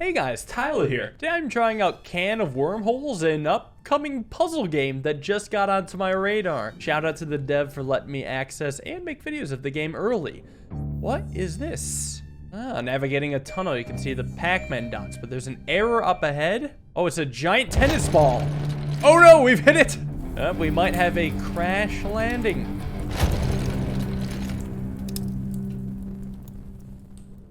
Hey guys, Tyler here. Today I'm trying out Can of Wormholes, an upcoming puzzle game that just got onto my radar. Shout out to the dev for letting me access and make videos of the game early. What is this? Navigating a tunnel, you can see the Pac-Man dots, but there's an error up ahead. Oh, it's a giant tennis ball. Oh no, we've hit it. We might have a crash landing.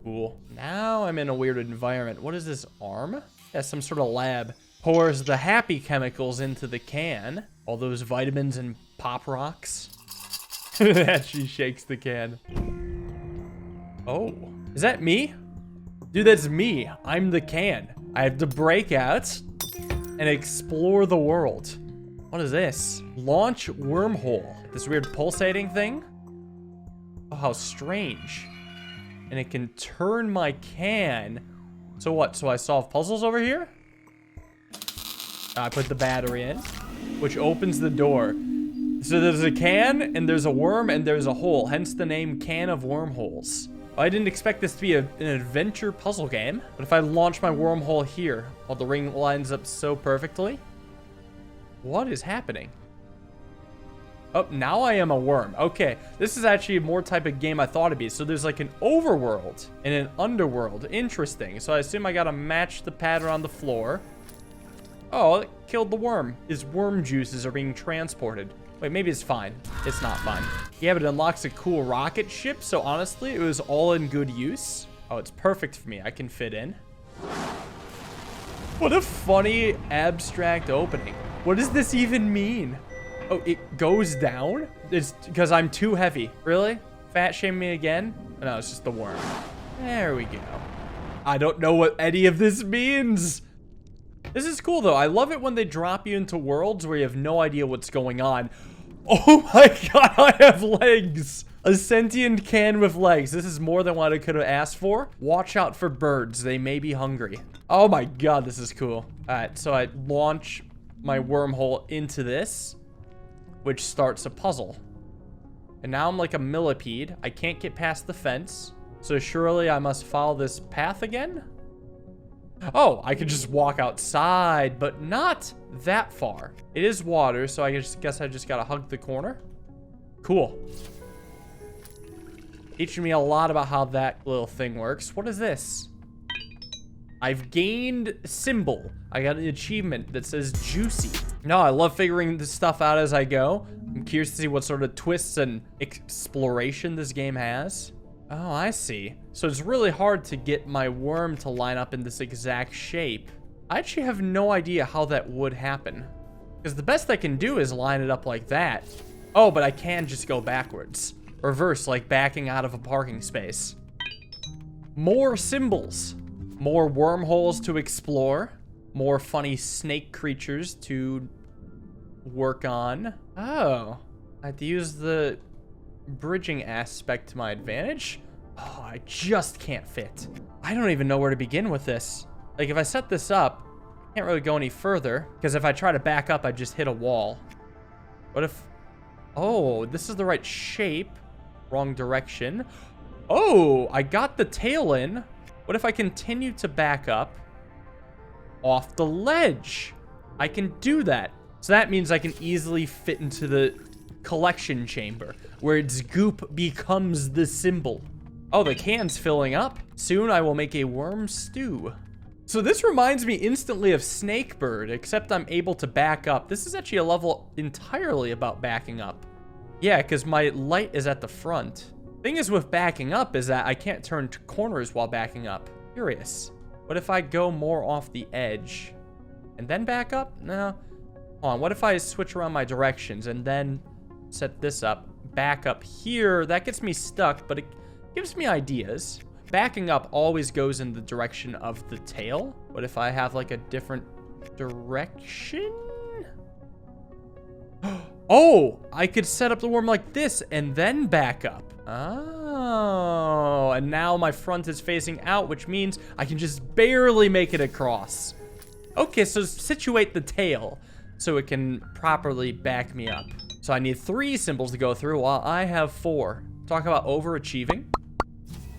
Cool. Now I'm in a weird environment. What is this arm? Yeah, some sort of lab. Pours the happy chemicals into the can. All those vitamins and pop rocks. She shakes the can. Oh, is that me? Dude, that's me. I'm the can. I have to break out and explore the world. What is this? Launch wormhole. This weird pulsating thing? Oh, how strange. And it can turn my can. So what? So I solve puzzles over here? I put the battery in, which opens the door. So there's a can, and there's a worm, and there's a hole. Hence the name Can of Wormholes. I didn't expect this to be an adventure puzzle game. But if I launch my wormhole here, while the ring lines up so perfectly. What is happening? Oh, now I am a worm. Okay, this is actually a more type of game I thought it'd be. So there's like an overworld and an underworld. Interesting. So I assume I gotta match the pattern on the floor. Oh, it killed the worm. His worm juices are being transported. Wait, maybe it's fine. It's not fine. Yeah, but it unlocks a cool rocket ship. So honestly, it was all in good use. Oh, it's perfect for me. I can fit in. What a funny abstract opening. What does this even mean? Oh, it goes down? It's because I'm too heavy. Really? Fat shame me again? No, it's just the worm. There we go. I don't know what any of this means. This is cool, though. I love it when they drop you into worlds where you have no idea what's going on. Oh my god, I have legs. A sentient can with legs. This is more than what I could have asked for. Watch out for birds. They may be hungry. Oh my god, this is cool. All right, so I launch my wormhole into this, which starts a puzzle. And now I'm like a millipede. I can't get past the fence. So surely I must follow this path again? Oh, I could just walk outside, but not that far. It is water, so I guess I just gotta hug the corner. Cool. Teaching me a lot about how that little thing works. What is this? I've gained symbol. I got an achievement that says juicy. No, I love figuring this stuff out as I go. I'm curious to see what sort of twists and exploration this game has. Oh, I see. So it's really hard to get my worm to line up in this exact shape. I actually have no idea how that would happen. Because the best I can do is line it up like that. Oh, but I can just go backwards. Reverse, like backing out of a parking space. More symbols. More wormholes to explore. More funny snake creatures to work on. Oh, I have to use the bridging aspect to my advantage. Oh, I just can't fit. I don't even know where to begin with this. Like, if I set this up, I can't really go any further, because if I try to back up, I just hit a wall. What if... Oh, this is the right shape. Wrong direction. Oh, I got the tail in. What if I continue to back up off the ledge? I can do that. So that means I can easily fit into the collection chamber where its goop becomes the symbol. Oh, the can's filling up. Soon I will make a worm stew. So this reminds me instantly of Snakebird, except I'm able to back up. This is actually a level entirely about backing up. Yeah, because my light is at the front. Thing is with backing up is that I can't turn corners while backing up. Curious. What if I go more off the edge and then back up? No. Hold on. What if I switch around my directions and then set this up, back up here? That gets me stuck, but it gives me ideas. Backing up always goes in the direction of the tail. What if I have like a different direction? Oh, I could set up the worm like this and then back up. Oh, and now my front is facing out, which means I can just barely make it across. Okay, so situate the tail so it can properly back me up. So I need 3 symbols to go through while I have 4. Talk about overachieving.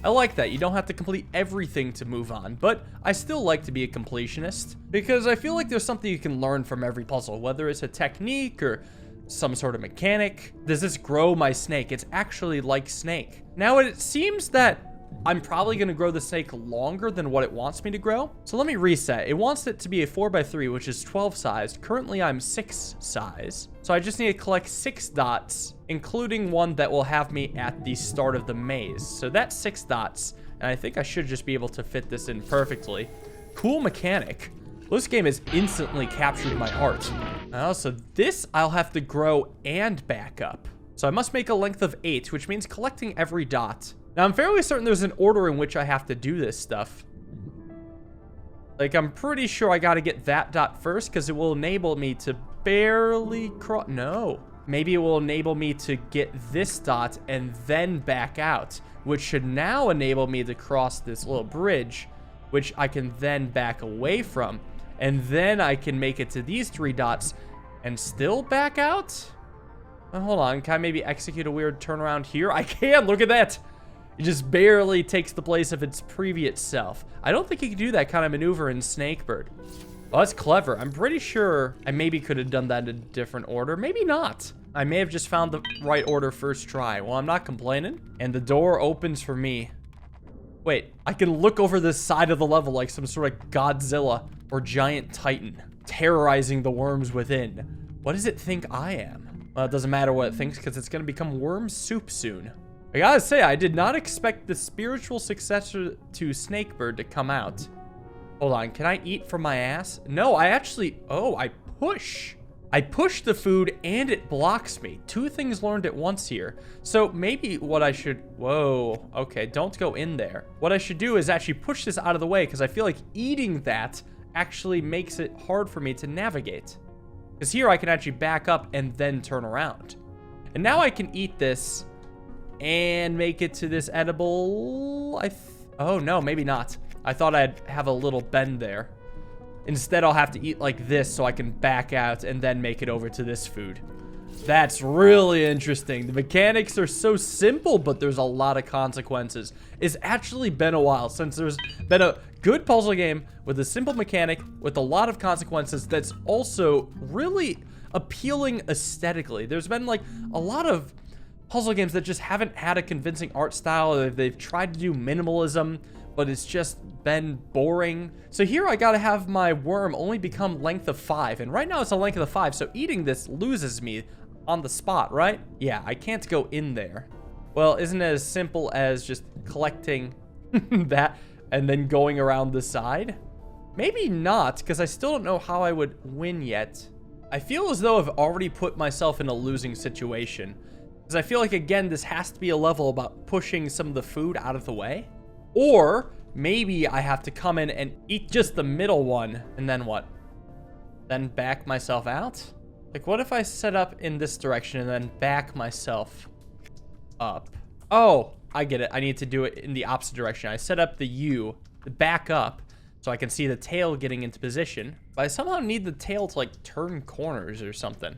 I like that. You don't have to complete everything to move on, but I still like to be a completionist because I feel like there's something you can learn from every puzzle, whether it's a technique or some sort of mechanic. Does this grow my snake? It's actually like snake. Now, it seems that I'm probably going to grow the snake longer than what it wants me to grow. So let me reset. It wants it to be a 4x3, which is 12 sized. Currently, I'm 6 size. So I just need to collect 6 dots, including one that will have me at the start of the maze. So that's 6 dots. And I think I should just be able to fit this in perfectly. Cool mechanic. This game has instantly captured my heart. So this I'll have to grow and back up. So I must make a length of 8, which means collecting every dot. Now, I'm fairly certain there's an order in which I have to do this stuff. Like, I'm pretty sure I got to get that dot first because it will enable me to barely cross. No. Maybe it will enable me to get this dot and then back out, which should now enable me to cross this little bridge, which I can then back away from. And then I can make it to these 3 dots and still back out? Hold on. Can I maybe execute a weird turnaround here? I can. Look at that. It just barely takes the place of its previous self. I don't think you can do that kind of maneuver in Snakebird. Well, that's clever. I'm pretty sure I maybe could have done that in a different order. Maybe not. I may have just found the right order first try. Well, I'm not complaining. And the door opens for me. Wait, I can look over this side of the level like some sort of Godzilla or giant Titan, terrorizing the worms within. What does it think I am? Well, it doesn't matter what it thinks because it's going to become worm soup soon. I gotta say, I did not expect the spiritual successor to Snakebird to come out. Hold on, can I eat from my ass? No, I actually, I push. I push the food and it blocks me. 2 things learned at once here. So maybe what I should, whoa, okay, don't go in there. What I should do is actually push this out of the way because I feel like eating that actually makes it hard for me to navigate. Because here I can actually back up and then turn around. And now I can eat this and make it to this edible. Oh no, maybe not. I thought I'd have a little bend there. Instead, I'll have to eat like this so I can back out and then make it over to this food. That's really interesting. The mechanics are so simple, but there's a lot of consequences. It's actually been a while since there's been a good puzzle game with a simple mechanic with a lot of consequences that's also really appealing aesthetically. There's been like a lot of puzzle games that just haven't had a convincing art style. They've tried to do minimalism, but it's just been boring. So here I gotta have my worm only become length of 5, and right now it's a length of 5, so eating this loses me on the spot, right? Yeah, I can't go in there. Well, isn't it as simple as just collecting that and then going around the side? Maybe not, because I still don't know how I would win yet. I feel as though I've already put myself in a losing situation. Because I feel like, again, this has to be a level about pushing some of the food out of the way. Or maybe I have to come in and eat just the middle one. And then what? Then back myself out? Like, what if I set up in this direction and then back myself up? Oh, I get it. I need to do it in the opposite direction. I set up the U, the back up, so I can see the tail getting into position. But I somehow need the tail to, like, turn corners or something.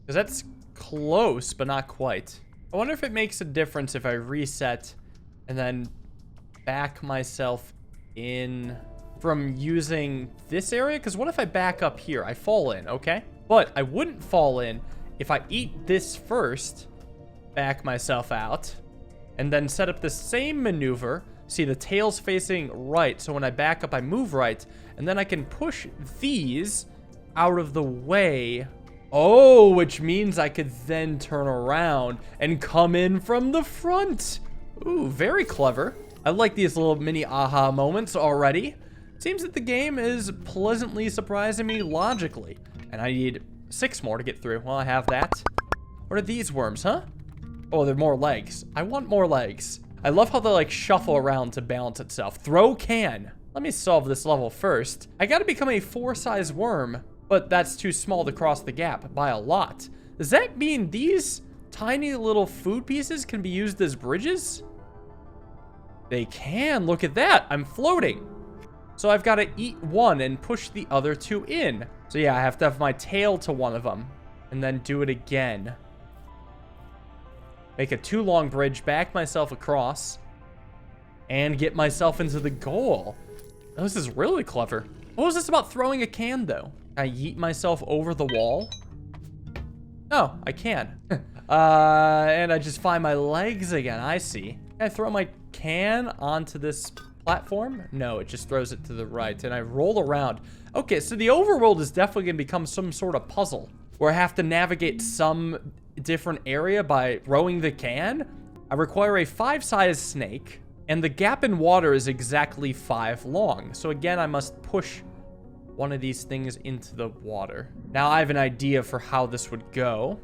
Because that's close, but not quite. I wonder if it makes a difference if I reset and then back myself in from using this area. Because what if I back up here? I fall in, okay? But I wouldn't fall in if I eat this first, back myself out, and then set up the same maneuver. See, the tail's facing right, so when I back up, I move right, and then I can push these out of the way. Oh, which means I could then turn around and come in from the front. Ooh, very clever. I like these little mini aha moments already. Seems that the game is pleasantly surprising me logically. And I need 6 more to get through. Well, I have that. What are these worms, huh? Oh, they're more legs. I want more legs. I love how they like shuffle around to balance itself. Throw can. Let me solve this level first. I gotta become a 4-size worm, but that's too small to cross the gap by a lot. Does that mean these tiny little food pieces can be used as bridges? They can. Look at that. I'm floating. So I've got to eat one and push the other 2 in. So yeah, I have to have my tail to one of them and then do it again. Make a too long bridge, back myself across, and get myself into the goal. Oh, this is really clever. What was this about throwing a can, though? Can I yeet myself over the wall? Oh, I can. And I just find my legs again. I see. Can I throw my can onto this platform? No, it just throws it to the right, and I roll around. Okay, so the overworld is definitely going to become some sort of puzzle where I have to navigate some different area by throwing the can. I require a 5-sided snake, and the gap in water is exactly 5 long. So again, I must push one of these things into the water. Now I have an idea for how this would go.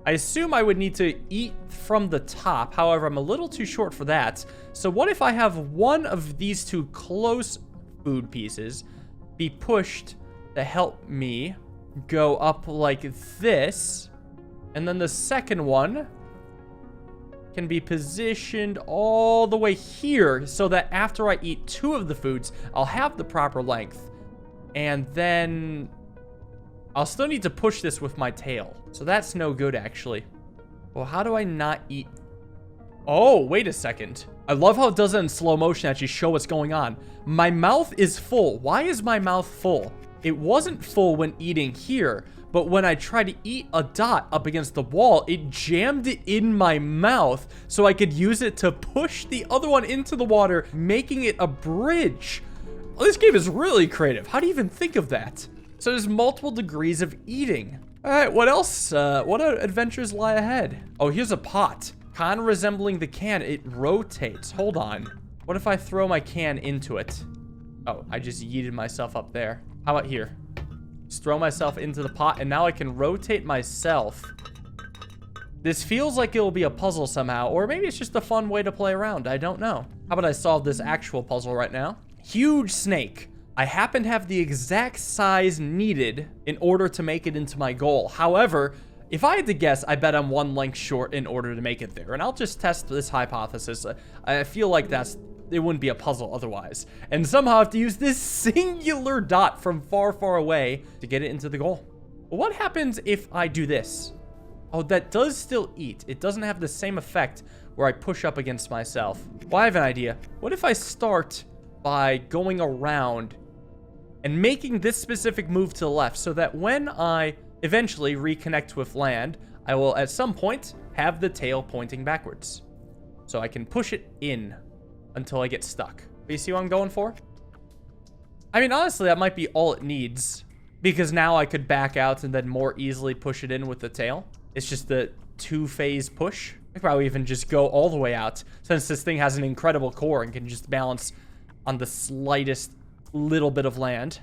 I assume I would need to eat from the top. However, I'm a little too short for that. So what if I have one of these 2 close food pieces be pushed to help me go up like this, and then the second one can be positioned all the way here so that after I eat 2 of the foods, I'll have the proper length, and then I'll still need to push this with my tail. So that's no good, actually. Well, how do I not eat? Oh, wait a second. I love how it does it in slow motion to actually show what's going on. My mouth is full. Why is my mouth full? It wasn't full when eating here, but when I tried to eat a dot up against the wall, it jammed it in my mouth so I could use it to push the other one into the water, making it a bridge. Oh, this game is really creative. How do you even think of that? So there's multiple degrees of eating. All right, what else? What adventures lie ahead? Oh, here's a pot. Kind of resembling the can, it rotates. Hold on. What if I throw my can into it? Oh, I just yeeted myself up there. How about here? Just throw myself into the pot, and now I can rotate myself. This feels like it'll be a puzzle somehow, or maybe it's just a fun way to play around. I don't know. How about I solve this actual puzzle right now? Huge snake. I happen to have the exact size needed in order to make it into my goal. However, if I had to guess, I bet I'm 1 length short in order to make it there. And I'll just test this hypothesis. I feel like it wouldn't be a puzzle otherwise. And somehow I have to use this singular dot from far, far away to get it into the goal. Well, what happens if I do this? Oh, that does still eat. It doesn't have the same effect where I push up against myself. Well, I have an idea. What if I start by going around and making this specific move to the left so that when I eventually reconnect with land, I will at some point have the tail pointing backwards. So I can push it in until I get stuck. You see what I'm going for? I mean, honestly, that might be all it needs, because now I could back out and then more easily push it in with the tail. It's just the 2-phase push. I could probably even just go all the way out, since this thing has an incredible core and can just balance on the slightest little bit of land.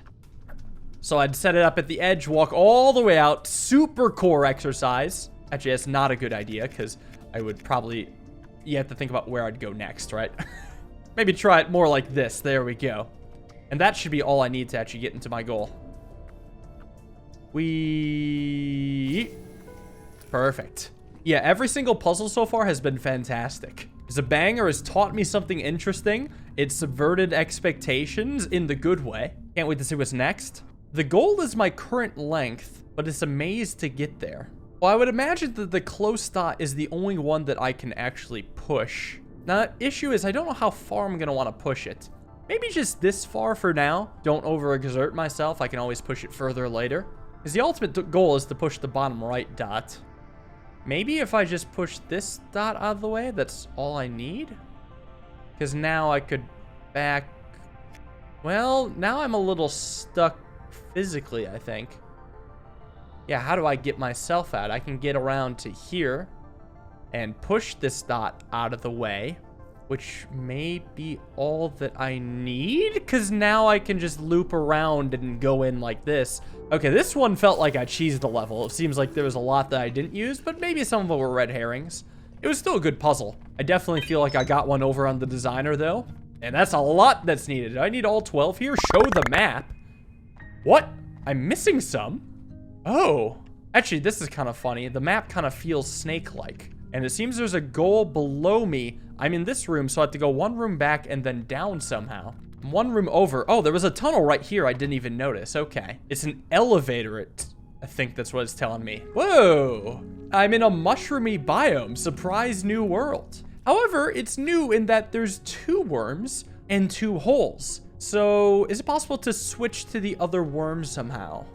So I'd set it up at the edge, walk all the way out, super core exercise. Actually, that's not a good idea, because I would probably, you have to think about where I'd go next, right? Maybe try it more like this. There we go. And that should be all I need to actually get into my goal. Perfect. Yeah, every single puzzle so far has been fantastic. Zabanger has taught me something interesting. It subverted expectations in the good way. Can't wait to see what's next. The goal is my current length, but it's a maze to get there. Well, I would imagine that the close dot is the only one that I can actually push. Now, the issue is I don't know how far I'm going to want to push it. Maybe just this far for now. Don't overexert myself. I can always push it further later. Because the ultimate goal is to push the bottom right dot. Maybe if I just push this dot out of the way, that's all I need? Because now I could back... Well, now I'm a little stuck physically, I think. Yeah, how do I get myself out? I can get around to here and push this dot out of the way, which may be all that I need, because now I can just loop around and go in like this. Okay, this one felt like I cheesed the level. It seems like there was a lot that I didn't use, but maybe some of them were red herrings. It was still a good puzzle. I definitely feel like I got one over on the designer, though. And that's a lot that's needed. Do I need all 12 here? Show the map. What? I'm missing some? Oh. Actually, this is kind of funny. The map kind of feels snake-like. And it seems there's a goal below me. I'm in this room, so I have to go 1 room back and then down somehow. 1 room over. Oh, there was a tunnel right here I didn't even notice. Okay. It's an elevator. I think that's what it's telling me. Whoa. I'm in a mushroomy biome. Surprise new world. However, it's new in that there's 2 worms and 2 holes. So is it possible to switch to the other worm somehow?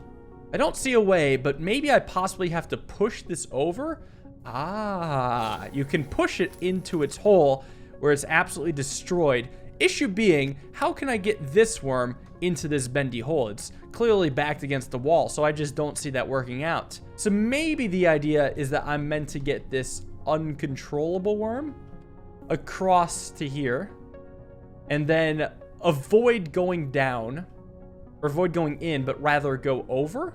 I don't see a way, but maybe I possibly have to push this over. Ah, you can push it into its hole where it's absolutely destroyed. Issue being, how can I get this worm into this bendy hole? It's clearly backed against the wall, so I just don't see that working out. So maybe the idea is that I'm meant to get this uncontrollable worm across to here and then avoid going down or avoid going in, but rather go over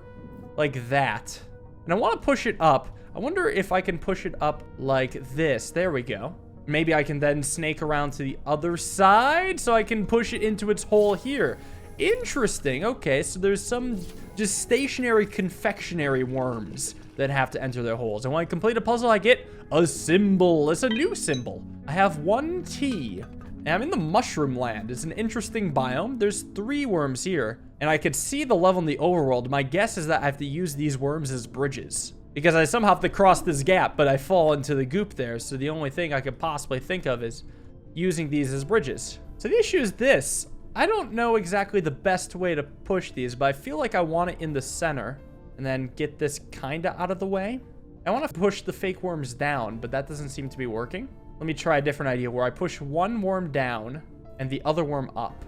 like that. And I want to push it up. I wonder if I can push it up like this. There we go. Maybe I can then snake around to the other side so I can push it into its hole here. Interesting. Okay, so there's some just stationary confectionery worms that have to enter their holes. And when I complete a puzzle, I get a symbol. It's a new symbol. I have 1 T. And I'm in the mushroom land. It's an interesting biome. There's 3 worms here. And I could see the level in the overworld. My guess is that I have to use these worms as bridges, because I somehow have to cross this gap, but I fall into the goop there. So the only thing I could possibly think of is using these as bridges. So the issue is this. I don't know exactly the best way to push these, but I feel like I want it in the center and then get this kind of out of the way. I want to push the fake worms down, but that doesn't seem to be working. Let me try a different idea where I push 1 worm down and the other worm up.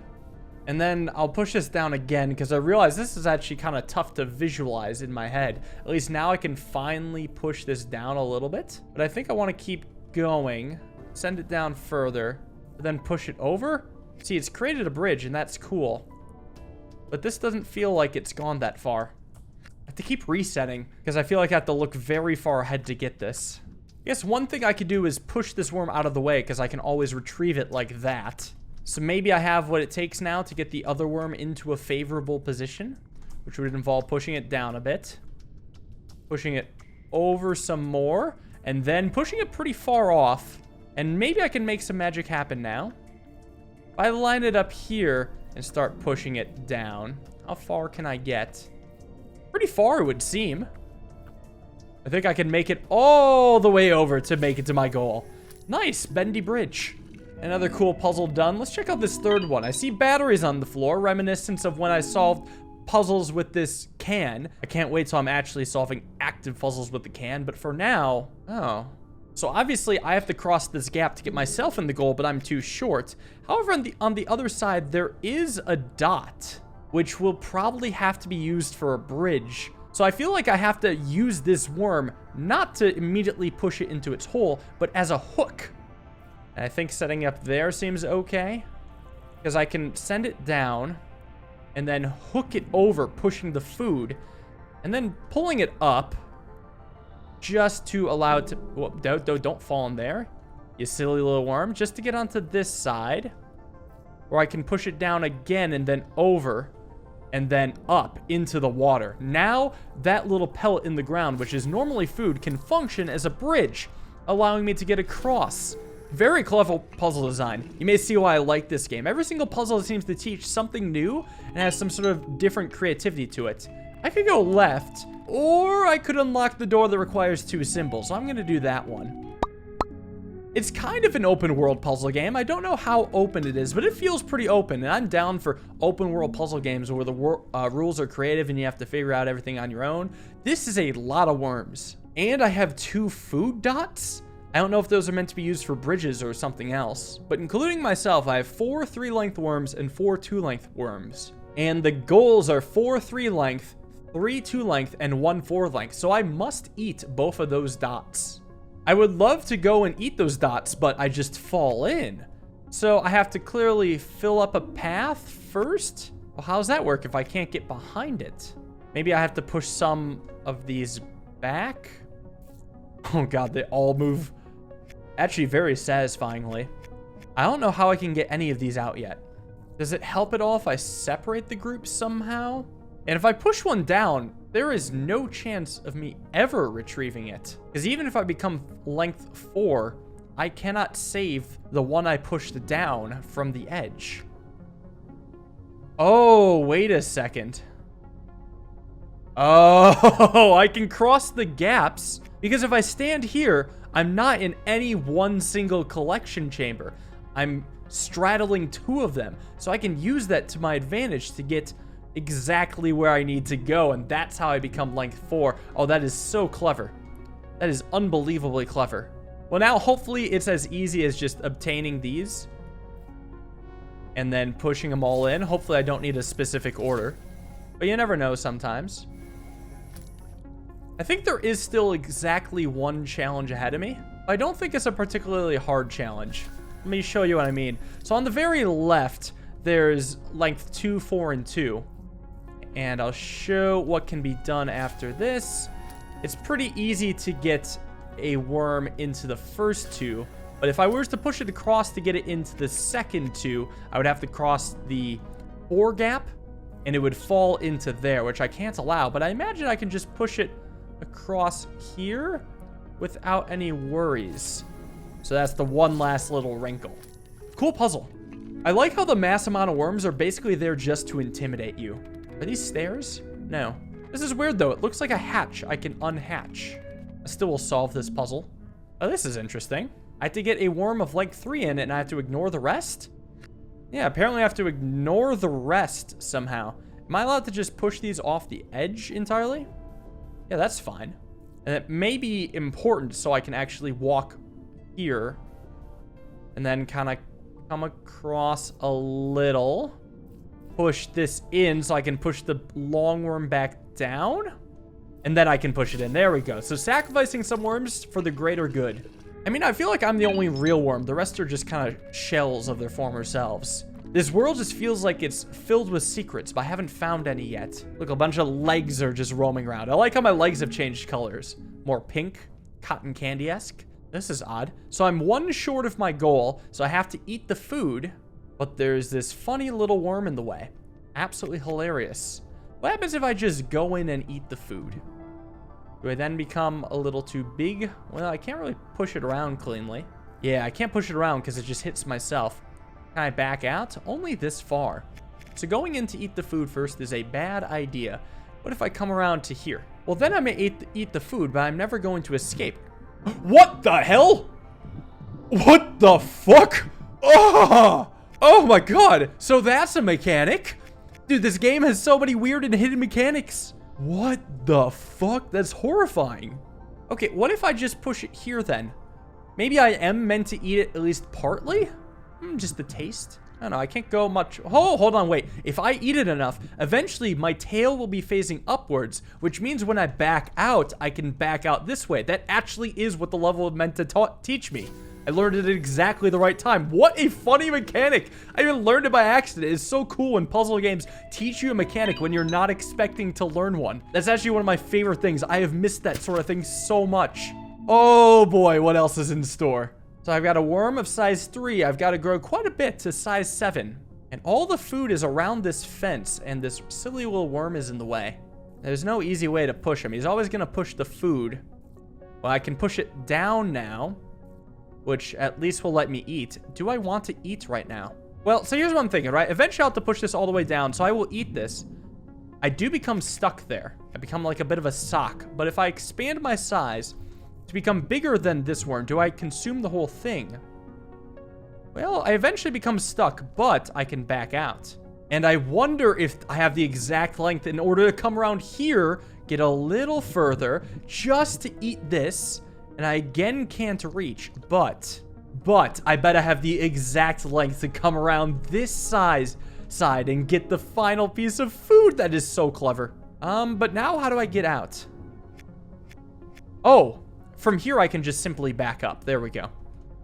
And then I'll push this down again because I realize this is actually kind of tough to visualize in my head. At least now I can finally push this down a little bit. But I think I want to keep going, send it down further, then push it over. See, it's created a bridge and that's cool. But this doesn't feel like it's gone that far. I have to keep resetting because I feel like I have to look very far ahead to get this. I guess one thing I could do is push this worm out of the way because I can always retrieve it like that. So maybe I have what it takes now to get the other worm into a favorable position, which would involve pushing it down a bit, pushing it over some more, and then pushing it pretty far off. And maybe I can make some magic happen now. If I line it up here and start pushing it down, how far can I get? Pretty far, it would seem. I think I can make it all the way over to make it to my goal. Nice, bendy bridge. Another cool puzzle done. Let's check out this 3rd one. I see batteries on the floor, reminiscence of when I solved puzzles with this can. I can't wait till I'm actually solving active puzzles with the can, but for now, oh. So obviously I have to cross this gap to get myself in the goal, but I'm too short. However, on the other side, there is a dot, which will probably have to be used for a bridge. So I feel like I have to use this worm, not to immediately push it into its hole, but as a hook. And I think setting up there seems okay, because I can send it down and then hook it over, pushing the food, and then pulling it up just to allow it to... Whoa, don't fall in there, you silly little worm. Just to get onto this side, where I can push it down again and then over and then up into the water. Now, that little pellet in the ground, which is normally food, can function as a bridge, allowing me to get across. Very clever puzzle design. You may see why I like this game. Every single puzzle seems to teach something new and has some sort of different creativity to it. I could go left, or I could unlock the door that requires 2 symbols. So I'm going to do that one. It's kind of an open world puzzle game. I don't know how open it is, but it feels pretty open. And I'm down for open world puzzle games where the rules are creative and you have to figure out everything on your own. This is a lot of worms. And I have 2 food dots. I don't know if those are meant to be used for bridges or something else, but including myself, I have 4 3-length worms and 4 2-length worms. And the goals are 4 3-length, 3 2-length, and 1 4-length. So I must eat both of those dots. I would love to go and eat those dots, but I just fall in. So I have to clearly fill up a path first. Well, how does that work if I can't get behind it? Maybe I have to push some of these back. Oh God, they all move actually very satisfyingly. I don't know how I can get any of these out yet. Does it help at all if I separate the groups somehow? And if I push one down, there is no chance of me ever retrieving it. Because even if I become length 4, I cannot save the one I pushed down from the edge. Oh, wait a second. Oh, I can cross the gaps. Because if I stand here, I'm not in any one single collection chamber. I'm straddling 2 of them. So I can use that to my advantage to get exactly where I need to go. And that's how I become length 4. Oh, that is so clever. That is unbelievably clever. Well, now hopefully it's as easy as just obtaining these and then pushing them all in. Hopefully I don't need a specific order, but you never know sometimes. I think there is still exactly 1 challenge ahead of me. I don't think it's a particularly hard challenge. Let me show you what I mean. So on the very left, there's length 2, 4, and 2. And I'll show what can be done after this. It's pretty easy to get a worm into the first 2. But if I was to push it across to get it into the second 2, I would have to cross the 4 gap. And it would fall into there, which I can't allow. But I imagine I can just push it across here without any worries. So that's the one last little wrinkle. Cool puzzle. I like how the mass amount of worms are basically there just to intimidate you. Are these stairs? No. This is weird though. It looks like a hatch I can unhatch. I still will solve this puzzle. Oh, this is interesting. I have to get a worm of length 3 in it and I have to ignore the rest? Yeah, apparently I have to ignore the rest somehow. Am I allowed to just push these off the edge entirely? Yeah, that's fine. And it may be important so I can actually walk here and then kind of come across a little, push this in so I can push the long worm back down, and then I can push it in. There we go. So sacrificing some worms for the greater good. I mean, I feel like I'm the only real worm. The rest are just kind of shells of their former selves. This world just feels like it's filled with secrets, but I haven't found any yet. Look, a bunch of legs are just roaming around. I like how my legs have changed colors. More pink, cotton candy-esque. This is odd. So I'm 1 short of my goal, so I have to eat the food, but there's this funny little worm in the way. Absolutely hilarious. What happens if I just go in and eat the food? Do I then become a little too big? Well, I can't really push it around cleanly. Yeah, I can't push it around because it just hits myself. Can I back out? Only this far. So going in to eat the food first is a bad idea. What if I come around to here? Well, then I may eat the food, but I'm never going to escape. What the hell? What the fuck? Oh! Oh my god! So that's a mechanic? Dude, this game has so many weird and hidden mechanics. What the fuck? That's horrifying. Okay, what if I just push it here then? Maybe I am meant to eat it at least partly? Just the taste? I don't know, I can't go much. Oh, hold on, wait. If I eat it enough, eventually my tail will be facing upwards, which means when I back out, I can back out this way. That actually is what the level meant to teach me. I learned it at exactly the right time. What a funny mechanic. I even learned it by accident. It's so cool when puzzle games teach you a mechanic when you're not expecting to learn one. That's actually one of my favorite things. I have missed that sort of thing so much. Oh boy, what else is in store? So I've got a worm of size 3. I've got to grow quite a bit to size 7. And all the food is around this fence, and this silly little worm is in the way. There's no easy way to push him. He's always going to push the food. Well, I can push it down now, which at least will let me eat. Do I want to eat right now? Well, so here's what I'm thinking, right? Eventually I'll have to push this all the way down, so I will eat this. I do become stuck there. I become like a bit of a sock. But if I expand my size to become bigger than this worm, do I consume the whole thing? Well, I eventually become stuck, but I can back out. And I wonder if I have the exact length in order to come around here, get a little further, just to eat this. And I again can't reach, but I bet I have the exact length to come around this side and get the final piece of food. That is so clever. But now how do I get out? Oh, from here I can just simply back up. There we go.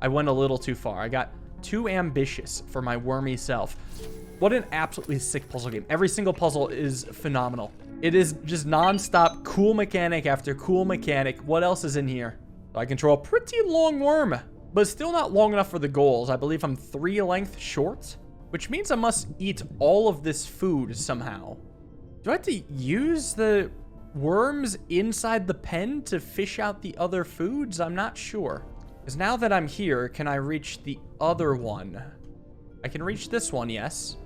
I went a little too far. I got too ambitious for my wormy self. What an absolutely sick puzzle game. Every single puzzle is phenomenal. It is just non-stop cool mechanic after cool mechanic. What else is in here? I control a pretty long worm, but still not long enough for the goals. I believe I'm 3 length short, which means I must eat all of this food somehow. Do I have to use the worms inside the pen to fish out the other foods? I'm not sure. Because now that I'm here, can I reach the other one? I can reach this one, yes.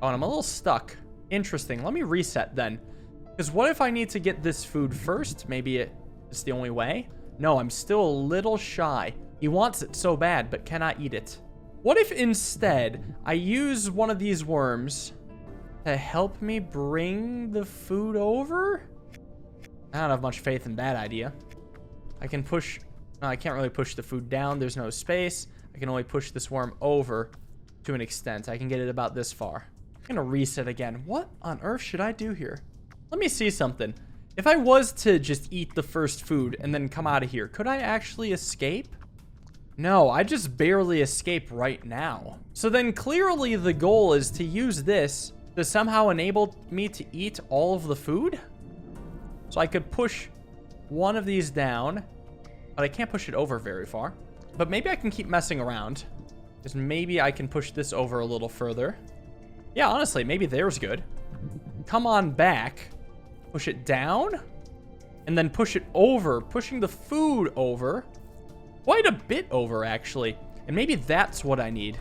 Oh, and I'm a little stuck. Interesting. Let me reset then. Because what if I need to get this food first? Maybe it's the only way. No, I'm still a little shy. He wants it so bad, but cannot eat it. What if instead I use one of these worms to help me bring the food over? I don't have much faith in that idea. I can push... No, I can't really push the food down. There's no space. I can only push this worm over to an extent. I can get it about this far. I'm gonna reset again. What on earth should I do here? Let me see something. If I was to just eat the first food and then come out of here, could I actually escape? No, I just barely escape right now. So then clearly the goal is to use this to somehow enable me to eat all of the food. So I could push one of these down, but I can't push it over very far. But maybe I can keep messing around, because maybe I can push this over a little further. Yeah, honestly, maybe there's good. Come on back, push it down, and then push it over, pushing the food over. Quite a bit over, actually. And maybe that's what I need.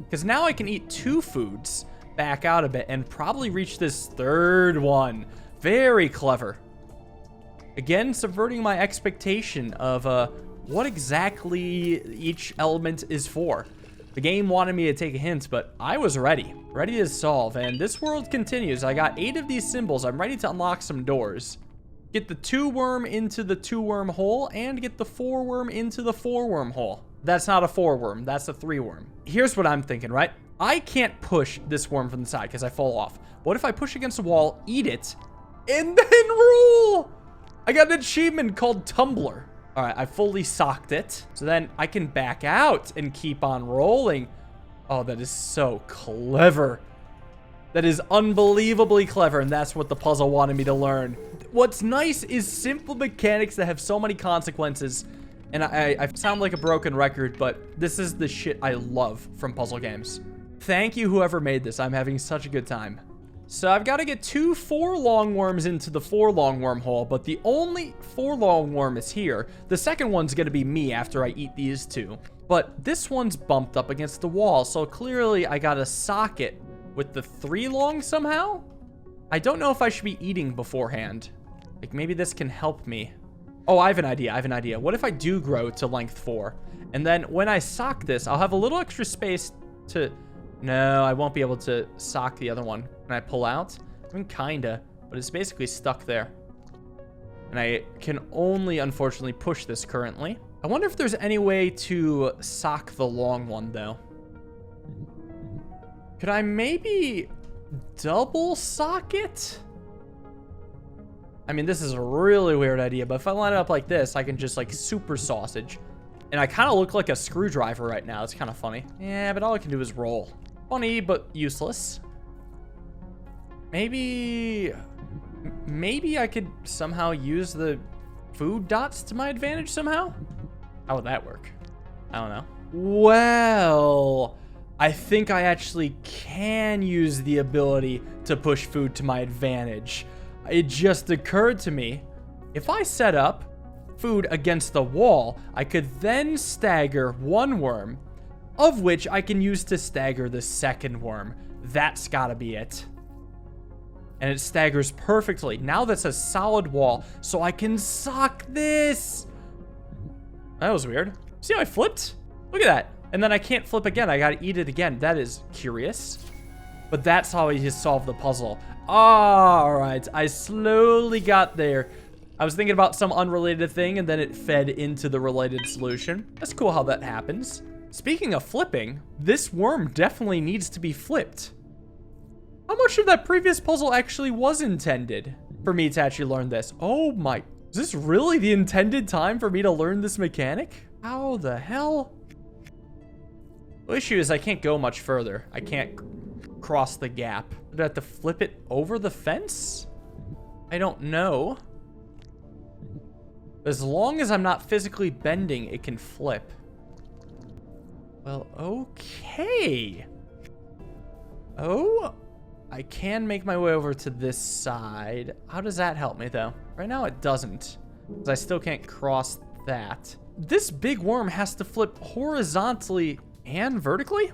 Because now I can eat 2 foods, back out a bit, and probably reach this third one. Very clever. Again, subverting my expectation of what exactly each element is for. The game wanted me to take a hint, but I was ready. Ready to solve, and this world continues. I got 8 of these symbols. I'm ready to unlock some doors. Get the 2 worm into the 2 worm hole, and get the 4 worm into the 4 worm hole. That's not a 4 worm, that's a 3 worm. Here's what I'm thinking, right? I can't push this worm from the side because I fall off. What if I push against the wall, eat it, and then roll? I got an achievement called Tumbler. All right, I fully socked it. So then I can back out and keep on rolling. Oh, that is so clever. That is unbelievably clever, and that's what the puzzle wanted me to learn. What's nice is simple mechanics that have so many consequences. And I sound like a broken record, but this is the shit I love from puzzle games. Thank you, whoever made this. I'm having such a good time. So I've got to get 2 4 long worms into the 4 long worm hole, but the only 4 long worm is here. The second one's going to be me after I eat these 2. But this one's bumped up against the wall, so clearly I got to sock it with the 3 long somehow? I don't know if I should be eating beforehand. Like, maybe this can help me. Oh, I have an idea. What if I do grow to length 4? And then when I sock this, I'll have a little extra space to... No, I won't be able to sock the other one. Can I pull out? I mean, kinda, but it's basically stuck there. And I can only, unfortunately, push this currently. I wonder if there's any way to sock the long one, though. Could I maybe double sock it? I mean, this is a really weird idea, but if I line it up like this, I can just, like, super sausage. And I kind of look like a screwdriver right now. It's kind of funny. Yeah, but all I can do is roll. Funny, but useless. Maybe I could somehow use the food dots to my advantage somehow? How would that work? I don't know. Well, I think I actually can use the ability to push food to my advantage. It just occurred to me, if I set up food against the wall, I could then stagger 1 worm, of which I can use to stagger the second worm. That's gotta be it. And it staggers perfectly. Now that's a solid wall, so I can sock this. That was weird. See how I flipped? Look at that. And then I can't flip again. I gotta eat it again. That is curious. But that's how he just solved the puzzle. All right, I slowly got there. I was thinking about some unrelated thing, and then it fed into the related solution. That's cool how that happens. Speaking of flipping, this worm definitely needs to be flipped. How much of that previous puzzle actually was intended for me to actually learn this? Oh my, is this really the intended time for me to learn this mechanic? How the hell? The issue is I can't go much further. I can't cross the gap. Do I have to flip it over the fence? I don't know. As long as I'm not physically bending, it can flip. Well, okay. Oh, I can make my way over to this side. How does that help me, though? Right now, it doesn't, because I still can't cross that. This big worm has to flip horizontally and vertically?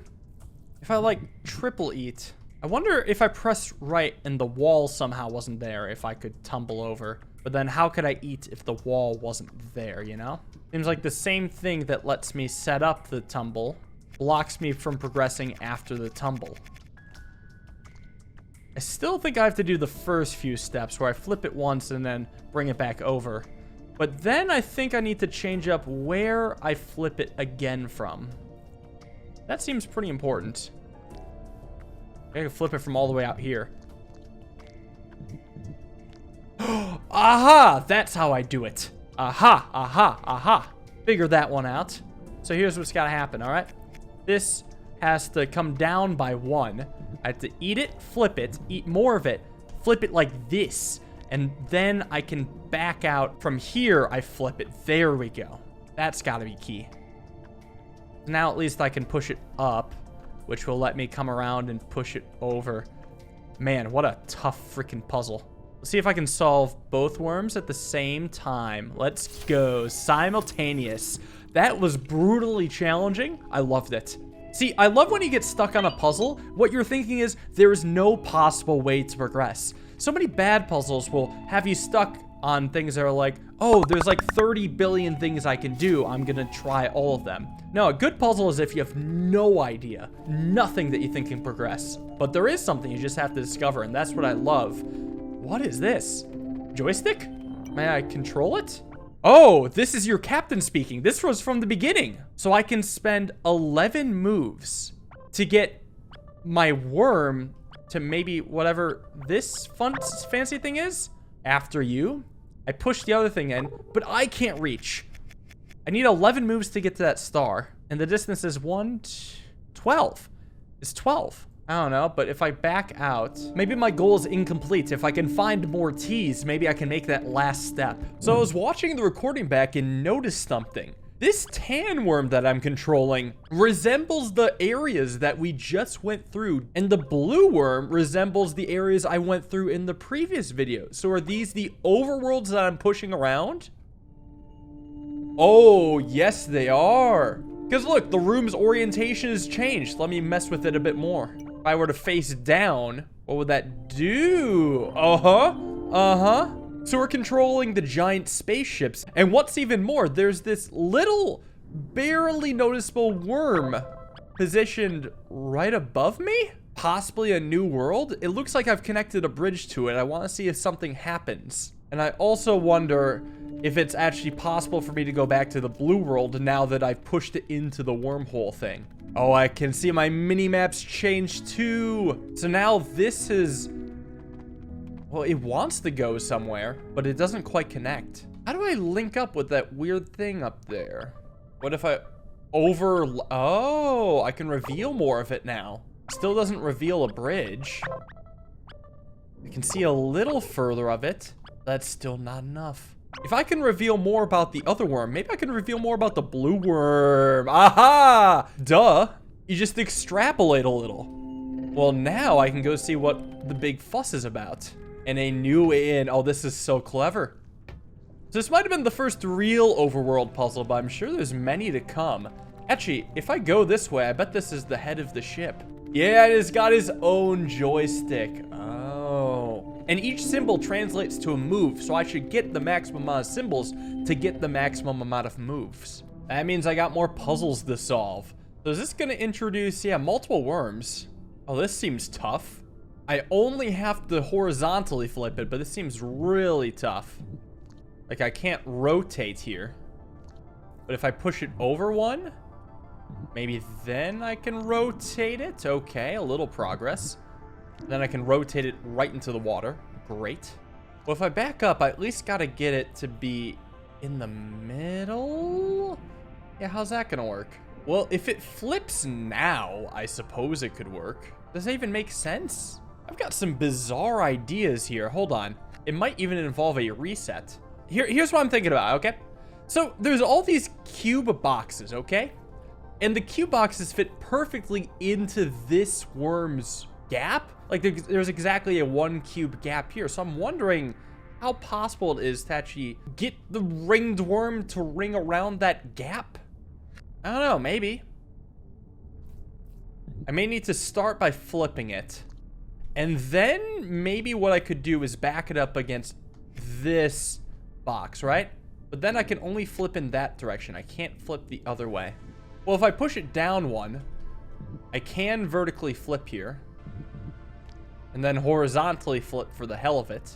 If I, like, triple eat. I wonder if I press right and the wall somehow wasn't there, if I could tumble over. But then how could I eat if the wall wasn't there, you know? Seems like the same thing that lets me set up the tumble blocks me from progressing after the tumble. I still think I have to do the first few steps where I flip it once and then bring it back over. But then I think I need to change up where I flip it again from. That seems pretty important. I can flip it from all the way out here. Aha! That's how I do it. Aha, aha, aha. Figure that one out. So here's what's got to happen, all right? This has to come down by 1. I have to eat it, flip it, eat more of it, flip it like this. And then I can back out. From here, I flip it. There we go. That's got to be key. Now at least I can push it up, which will let me come around and push it over. Man, what a tough freaking puzzle. Let's see if I can solve both worms at the same time. Let's go. Simultaneous. That was brutally challenging. I loved it. See, I love when you get stuck on a puzzle. What you're thinking is there is no possible way to progress. So many bad puzzles will have you stuck on things that are like, oh, there's like 30 billion things I can do. I'm going to try all of them. No, a good puzzle is if you have no idea, nothing that you think can progress. But there is something you just have to discover, and that's what I love. What is this? Joystick? May I control it? Oh, this is your captain speaking. This was from the beginning. So I can spend 11 moves to get my worm to maybe whatever this fancy thing is. After you, I push the other thing in, but I can't reach. I need 11 moves to get to that star. And the distance is 12. It's 12. I don't know, but if I back out, maybe my goal is incomplete. If I can find more T's, maybe I can make that last step. So I was watching the recording back and noticed something. This tan worm that I'm controlling resembles the areas that we just went through, and the blue worm resembles the areas I went through in the previous video. So are these the overworlds that I'm pushing around? Oh, yes, they are. Because look, the room's orientation has changed. Let me mess with it a bit more. If I were to face down, what would that do? So we're controlling the giant spaceships. And what's even more, there's this little, barely noticeable worm positioned right above me? Possibly a new world? It looks like I've connected a bridge to it. I want to see if something happens. And I also wonder if it's actually possible for me to go back to the blue world now that I've pushed it into the wormhole thing. Oh, I can see my mini-maps change too. So now this is... well, it wants to go somewhere, but it doesn't quite connect. How do I link up with that weird thing up there? What if I oh, I can reveal more of it now. Still doesn't reveal a bridge. I can see a little further of it. That's still not enough. If I can reveal more about the other worm, maybe I can reveal more about the blue worm. Aha! Duh. You just extrapolate a little. Well, now I can go see what the big fuss is about. And a new inn. Oh, this is so clever. So this might have been the first real overworld puzzle, but I'm sure there's many to come. Actually, if I go this way, I bet this is the head of the ship. Yeah, it has got his own joystick. Oh. And each symbol translates to a move, so I should get the maximum amount of symbols to get the maximum amount of moves. That means I got more puzzles to solve. So is this going to introduce, yeah, multiple worms? Oh, this seems tough. I only have to horizontally flip it, but this seems really tough. Like, I can't rotate here. But if I push it over one, maybe then I can rotate it. Okay, a little progress. Then I can rotate it right into the water. Great. Well, if I back up, I at least got to get it to be in the middle. Yeah, how's that going to work? Well, if it flips now, I suppose it could work. Does that even make sense? I've got some bizarre ideas here. Hold on. It might even involve a reset. Here's what I'm thinking about, okay? So there's all these cube boxes, okay? And the cube boxes fit perfectly into this worm's gap. Like there's exactly a 1 cube gap here. So I'm wondering how possible it is to actually get the ringed worm to ring around that gap. I don't know, maybe. I may need to start by flipping it. And then maybe what I could do is back it up against this box, right? But then I can only flip in that direction. I can't flip the other way. Well, if I push it down one, I can vertically flip here. And then horizontally flip for the hell of it.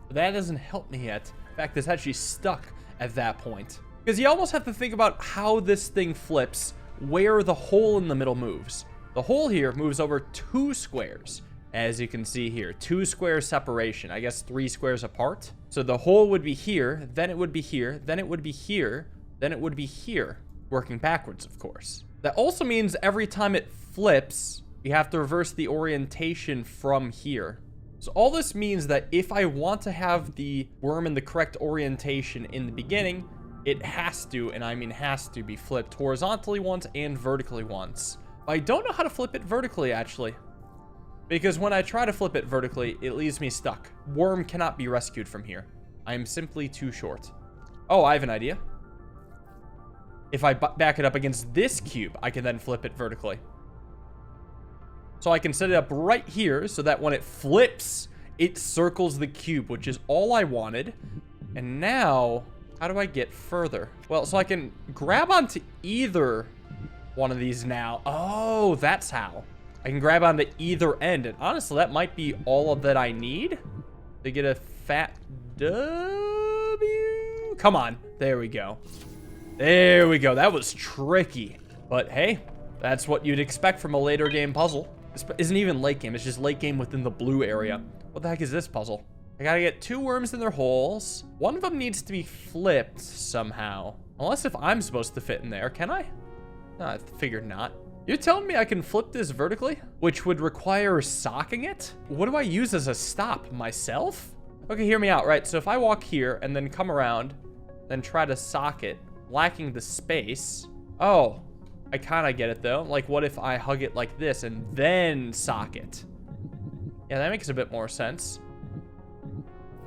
But that doesn't help me yet. In fact, it's actually stuck at that point. Because you almost have to think about how this thing flips, where the hole in the middle moves. The hole here moves over 2 squares. As you can see here, 2 squares separation. I guess 3 squares apart. So the hole would be here, then it would be here, then it would be here, then it would be here. Working backwards, of course. That also means every time it flips, you have to reverse the orientation from here. So all this means that if I want to have the worm in the correct orientation in the beginning, it has to, and I mean has to, be flipped horizontally once and vertically once. I don't know how to flip it vertically, actually. Because when I try to flip it vertically, it leaves me stuck. Worm cannot be rescued from here. I am simply too short. Oh, I have an idea. If I back it up against this cube, I can then flip it vertically. So I can set it up right here so that when it flips, it circles the cube, which is all I wanted. And now, how do I get further? Well, so I can grab onto either one of these now. Oh, that's how. I can grab onto either end. And honestly, that might be all of that I need to get a fat W. Come on. There we go. There we go. That was tricky. But hey, that's what you'd expect from a later game puzzle. This isn't even late game. It's just late game within the blue area. What the heck is this puzzle? I gotta get 2 worms in their holes. One of them needs to be flipped somehow. Unless if I'm supposed to fit in there. Can I? No, I figured not. You're telling me I can flip this vertically? Which would require socking it? What do I use as a stop? Myself? Okay, hear me out, right? So if I walk here and then come around, then try to sock it, lacking the space. Oh, I kind of get it though. Like, what if I hug it like this and then sock it? Yeah, that makes a bit more sense.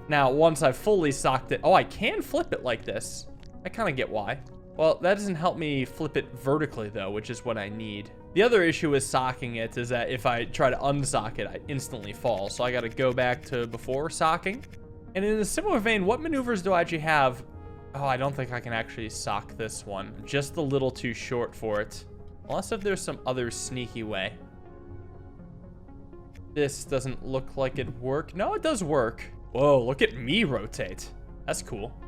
Now, once I've fully socked it, oh, I can flip it like this. I kind of get why. Well, that doesn't help me flip it vertically though, which is what I need. The other issue with socking it is that if I try to unsock it, I instantly fall. So I got to go back to before socking. And in a similar vein, what maneuvers do I actually have? Oh, I don't think I can actually sock this one. Just a little too short for it. Unless if there's some other sneaky way. This doesn't look like it'd work. No, it does work. Whoa, look at me rotate. That's cool.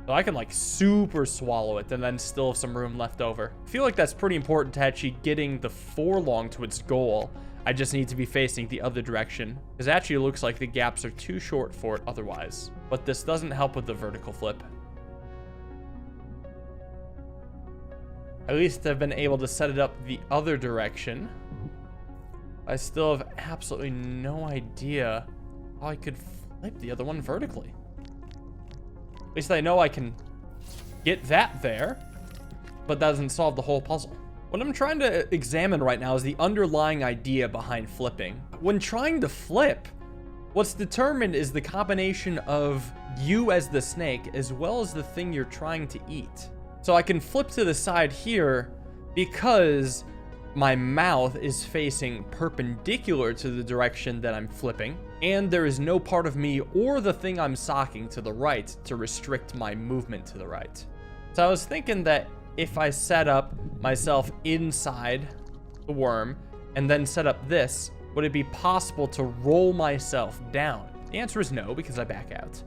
So I can like super swallow it and then still have some room left over. I feel like that's pretty important to actually getting the forelong to its goal. I just need to be facing the other direction. Because it actually looks like the gaps are too short for it otherwise. But this doesn't help with the vertical flip. At least I've been able to set it up the other direction. I still have absolutely no idea how I could flip the other one vertically. At least I know I can get that there, but that doesn't solve the whole puzzle. What I'm trying to examine right now is the underlying idea behind flipping. When trying to flip, what's determined is the combination of you as the snake as well as the thing you're trying to eat. So I can flip to the side here because my mouth is facing perpendicular to the direction that I'm flipping, and there is no part of me or the thing I'm socking to the right to restrict my movement to the right. So I was thinking that if I set up myself inside the worm and then set up this, would it be possible to roll myself down? The answer is no, because I back out.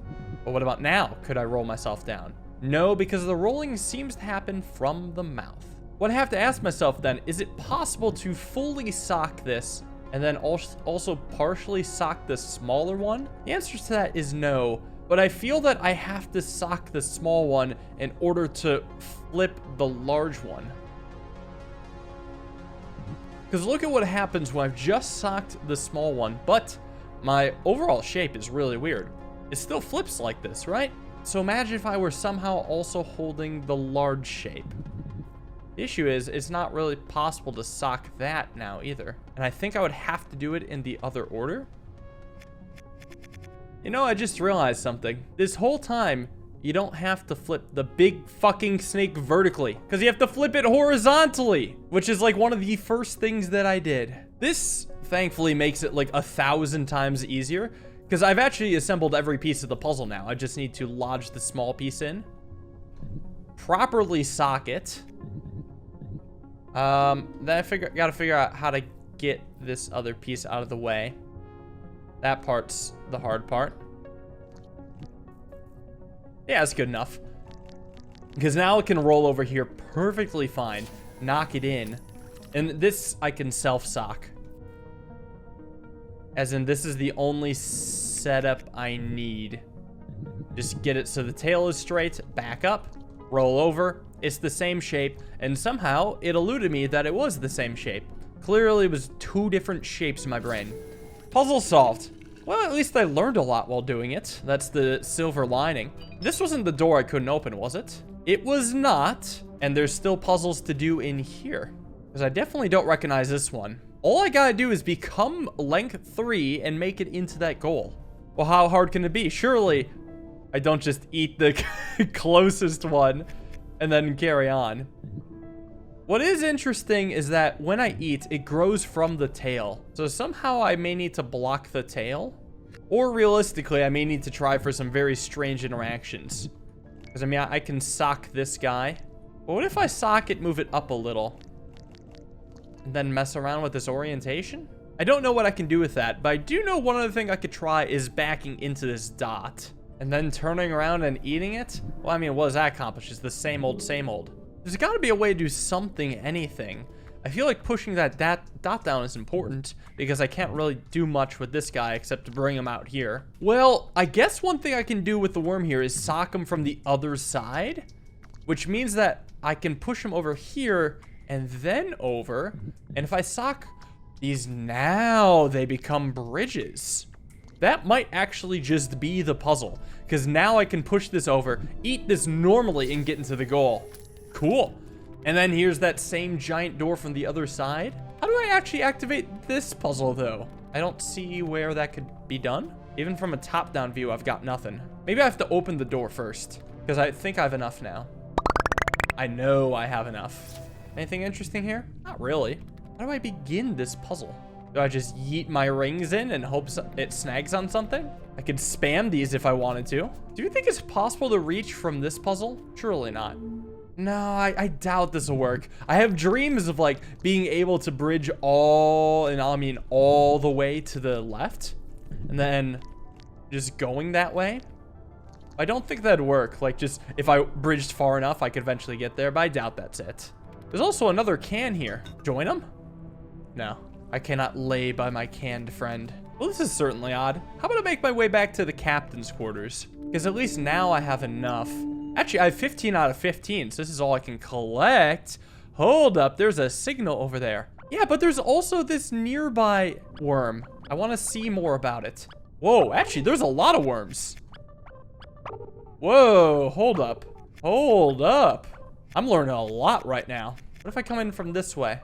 But what about now? Could I roll myself down? No, because the rolling seems to happen from the mouth. What I have to ask myself then, is it possible to fully sock this and then also partially sock the smaller one? The answer to that is no, but I feel that I have to sock the small one in order to flip the large one. Because look at what happens when I've just socked the small one, but my overall shape is really weird. It still flips like this, right? So imagine if I were somehow also holding the large shape. The issue is, it's not really possible to sock that now either. And I think I would have to do it in the other order. You know, I just realized something. This whole time, you don't have to flip the big fucking snake vertically, because you have to flip it horizontally, which is like one of the first things that I did. This thankfully makes it like 1,000 times easier. Because I've actually assembled every piece of the puzzle now. I just need to lodge the small piece in. Properly sock it. Then I gotta figure out how to get this other piece out of the way. That part's the hard part. Yeah, that's good enough. Because now it can roll over here perfectly fine. Knock it in. And this I can self-sock. As in, this is the only setup I need. Just get it so the tail is straight, back up, roll over. It's the same shape, and somehow it eluded me that it was the same shape. Clearly, it was two different shapes in my brain. Puzzle solved. Well, at least I learned a lot while doing it. That's the silver lining. This wasn't the door I couldn't open, was it? It was not, and there's still puzzles to do in here. Because I definitely don't recognize this one. All I gotta do is become length 3 and make it into that goal. Well, how hard can it be? Surely I don't just eat the closest one and then carry on. What is interesting is that when I eat, it grows from the tail. So somehow I may need to block the tail. Or realistically, I may need to try for some very strange interactions. Because I mean, I can sock this guy. But what if I sock it, move it up a little? And then mess around with this orientation? I don't know what I can do with that, but I do know one other thing I could try is backing into this dot. And then turning around and eating it? Well, I mean, what does that accomplish? It's the same old, same old. There's got to be a way to do something, anything. I feel like pushing that dot down is important because I can't really do much with this guy except to bring him out here. Well, I guess one thing I can do with the worm here is sock him from the other side, which means that I can push him over here and then over. And if I sock these now, they become bridges. That might actually just be the puzzle, because now I can push this over, eat this normally, and get into the goal. Cool. And then here's that same giant door from the other side. How do I actually activate this puzzle, though? I don't see where that could be done. Even from a top-down view, I've got nothing. Maybe I have to open the door first, because I think I have enough now. I know I have enough. Anything interesting here? Not really. How do I begin this puzzle? Do I just yeet my rings in and hope it snags on something? I could spam these if I wanted to. Do you think it's possible to reach from this puzzle? Surely not. No, I doubt this will work. I have dreams of like being able to bridge all, and I mean all the way to the left, and then just going that way. I don't think that'd work. Like, just if I bridged far enough, I could eventually get there, but I doubt that's it. There's also another can here. Join them? No, I cannot lay by my canned friend. Well, this is certainly odd. How about I make my way back to the captain's quarters? Because at least now I have enough. Actually, I have 15 out of 15, so this is all I can collect. Hold up, there's a signal over there. Yeah, but there's also this nearby worm. I want to see more about it. Whoa, actually, there's a lot of worms. Whoa, hold up. Hold up. I'm learning a lot right now. What if I come in from this way?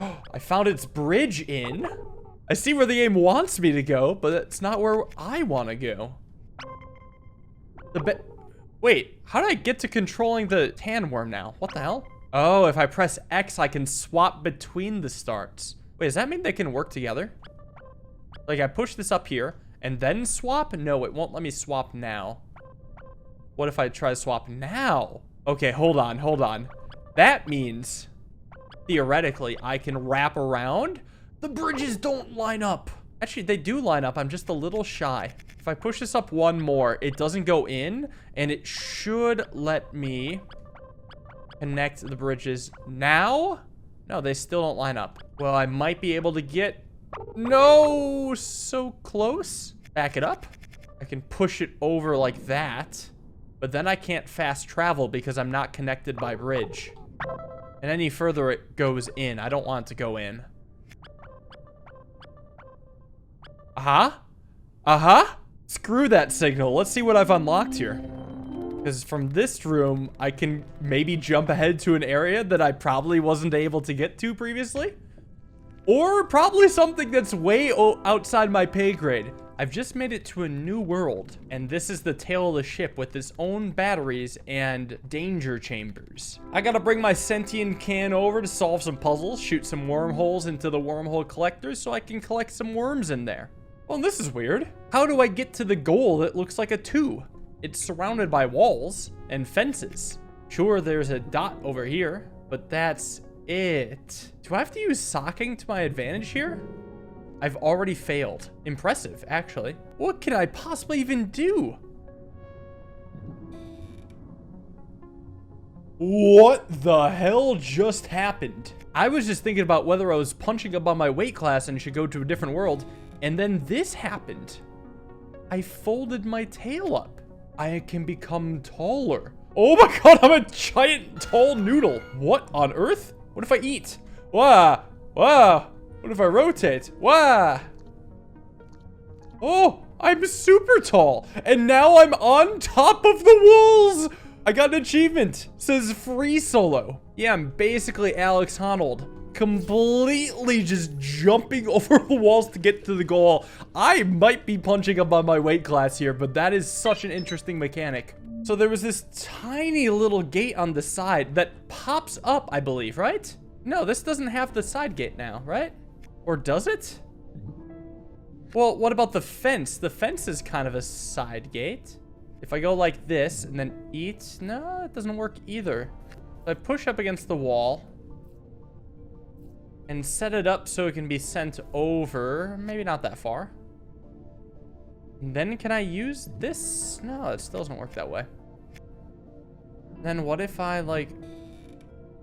Oh, I found its bridge in. I see where the game wants me to go, but it's not where I want to go. Wait, how did I get to controlling the tan worm now? What the hell? Oh, if I press X, I can swap between the starts. Wait, does that mean they can work together? Like, I push this up here and then swap? No, it won't let me swap now. What if I try to swap now? Okay, hold on, hold on. That means, theoretically, I can wrap around. The bridges don't line up. Actually, they do line up. I'm just a little shy. If I push this up one more, it doesn't go in, and it should let me connect the bridges now. No, they still don't line up. Well, I might be able to get... No, so close. Back it up. I can push it over like that, but then I can't fast travel because I'm not connected by bridge. And any further it goes in. I don't want it to go in. Screw that signal. Let's see what I've unlocked here. Because from this room, I can maybe jump ahead to an area that I probably wasn't able to get to previously. Or probably something that's way outside my pay grade. I've just made it to a new world, and this is the tail of the ship with its own batteries and danger chambers. I gotta bring my sentient can over to solve some puzzles, shoot some wormholes into the wormhole collectors so I can collect some worms in there. Well, this is weird. How do I get to the goal that looks like a 2? It's surrounded by walls and fences. Sure, there's a dot over here, but that's it. Do I have to use socking to my advantage here? I've already failed. Impressive, actually. What can I possibly even do? What the hell just happened? I was just thinking about whether I was punching up on my weight class and should go to a different world, and then this happened. I folded my tail up. I can become taller. Oh my god, I'm a giant tall noodle. What on earth? What if I eat? Wow, wow. What if I rotate? Wow. Oh, I'm super tall. And now I'm on top of the walls. I got an achievement. It says free solo. Yeah, I'm basically Alex Honnold. Completely just jumping over the walls to get to the goal. I might be punching up on my weight class here, but that is such an interesting mechanic. So there was this tiny little gate on the side that pops up, I believe, right? No, this doesn't have the side gate now, right? Or does it? Well, what about the fence? The fence is kind of a side gate. If I go like this and then eat, no, it doesn't work either. So I push up against the wall and set it up so it can be sent over. Maybe not that far. And then can I use this? No, it still doesn't work that way. Then what if I like...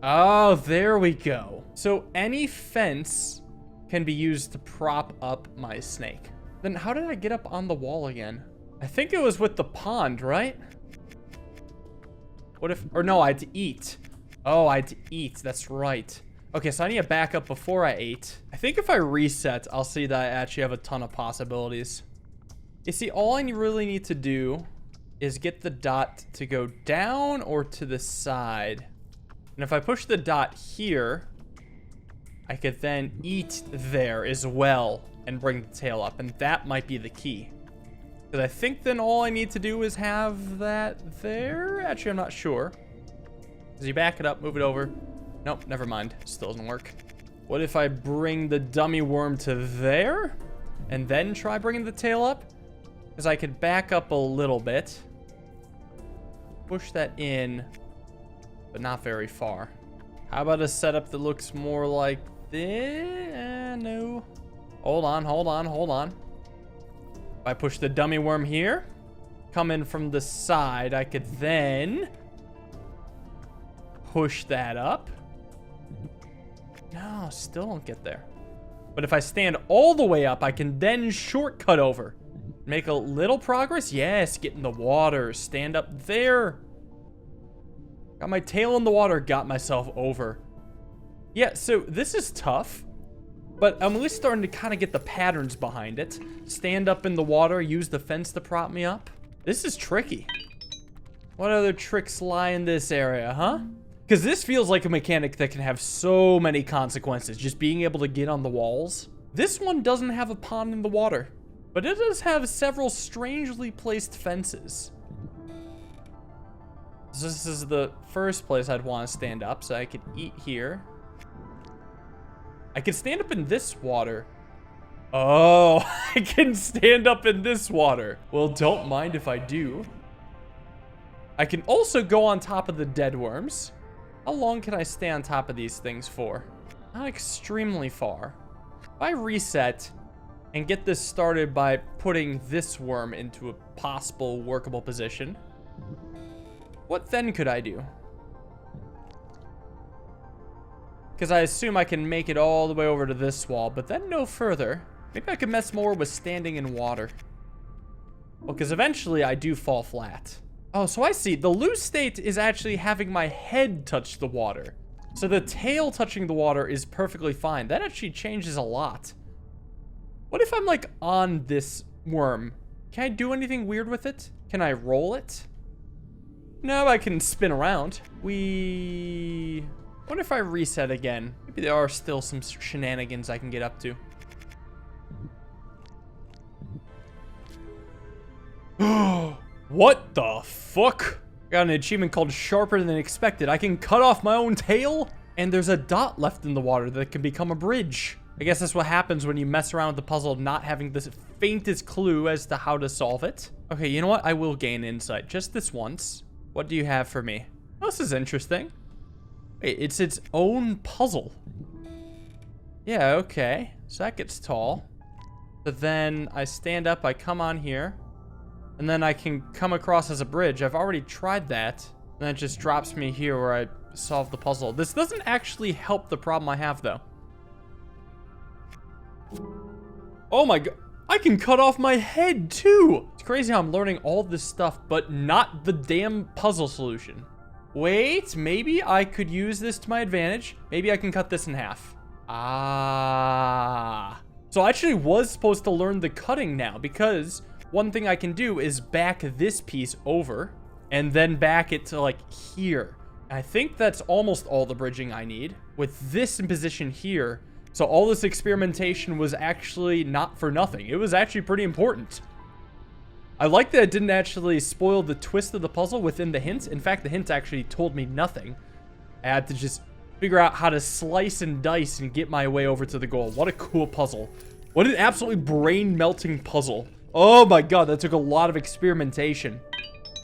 Oh, there we go. So any fence can be used to prop up my snake. Then how did I get up on the wall again? I think it was with the pond, right? What if... Or no, I had to eat. Oh, I had to eat. That's right. Okay, so I need to back up before I ate. I think if I reset, I'll see that I actually have a ton of possibilities. You see, all I really need to do is get the dot to go down or to the side. And if I push the dot here, I could then eat there as well and bring the tail up. And that might be the key. Because I think then all I need to do is have that there. Actually, I'm not sure. As you back it up, move it over. Nope, never mind. Still doesn't work. What if I bring the dummy worm to there? And then try bringing the tail up? Because I could back up a little bit. Push that in, but not very far. How about a setup that looks more like this? No. Hold on, hold on, hold on. If I push the dummy worm here, come in from the side, I could then push that up. No, still don't get there. But if I stand all the way up, I can then shortcut over. Make a little progress. Yes, get in the water. Stand up there. Got my tail in the water. Got myself over. Yeah, so this is tough. But I'm at least starting to kind of get the patterns behind it. Stand up in the water. Use the fence to prop me up. This is tricky. What other tricks lie in this area, huh? Because this feels like a mechanic that can have so many consequences. Just being able to get on the walls. This one doesn't have a pond in the water. But it does have several strangely placed fences. So this is the first place I'd want to stand up, so I could eat here. I can stand up in this water. Oh, I can stand up in this water. Well, don't mind if I do. I can also go on top of the dead worms. How long can I stay on top of these things for? Not extremely far. If I reset and get this started by putting this worm into a possible workable position, what then could I do? Because I assume I can make it all the way over to this wall, but then no further. Maybe I could mess more with standing in water. Well, because eventually I do fall flat. Oh, so I see. The loose state is actually having my head touch the water. So the tail touching the water is perfectly fine. That actually changes a lot. What if I'm like on this worm? Can I do anything weird with it? Can I roll it? No, I can spin around. What if I reset again? Maybe there are still some shenanigans I can get up to. What the fuck? Got an achievement called Sharper Than Expected. I can cut off my own tail? And there's a dot left in the water that can become a bridge. I guess that's what happens when you mess around with the puzzle of not having the faintest clue as to how to solve it. Okay, you know what? I will gain insight. Just this once. What do you have for me? Oh, this is interesting. Wait, it's its own puzzle. Yeah, okay. So that gets tall. But then I stand up, I come on here. And then I can come across as a bridge. I've already tried that. And then it just drops me here where I solve the puzzle. This doesn't actually help the problem I have, though. Oh my god. I can cut off my head, too. It's crazy how I'm learning all this stuff, but not the damn puzzle solution. Wait, maybe I could use this to my advantage. Maybe I can cut this in half. Ah. So I actually was supposed to learn the cutting now, because one thing I can do is back this piece over and then back it to like here. I think that's almost all the bridging I need with this in position here. So all this experimentation was actually not for nothing. It was actually pretty important. I like that it didn't actually spoil the twist of the puzzle within the hints. In fact, the hints actually told me nothing. I had to just figure out how to slice and dice and get my way over to the goal. What a cool puzzle. What an absolutely brain-melting puzzle. Oh my god, that took a lot of experimentation.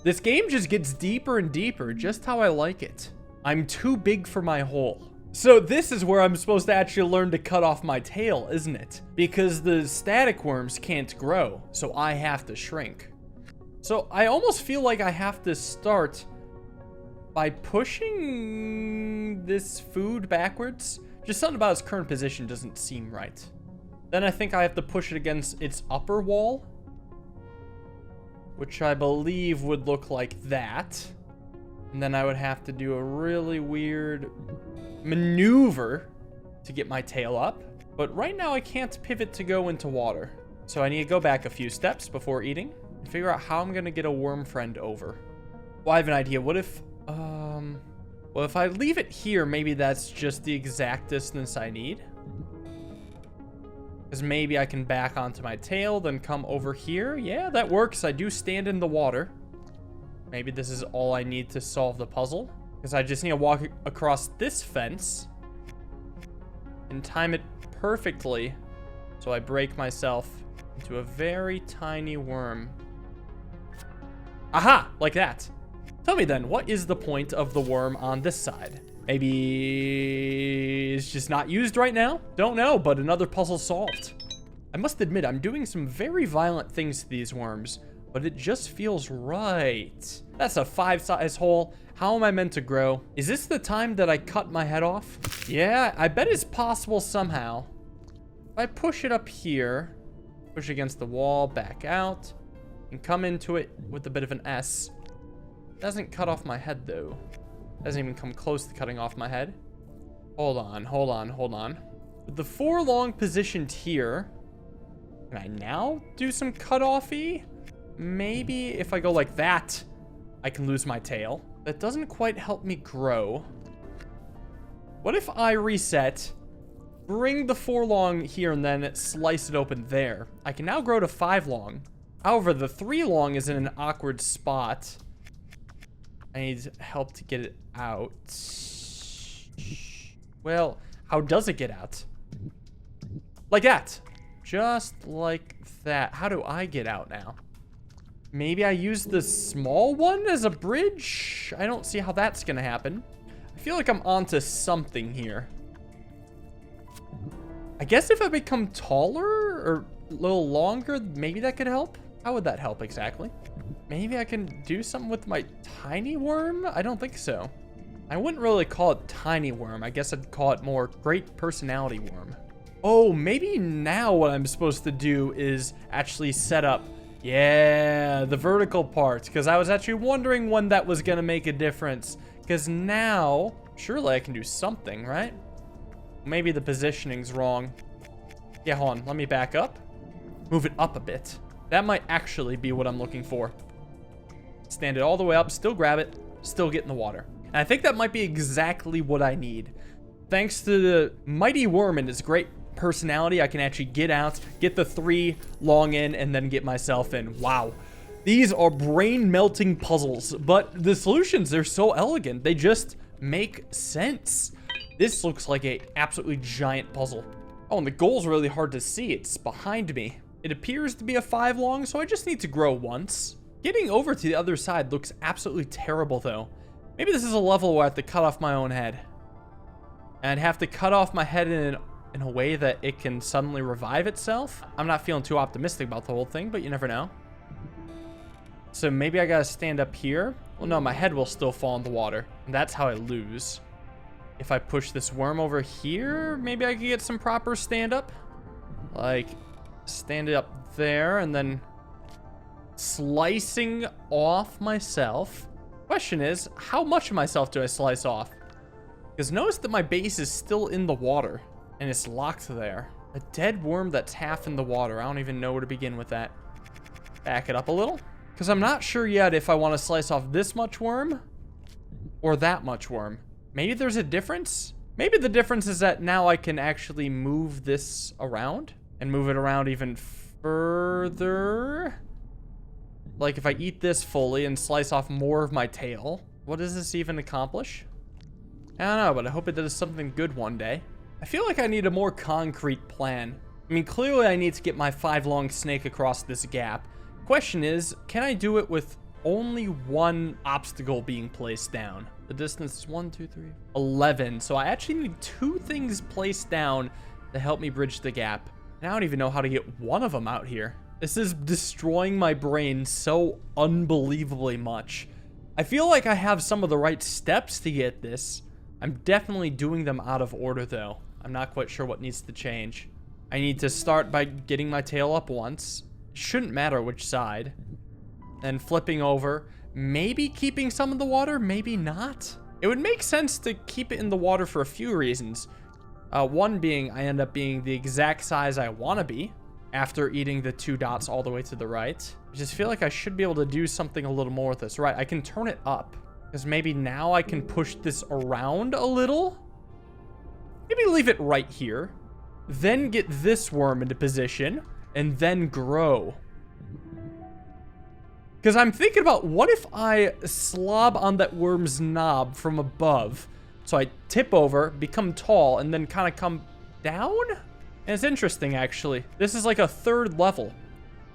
This game just gets deeper and deeper, just how I like it. I'm too big for my hole. So this is where I'm supposed to actually learn to cut off my tail, isn't it? Because the static worms can't grow, so I have to shrink. So I almost feel like I have to start by pushing this food backwards. Just something about its current position doesn't seem right. Then I think I have to push it against its upper wall, which I believe would look like that. And then I would have to do a really weird maneuver to get my tail up. But right now I can't pivot to go into water. So I need to go back a few steps before eating and figure out how I'm gonna get a worm friend over. Well, I have an idea. What if, well, if I leave it here, maybe that's just the exact distance I need. Because maybe I can back onto my tail, then come over here. Yeah, that works. I do stand in the water. Maybe this is all I need to solve the puzzle. Because I just need to walk across this fence and time it perfectly so I break myself into a very tiny worm. Aha! Like that. Tell me then, what is the point of the worm on this side? Maybe it's just not used right now? Don't know, but another puzzle solved. I must admit, I'm doing some very violent things to these worms, but it just feels right. That's a 5-size hole. How am I meant to grow? Is this the time that I cut my head off? Yeah, I bet it's possible somehow. If I push it up here, push against the wall, back out, and come into it with a bit of an S. Doesn't cut off my head though. Doesn't even come close to cutting off my head. Hold on, hold on, hold on. With the 4 long positioned here, can I now do some cut-off-y? Maybe if I go like that, I can lose my tail. That doesn't quite help me grow. What if I reset, bring the 4 long here, and then slice it open there? I can now grow to 5 long. However, the 3 long is in an awkward spot. I need help to get it out. Well, how does it get out? Like that. Just like that. How do I get out now? Maybe I use the small one as a bridge? I don't see how that's gonna happen. I feel like I'm onto something here. I guess if I become taller or a little longer, maybe that could help. How would that help exactly? Maybe I can do something with my tiny worm? I don't think so. I wouldn't really call it tiny worm. I guess I'd call it more great personality worm. Oh, maybe now what I'm supposed to do is actually set up, yeah, the vertical part. Because I was actually wondering when that was going to make a difference. Because now, surely I can do something, right? Maybe the positioning's wrong. Yeah, hold on. Let me back up. Move it up a bit. That might actually be what I'm looking for. Stand it all the way up, still grab it, still get in the water. And I think that might be exactly what I need. Thanks to the mighty worm and his great personality, I can actually get out, get the 3 long in, and then get myself in. Wow. These are brain-melting puzzles, but the solutions, they're so elegant. They just make sense. This looks like a absolutely giant puzzle. Oh, and the goal's really hard to see. It's behind me. It appears to be a 5 long, so I just need to grow once. Getting over to the other side looks absolutely terrible, though. Maybe this is a level where I have to cut off my own head. And I'd have to cut off my head in a way that it can suddenly revive itself. I'm not feeling too optimistic about the whole thing, but you never know. So maybe I gotta stand up here. Well, no, my head will still fall in the water. And that's how I lose. If I push this worm over here, maybe I could get some proper stand up. Like, stand it up there and then slicing off myself. Question is, how much of myself do I slice off? Because notice that my base is still in the water and it's locked there. A dead worm that's half in the water. I don't even know where to begin with that. Back it up a little. Because I'm not sure yet if I want to slice off this much worm or that much worm. Maybe there's a difference. Maybe the difference is that now I can actually move this around and move it around even further. Like if I eat this fully and slice off more of my tail, what does this even accomplish? I don't know, but I hope it does something good one day. I feel like I need a more concrete plan. I mean, clearly I need to get my 5 long snake across this gap. Question is, can I do it with only 1 obstacle being placed down? The distance is 1, 2, 3, 11. So I actually need 2 things placed down to help me bridge the gap. And I don't even know how to get one of them out here. This is destroying my brain so unbelievably much. I feel like I have some of the right steps to get this. I'm definitely doing them out of order though. I'm not quite sure what needs to change. I need to start by getting my tail up once. Shouldn't matter which side. Then flipping over. Maybe keeping some of the water, maybe not. It would make sense to keep it in the water for a few reasons. One being I end up being the exact size I want to be after eating the 2 dots all the way to the right. I just feel like I should be able to do something a little more with this. Right, I can turn it up. Because maybe now I can push this around a little. Maybe leave it right here. Then get this worm into position. And then grow. Because I'm thinking about, what if I slob on that worm's knob from above? So I tip over, become tall, and then kind of come down? And it's interesting, actually. This is like a 3rd level.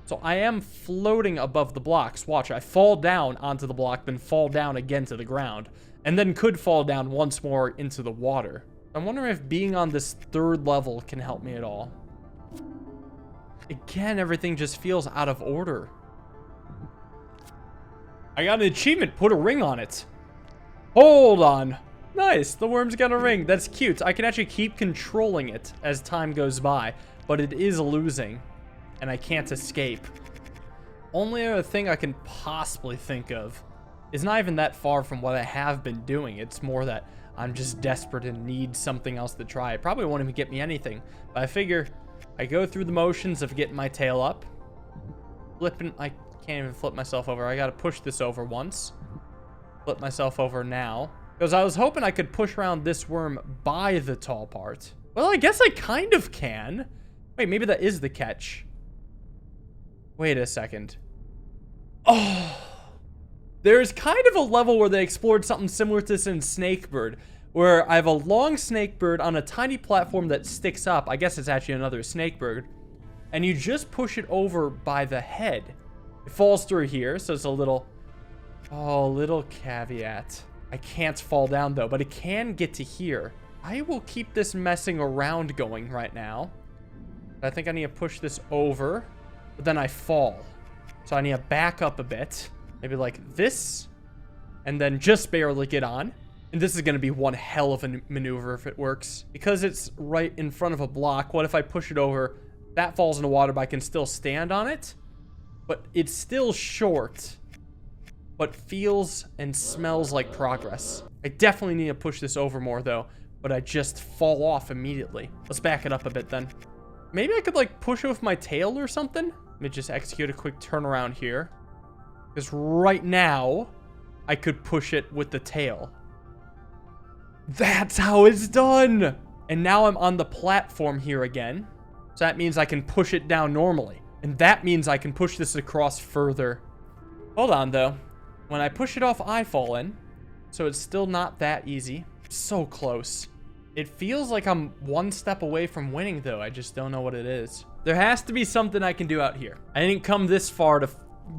So I am floating above the blocks. Watch, I fall down onto the block, then fall down again to the ground. And then could fall down once more into the water. I'm wondering if being on this 3rd level can help me at all. Again, everything just feels out of order. I got an achievement. Put a ring on it. Hold on. Nice. The worm's got a ring. That's cute. I can actually keep controlling it as time goes by, but it is losing, and I can't escape. Only other thing I can possibly think of is not even that far from what I have been doing. It's more that I'm just desperate and need something else to try. It probably won't even get me anything, but I figure I go through the motions of getting my tail up. Flipping, I can't even flip myself over. I gotta push this over once. Flip myself over now. Because I was hoping I could push around this worm by the tall part. Well, I guess I kind of can. Wait, maybe that is the catch. Wait a second. Oh. There's kind of a level where they explored something similar to this in Snakebird, where I have a long snakebird on a tiny platform that sticks up. I guess it's actually another snakebird. And you just push it over by the head. It falls through here, so it's a little... Oh, little caveat. I can't fall down, though, but it can get to here. I will keep this messing around going right now. I think I need to push this over, but then I fall. So I need to back up a bit. Maybe like this, and then just barely get on. And this is going to be one hell of a maneuver if it works. Because it's right in front of a block, what if I push it over? That falls in the water, but I can still stand on it. But it's still short, but feels and smells like progress. I definitely need to push this over more, though, but I just fall off immediately. Let's back it up a bit, then. Maybe I could, like, push it with my tail or something? Let me just execute a quick turnaround here. Because right now, I could push it with the tail. That's how it's done. And now I'm on the platform here again. So that means I can push it down normally. And that means I can push this across further. Hold on, though. When I push it off, I fall in. So it's still not that easy. So close. It feels like I'm one step away from winning, though. I just don't know what it is. There has to be something I can do out here. I didn't come this far to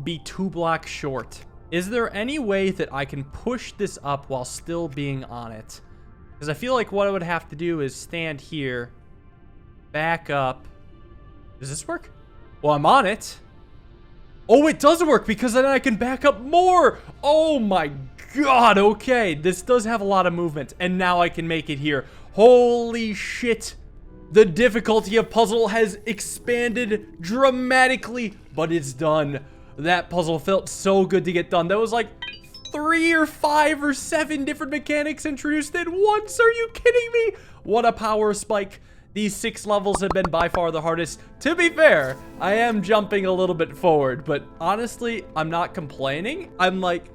be 2 blocks short. Is there any way that I can push this up while still being on it? Because I feel like what I would have to do is stand here, back up. Does this work? Well, I'm on it. Oh, it does work because then I can back up more. Oh my God. Okay. This does have a lot of movement. And now I can make it here. Holy shit. The difficulty of puzzle has expanded dramatically, but it's done. That puzzle felt so good to get done. That was like 3 or 5 or 7 different mechanics introduced at once. Are you kidding me? What a power spike. These 6 levels have been by far the hardest. To be fair, I am jumping a little bit forward, but honestly, I'm not complaining. I'm like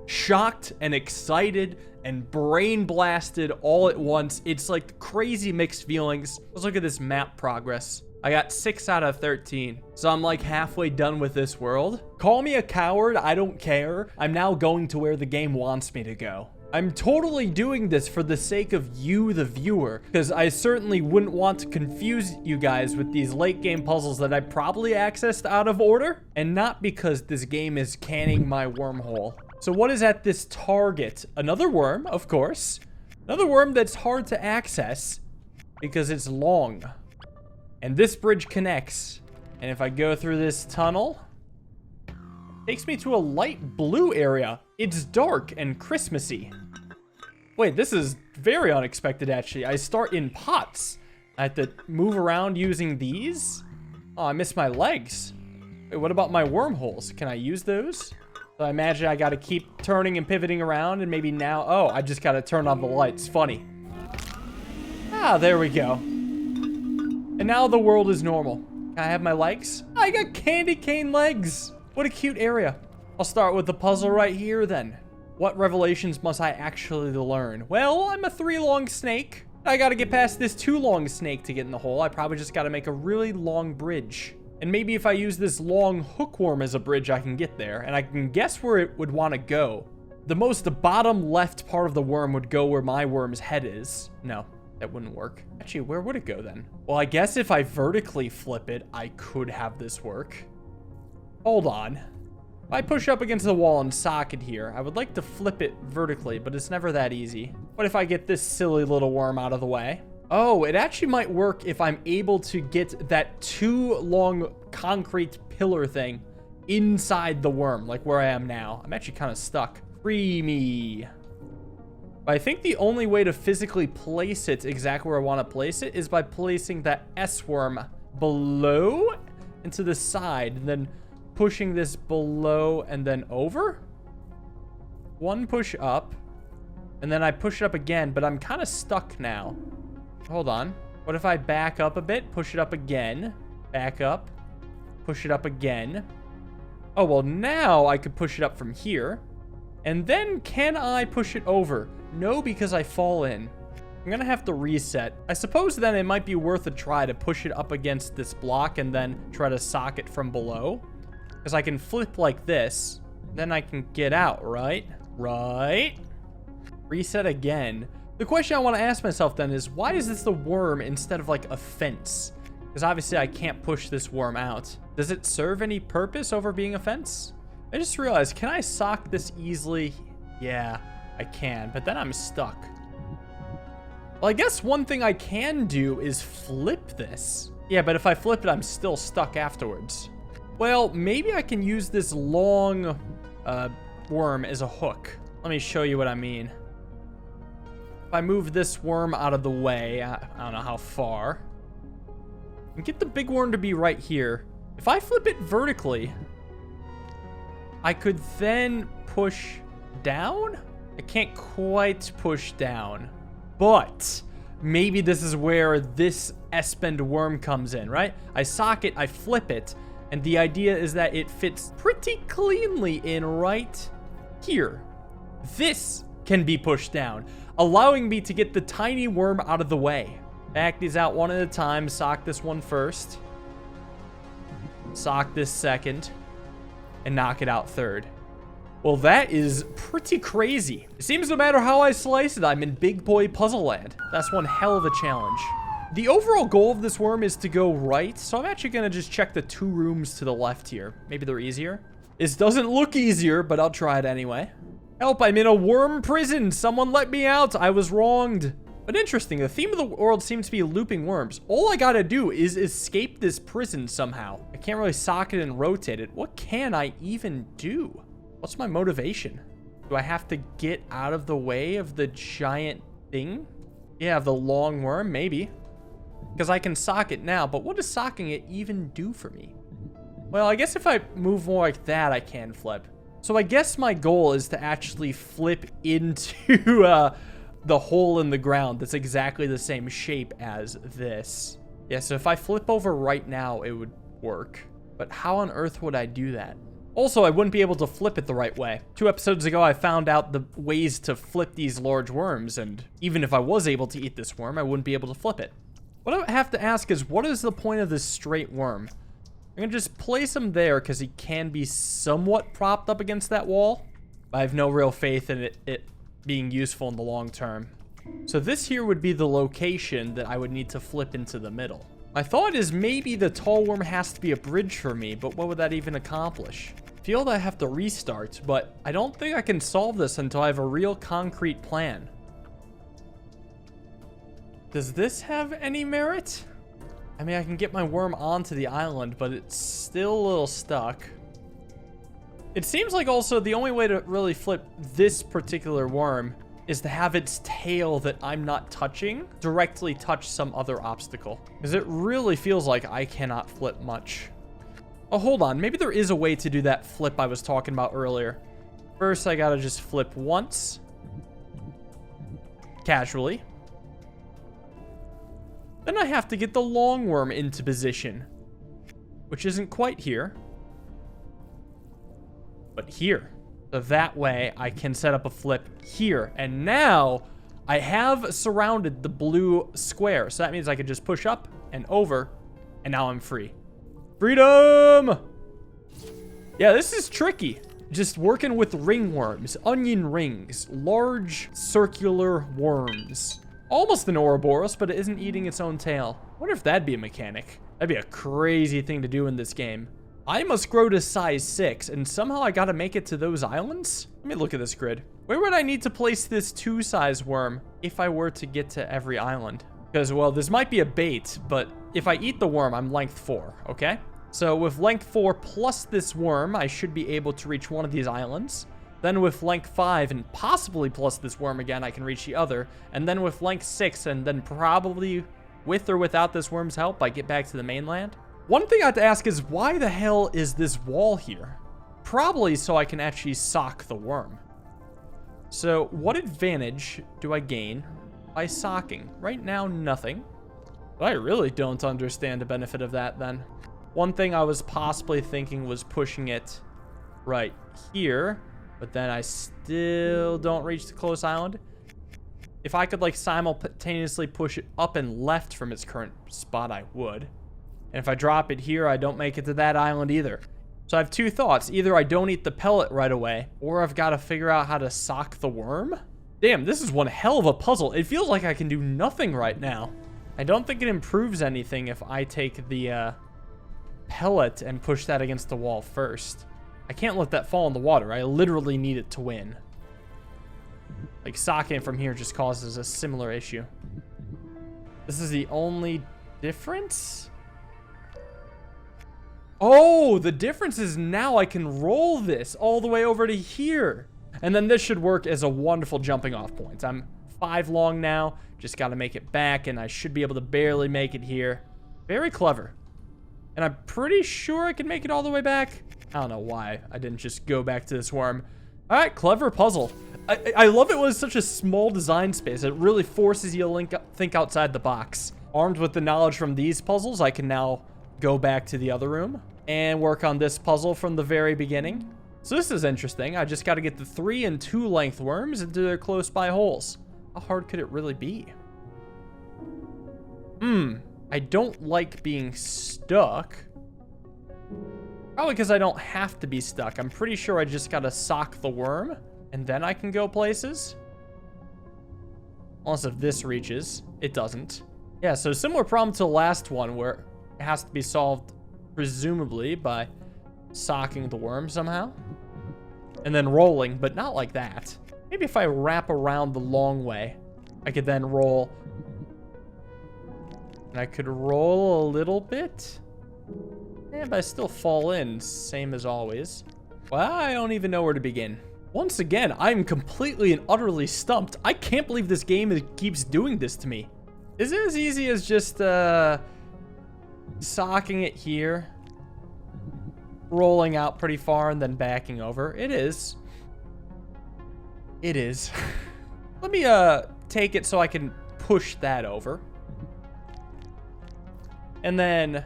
shocked and excited and brain blasted all at once. It's like crazy mixed feelings. Let's look at this map progress. I got 6 out of 13. So I'm like halfway done with this world. Call me a coward, I don't care. I'm now going to where the game wants me to go. I'm totally doing this for the sake of you, the viewer, because I certainly wouldn't want to confuse you guys with these late game puzzles that I probably accessed out of order, and not because this game is canning my wormhole. So what is at this target? Another worm, of course. Another worm that's hard to access because it's long. And this bridge connects. And if I go through this tunnel, it takes me to a light blue area. It's dark and Christmassy. Wait, this is very unexpected, actually. I start in pots. I have to move around using these. Oh, I missed my legs. Wait, what about my wormholes? Can I use those? So I imagine I got to keep turning and pivoting around, and maybe now... Oh, I just got to turn on the lights. Funny. Ah, there we go. And now the world is normal. Can I have my legs? I got candy cane legs. What a cute area. I'll start with the puzzle right here then. What revelations must I actually learn? Well, I'm a 3-long snake. I gotta get past this 2-long snake to get in the hole. I probably just gotta make a really long bridge. And maybe if I use this long hookworm as a bridge, I can get there. And I can guess where it would want to go. The bottom left part of the worm would go where my worm's head is. No, that wouldn't work. Actually, where would it go then? Well, I guess if I vertically flip it, I could have this work. Hold on. If I push up against the wall and socket here, I would like to flip it vertically, but it's never that easy. What if I get this silly little worm out of the way? Oh, it actually might work if I'm able to get that 2-long concrete pillar thing inside the worm, like where I am now. I'm actually kind of stuck. Free me. But I think the only way to physically place it exactly where I want to place it is by placing that S-worm below and to the side, and then pushing this below and then over. 1 push up, and then I push it up again, but I'm kind of stuck now. Hold on. What if I back up a bit, push it up again, back up, push it up again? Oh, well, now I could push it up from here. And then can I push it over? No, because I fall in. I'm gonna have to reset. I suppose then it might be worth a try to push it up against this block and then try to sock it from below. Because I can flip like this. Then I can get out, right? Right? Reset again. The question I want to ask myself then is, why is this the worm instead of like a fence? Because obviously I can't push this worm out. Does it serve any purpose over being a fence? I just realized, can I sock this easily? Yeah, I can, but then I'm stuck. Well, I guess one thing I can do is flip this. Yeah, but if I flip it, I'm still stuck afterwards. Well, maybe I can use this long worm as a hook. Let me show you what I mean. If I move this worm out of the way, I don't know how far, and get the big worm to be right here. If I flip it vertically, I could then push down? I can't quite push down, but maybe this is where this S-bend worm comes in, right? I sock it, I flip it, and the idea is that it fits pretty cleanly in right here. This can be pushed down, allowing me to get the tiny worm out of the way. Back these out one at a time. Sock this one first. Sock this second. And knock it out third. Well, that is pretty crazy. It seems no matter how I slice it, I'm in big boy puzzle land. That's one hell of a challenge. The overall goal of this worm is to go right, so I'm actually going to just check the 2 rooms to the left here. Maybe they're easier. This doesn't look easier, but I'll try it anyway. Help, I'm in a worm prison. Someone let me out. I was wronged. But interesting, the theme of the world seems to be looping worms. All I gotta do is escape this prison somehow. I can't really sock it and rotate it. What can I even do? What's my motivation? Do I have to get out of the way of the giant thing? Yeah, the long worm, maybe. Because I can sock it now, but what does socking it even do for me? Well, I guess if I move more like that, I can flip. So I guess my goal is to actually flip into the hole in the ground that's exactly the same shape as this. Yeah, so if I flip over right now, it would work. But how on earth would I do that? Also, I wouldn't be able to flip it the right way. 2 episodes ago, I found out the ways to flip these large worms, and even if I was able to eat this worm, I wouldn't be able to flip it. What I have to ask is, what is the point of this straight worm? I'm gonna just place him there because he can be somewhat propped up against that wall. I have no real faith in it being useful in the long term. So this here would be the location that I would need to flip into the middle. My thought is maybe the tall worm has to be a bridge for me, but what would that even accomplish? I feel that I have to restart, but I don't think I can solve this until I have a real concrete plan. Does this have any merit? I mean, I can get my worm onto the island, but it's still a little stuck. It seems like also the only way to really flip this particular worm is to have its tail that I'm not touching directly touch some other obstacle. Because it really feels like I cannot flip much. Oh, hold on. Maybe there is a way to do that flip I was talking about earlier. First, I gotta just flip once. Casually. Then I have to get the long worm into position. Which isn't quite here. But here. So that way, I can set up a flip here. And now, I have surrounded the blue square. So that means I can just push up and over. And now I'm free. Freedom! Yeah, this is tricky. Just working with ringworms, onion rings, large circular worms. Almost an Ouroboros, but it isn't eating its own tail. I wonder if that'd be a mechanic. That'd be a crazy thing to do in this game. I must grow to size 6, and somehow I gotta make it to those islands? Let me look at this grid. Where would I need to place this 2-size worm if I were to get to every island? Because, well, this might be a bait, but if I eat the worm, I'm length 4, okay? So with length 4 plus this worm, I should be able to reach one of these islands. Then with length 5 and possibly plus this worm again, I can reach the other. And then with length 6 and then probably with or without this worm's help, I get back to the mainland. One thing I have to ask is, why the hell is this wall here? Probably so I can actually sock the worm. So what advantage do I gain by socking? Right now, nothing. But I really don't understand the benefit of that then. One thing I was possibly thinking was pushing it right here, but then I still don't reach the close island. If I could like simultaneously push it up and left from its current spot, I would. And if I drop it here, I don't make it to that island either. So I have 2 thoughts. Either I don't eat the pellet right away, or I've got to figure out how to sock the worm. Damn, this is one hell of a puzzle. It feels like I can do nothing right now. I don't think it improves anything if I take the pellet and push that against the wall first. I can't let that fall in the water. I literally need it to win. Like, socking from here just causes a similar issue. This is the only difference? Oh, the difference is now I can roll this all the way over to here. And then this should work as a wonderful jumping off point. I'm 5 long now. Just got to make it back, and I should be able to barely make it here. Very clever. And I'm pretty sure I can make it all the way back. I don't know why I didn't just go back to this worm. All right, clever puzzle. I love it when it's such a small design space. It really forces you to think outside the box. Armed with the knowledge from these puzzles, I can now go back to the other room and work on this puzzle from the very beginning. So this is interesting. I just got to get the 3 and 2 length worms into their close by holes. How hard could it really be? I don't like being stuck. Probably because I don't have to be stuck. I'm pretty sure I just got to sock the worm and then I can go places. Unless if this reaches, it doesn't. Yeah, so similar problem to the last one where it has to be solved presumably by socking the worm somehow. And then rolling, but not like that. Maybe if I wrap around the long way, I could then roll. And I could roll a little bit. Yeah, but I still fall in, same as always. Well, I don't even know where to begin. Once again, I'm completely and utterly stumped. I can't believe this game keeps doing this to me. Is it as easy as just socking it here, rolling out pretty far, and then backing over? It is. It is. Let me take it so I can push that over. And then,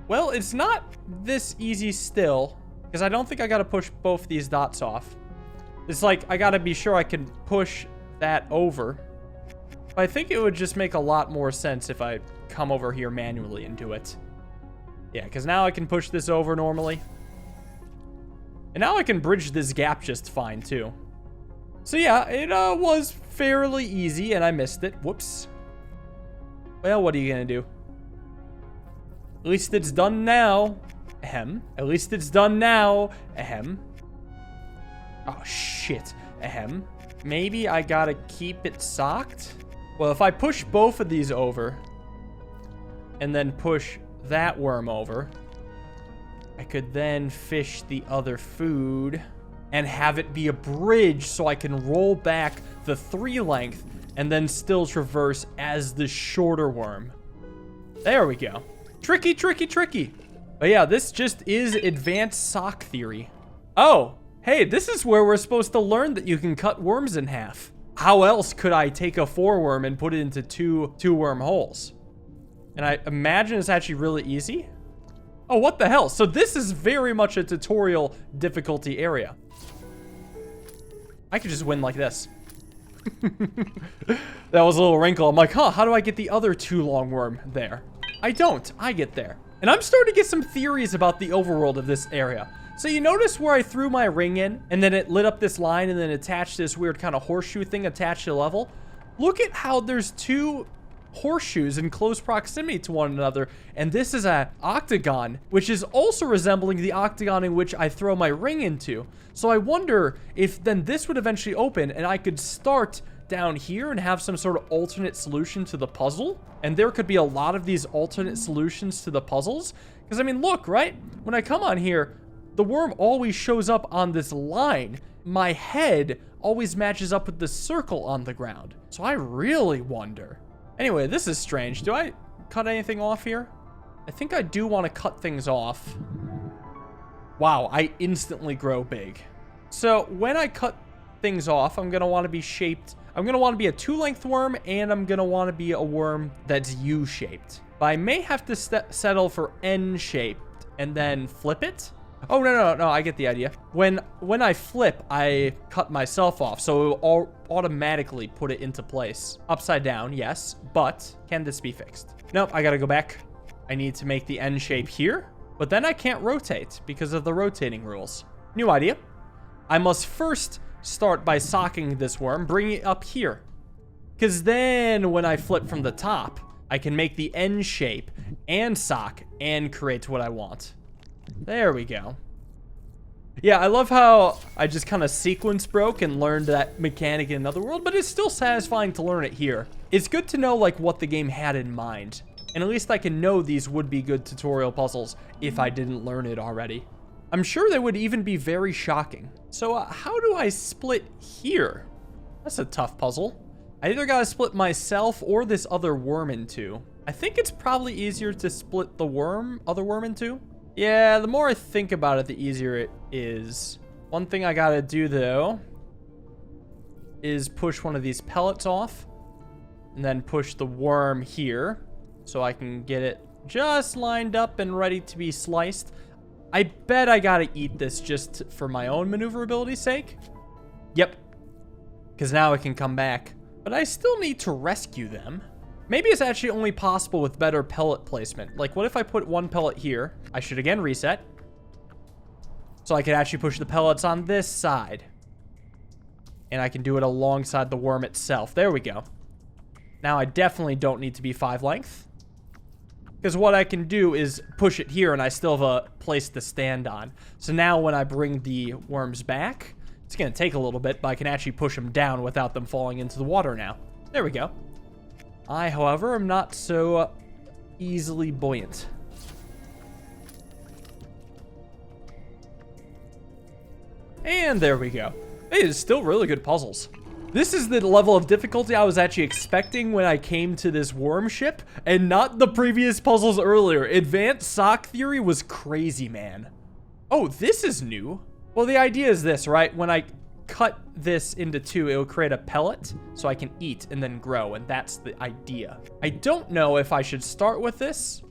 well, it's not this easy still, because I don't think I got to push both these dots off. It's like, I got to be sure I can push that over. But I think it would just make a lot more sense if I come over here manually and do it. Yeah, because now I can push this over normally. And now I can bridge this gap just fine, too. So yeah, it was fairly easy, and I missed it. Whoops. Well, what are you going to do? At least it's done now. Ahem. At least it's done now. Ahem. Oh, shit. Ahem. Maybe I gotta keep it socked? Well, if I push both of these over, and then push that worm over, I could then fish the other food and have it be a bridge so I can roll back the 3 length and then still traverse as the shorter worm. There we go. Tricky, tricky, tricky. But yeah, this just is advanced sock theory. Oh, hey, this is where we're supposed to learn that you can cut worms in half. How else could I take a 4 worm and put it into two worm holes? And I imagine it's actually really easy. Oh, what the hell? So this is very much a tutorial difficulty area. I could just win like this. That was a little wrinkle. I'm like, huh, how do I get the other 2 long worm there? I don't. I get there. And I'm starting to get some theories about the overworld of this area. So you notice where I threw my ring in, and then it lit up this line, and then attached this weird kind of horseshoe thing attached to the level? Look at how there's 2 horseshoes in close proximity to one another, and this is an octagon, which is also resembling the octagon in which I throw my ring into. So I wonder if then this would eventually open, and I could start down here and have some sort of alternate solution to the puzzle. And there could be a lot of these alternate solutions to the puzzles. Because, I mean, look, right? When I come on here, the worm always shows up on this line. My head always matches up with the circle on the ground. So I really wonder. Anyway, this is strange. Do I cut anything off here? I think I do want to cut things off. Wow, I instantly grow big. So when I cut things off, I'm going to want to be shaped. I'm going to want to be a 2-length worm, and I'm going to want to be a worm that's U-shaped. But I may have to settle for N-shaped and then flip it. Oh, no, I get the idea. When I flip, I cut myself off, so it will automatically put it into place. Upside down, yes, but can this be fixed? Nope, I got to go back. I need to make the N shape here, but then I can't rotate because of the rotating rules. New idea. I must first start by socking this worm, bring it up here. Because then when I flip from the top, I can make the N shape and sock and create what I want. There we go. Yeah, I love how I just kind of sequence broke and learned that mechanic in another world, but it's still satisfying to learn it here. It's good to know like what the game had in mind. And at least I can know these would be good tutorial puzzles if I didn't learn it already. I'm sure they would even be very shocking. So how do I split here? That's a tough puzzle. I either gotta split myself or this other worm in 2. I think it's probably easier to split the other worm in 2. Yeah, the more I think about it, the easier it is. One thing I gotta do though is push one of these pellets off and then push the worm here so I can get it just lined up and ready to be sliced. I bet I gotta eat this just for my own maneuverability's sake. Yep. Because now it can come back. But I still need to rescue them. Maybe it's actually only possible with better pellet placement. Like, what if I put one pellet here? I should again reset. So I can actually push the pellets on this side. And I can do it alongside the worm itself. There we go. Now I definitely don't need to be 5 length. Because what I can do is push it here and I still have a place to stand on. So now when I bring the worms back, it's going to take a little bit, but I can actually push them down without them falling into the water now. There we go. I, however, am not so easily buoyant. And there we go. It is still really good puzzles. This is the level of difficulty I was actually expecting when I came to this worm ship, and not the previous puzzles earlier. Advanced sock theory was crazy, man. Oh, this is new. Well, the idea is this, right? When I cut this into 2, it will create a pellet so I can eat and then grow, and that's the idea. I don't know if I should start with this,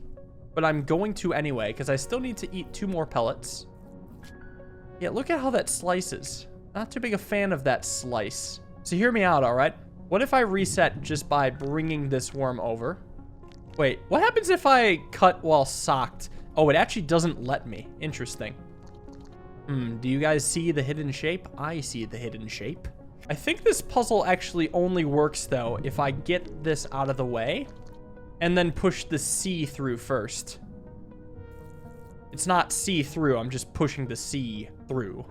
but I'm going to anyway, because I still need to eat 2 more pellets. Yeah, look at how that slices. Not too big a fan of that slice. So hear me out, all right? What if I reset just by bringing this worm over? Wait, what happens if I cut while socked? Oh, it actually doesn't let me. Interesting. Do you guys see the hidden shape? I see the hidden shape. I think this puzzle actually only works, though, if I get this out of the way and then push the C through first. It's not C through, I'm just pushing the C through.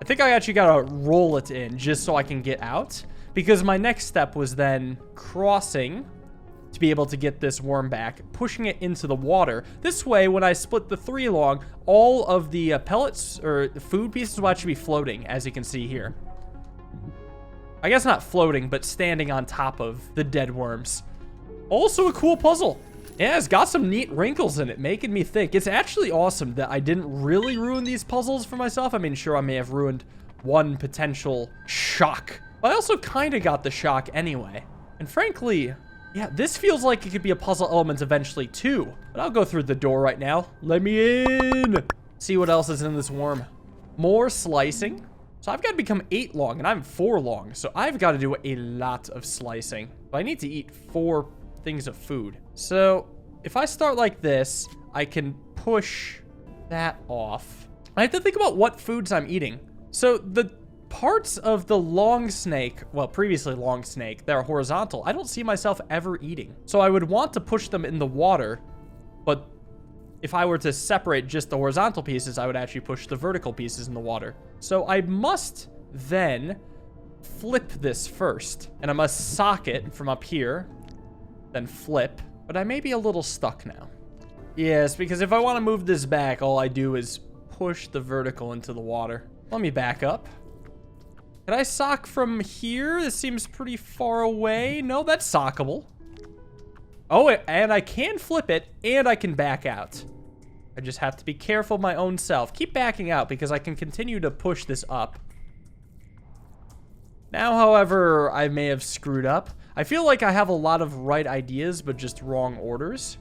I think I actually gotta roll it in just so I can get out, because my next step was then crossing to be able to get this worm back, pushing it into the water. This way, when I split the 3 along, all of the pellets or the food pieces will actually be floating, as you can see here. I guess not floating, but standing on top of the dead worms. Also a cool puzzle. Yeah, it's got some neat wrinkles in it, making me think. It's actually awesome that I didn't really ruin these puzzles for myself. I mean, sure, I may have ruined one potential shock, but I also kind of got the shock anyway. And frankly, yeah, this feels like it could be a puzzle element eventually too. But I'll go through the door right now. Let me in. See what else is in this worm. More slicing. So I've got to become 8 long, and I'm 4 long. So I've got to do a lot of slicing. But I need to eat 4 things of food. So if I start like this, I can push that off. I have to think about what foods I'm eating. So the parts of the long snake, well, previously long snake, they're horizontal. I don't see myself ever eating. So I would want to push them in the water, but if I were to separate just the horizontal pieces, I would actually push the vertical pieces in the water. So I must then flip this first, and I must sock it from up here, then flip, but I may be a little stuck now. Yes, because if I want to move this back, all I do is push the vertical into the water. Let me back up. Can I sock from here? This seems pretty far away. No, that's sockable. Oh, and I can flip it, and I can back out. I just have to be careful of my own self. Keep backing out, because I can continue to push this up. Now, however, I may have screwed up. I feel like I have a lot of right ideas, but just wrong orders.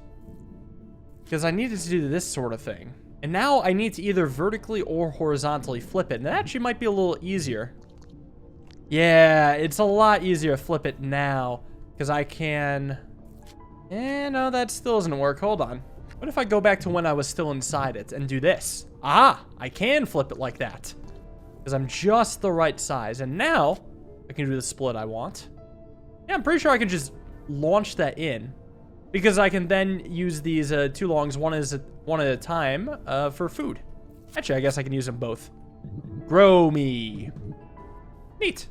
Because I needed to do this sort of thing. And now I need to either vertically or horizontally flip it. And that actually might be a little easier. Yeah, it's a lot easier to flip it now. Because I can... no, that still doesn't work. Hold on. What if I go back to when I was still inside it and do this? Ah, I can flip it like that. Because I'm just the right size. And now, I can do the split I want. Yeah, I'm pretty sure I can just launch that in. Because I can then use these 2 longs, one at a time, for food. Actually, I guess I can use them both. Grow me. Neat.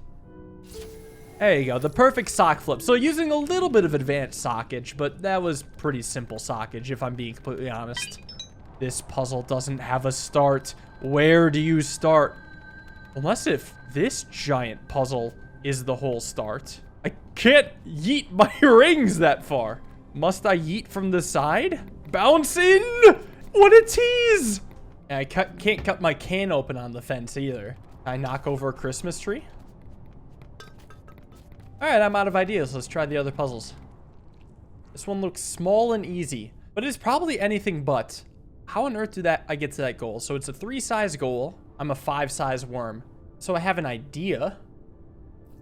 There you go, the perfect sock flip. So using a little bit of advanced sockage, but that was pretty simple sockage, if I'm being completely honest. This puzzle doesn't have a start. Where do you start? Unless if this giant puzzle is the whole start. I can't yeet my rings that far. Must I yeet from the side? Bounce in! What a tease! And I can't cut my can open on the fence either. Can I knock over a Christmas tree? Alright, I'm out of ideas. Let's try the other puzzles. This one looks small and easy. But it's probably anything but. How on earth do I get to that goal? So it's a 3 size goal. I'm a 5 size worm. So I have an idea.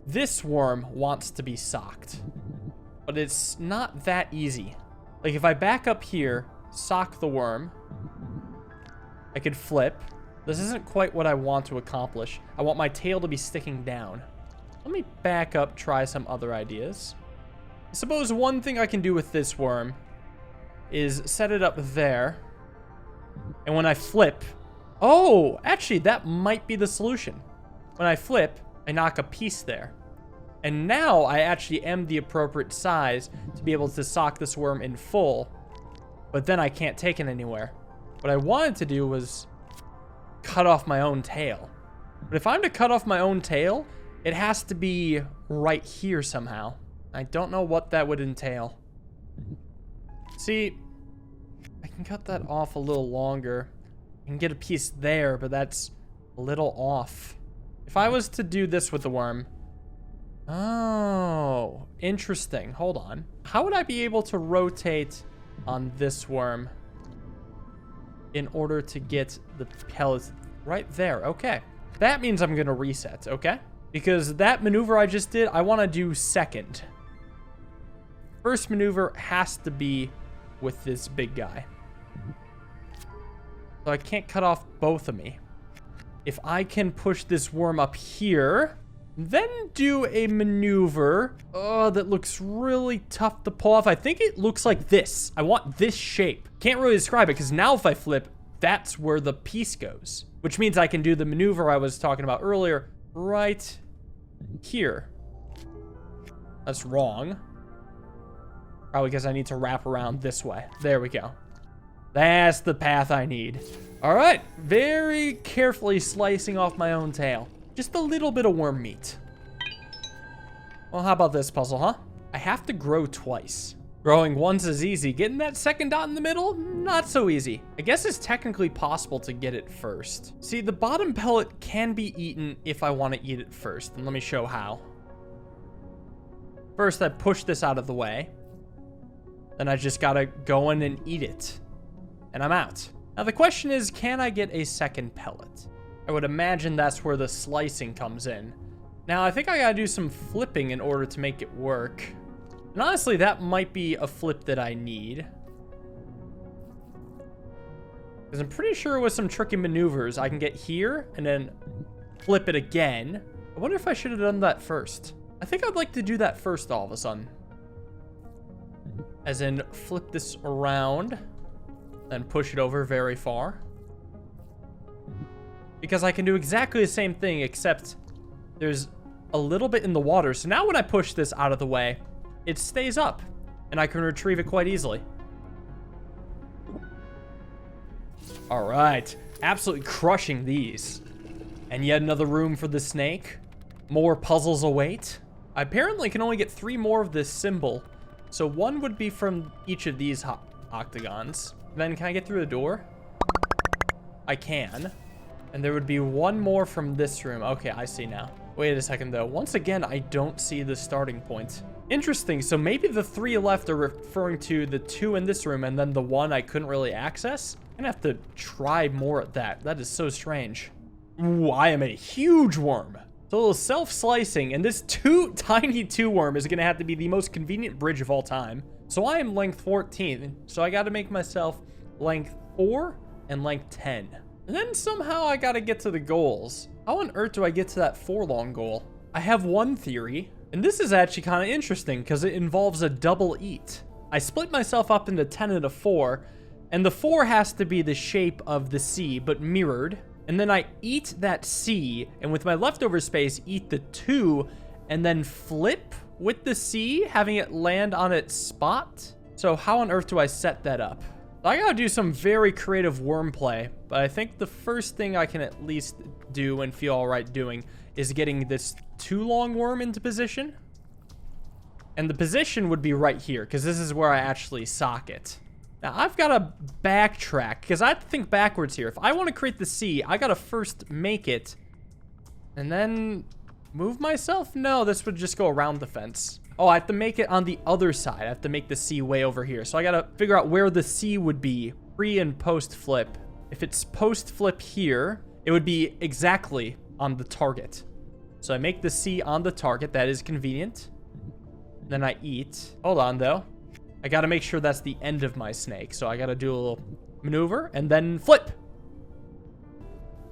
This worm wants to be socked. But it's not that easy. Like if I back up here, sock the worm, I could flip. This isn't quite what I want to accomplish. I want my tail to be sticking down. Let me back up, try some other ideas. I suppose one thing I can do with this worm is set it up there. And when I flip, oh, actually that might be the solution. When I flip, I knock a piece there. And now I actually am the appropriate size to be able to sock this worm in full. But then I can't take it anywhere. What I wanted to do was cut off my own tail. But if I'm to cut off my own tail, it has to be right here somehow. I don't know what that would entail. See, I can cut that off a little longer. I can get a piece there, but that's a little off. If I was to do this with the worm... Oh, interesting. Hold on. How would I be able to rotate on this worm in order to get the pellets right there? Okay. That means I'm going to reset, okay? Because that maneuver I just did, I want to do second. First maneuver has to be with this big guy. So I can't cut off both of me. If I can push this worm up here, then do a maneuver that looks really tough to pull off. I think it looks like this. I want this shape. Can't really describe it because now if I flip, that's where the piece goes. Which means I can do the maneuver I was talking about earlier right here. That's wrong. Probably because I need to wrap around this way. There we go. That's the path I need. All right, very carefully slicing off my own tail. Just a little bit of worm meat. Well, how about this puzzle, huh? I have to grow twice. Growing once is easy. Getting that second dot in the middle, not so easy. I guess it's technically possible to get it first. See, the bottom pellet can be eaten if I want to eat it first. And let me show how. First, I push this out of the way. Then I just gotta go in and eat it. And I'm out. Now the question is, can I get a second pellet? I would imagine that's where the slicing comes in. Now I think I gotta do some flipping in order to make it work. And honestly, that might be a flip that I need. Because I'm pretty sure with some tricky maneuvers, I can get here and then flip it again. I wonder if I should have done that first. I think I'd like to do that first all of a sudden. As in, flip this around. Then push it over very far. Because I can do exactly the same thing, except there's a little bit in the water. So now when I push this out of the way, it stays up. And I can retrieve it quite easily. All right. Absolutely crushing these. And yet another room for the snake. More puzzles await. I apparently can only get 3 more of this symbol. So 1 would be from each of these octagons. Then can I get through the door? I can. And there would be 1 more from this room. Okay, I see now. Wait a second though. Once again, I don't see the starting point. Interesting. So maybe the 3 left are referring to the 2 in this room and then the 1 I couldn't really access. I'm gonna have to try more at that. That is so strange. Ooh, I am a huge worm. So a little self-slicing, and this tiny 2 worm is gonna have to be the most convenient bridge of all time. So I am length 14, so I gotta make myself length 4 and length 10. And then somehow I gotta get to the goals. How on earth do I get to that 4 long goal? I have one theory, and this is actually kind of interesting because it involves a double eat. I split myself up into 10 and a 4, and the 4 has to be the shape of the C, but mirrored. And then I eat that C, and with my leftover space, eat the 2, and then flip with the C, having it land on its spot. So how on earth do I set that up? I gotta do some very creative worm play, but I think the first thing I can at least do and feel all right doing is getting this 2 long worm into position. And the position would be right here, because this is where I actually sock it. Now, I've got to backtrack, because I have to think backwards here. If I want to create the C, I got to first make it, and then move myself? No, this would just go around the fence. Oh, I have to make it on the other side. I have to make the C way over here. So I gotta figure out where the C would be pre and post flip. If it's post flip here, it would be exactly on the target. So I make the C on the target. That is convenient. Then I eat. Hold on, though. I gotta make sure that's the end of my snake. So I gotta do a little maneuver and then flip.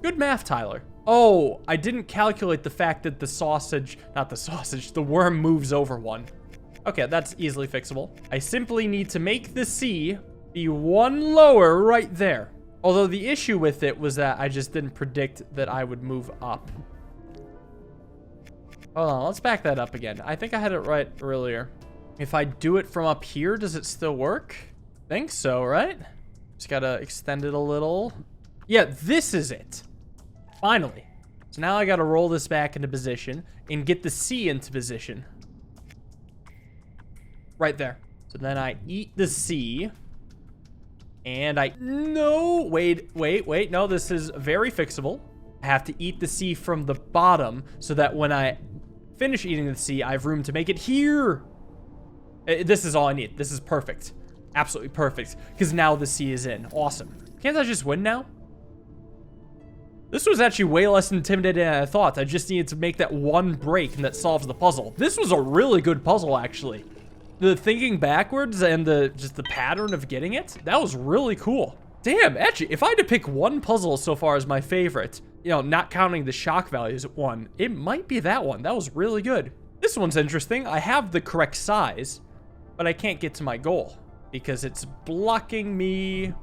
Good math, Tyler. Oh, I didn't calculate the fact that the worm moves over one. Okay, that's easily fixable. I simply need to make the C be one lower right there. Although the issue with it was that I just didn't predict that I would move up. Hold on, let's back that up again. I think I had it right earlier. If I do it from up here, does it still work? Think so, right? Just gotta extend it a little. Yeah, this is it. Finally. So now I gotta roll this back into position and get the C into position. Right there. So then I eat the C. And no, wait. No, this is very fixable. I have to eat the C from the bottom so that when I finish eating the C, I have room to make it here. This is all I need. This is perfect. Absolutely perfect. Because now the C is in. Awesome. Can't I just win now? This was actually way less intimidating than I thought. I just needed to make that one break and that solves the puzzle. This was a really good puzzle, actually. The thinking backwards and just the pattern of getting it, that was really cool. Damn, actually, if I had to pick one puzzle so far as my favorite, you know, not counting the shock values one, it might be that one. That was really good. This one's interesting. I have the correct size, but I can't get to my goal because it's blocking me.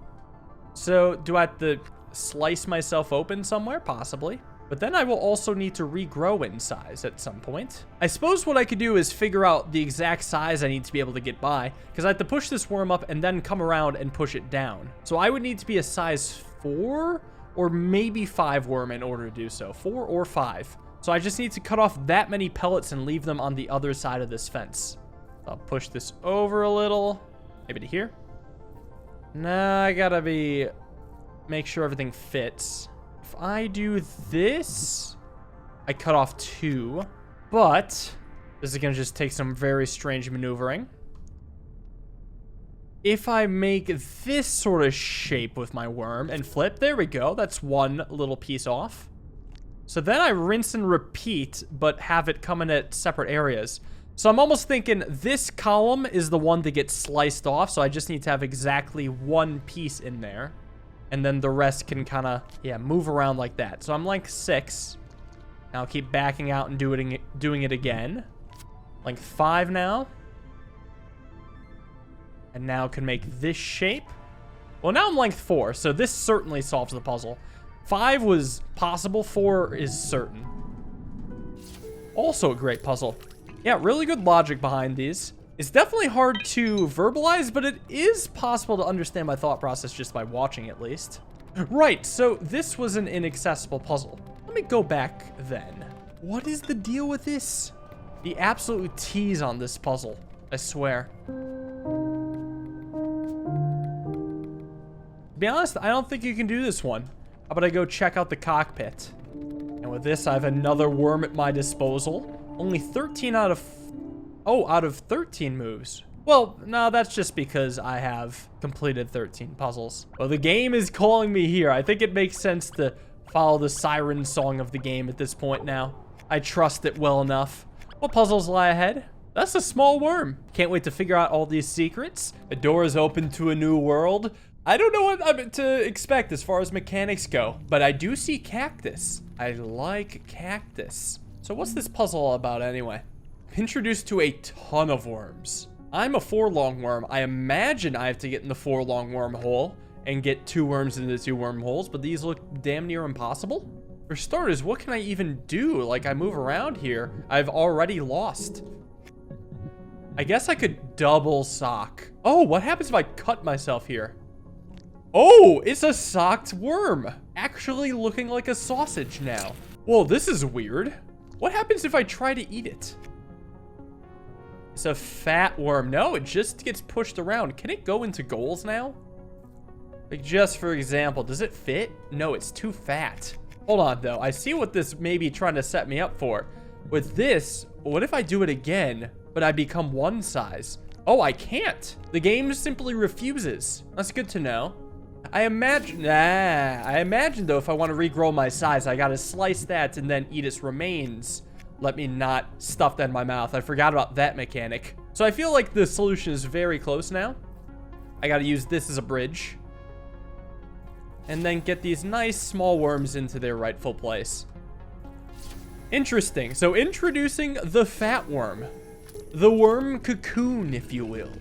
So do I have to slice myself open somewhere? Possibly. But then I will also need to regrow in size at some point. I suppose what I could do is figure out the exact size I need to be able to get by, because I have to push this worm up and then come around and push it down. So I would need to be a size 4 or maybe 5 worm in order to do so. 4 or 5. So I just need to cut off that many pellets and leave them on the other side of this fence. I'll push this over a little. Maybe to here. Nah, I gotta make sure everything fits. If I do this, I cut off 2, but this is going to just take some very strange maneuvering. If I make this sort of shape with my worm and flip, there we go. That's one little piece off. So then I rinse and repeat, but have it come in at separate areas. So I'm almost thinking this column is the one that gets sliced off, so I just need to have exactly one piece in there. And then the rest can kind of, yeah, move around like that. So I'm length 6. Now I'll keep backing out and doing it again. Length 5 now. And now can make this shape. Well, now I'm length 4, so this certainly solves the puzzle. 5 was possible, 4 is certain. Also a great puzzle. Yeah, really good logic behind these. It's definitely hard to verbalize, but it is possible to understand my thought process just by watching at least. Right, so this was an inaccessible puzzle. Let me go back then. What is the deal with this? The absolute tease on this puzzle, I swear. To be honest, I don't think you can do this one. How about I go check out the cockpit? And with this, I have another worm at my disposal. Only 13 out of 13 moves. Well, no, that's just because I have completed 13 puzzles. Well, the game is calling me here. I think it makes sense to follow the siren song of the game at this point now. I trust it well enough. What puzzles lie ahead? That's a small worm. Can't wait to figure out all these secrets. The door is open to a new world. I don't know what I'm to expect as far as mechanics go, but I do see cactus. I like cactus. So what's this puzzle all about anyway? Introduced to a ton of worms. I'm a 4-long worm. I imagine I have to get in the 4-long wormhole and get 2 worms into the 2 wormholes, but these look damn near impossible. For starters, what can I even do? Like, I move around here. I've already lost. I guess I could double sock. Oh, what happens if I cut myself here? Oh, it's a socked worm. Actually looking like a sausage now. Whoa, this is weird. What happens if I try to eat it? It's a fat worm. No, it just gets pushed around. Can it go into goals now? Like, just for example, does it fit? No, it's too fat. Hold on, though. I see what this may be trying to set me up for. With this, what if I do it again, but I become one size? Oh, I can't. The game simply refuses. That's good to know. I imagine though, if I want to regrow my size, I gotta slice that and then eat its remains. Let me not stuff that in my mouth. I forgot about that mechanic. So I feel like the solution is very close now. I gotta use this as a bridge. And then get these nice small worms into their rightful place. Interesting. So introducing the fat worm. The worm cocoon, if you will.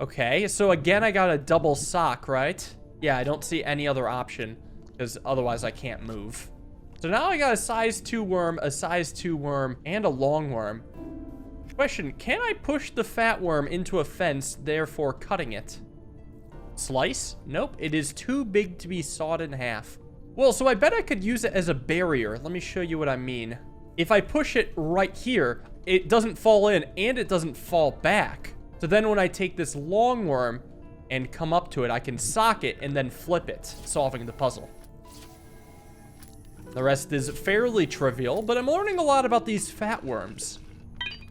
Okay, so again, I got a double sock, right? Yeah, I don't see any other option, because otherwise I can't move. So now I got a size 2 worm, a size 2 worm, and a long worm. Question, can I push the fat worm into a fence, therefore cutting it? Slice? Nope, it is too big to be sawed in half. Well, so I bet I could use it as a barrier. Let me show you what I mean. If I push it right here, it doesn't fall in and it doesn't fall back. So then when I take this long worm and come up to it, I can sock it and then flip it, solving the puzzle. The rest is fairly trivial, but I'm learning a lot about these fat worms.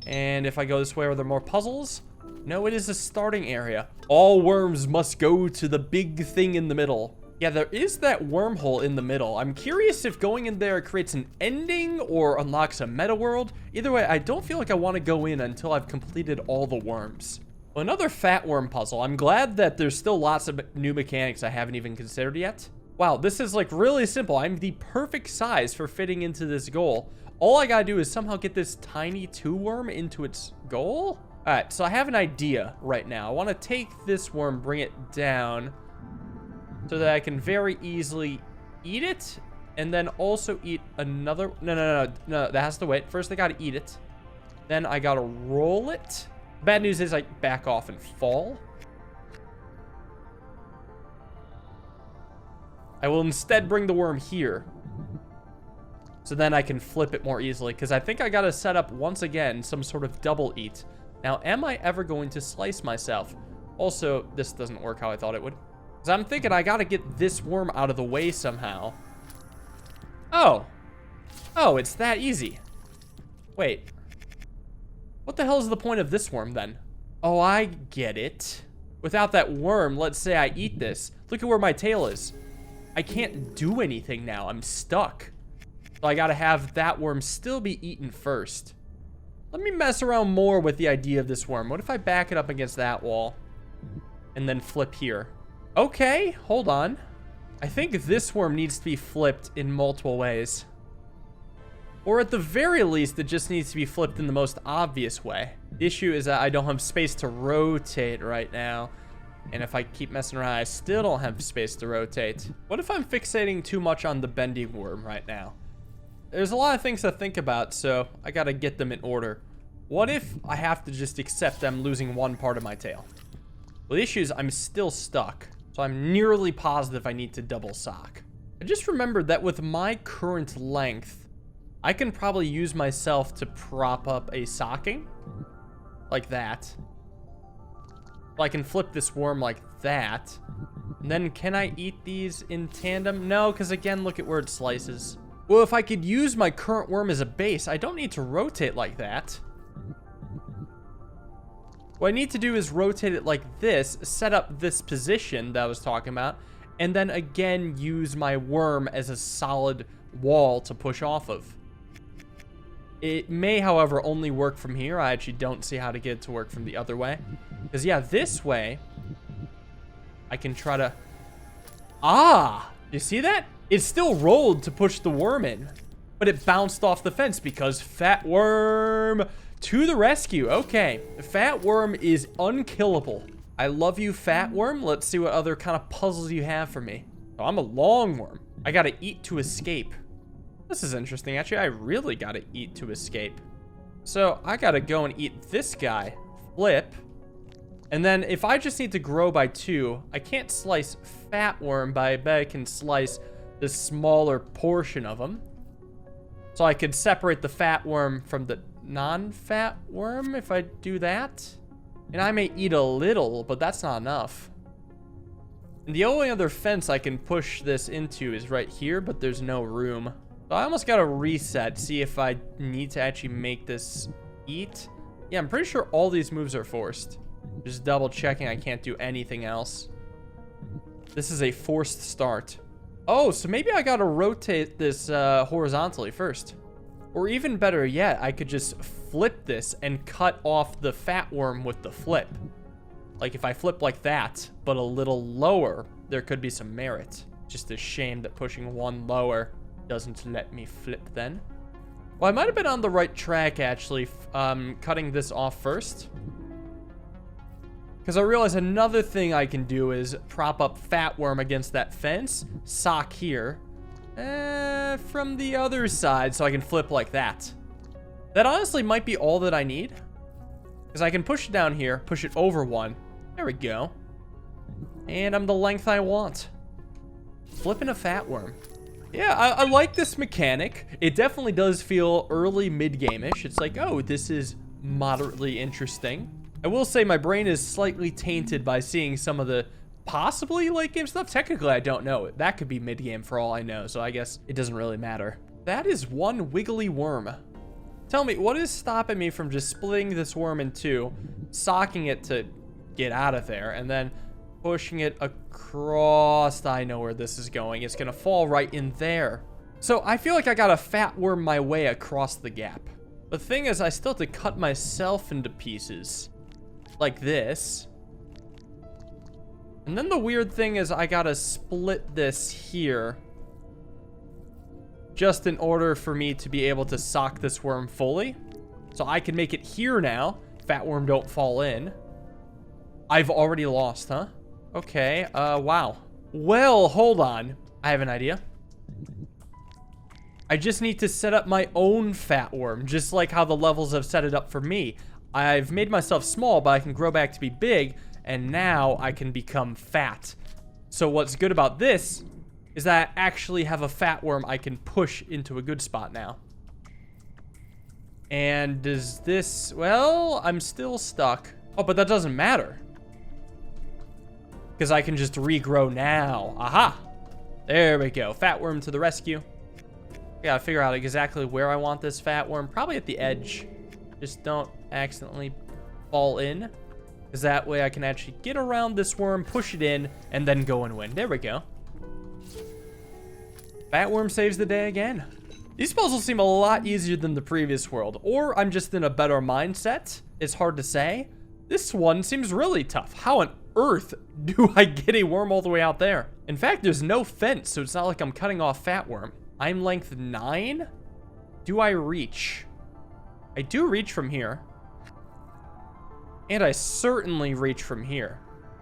And if I go this way, are there more puzzles? No, it is a starting area. All worms must go to the big thing in the middle. Yeah, there is that wormhole in the middle. I'm curious if going in there creates an ending or unlocks a meta world. Either way, I don't feel like I want to go in until I've completed all the worms. Well, another fat worm puzzle. I'm glad that there's still lots of new mechanics I haven't even considered yet. Wow, this is like really simple. I'm the perfect size for fitting into this goal. All I gotta do is somehow get this tiny 2 worm into its goal. All right, so I have an idea right now. I want to take this worm, bring it down, so that I can very easily eat it, and then also eat another. No, that has to wait. First, I gotta eat it. Then I gotta roll it. Bad news is I back off and fall. I will instead bring the worm here. So then I can flip it more easily, because I think I gotta set up, once again, some sort of double eat. Now, am I ever going to slice myself? Also, this doesn't work how I thought it would. So I'm thinking I gotta get this worm out of the way somehow. Oh, it's that easy. Wait. What the hell is the point of this worm then? Oh, I get it. Without that worm, let's say I eat this. Look at where my tail is. I can't do anything now. I'm stuck. So I gotta have that worm still be eaten first. Let me mess around more with the idea of this worm. What if I back it up against that wall and then flip here? Okay, hold on. I think this worm needs to be flipped in multiple ways. Or at the very least, it just needs to be flipped in the most obvious way. The issue is that I don't have space to rotate right now. And if I keep messing around, I still don't have space to rotate. What if I'm fixating too much on the bending worm right now? There's a lot of things to think about, so I gotta get them in order. What if I have to just accept I'm losing one part of my tail? Well, the issue is I'm still stuck, so I'm nearly positive I need to double sock. I just remembered that with my current length, I can probably use myself to prop up a socking. Like that. Well, I can flip this worm like that. And then can I eat these in tandem? No, because again, look at where it slices. Well, if I could use my current worm as a base, I don't need to rotate like that. What I need to do is rotate it like this, set up this position that I was talking about, and then again use my worm as a solid wall to push off of. It may, however, only work from here. I actually don't see how to get it to work from the other way. Because, yeah, this way, I can try to... Ah! You see that? It still rolled to push the worm in, but it bounced off the fence because fat worm to the rescue. Okay, fat worm is unkillable. I love you, fat worm. Let's see what other kind of puzzles you have for me. Oh, I'm a long worm. I gotta eat to escape. This is interesting. Actually, I really gotta eat to escape. So I gotta go and eat this guy, flip. And then if I just need to grow by 2, I can't slice fat worm, but I bet I can slice the smaller portion of them. So I could separate the fat worm from the non-fat worm if I do that. And I may eat a little, but that's not enough. And the only other fence I can push this into is right here, but there's no room. So I almost got to reset, see if I need to actually make this eat. Yeah, I'm pretty sure all these moves are forced. Just double checking I can't do anything else. This is a forced start. Oh, so maybe I got to rotate this horizontally first. Or even better yet, I could just flip this and cut off the fat worm with the flip. Like if I flip like that, but a little lower, there could be some merit. Just a shame that pushing one lower doesn't let me flip then. Well, I might have been on the right track, actually, cutting this off first. Because I realize another thing I can do is prop up Fat Worm against that fence, sock here, from the other side, so I can flip like that. That honestly might be all that I need. Because I can push it down here, push it over one. There we go. And I'm the length I want. Flipping a Fat Worm. Yeah, I like this mechanic. It definitely does feel early mid-game-ish. It's like, oh, this is moderately interesting. I will say my brain is slightly tainted by seeing some of the possibly late-game stuff. Technically, I don't know. That could be mid-game for all I know, so I guess it doesn't really matter. That is one wiggly worm. Tell me, what is stopping me from just splitting this worm in two, socking it to get out of there, and then pushing it across? I know where this is going. It's gonna fall right in there. So I feel like I gotta fat worm my way across the gap. The thing is, I still have to cut myself into pieces like this. And then the weird thing is I gotta split this here just in order for me to be able to sock this worm fully. So I can make it here now. Fat worm don't fall in. I've already lost, huh? Okay, wow. Well, hold on. I have an idea. I just need to set up my own fat worm, just like how the levels have set it up for me. I've made myself small, but I can grow back to be big, and now I can become fat. So what's good about this is that I actually have a fat worm I can push into a good spot now. And does this... Well, I'm still stuck. Oh, but that doesn't matter. Because I can just regrow now. Aha! There we go. Fat worm to the rescue. Gotta figure out exactly where I want this fat worm. Probably at the edge. Just don't accidentally fall in. Because that way I can actually get around this worm, push it in, and then go and win. There we go. Fat worm saves the day again. These puzzles seem a lot easier than the previous world. Or I'm just in a better mindset. It's hard to say. This one seems really tough. How on earth do I get a worm all the way out there? In fact, there's no fence, so it's not like I'm cutting off fat worm. I'm length 9. Do I reach? I do reach from here. And I certainly reach from here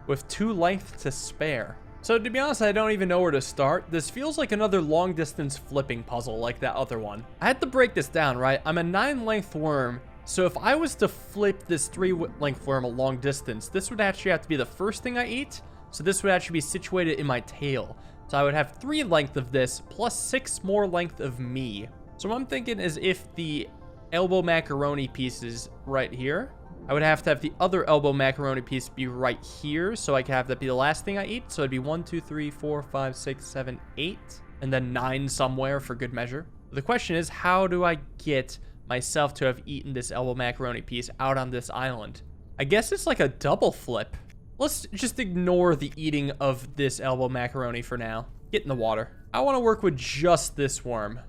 with 2 length to spare. So to be honest, I don't even know where to start. This feels like another long distance flipping puzzle like that other one. I had to break this down, right? I'm a 9 length worm. So if I was to flip this 3 length worm a long distance, this would actually have to be the first thing I eat. So this would actually be situated in my tail. So I would have 3 length of this plus 6 more length of me. So what I'm thinking is if the elbow macaroni piece is right here, I would have to have the other elbow macaroni piece be right here. So I could have that be the last thing I eat. So it'd be 1, 2, 3, 4, 5, 6, 7, 8, and then 9 somewhere for good measure. The question is, how do I get myself to have eaten this elbow macaroni piece out on this island? I guess it's like a double flip. Let's just ignore the eating of this elbow macaroni for now. Get in the water. I want to work with just this worm.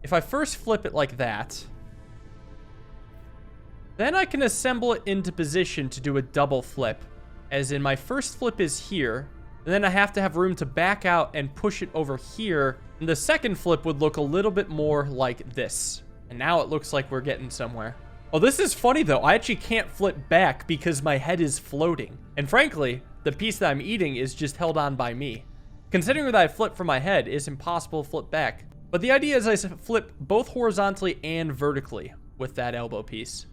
If I first flip it like that, then I can assemble it into position to do a double flip. As in, my first flip is here, and then I have to have room to back out and push it over here. And the second flip would look a little bit more like this. And now it looks like we're getting somewhere. Oh, this is funny though. I actually can't flip back because my head is floating. And frankly, the piece that I'm eating is just held on by me. Considering that I flip from my head, it's impossible to flip back. But the idea is I flip both horizontally and vertically with that elbow piece.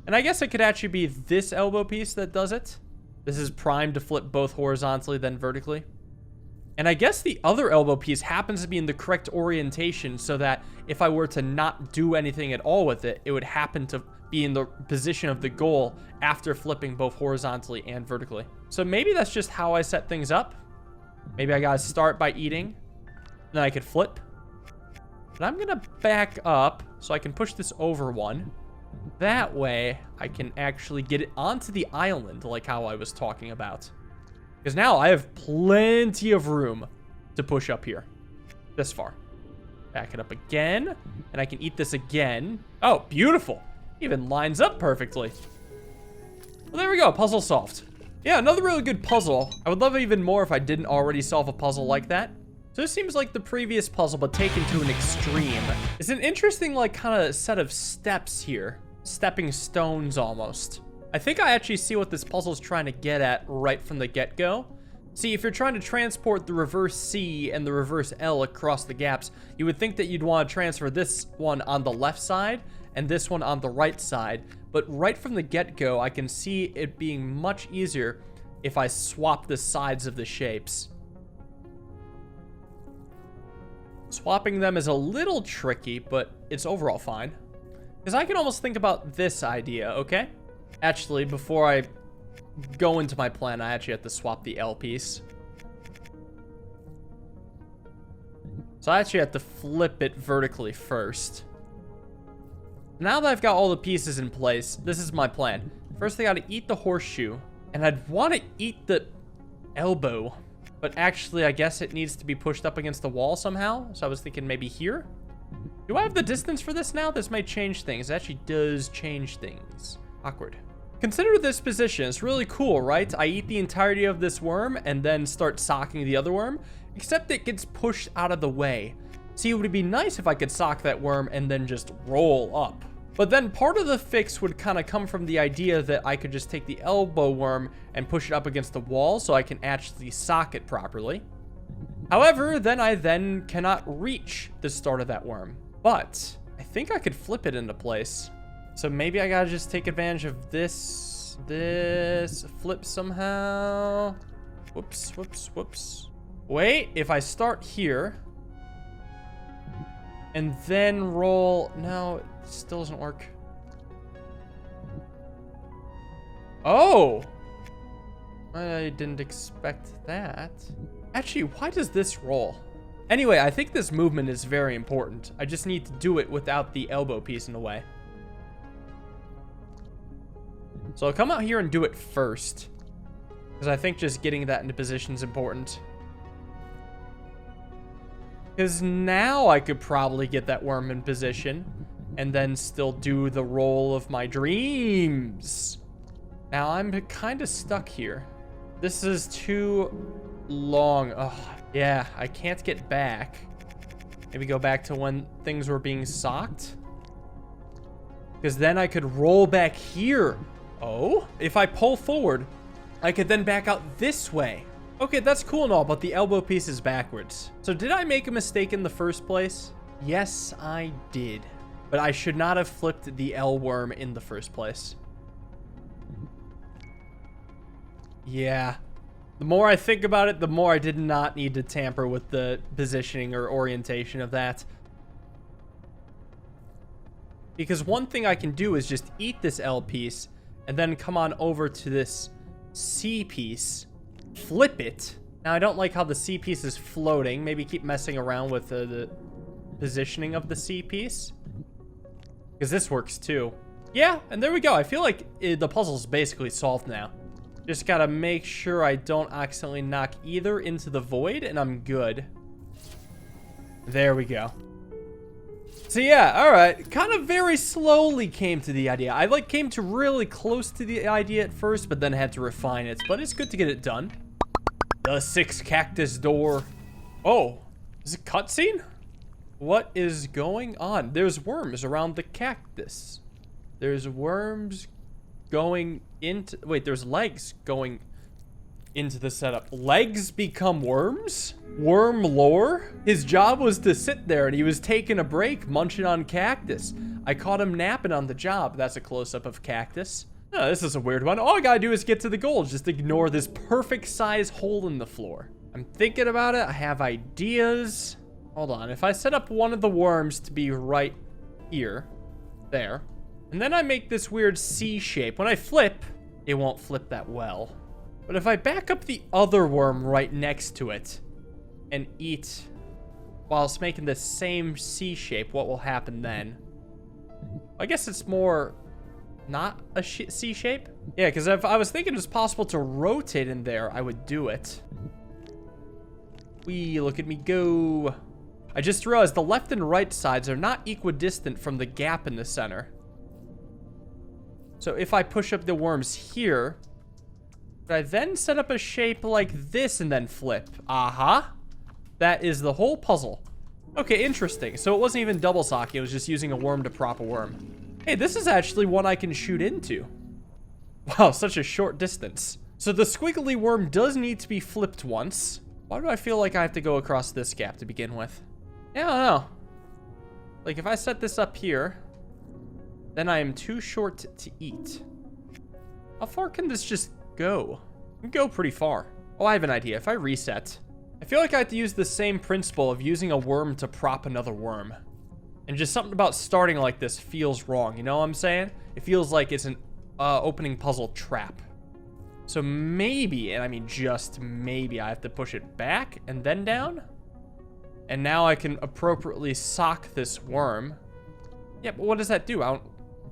And I guess it could actually be this elbow piece that does it. This is primed to flip both horizontally then vertically. And I guess the other elbow piece happens to be in the correct orientation so that if I were to not do anything at all with it, it would happen to be in the position of the goal after flipping both horizontally and vertically. So maybe that's just how I set things up. Maybe I gotta start by eating, then I could flip, But I'm gonna back up so I can push this over one. That way, I can actually get it onto the island like how I was talking about. Because now I have plenty of room to push up here. This far. Back it up again. And I can eat this again. Oh, beautiful. Even lines up perfectly. Well, there we go. Puzzle solved. Yeah, another really good puzzle. I would love it even more if I didn't already solve a puzzle like that. So this seems like the previous puzzle, but taken to an extreme. It's an interesting, like, kind of set of steps here. Stepping stones, almost. I think I actually see what this puzzle is trying to get at right from the get-go. See, if you're trying to transport the reverse C and the reverse L across the gaps, you would think that you'd want to transfer this one on the left side and this one on the right side. But right from the get-go, I can see it being much easier if I swap the sides of the shapes. Swapping them is a little tricky, but it's overall fine. Because I can almost think about this idea, okay? Actually, before I go into my plan, I actually have to swap the L piece. So I actually have to flip it vertically first. Now that I've got all the pieces in place, this is my plan. First, I gotta eat the horseshoe. And I'd want to eat the elbow. But actually, I guess it needs to be pushed up against the wall somehow. So I was thinking maybe here. Do I have the distance for this now? This might change things. It actually does change things. Awkward. Consider this position. It's really cool, right? I eat the entirety of this worm and then start socking the other worm. Except it gets pushed out of the way. See, it would be nice if I could sock that worm and then just roll up. But then part of the fix would kind of come from the idea that I could just take the elbow worm and push it up against the wall so I can actually sock it properly. However, then I cannot reach the start of that worm. But I think I could flip it into place. So maybe I gotta just take advantage of this flip somehow. Whoops, whoops, whoops. Wait, if I start here and then roll, no, it still doesn't work. Oh, I didn't expect that. Actually, why does this roll? Anyway, I think this movement is very important. I just need to do it without the elbow piece in the way. So I'll come out here and do it first, because I think just getting that into position is important. Because now I could probably get that worm in position and then still do the roll of my dreams. Now I'm kind of stuck here. This is too long. Oh, yeah, I can't get back. Maybe go back to when things were being socked. Because then I could roll back here. Oh, if I pull forward, I could then back out this way. Okay, that's cool and all, but the elbow piece is backwards. So did I make a mistake in the first place? Yes, I did. But I should not have flipped the L worm in the first place. Yeah. The more I think about it, the more I did not need to tamper with the positioning or orientation of that. Because one thing I can do is just eat this L piece and then come on over to this C piece. Flip it. Now, I don't like how the C piece is floating. Maybe keep messing around with the positioning of the C piece. Because this works too. Yeah, and there we go. I feel like the puzzle's basically solved now. Just gotta make sure I don't accidentally knock either into the void, and I'm good. There we go. So yeah, all right. Kind of very slowly came to the idea. I came to really close to the idea at first, but then had to refine it. But it's good to get it done. The 6 cactus door. Oh, is it a cutscene? What is going on? There's worms around the cactus. There's worms going into... Wait, there's legs going into the setup. Legs become worms? Worm lore? His job was to sit there and he was taking a break, munching on cactus. I caught him napping on the job. That's a close-up of cactus. Oh, this is a weird one. All I gotta do is get to the goal. Just ignore this perfect size hole in the floor. I'm thinking about it. I have ideas. Hold on. If I set up one of the worms to be right here, there, and then I make this weird C shape, when I flip, it won't flip that well. But if I back up the other worm right next to it and eat whilst making the same C shape, what will happen then? I guess it's more not a C shape. Yeah, because if I was thinking it's possible to rotate in there, I would do it. Wee, look at me go. I just realized the left and right sides are not equidistant from the gap in the center. So if I push up the worms here, could I then set up a shape like this and then flip? Aha. That is the whole puzzle. Okay, interesting. So it wasn't even double socking, it was just using a worm to prop a worm. Hey, this is actually one I can shoot into. Wow, such a short distance. So the squiggly worm does need to be flipped once. Why do I feel like I have to go across this gap to begin with? Yeah, I don't know. Like, if I set this up here, then I am too short to eat. How far can this just go? It can go pretty far. Oh, I have an idea. If I reset, I feel like I have to use the same principle of using a worm to prop another worm. And just something about starting like this feels wrong. You know what I'm saying? It feels like it's an opening puzzle trap. So maybe, and I mean just maybe, I have to push it back and then down. And now I can appropriately sock this worm. Yeah, but what does that do? I don't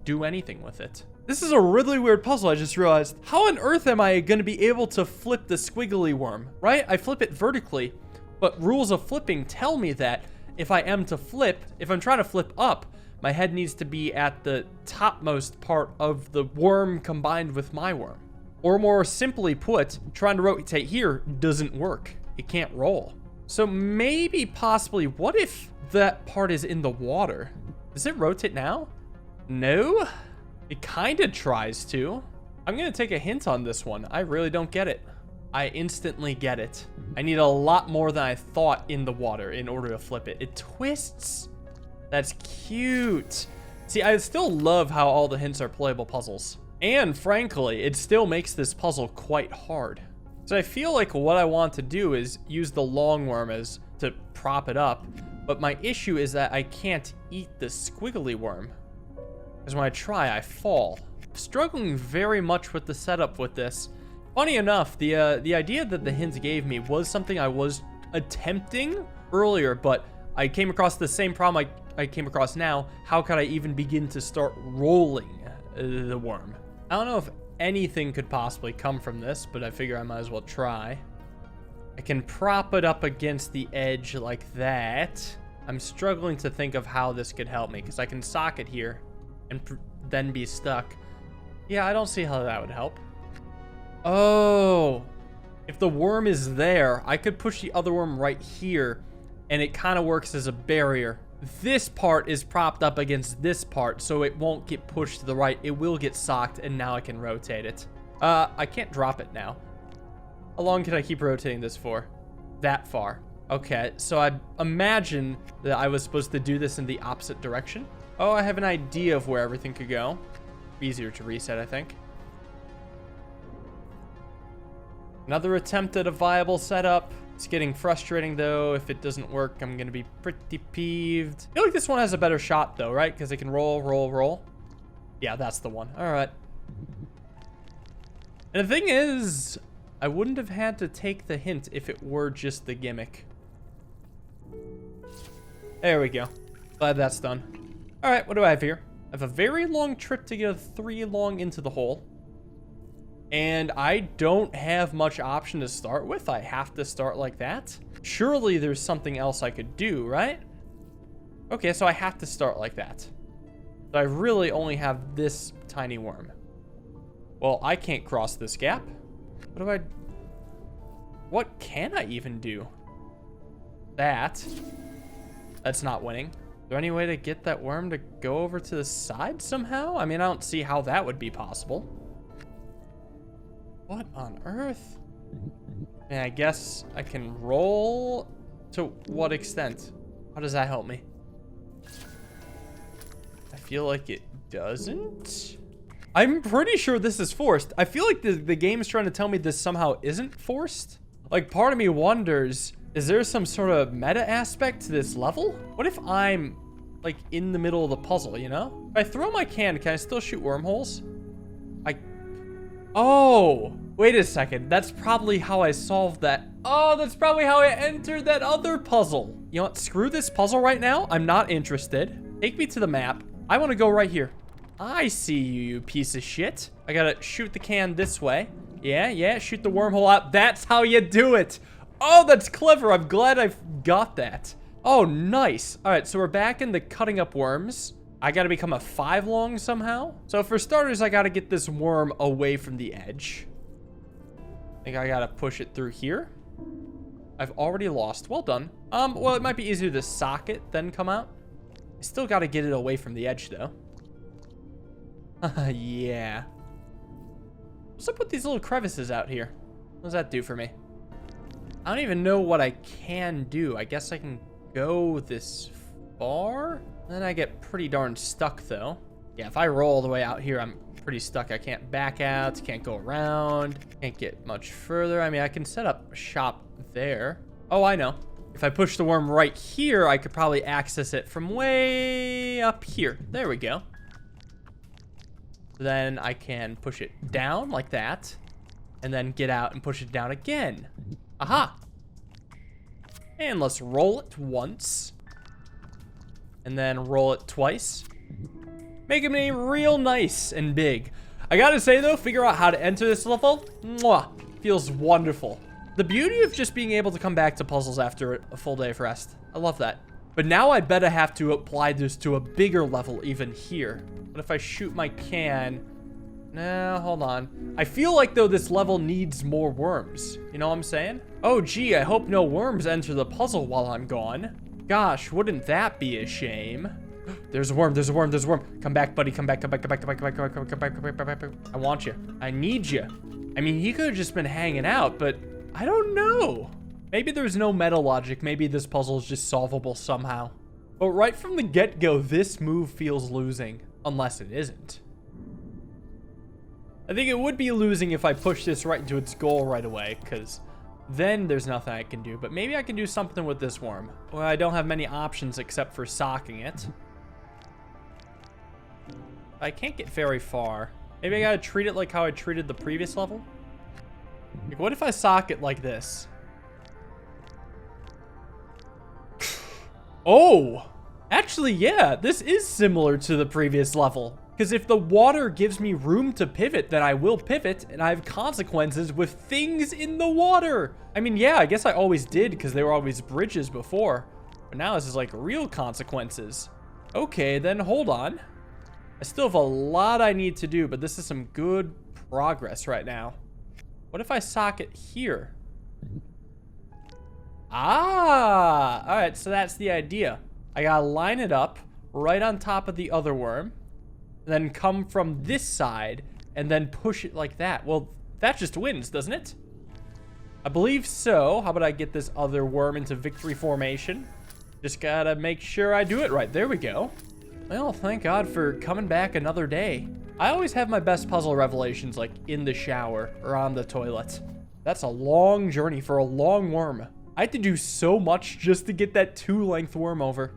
do anything with it. This is a really weird puzzle, I just realized. How on earth am I going to be able to flip the squiggly worm, right? I flip it vertically, but rules of flipping tell me that if I am to flip, if I'm trying to flip up, my head needs to be at the topmost part of the worm combined with my worm. Or more simply put, trying to rotate here doesn't work. It can't roll. So maybe, possibly, what if that part is in the water? Does it rotate now? No? It kind of tries to. I'm going to take a hint on this one. I really don't get it. I instantly get it. I need a lot more than I thought in the water in order to flip it. It twists. That's cute. See, I still love how all the hints are playable puzzles. And frankly, it still makes this puzzle quite hard. So I feel like what I want to do is use the long worm as to prop it up. But my issue is that I can't eat the squiggly worm. Because when I try, I fall. I'm struggling very much with the setup with this. Funny enough, the idea that the hints gave me was something I was attempting earlier, but I came across the same problem I came across now. How could I even begin to start rolling the worm? I don't know if anything could possibly come from this, but I figure I might as well try. I can prop it up against the edge like that. I'm struggling to think of how this could help me, because I can sock it here and then be stuck. Yeah, I don't see how that would help. Oh, if the worm is there, I could push the other worm right here, and it kind of works as a barrier. This part is propped up against this part, so it won't get pushed to the right. It will get socked, and now I can rotate it. I can't drop it now. How long can I keep rotating this for? That far. Okay, so I imagine that I was supposed to do this in the opposite direction. Oh, I have an idea of where everything could go. Easier to reset, I think. Another attempt at a viable setup. It's getting frustrating, though. If it doesn't work, I'm going to be pretty peeved. I feel like this one has a better shot, though, right? Because it can roll, roll, roll. Yeah, that's the one. All right. And the thing is, I wouldn't have had to take the hint if it were just the gimmick. There we go. Glad that's done. All right, what do I have here? I have a very long trip to get a 3 long into the hole. And I don't have much option to start with. I have to start like that. Surely there's something else I could do, right? Okay, so I have to start like that. So I really only have this tiny worm. Well, I can't cross this gap. What can I even do? That's not winning. Is there any way to get that worm to go over to the side somehow? I mean, I don't see how that would be possible. What on earth? And I guess I can roll. To what extent? How does that help me? I feel like it doesn't. I'm pretty sure this is forced. I feel like the game is trying to tell me this somehow isn't forced. Like, part of me wonders, is there some sort of meta aspect to this level? What if I'm, like, in the middle of the puzzle, you know? If I throw my can I still shoot wormholes? Oh, wait a second. That's probably how I solved that. Oh, that's probably how I entered that other puzzle. You know what? Screw this puzzle right now. I'm not interested. Take me to the map. I want to go right here. I see you, you piece of shit. I gotta shoot the can this way. Yeah, shoot the wormhole out. That's how you do it. Oh, that's clever. I'm glad I've got that. Oh, nice. All right, so we're back in the cutting up worms. I gotta become a 5 long somehow. So for starters, I gotta get this worm away from the edge. I think I gotta push it through here. I've already lost. Well done. Well, it might be easier to sock it, then come out. I still gotta get it away from the edge, though. Yeah. What's up with these little crevices out here? What does that do for me? I don't even know what I can do. I guess I can go this far? Then I get pretty darn stuck, though. Yeah, if I roll all the way out here, I'm pretty stuck. I can't back out, can't go around, can't get much further. I mean, I can set up shop there. Oh, I know. If I push the worm right here, I could probably access it from way up here. There we go. Then I can push it down like that, and then get out and push it down again. Aha! And let's roll it once. And then roll it twice. Making me real nice and big. I gotta say though, figure out how to enter this level, mwah, feels wonderful. The beauty of just being able to come back to puzzles after a full day of rest. I love that. But now I bet I have to apply this to a bigger level even here. What if I shoot my can? Nah, hold on. I feel like though this level needs more worms. You know what I'm saying? Oh gee, I hope no worms enter the puzzle while I'm gone. Gosh, wouldn't that be a shame? There's a worm, there's a worm, there's a worm. Come back, buddy, come back, come back, come back, come back, come back, come back, come back, come back, come back, come back. I want you. I need you. I mean, he could have just been hanging out, but I don't know. Maybe there's no meta logic. Maybe this puzzle is just solvable somehow. But right from the get-go, this move feels losing, unless it isn't. I think it would be losing if I push this right into its goal right away, because then there's nothing I can do. But maybe I can do something with this worm. Well, I don't have many options except for socking it. I can't get very far. Maybe I gotta treat it like how I treated the previous level. Like, what if I sock it like this? Oh! Actually, yeah, this is similar to the previous level. Because if the water gives me room to pivot, then I will pivot, and I have consequences with things in the water. I mean, yeah, I guess I always did, because they were always bridges before. But now this is like real consequences. Okay, then hold on. I still have a lot I need to do, but this is some good progress right now. What if I sock it here? Ah! Alright, so that's the idea. I gotta line it up right on top of the other worm, then come from this side, and then push it like that. Well, that just wins, doesn't it? I believe so. How about I get this other worm into victory formation? Just gotta make sure I do it right. There we go. Well, thank God for coming back another day. I always have my best puzzle revelations like in the shower or on the toilet. That's a long journey for a long worm. I had to do so much just to get that 2-length worm over.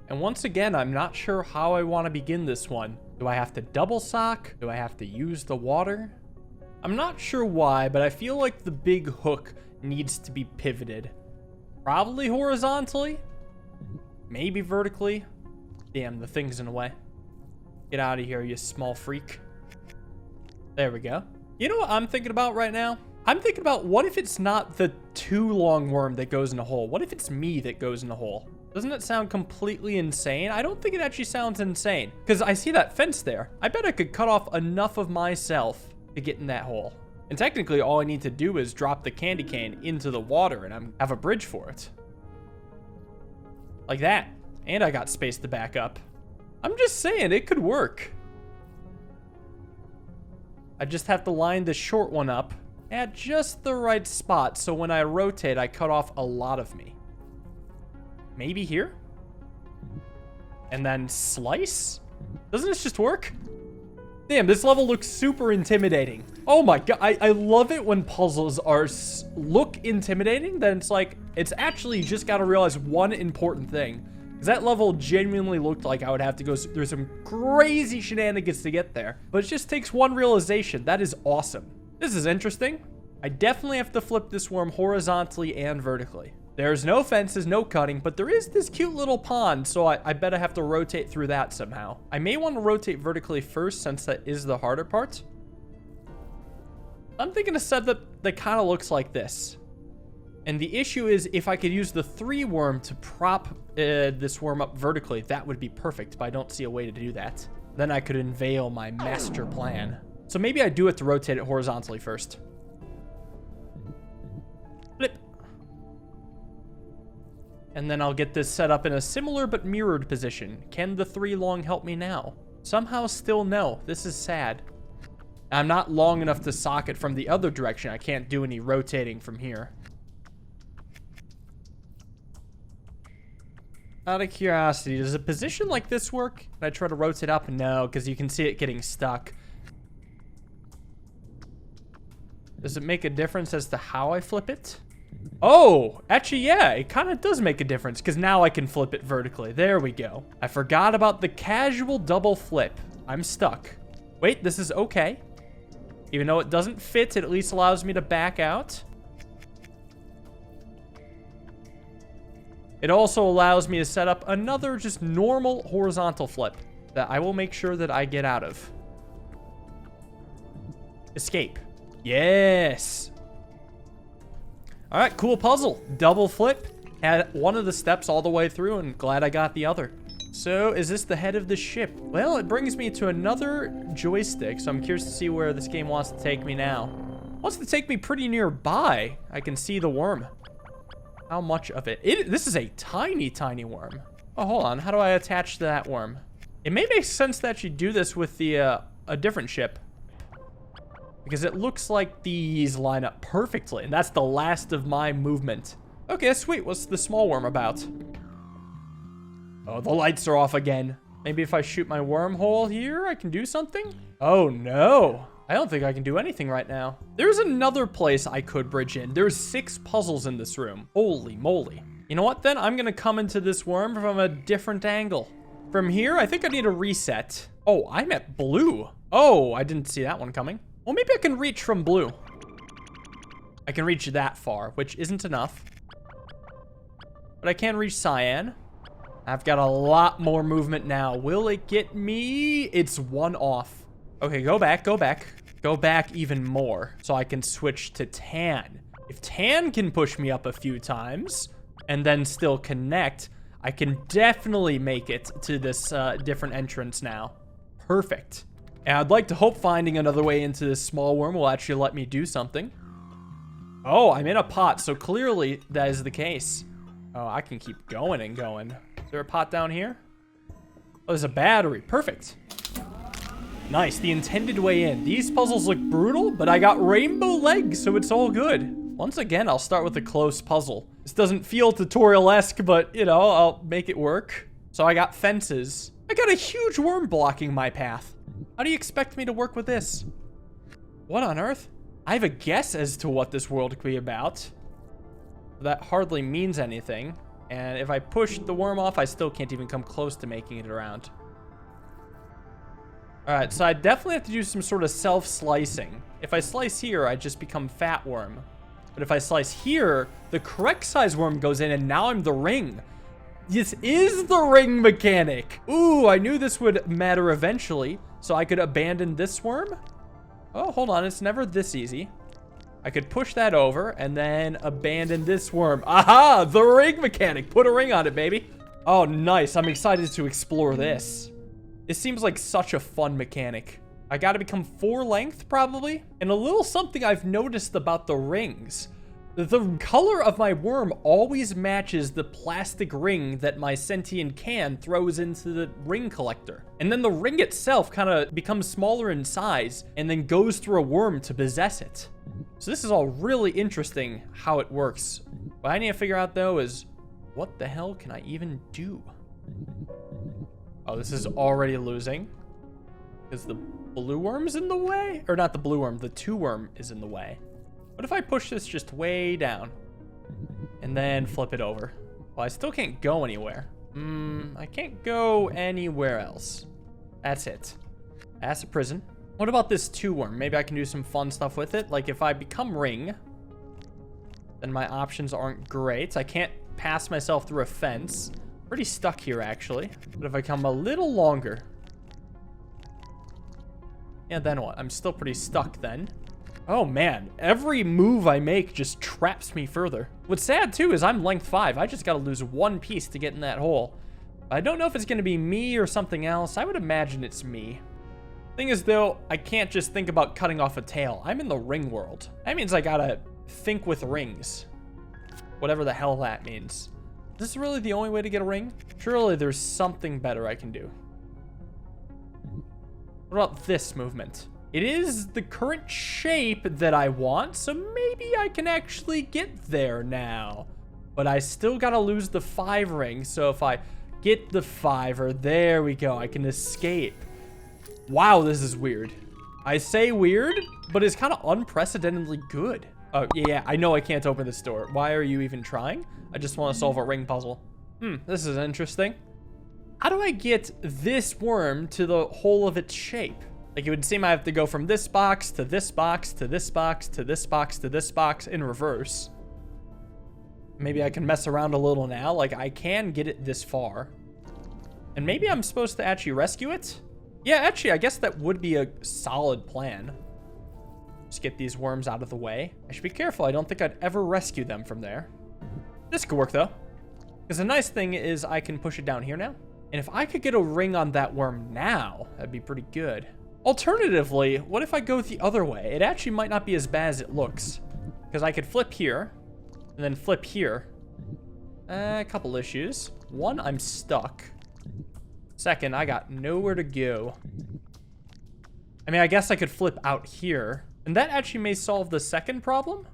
And once again, I'm not sure how I want to begin this one. Do I have to double sock? Do I have to use the water? I'm not sure why, but I feel like the big hook needs to be pivoted. Probably horizontally? Maybe vertically? Damn, the thing's in the way. Get out of here, you small freak. There we go. You know what I'm thinking about right now? I'm thinking about what if it's not the too long worm that goes in a hole? What if it's me that goes in a hole? Doesn't it sound completely insane? I don't think it actually sounds insane because I see that fence there. I bet I could cut off enough of myself to get in that hole. And technically all I need to do is drop the candy cane into the water and I have a bridge for it. Like that. And I got space to back up. I'm just saying it could work. I just have to line the short one up at just the right spot so when I rotate, I cut off a lot of me. Maybe here? And then slice? Doesn't this just work? Damn, this level looks super intimidating. Oh my god, I love it when puzzles look intimidating, then it's like, it's actually just gotta realize one important thing. Because that level genuinely looked like I would have to go through some crazy shenanigans to get there. But it just takes one realization. That is awesome. This is interesting. I definitely have to flip this worm horizontally and vertically. There's no fences, no cutting, but there is this cute little pond, so I bet I have to rotate through that somehow. I may want to rotate vertically first since that is the harder part. I'm thinking a setup that kind of looks like this. And the issue is if I could use the 3 worm to prop this worm up vertically, that would be perfect, but I don't see a way to do that. Then I could unveil my master plan. So maybe I do have to rotate it horizontally first. Flip. And then I'll get this set up in a similar but mirrored position. Can the 3 long help me now? Somehow still no. This is sad. I'm not long enough to socket from the other direction. I can't do any rotating from here. Out of curiosity, does a position like this work? Can I try to rotate up? No, because you can see it getting stuck. Does it make a difference as to how I flip it? Oh, actually, yeah, it kind of does make a difference because now I can flip it vertically. There we go. I forgot about the casual double flip. I'm stuck. Wait, this is okay. Even though it doesn't fit, it at least allows me to back out. It also allows me to set up another just normal horizontal flip that I will make sure that I get out of. Escape. Yes. All right, cool puzzle. Double flip. Had one of the steps all the way through and glad I got the other. So is this the head of the ship? Well, it brings me to another joystick, so I'm curious to see where this game wants to take me now. It wants to take me pretty nearby. I can see the worm. How much of it? This is a tiny, tiny worm. Oh, hold on. How do I attach to that worm? It may make sense that you do this with the a different ship. Because it looks like these line up perfectly. And that's the last of my movement. Okay, sweet. What's the small worm about? Oh, the lights are off again. Maybe if I shoot my wormhole here, I can do something? Oh, no. I don't think I can do anything right now. There's another place I could bridge in. There's 6 puzzles in this room. Holy moly. You know what, then? I'm going to come into this worm from a different angle. From here, I think I need a reset. Oh, I'm at blue. Oh, I didn't see that one coming. Well, maybe I can reach from blue. I can reach that far, which isn't enough. But I can reach cyan. I've got a lot more movement now. Will it get me? It's 1 off. Okay, go back, go back. Go back even more so I can switch to tan. If tan can push me up a few times and then still connect, I can definitely make it to this different entrance now. Perfect. And I'd like to hope finding another way into this small worm will actually let me do something. Oh, I'm in a pot, so clearly that is the case. Oh, I can keep going and going. Is there a pot down here? Oh, there's a battery. Perfect. Nice, the intended way in. These puzzles look brutal, but I got rainbow legs, so it's all good. Once again, I'll start with a close puzzle. This doesn't feel tutorial-esque, but, you know, I'll make it work. So I got fences. I got a huge worm blocking my path. How do you expect me to work with this? What on earth? I have a guess as to what this world could be about. That hardly means anything. And if I push the worm off, I still can't even come close to making it around. All right, so I definitely have to do some sort of self-slicing. If I slice here, I just become fat worm. But if I slice here, the correct size worm goes in, and now I'm the ring. This is the ring mechanic. Ooh, I knew this would matter eventually, so I could abandon this worm. Oh, hold on, it's never this easy. I could push that over and then abandon this worm. Aha, the ring mechanic. Put a ring on it, baby. Oh, nice. I'm excited to explore this. This seems like such a fun mechanic. I gotta become 4 length, probably. And a little something I've noticed about the rings. The color of my worm always matches the plastic ring that my sentient can throws into the ring collector. And then the ring itself kind of becomes smaller in size and then goes through a worm to possess it. So this is all really interesting how it works. What I need to figure out, though, is what the hell can I even do? Oh, this is already losing. Is the blue worm's in the way? Or not the blue worm, the 2 worm is in the way. What if I push this just way down? And then flip it over. Well, I still can't go anywhere. I can't go anywhere else. That's it. That's a prison. What about this 2 worm? Maybe I can do some fun stuff with it. Like if I become ring, then my options aren't great. I can't pass myself through a fence. Pretty stuck here, actually. But if I come a little longer... yeah, then what? I'm still pretty stuck then. Oh, man. Every move I make just traps me further. What's sad, too, is I'm length 5. I just gotta lose 1 piece to get in that hole. I don't know if it's gonna be me or something else. I would imagine it's me. Thing is, though, I can't just think about cutting off a tail. I'm in the ring world. That means I gotta think with rings. Whatever the hell that means. Is this really the only way to get a ring? Surely there's something better I can do. What about this movement? It is the current shape that I want, so maybe I can actually get there now. But I still gotta lose the 5 ring, so if I get the 5-er, there we go, I can escape. Wow, this is weird. I say weird, but it's kind of unprecedentedly good. Oh, yeah, I know I can't open this door. Why are you even trying? I just want to solve a ring puzzle. This is interesting. How do I get this worm to the whole of its shape? Like, it would seem I have to go from this box to this box to this box to this box to this box in reverse. Maybe I can mess around a little now. Like, I can get it this far. And maybe I'm supposed to actually rescue it? Yeah, actually, I guess that would be a solid plan. Just get these worms out of the way. I should be careful. I don't think I'd ever rescue them from there. This could work, though. Because the nice thing is I can push it down here now. And if I could get a ring on that worm now, that'd be pretty good. Alternatively, what if I go the other way? It actually might not be as bad as it looks. Because I could flip here, and then flip here. A couple issues. One, I'm stuck. Second, I got nowhere to go. I mean, I guess I could flip out here. And that actually may solve the second problem.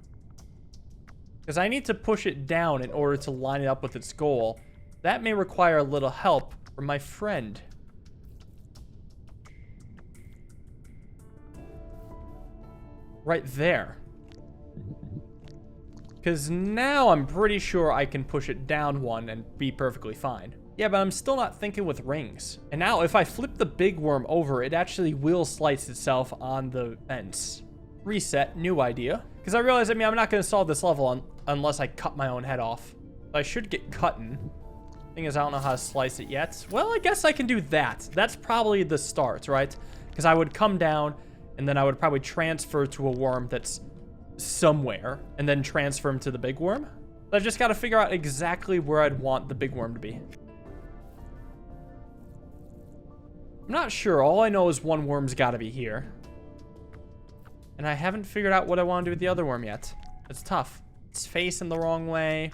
Because I need to push it down in order to line it up with its goal. That may require a little help from my friend. Right there. Because now I'm pretty sure I can push it down 1 and be perfectly fine. Yeah, but I'm still not thinking with rings. And now if I flip the big worm over, it actually will slice itself on the fence. Reset, new idea. Because I realize, I mean, I'm not going to solve this level unless I cut my own head off. I should get cutting. Thing is, I don't know how to slice it yet. Well, I guess I can do that. That's probably the start, right? Because I would come down, and then I would probably transfer to a worm that's somewhere, and then transfer him to the big worm. But I just got to figure out exactly where I'd want the big worm to be. I'm not sure. All I know is one worm's got to be here. And I haven't figured out what I want to do with the other worm yet. It's tough. It's facing the wrong way.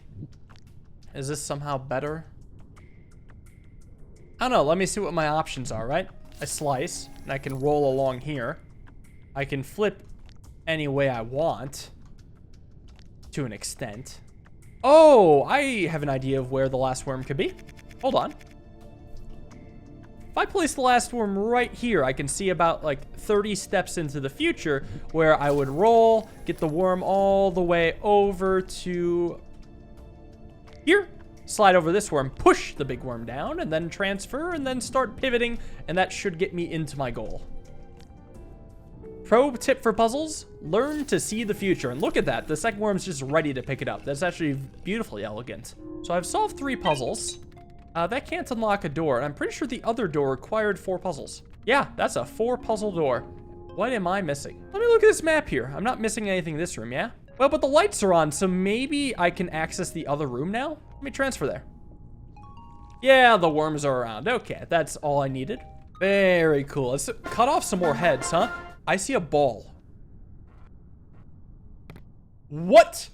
Is this somehow better? I don't know. Let me see what my options are, right? I slice, and I can roll along here. I can flip any way I want. To an extent. Oh, I have an idea of where the last worm could be. Hold on. If I place the last worm right here, I can see about like 30 steps into the future where I would roll, get the worm all the way over to here, slide over this worm, push the big worm down, and then transfer, and then start pivoting, and that should get me into my goal. Pro tip for puzzles, learn to see the future. And look at that, the second worm's just ready to pick it up. That's actually beautifully elegant. So I've solved 3 puzzles. That can't unlock a door, and I'm pretty sure the other door required 4 puzzles. Yeah, that's a 4-puzzle door. What am I missing? Let me look at this map here. I'm not missing anything in this room, yeah? Well, but the lights are on, so maybe I can access the other room now? Let me transfer there. Yeah, the worms are around. Okay, that's all I needed. Very cool. Let's cut off some more heads, huh? I see a ball. What?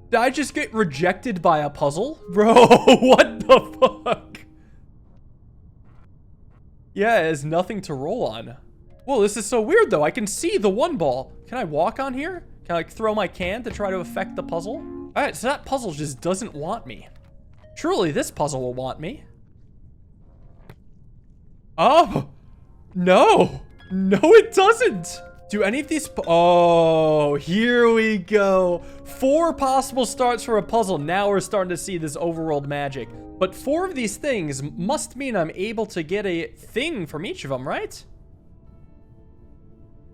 Did I just get rejected by a puzzle? Bro, what the fuck? Yeah, it has nothing to roll on. Whoa, this is so weird though. I can see the 1 ball. Can I walk on here? Can I like throw my can to try to affect the puzzle? All right, so that puzzle just doesn't want me. Surely this puzzle will want me. Oh, no. No, it doesn't. Do any of these... Oh, here we go. 4 possible starts for a puzzle. Now we're starting to see this overworld magic. But 4 of these things must mean I'm able to get a thing from each of them, right?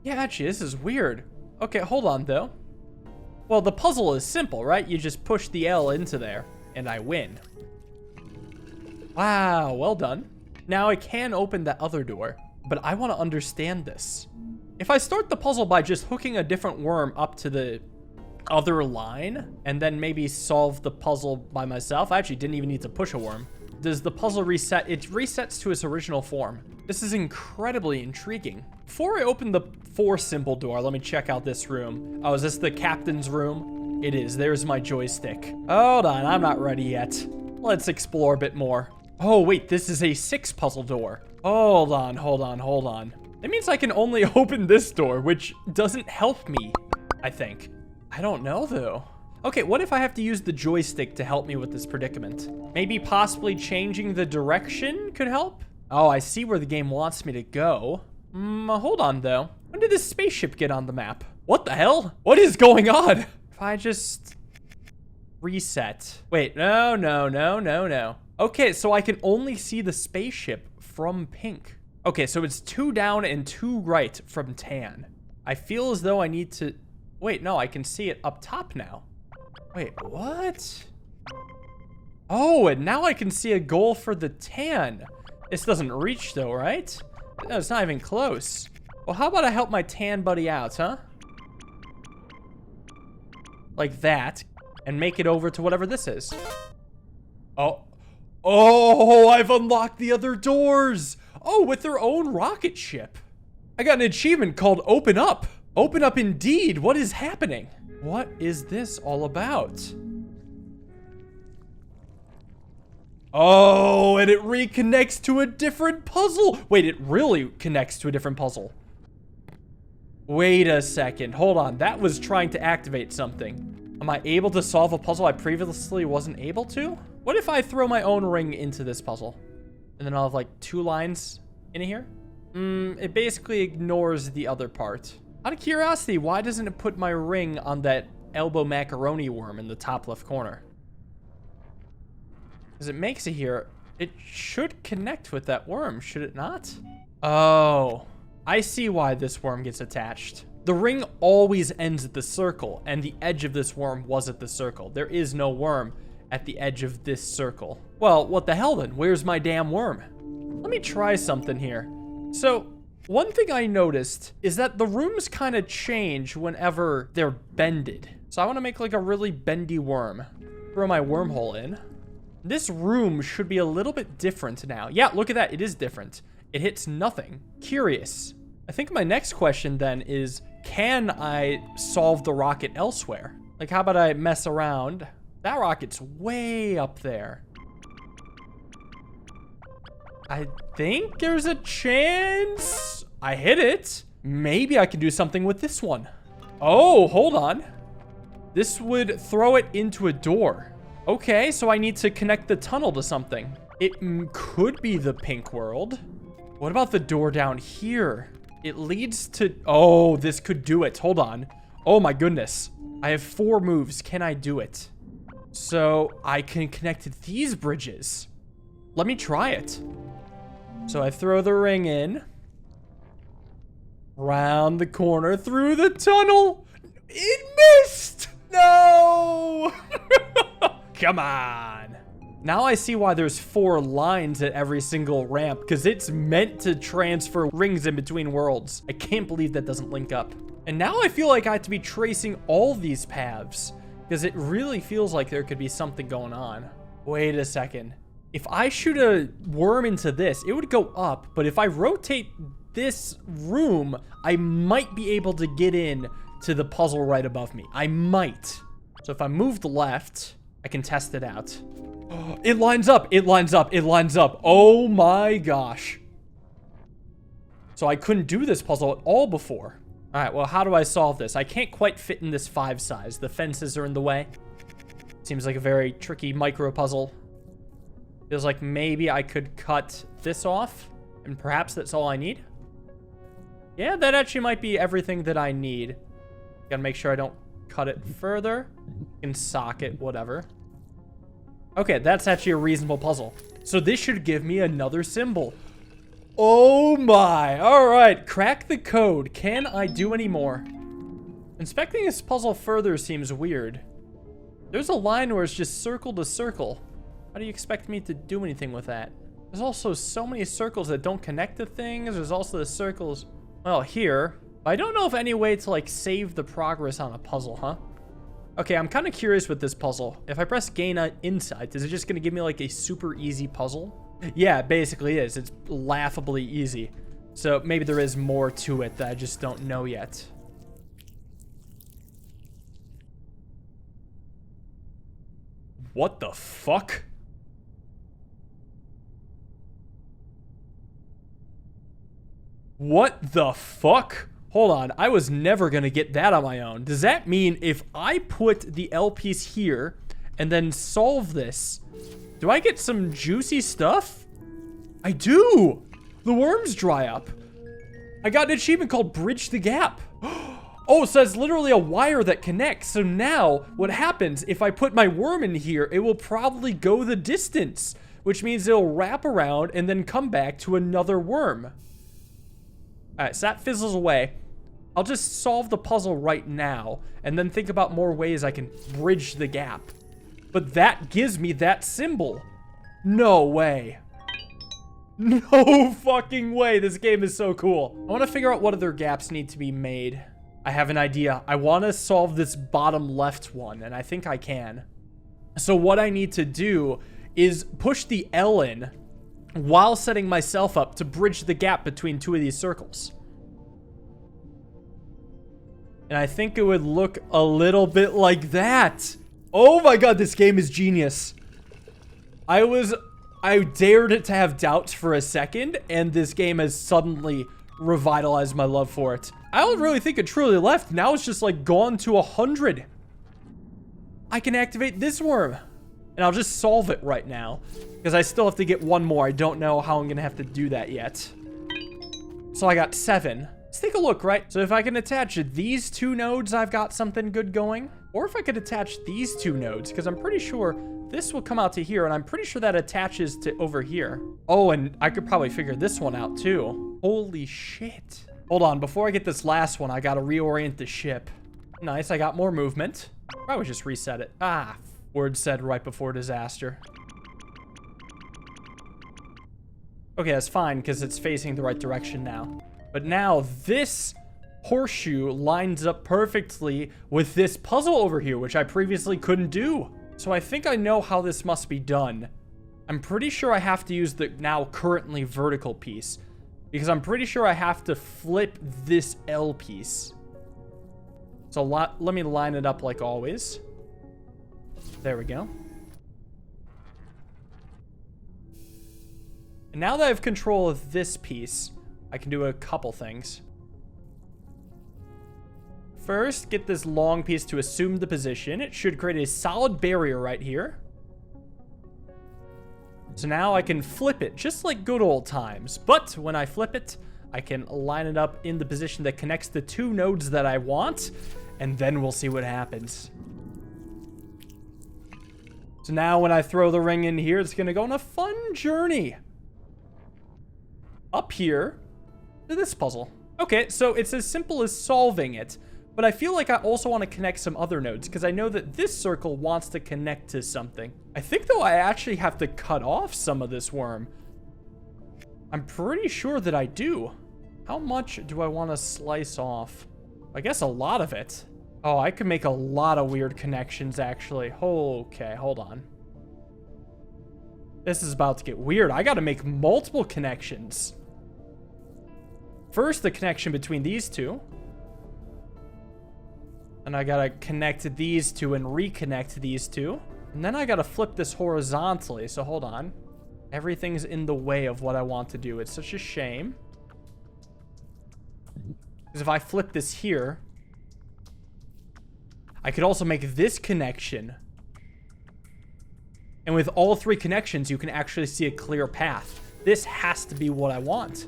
Yeah, actually, this is weird. Okay, hold on, though. Well, the puzzle is simple, right? You just push the L into there, and I win. Wow, well done. Now I can open that other door, but I want to understand this. If I start the puzzle by just hooking a different worm up to the other line, and then maybe solve the puzzle by myself, I actually didn't even need to push a worm. Does the puzzle reset? It resets to its original form. This is incredibly intriguing. Before I open the 4 symbol door, let me check out this room. Oh, is this the captain's room? It is. There's my joystick. Hold on, I'm not ready yet. Let's explore a bit more. Oh, wait, this is a 6 puzzle door. Hold on, hold on, hold on. That means I can only open this door, which doesn't help me, I think. I don't know, though. Okay, what if I have to use the joystick to help me with this predicament? Maybe possibly changing the direction could help? Oh, I see where the game wants me to go. Hold on, though. When did this spaceship get on the map? What the hell? What is going on? If I just reset. Wait, no. Okay, so I can only see the spaceship from pink. Okay, so it's 2 down and 2 right from tan. I feel as though I need to... Wait, no, I can see it up top now. Wait, what? Oh, and now I can see a goal for the tan. This doesn't reach though, right? No, it's not even close. Well, how about I help my tan buddy out, huh? Like that. And make it over to whatever this is. Oh. Oh, I've unlocked the other doors. Oh, with their own rocket ship. I got an achievement called Open Up. Open up indeed. What is happening? What is this all about? Oh, and it reconnects to a different puzzle. Wait, it really connects to a different puzzle. Wait a second. Hold on. That was trying to activate something. Am I able to solve a puzzle I previously wasn't able to? What if I throw my own ring into this puzzle? And then I'll have like 2 lines in here? It basically ignores the other part. Out of curiosity, why doesn't it put my ring on that elbow macaroni worm in the top left corner? Because it makes it here. It should connect with that worm, should it not? Oh, I see why this worm gets attached. The ring always ends at the circle, and the edge of this worm was at the circle. There is no worm at the edge of this circle. Well, what the hell then? Where's my damn worm? Let me try something here. So, one thing I noticed is that the rooms kind of change whenever they're bended. So I want to make like a really bendy worm. Throw my wormhole in. This room should be a little bit different now. Yeah, look at that. It is different. It hits nothing. Curious. I think my next question then is, can I solve the rocket elsewhere? Like, how about I mess around? That rocket's way up there. I think there's a chance. I hit it. Maybe I can do something with this one. Oh, hold on. This would throw it into a door. Okay, so I need to connect the tunnel to something. It could be the pink world. What about the door down here? It leads to... Oh, this could do it. Hold on. Oh my goodness. I have 4 moves. Can I do it? So I can connect these bridges. Let me try it. So I throw the ring in. Round the corner, through the tunnel. It missed! No! Come on. Now I see why there's 4 lines at every single ramp, because it's meant to transfer rings in between worlds. I can't believe that doesn't link up. And now I feel like I have to be tracing all these paths, because it really feels like there could be something going on. Wait a second. If I shoot a worm into this, it would go up, but if I rotate this room, I might be able to get in to the puzzle right above me. I might. So if I move the left, I can test it out. It lines up, it lines up, it lines up. Oh my gosh. So I couldn't do this puzzle at all before. All right, well, how do I solve this? I can't quite fit in this 5 size. The fences are in the way. Seems like a very tricky micro puzzle. Feels like maybe I could cut this off, and perhaps that's all I need. Yeah, that actually might be everything that I need. Gotta make sure I don't cut it further. Can socket, whatever. Okay, that's actually a reasonable puzzle. So this should give me another symbol. Oh my. All right, crack the code. Can I do any more? Inspecting this puzzle further seems weird. There's a line where it's just circle to circle. How do you expect me to do anything with that? There's also so many circles that don't connect to things. There's also the circles, well, here. I don't know of any way to, like, save the progress on a puzzle, huh? Okay, I'm kind of curious with this puzzle. If I press gain insight, is it just going to give me, like, a super easy puzzle? Yeah, it basically is. It's laughably easy. So maybe there is more to it that I just don't know yet. What the fuck? What the fuck? Hold on, I was never gonna get that on my own. Does that mean if I put the L piece here and then solve this, do I get some juicy stuff? I do! The worms dry up. I got an achievement called Bridge the Gap. Oh, so it's literally a wire that connects. So now, what happens, if I put my worm in here, it will probably go the distance, which means it'll wrap around and then come back to another worm. Alright, so that fizzles away. I'll just solve the puzzle right now, and then think about more ways I can bridge the gap. But that gives me that symbol. No way. No fucking way. This game is so cool. I want to figure out what other gaps need to be made. I have an idea. I want to solve this bottom left one, and I think I can. So what I need to do is push the L in while setting myself up to bridge the gap between two of these circles. And I think it would look a little bit like that. Oh my god, this game is genius. I dared it to have doubts for a second, and this game has suddenly revitalized my love for it. I don't really think it truly left. Now it's just like gone to 100. I can activate this worm. And I'll just solve it right now, because I still have to get one more. I don't know how I'm going to have to do that yet. So I got 7. Let's take a look, right? So if I can attach these 2 nodes, I've got something good going. Or if I could attach these 2 nodes, because I'm pretty sure this will come out to here, and I'm pretty sure that attaches to over here. Oh, and I could probably figure this one out too. Holy shit. Hold on, before I get this last one, I got to reorient the ship. Nice, I got more movement. Probably just reset it. Ah, word said right before disaster. Okay, that's fine, because it's facing the right direction now. But now this horseshoe lines up perfectly with this puzzle over here, which I previously couldn't do. So I think I know how this must be done. I'm pretty sure I have to use the now currently vertical piece, because I'm pretty sure I have to flip this L piece. So let me line it up like always. There we go. And now that I have control of this piece, I can do a couple things. First, get this long piece to assume the position. It should create a solid barrier right here. So now I can flip it, just like good old times. But when I flip it, I can line it up in the position that connects the 2 nodes that I want, and then we'll see what happens. So now when I throw the ring in here, it's going to go on a fun journey up here to this puzzle. Okay, so it's as simple as solving it. But I feel like I also want to connect some other nodes, because I know that this circle wants to connect to something. I think, though, I actually have to cut off some of this worm. I'm pretty sure that I do. How much do I want to slice off? I guess a lot of it. Oh, I could make a lot of weird connections, actually. Okay, hold on. This is about to get weird. I got to make multiple connections. First, the connection between these 2. And I gotta connect these 2 and reconnect these 2. And then I gotta flip this horizontally. So hold on. Everything's in the way of what I want to do. It's such a shame. Because if I flip this here, I could also make this connection. And with all 3 connections, you can actually see a clear path. This has to be what I want.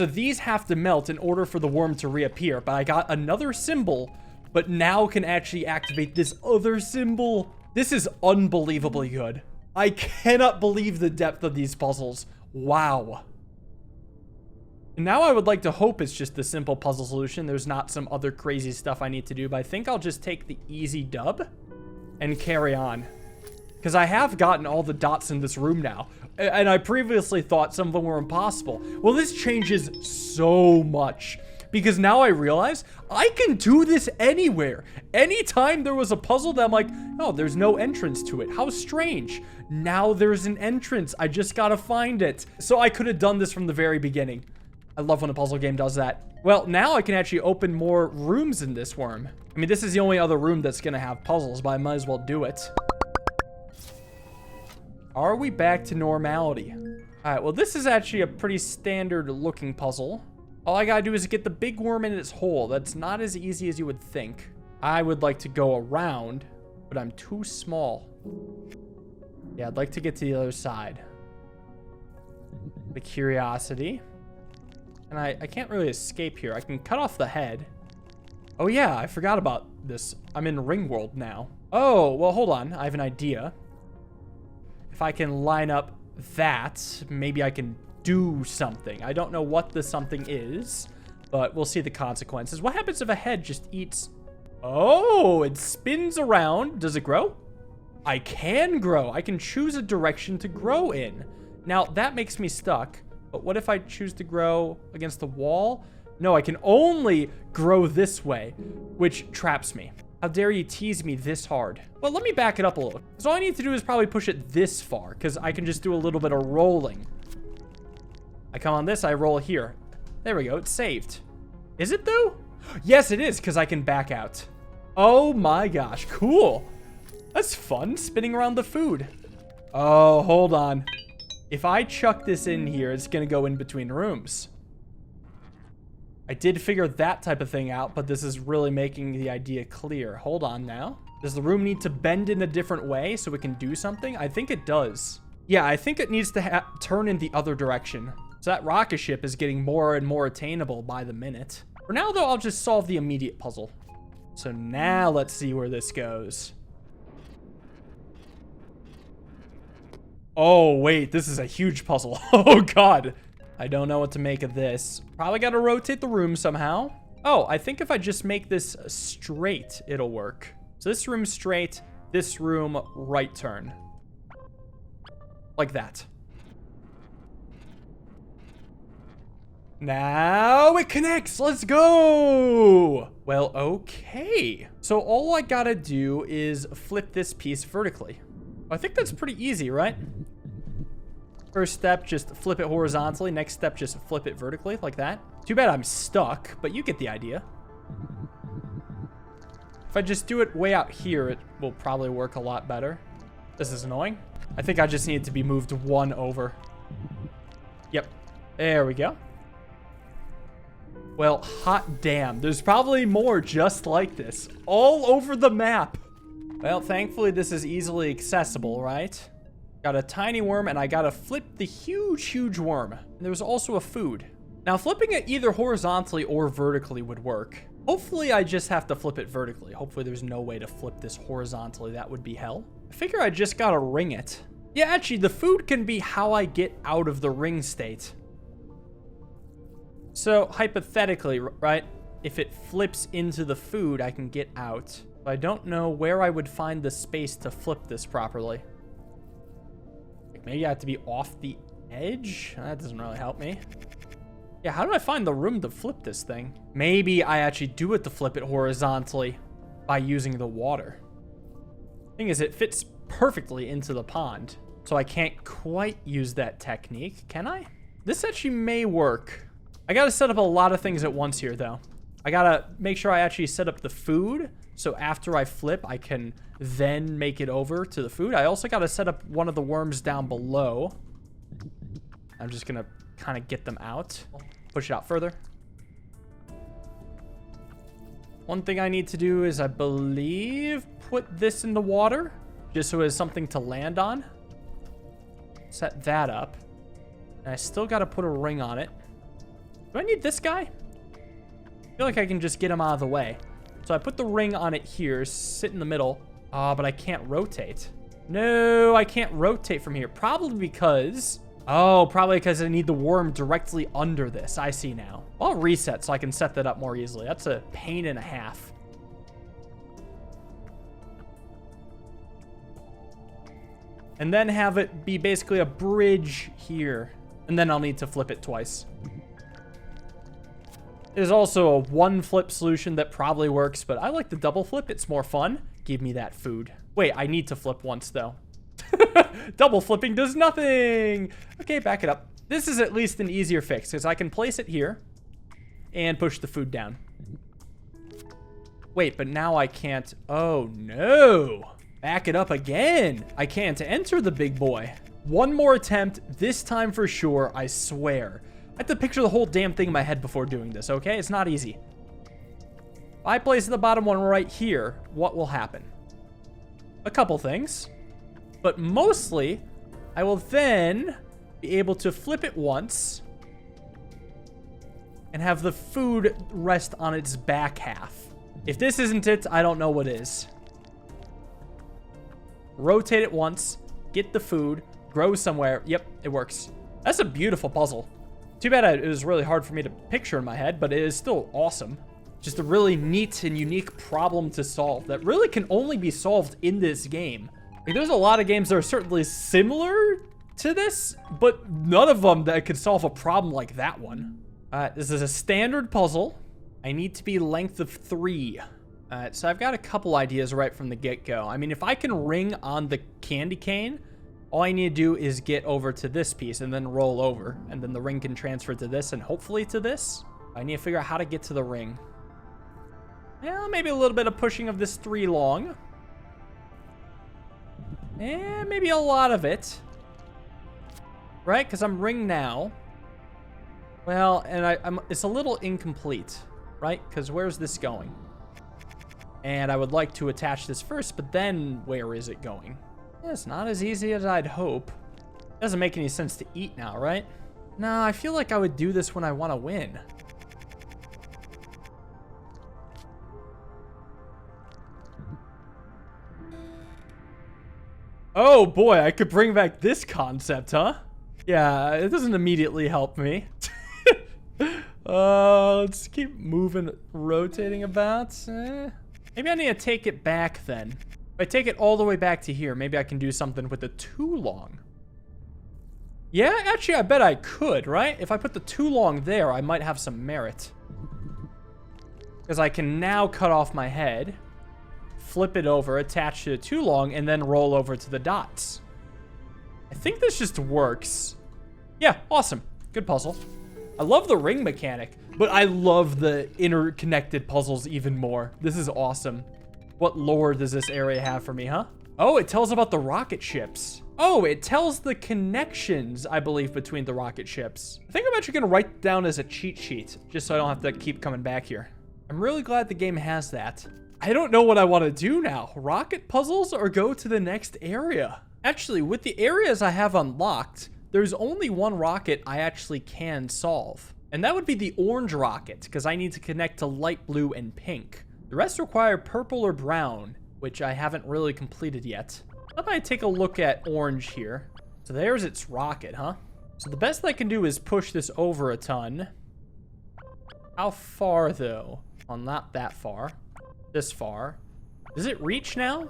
So these have to melt in order for the worm to reappear. But I got another symbol, but now can actually activate this other symbol. This is unbelievably good. I cannot believe the depth of these puzzles. Wow. And now I would like to hope it's just the simple puzzle solution. There's not some other crazy stuff I need to do, but I think I'll just take the easy dub and carry on. Because I have gotten all the dots in this room now. And I previously thought some of them were impossible. Well, this changes so much. Because now I realize I can do this anywhere. Anytime there was a puzzle that I'm like, oh, there's no entrance to it. How strange. Now there's an entrance. I just gotta find it. So I could have done this from the very beginning. I love when a puzzle game does that. Well, now I can actually open more rooms in this worm. I mean, this is the only other room that's gonna have puzzles, but I might as well do it. Are we back to normality? All right, well, this is actually a pretty standard looking puzzle. All I gotta do is get the big worm in its hole. That's not as easy as you would think. I would like to go around, but I'm too small. Yeah, I'd like to get to the other side. The curiosity. And I can't really escape here. I can cut off the head. Oh yeah, I forgot about this. I'm in Ring World now. Oh, well, hold on. I have an idea. If I can line up that, maybe I can do something. I don't know what the something is, but we'll see the consequences. What happens if a head just eats? Oh, it spins around. Does it grow? I can grow. I can choose a direction to grow in. Now, that makes me stuck. But what if I choose to grow against the wall? No, I can only grow this way, which traps me. How dare you tease me this hard? Well, let me back it up a little. So all I need to do is probably push it this far, because I can just do a little bit of rolling. I come on this, I roll here. There we go, it's saved. Is it though? Yes, it is, because I can back out. Oh my gosh, cool. That's fun, spinning around the food. Oh, hold on. If I chuck this in here, it's gonna go in between rooms. I did figure that type of thing out, but this is really making the idea clear. Hold on now. Does the room need to bend in a different way so it can do something? I think it does. Yeah, I think it needs to turn in the other direction. So that rocket ship is getting more and more attainable by the minute. For now, though, I'll just solve the immediate puzzle. So now let's see where this goes. Oh, wait, this is a huge puzzle. Oh, God. I don't know what to make of this. Probably got to rotate the room somehow. Oh, I think if I just make this straight, it'll work. So this room straight, this room right turn. Like that. Now it connects. Let's go. Well, okay. So all I gotta do is flip this piece vertically. I think that's pretty easy, right? First step, just flip it horizontally. Next step, just flip it vertically like that. Too bad I'm stuck, but you get the idea. If I just do it way out here, it will probably work a lot better. This is annoying. I think I just need to be moved one over. Yep. There we go. Well, hot damn. There's probably more just like this all over the map. Well, thankfully, this is easily accessible, right? Got a tiny worm, and I gotta flip the huge, huge worm. And there's also a food. Now, flipping it either horizontally or vertically would work. Hopefully, I just have to flip it vertically. Hopefully, there's no way to flip this horizontally. That would be hell. I figure I just gotta ring it. Yeah, actually, the food can be how I get out of the ring state. So, hypothetically, right, if it flips into the food, I can get out. But I don't know where I would find the space to flip this properly. Maybe I have to be off the edge? That doesn't really help me. Yeah, how do I find the room to flip this thing? Maybe I actually do it to flip it horizontally by using the water. Thing is, it fits perfectly into the pond. So I can't quite use that technique, can I? This actually may work. I gotta set up a lot of things at once here, though. I gotta make sure I actually set up the food. So after I flip, I can then make it over to the food. I also got to set up one of the worms down below. I'm just going to kind of get them out. Push it out further. One thing I need to do is, I believe, put this in the water. Just so it has something to land on. Set that up. And I still got to put a ring on it. Do I need this guy? I feel like I can just get him out of the way. So I put the ring on it here, sit in the middle. But I can't rotate. No, I can't rotate from here. Probably because I need the worm directly under this. I see now. I'll reset so I can set that up more easily. That's a pain and a half. And then have it be basically a bridge here. And then I'll need to flip it twice. There's also a one flip solution that probably works, but I like the double flip. It's more fun. Give me that food. Wait, I need to flip once though. Double flipping does nothing. Okay, back it up. This is at least an easier fix because I can place it here and push the food down. Wait, but now I can't. Oh no. Back it up again. I can't enter the big boy. One more attempt, this time for sure, I swear. I have to picture the whole damn thing in my head before doing this, okay? It's not easy. If I place the bottom one right here, what will happen? A couple things. But mostly, I will then be able to flip it once and have the food rest on its back half. If this isn't it, I don't know what is. Rotate it once, get the food, grow somewhere. Yep, it works. That's a beautiful puzzle. Too bad it was really hard for me to picture in my head, but it is still awesome. Just a really neat and unique problem to solve that really can only be solved in this game. Like, there's a lot of games that are certainly similar to this, but none of them that could solve a problem like that one. This is a standard puzzle. I need to be length of 3. So I've got a couple ideas right from the get-go. I mean, if I can ring on the candy cane, all I need to do is get over to this piece and then roll over. And then the ring can transfer to this and hopefully to this. I need to figure out how to get to the ring. Yeah, maybe a little bit of pushing of this 3 long. And maybe a lot of it. Right? Because I'm ring now. Well, and it's a little incomplete. Right? Because where's this going? And I would like to attach this first, but then where is it going? Yeah, it's not as easy as I'd hope. Doesn't make any sense to eat now, right? No, I feel like I would do this when I want to win. Oh boy, I could bring back this concept, huh? Yeah, it doesn't immediately help me. Let's keep moving, rotating about. Maybe I need to take it back then. If I take it all the way back to here, maybe I can do something with the 2 long. Yeah, actually, I bet I could, right? If I put the 2 long there, I might have some merit. Because I can now cut off my head, flip it over, attach to the 2 long, and then roll over to the dots. I think this just works. Yeah, awesome. Good puzzle. I love the ring mechanic, but I love the interconnected puzzles even more. This is awesome. What lore does this area have for me, huh? Oh, it tells about the rocket ships. Oh, it tells the connections, I believe, between the rocket ships. I think I'm actually gonna write it down as a cheat sheet, just so I don't have to keep coming back here. I'm really glad the game has that. I don't know what I want to do now. Rocket puzzles or go to the next area? Actually, with the areas I have unlocked, there's only one rocket I actually can solve. And that would be the orange rocket, because I need to connect to light blue and pink. The rest require purple or brown, which I haven't really completed yet. How about I take a look at orange here? So there's its rocket, huh? So the best I can do is push this over a ton. How far, though? Well, not that far. This far. Does it reach now?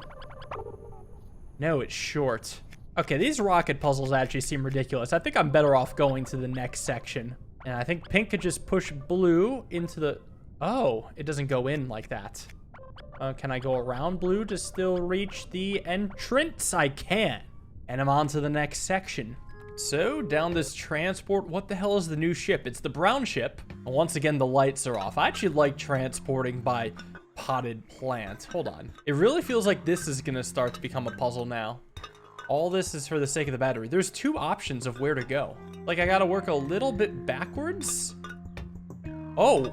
No, it's short. Okay, these rocket puzzles actually seem ridiculous. I think I'm better off going to the next section. And I think pink could just push blue into the... Oh, it doesn't go in like that. Can I go around blue to still reach the entrance? I can. And I'm on to the next section. So, down this transport, what the hell is the new ship? It's the brown ship. And once again, the lights are off. I actually like transporting by potted plant. Hold on. It really feels like this is gonna start to become a puzzle now. All this is for the sake of the battery. There's 2 options of where to go. Like, I gotta work a little bit backwards. Oh.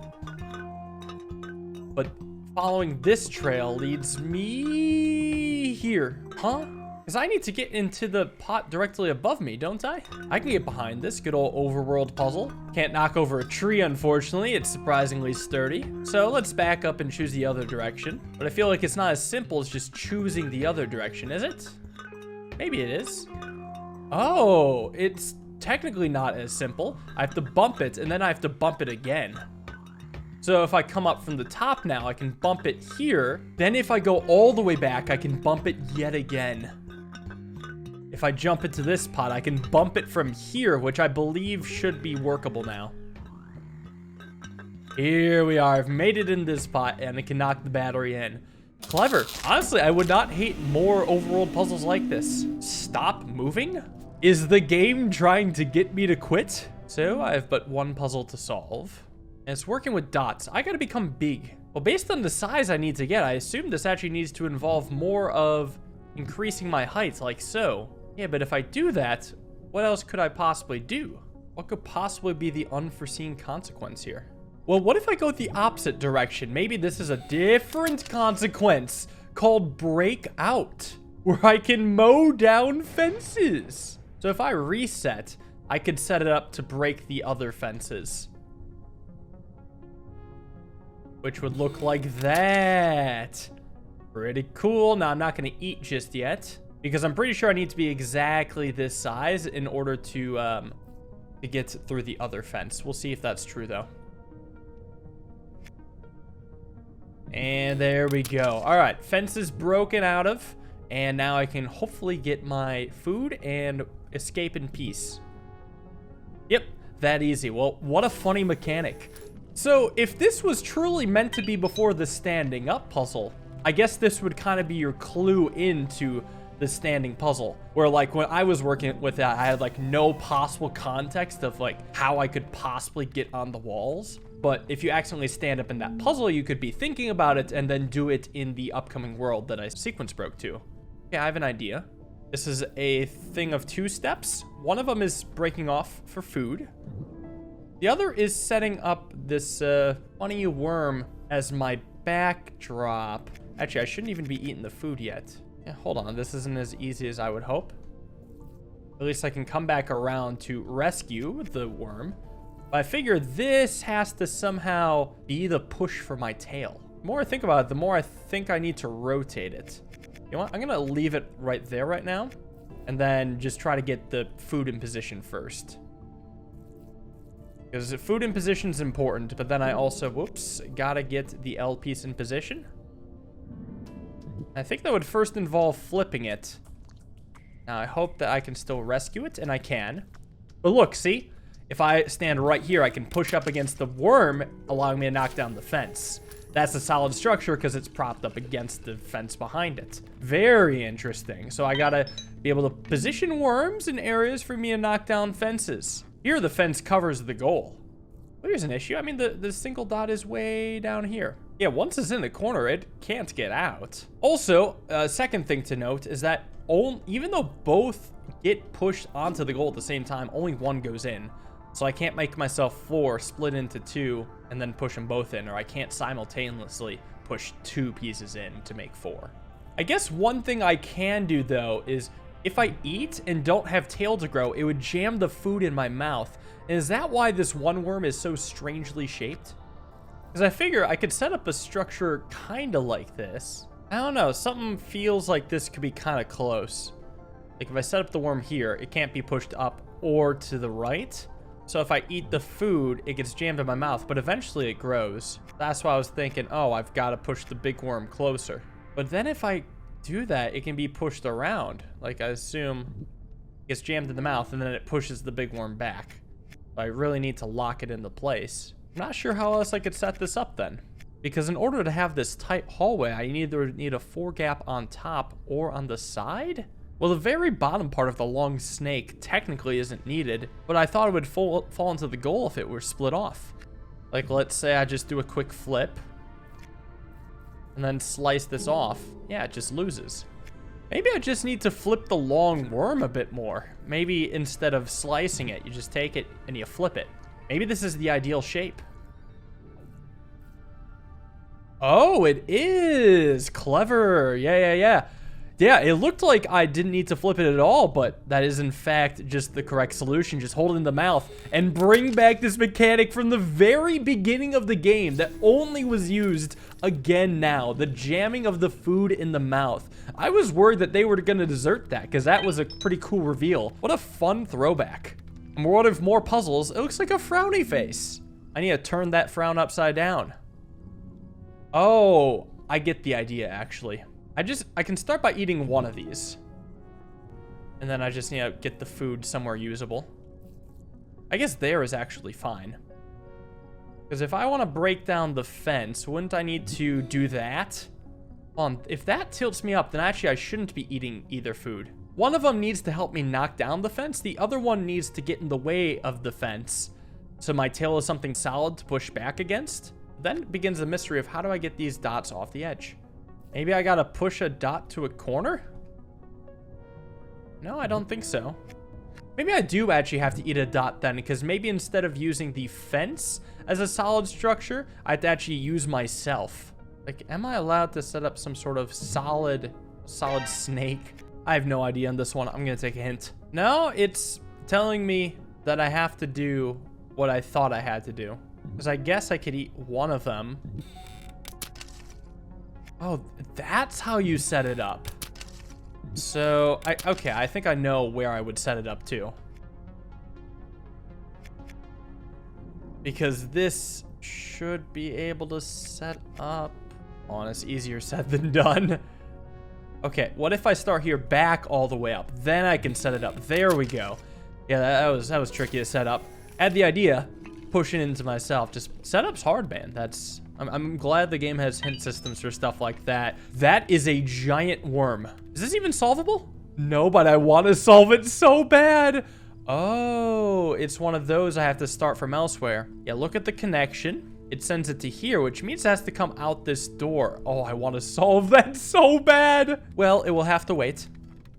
But following this trail leads me here. Huh? Because I need to get into the pot directly above me, don't I? I can get behind this good old overworld puzzle. Can't knock over a tree, unfortunately. It's surprisingly sturdy. So let's back up and choose the other direction. But I feel like it's not as simple as just choosing the other direction, is it? Maybe it is. Oh, it's technically not as simple. I have to bump it, and then I have to bump it again. So if I come up from the top now, I can bump it here. Then if I go all the way back, I can bump it yet again. If I jump into this pot, I can bump it from here, which I believe should be workable now. Here we are. I've made it in this pot, and it can knock the battery in. Clever. Honestly, I would not hate more overworld puzzles like this. Stop moving? Is the game trying to get me to quit? So I have but one puzzle to solve. And it's working with dots. I gotta become big. Well, based on the size I need to get, I assume this actually needs to involve more of increasing my height, like so. Yeah, but if I do that, what else could I possibly do? What could possibly be the unforeseen consequence here? Well, what if I go the opposite direction? Maybe this is a different consequence called break out, where I can mow down fences. So if I reset, I could set it up to break the other fences, which would look like that. Pretty cool. Now, I'm not going to eat just yet, because I'm pretty sure I need to be exactly this size in order to get through the other fence. We'll see if that's true, though. And there we go. All right, fence is broken out of, and now I can hopefully get my food and escape in peace. Yep, that easy. Well, what a funny mechanic. So if this was truly meant to be before the standing up puzzle, I guess this would kind of be your clue into the standing puzzle, where like when I was working with that, I had like no possible context of like how I could possibly get on the walls. But if you accidentally stand up in that puzzle, you could be thinking about it and then do it in the upcoming world that I sequence broke to. Okay, I have an idea. This is a thing of 2 steps. One of them is breaking off for food. The other is setting up this funny worm as my backdrop. Actually, I shouldn't even be eating the food yet. Yeah, hold on. This isn't as easy as I would hope. At least I can come back around to rescue the worm. But I figure this has to somehow be the push for my tail. The more I think about it, the more I think I need to rotate it. You know what? I'm going to leave it right there right now, and then just try to get the food in position first. Because food in position is important, but then I also, whoops, got to get the L piece in position. I think that would first involve flipping it. Now, I hope that I can still rescue it, and I can. But look, see? If I stand right here, I can push up against the worm, allowing me to knock down the fence. That's a solid structure because it's propped up against the fence behind it. Very interesting. So I gotta be able to position worms in areas for me to knock down fences. Here, the fence covers the goal. But here's an issue. I mean, the single dot is way down here. Yeah, once it's in the corner, it can't get out. Also, second thing to note is that even though both get pushed onto the goal at the same time, only one goes in. So I can't make myself 4 split into 2 and then push them both in, or I can't simultaneously push 2 pieces in to make 4. I guess one thing I can do, though, is if I eat and don't have tail to grow, it would jam the food in my mouth. And is that why this one worm is so strangely shaped? Because I figure I could set up a structure kind of like this. I don't know, something feels like this could be kind of close. Like if I set up the worm here, it can't be pushed up or to the right. So if I eat the food, it gets jammed in my mouth, but eventually it grows. That's why I was thinking, oh, I've got to push the big worm closer. But then if I do that, it can be pushed around. Like I assume it gets jammed in the mouth and then it pushes the big worm back. But I really need to lock it into place. I'm not sure how else I could set this up then. Because in order to have this tight hallway, I either need a 4 gap on top or on the side. Well, the very bottom part of the long snake technically isn't needed, but I thought it would fall into the goal if it were split off. Like, let's say I just do a quick flip and then slice this off. Yeah, it just loses. Maybe I just need to flip the long worm a bit more. Maybe instead of slicing it, you just take it and you flip it. Maybe this is the ideal shape. Oh, it is clever. Yeah. Yeah, it looked like I didn't need to flip it at all, but that is in fact just the correct solution. Just hold it in the mouth and bring back this mechanic from the very beginning of the game that only was used again now. The jamming of the food in the mouth. I was worried that they were going to desert that because that was a pretty cool reveal. What a fun throwback. And what if more puzzles? It looks like a frowny face. I need to turn that frown upside down. Oh, I get the idea actually. I can start by eating one of these. And then I just need to get the food somewhere usable. I guess there is actually fine. Because if I want to break down the fence, wouldn't I need to do that? If that tilts me up, then actually I shouldn't be eating either food. One of them needs to help me knock down the fence. The other one needs to get in the way of the fence. So my tail is something solid to push back against. Then begins the mystery of how do I get these dots off the edge? Maybe I gotta push a dot to a corner? No, I don't think so. Maybe I do actually have to eat a dot then, because maybe instead of using the fence as a solid structure, I have to actually use myself. Like, am I allowed to set up some sort of solid snake? I have no idea on this one. I'm gonna take a hint. No, it's telling me that I have to do what I thought I had to do. Because I guess I could eat one of them. Oh, that's how you set it up. So, okay, I think I know where I would set it up too. Because this should be able to set up. Oh, it's easier said than done. Okay, what if I start here back all the way up? Then I can set it up. There we go. Yeah, that was tricky to set up. I had the idea, pushing into myself. Just setup's hard, man. I'm glad the game has hint systems for stuff like that. That is a giant worm. Is this even solvable? No, but I want to solve it so bad. Oh, it's one of those I have to start from elsewhere. Yeah, look at the connection. It sends it to here, which means it has to come out this door. Oh, I want to solve that so bad. Well, it will have to wait.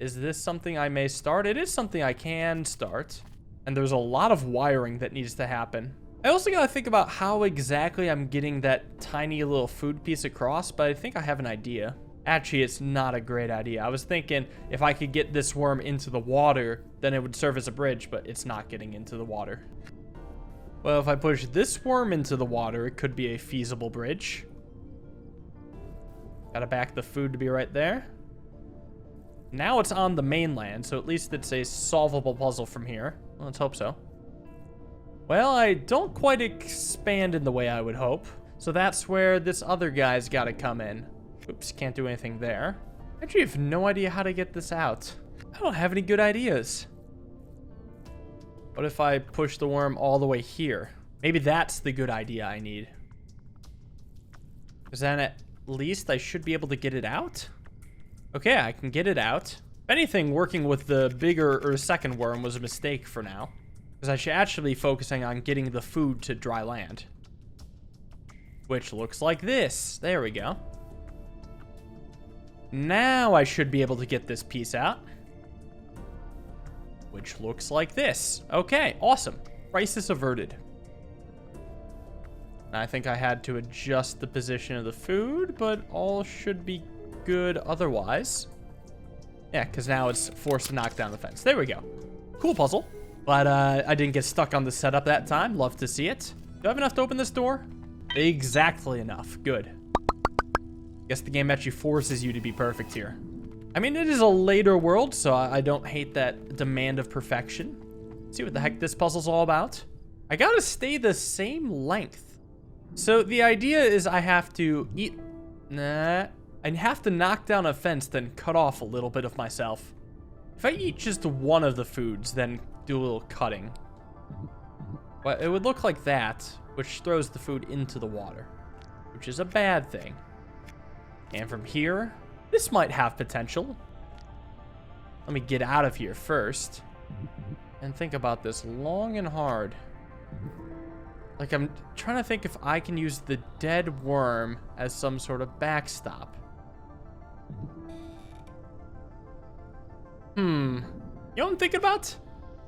Is this something I may start? It is something I can start. And there's a lot of wiring that needs to happen. I also gotta think about how exactly I'm getting that tiny little food piece across, but I think I have an idea. Actually, it's not a great idea. I was thinking if I could get this worm into the water, then it would serve as a bridge, but it's not getting into the water. Well, if I push this worm into the water, it could be a feasible bridge. Gotta back the food to be right there. Now it's on the mainland, so at least it's a solvable puzzle from here. Well, let's hope so. Well, I don't quite expand in the way I would hope. So that's where this other guy's got to come in. Oops, can't do anything there. I actually have no idea how to get this out. I don't have any good ideas. What if I push the worm all the way here? Maybe that's the good idea I need. Because then at least I should be able to get it out. Okay, I can get it out. If anything, working with the bigger or second worm was a mistake for now. Because I should actually be focusing on getting the food to dry land. Which looks like this. There we go. Now I should be able to get this piece out. Which looks like this. Okay, awesome. Crisis averted. I think I had to adjust the position of the food, but all should be good otherwise. Yeah, because now it's forced to knock down the fence. There we go. Cool puzzle. But I didn't get stuck on the setup that time. Love to see it. Do I have enough to open this door? Exactly enough. Good. Guess the game actually forces you to be perfect here. I mean, it is a later world, so I don't hate that demand of perfection. Let's see what the heck this puzzle's all about. I gotta stay the same length. So the idea is I have to eat... Nah. I have to knock down a fence, then cut off a little bit of myself. If I eat just one of the foods, then do a little cutting. Well, it would look like that, which throws the food into the water, which is a bad thing. And from here, this might have potential. Let me get out of here first and think about this long and hard. Like, I'm trying to think if I can use the dead worm as some sort of backstop. You know what I'm thinking about?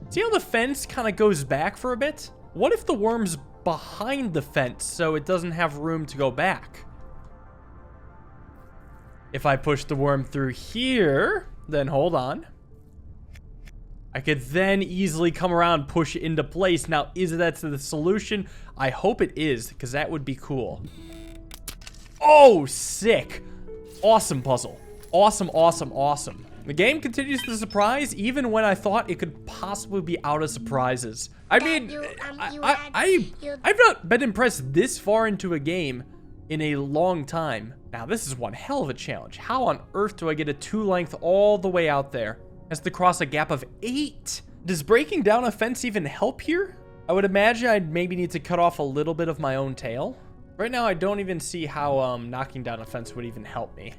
See how the fence kind of goes back for a bit? What if the worm's behind the fence so it doesn't have room to go back? If I push the worm through here, then hold on. I could then easily come around, push it into place. Now, is that the solution? I hope it is, because that would be cool. Oh, sick. Awesome puzzle. Awesome, awesome, awesome. The game continues to surprise, even when I thought it could possibly be out of surprises. I mean, I've not been impressed this far into a game in a long time. Now, this is one hell of a challenge. How on earth do I get a 2 length all the way out there? Has to cross a gap of 8. Does breaking down a fence even help here? I would imagine I'd maybe need to cut off a little bit of my own tail. Right now, I don't even see how knocking down a fence would even help me.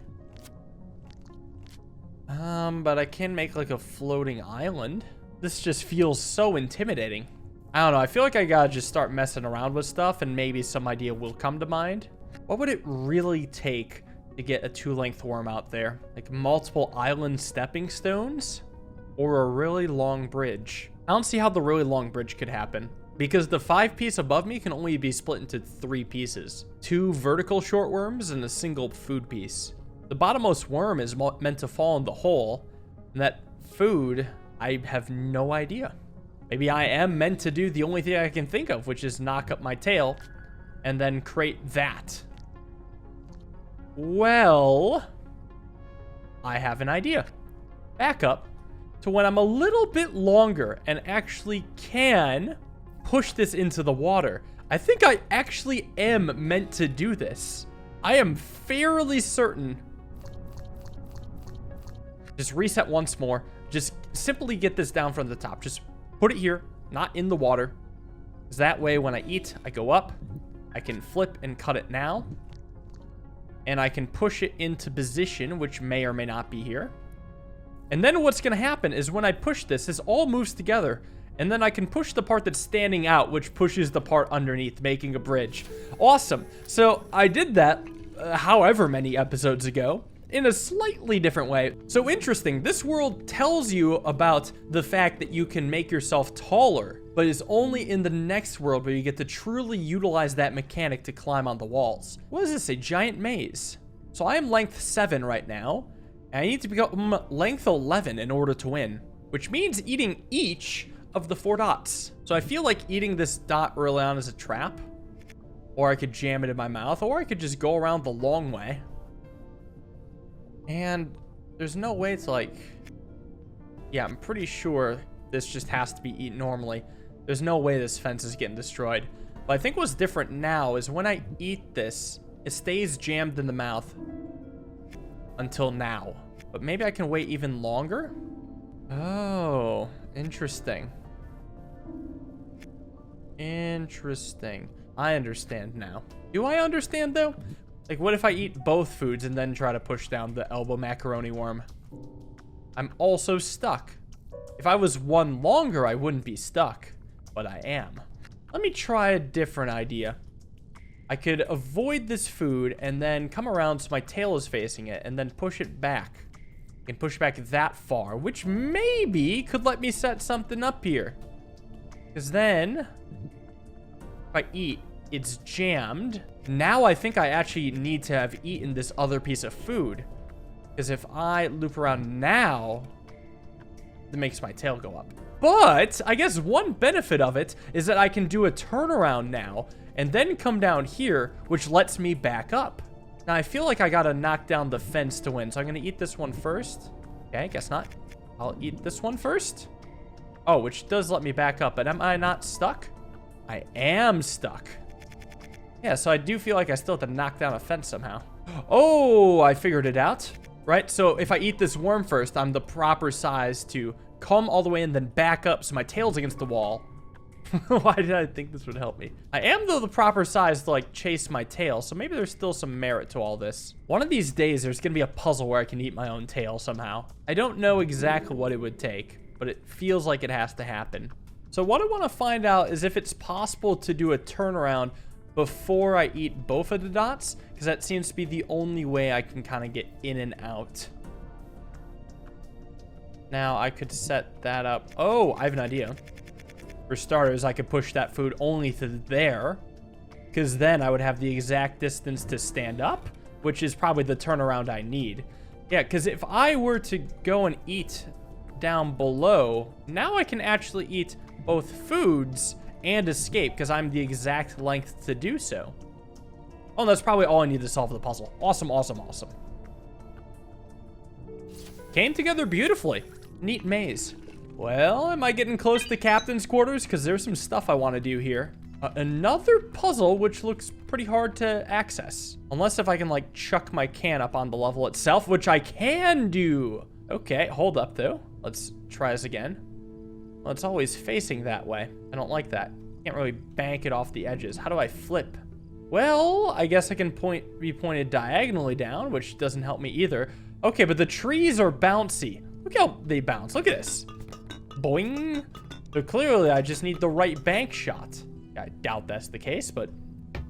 But I can make like a floating island. This just feels so intimidating. I don't know. I feel like I gotta just start messing around with stuff and maybe some idea will come to mind. What would it really take to get a 2 length worm out there? Like multiple island stepping stones or a really long bridge? I don't see how the really long bridge could happen because the 5 piece above me can only be split into 3 pieces. 2 vertical short worms and a single food piece. The bottommost worm is meant to fall in the hole, and that food, I have no idea. Maybe I am meant to do the only thing I can think of, which is knock up my tail and then create that. Well, I have an idea. Back up to when I'm a little bit longer and actually can push this into the water. I think I actually am meant to do this. I am fairly certain. Just reset once more. Just simply get this down from the top. Just put it here, not in the water. Because that way when I eat, I go up. I can flip and cut it now. And I can push it into position, which may or may not be here. And then what's going to happen is when I push this, this all moves together. And then I can push the part that's standing out, which pushes the part underneath, making a bridge. Awesome. So I did that however many episodes ago in a slightly different way. So interesting. This world tells you about the fact that you can make yourself taller, but it's only in the next world where you get to truly utilize that mechanic to climb on the walls. What is this? A giant maze. So I am length 7 right now, and I need to become length 11 in order to win, which means eating each of the 4 dots. So I feel like eating this dot early on is a trap, or I could jam it in my mouth, or I could just go around the long way. And there's no way to like, yeah, I'm pretty sure this just has to be eaten normally. There's no way this fence is getting destroyed. But I think what's different now is when I eat this, it stays jammed in the mouth until now. But maybe I can wait even longer? Oh, interesting. Interesting. I understand now. Do I understand though? Like, what if I eat both foods and then try to push down the elbow macaroni worm? I'm also stuck. If I was one longer, I wouldn't be stuck, but I am. Let me try a different idea. I could avoid this food and then come around so my tail is facing it and then push it back. I can push back that far, which maybe could let me set something up here. Because then, if I eat, it's jammed. Now I think I actually need to have eaten this other piece of food. Because if I loop around now, it makes my tail go up. But I guess one benefit of it is that I can do a turnaround now and then come down here, which lets me back up. Now I feel like I gotta knock down the fence to win. So I'm gonna eat this one first. Okay, guess not. I'll eat this one first. Oh, which does let me back up, but am I not stuck? I am stuck. Yeah, so I do feel like I still have to knock down a fence somehow. Oh, I figured it out. Right, so if I eat this worm first, I'm the proper size to come all the way and then back up so my tail's against the wall. Why did I think this would help me? I am, though, the proper size to, like, chase my tail, so maybe there's still some merit to all this. One of these days, there's gonna be a puzzle where I can eat my own tail somehow. I don't know exactly what it would take, but it feels like it has to happen. So what I want to find out is if it's possible to do a turnaround before I eat both of the dots, because that seems to be the only way I can kind of get in and out. Now I could set that up. Oh, I have an idea. For starters, I could push that food only to there, because then I would have the exact distance to stand up, which is probably the turnaround I need. Yeah, because if I were to go and eat down below, now I can actually eat both foods and escape because I'm the exact length to do so. Oh, that's probably all I need to solve the puzzle. Awesome, awesome, awesome. Came together beautifully. Neat maze. Well, am I getting close to captain's quarters? Because there's some stuff I want to do here. Another puzzle, which looks pretty hard to access. Unless if I can, like, chuck my can up on the level itself, which I can do. Okay, hold up, though. Let's try this again. Well, it's always facing that way. I don't like that. Can't really bank it off the edges. How do I flip? Well, I guess I can be pointed diagonally down, which doesn't help me either. Okay, but the trees are bouncy. Look how they bounce. Look at this. Boing. So clearly, I just need the right bank shot. I doubt that's the case, but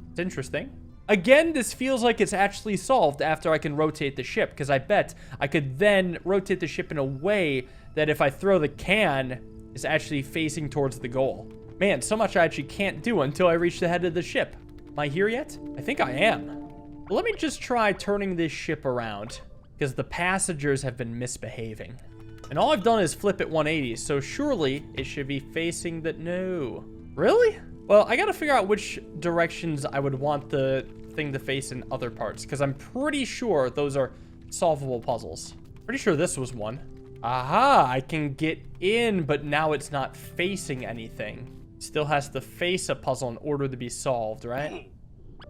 it's interesting. Again, this feels like it's actually solved after I can rotate the ship, because I bet I could then rotate the ship in a way that if I throw the can, is actually facing towards the goal. Man, so much I actually can't do until I reach the head of the ship. Am I here yet? I think I am. Well, let me just try turning this ship around, because the passengers have been misbehaving. And all I've done is flip it 180, so surely it should be facing the... No. Really? Well, I gotta figure out which directions I would want the thing to face in other parts, because I'm pretty sure those are solvable puzzles. Pretty sure this was one. Aha, I can get in, but now it's not facing anything. Still has to face a puzzle in order to be solved, right?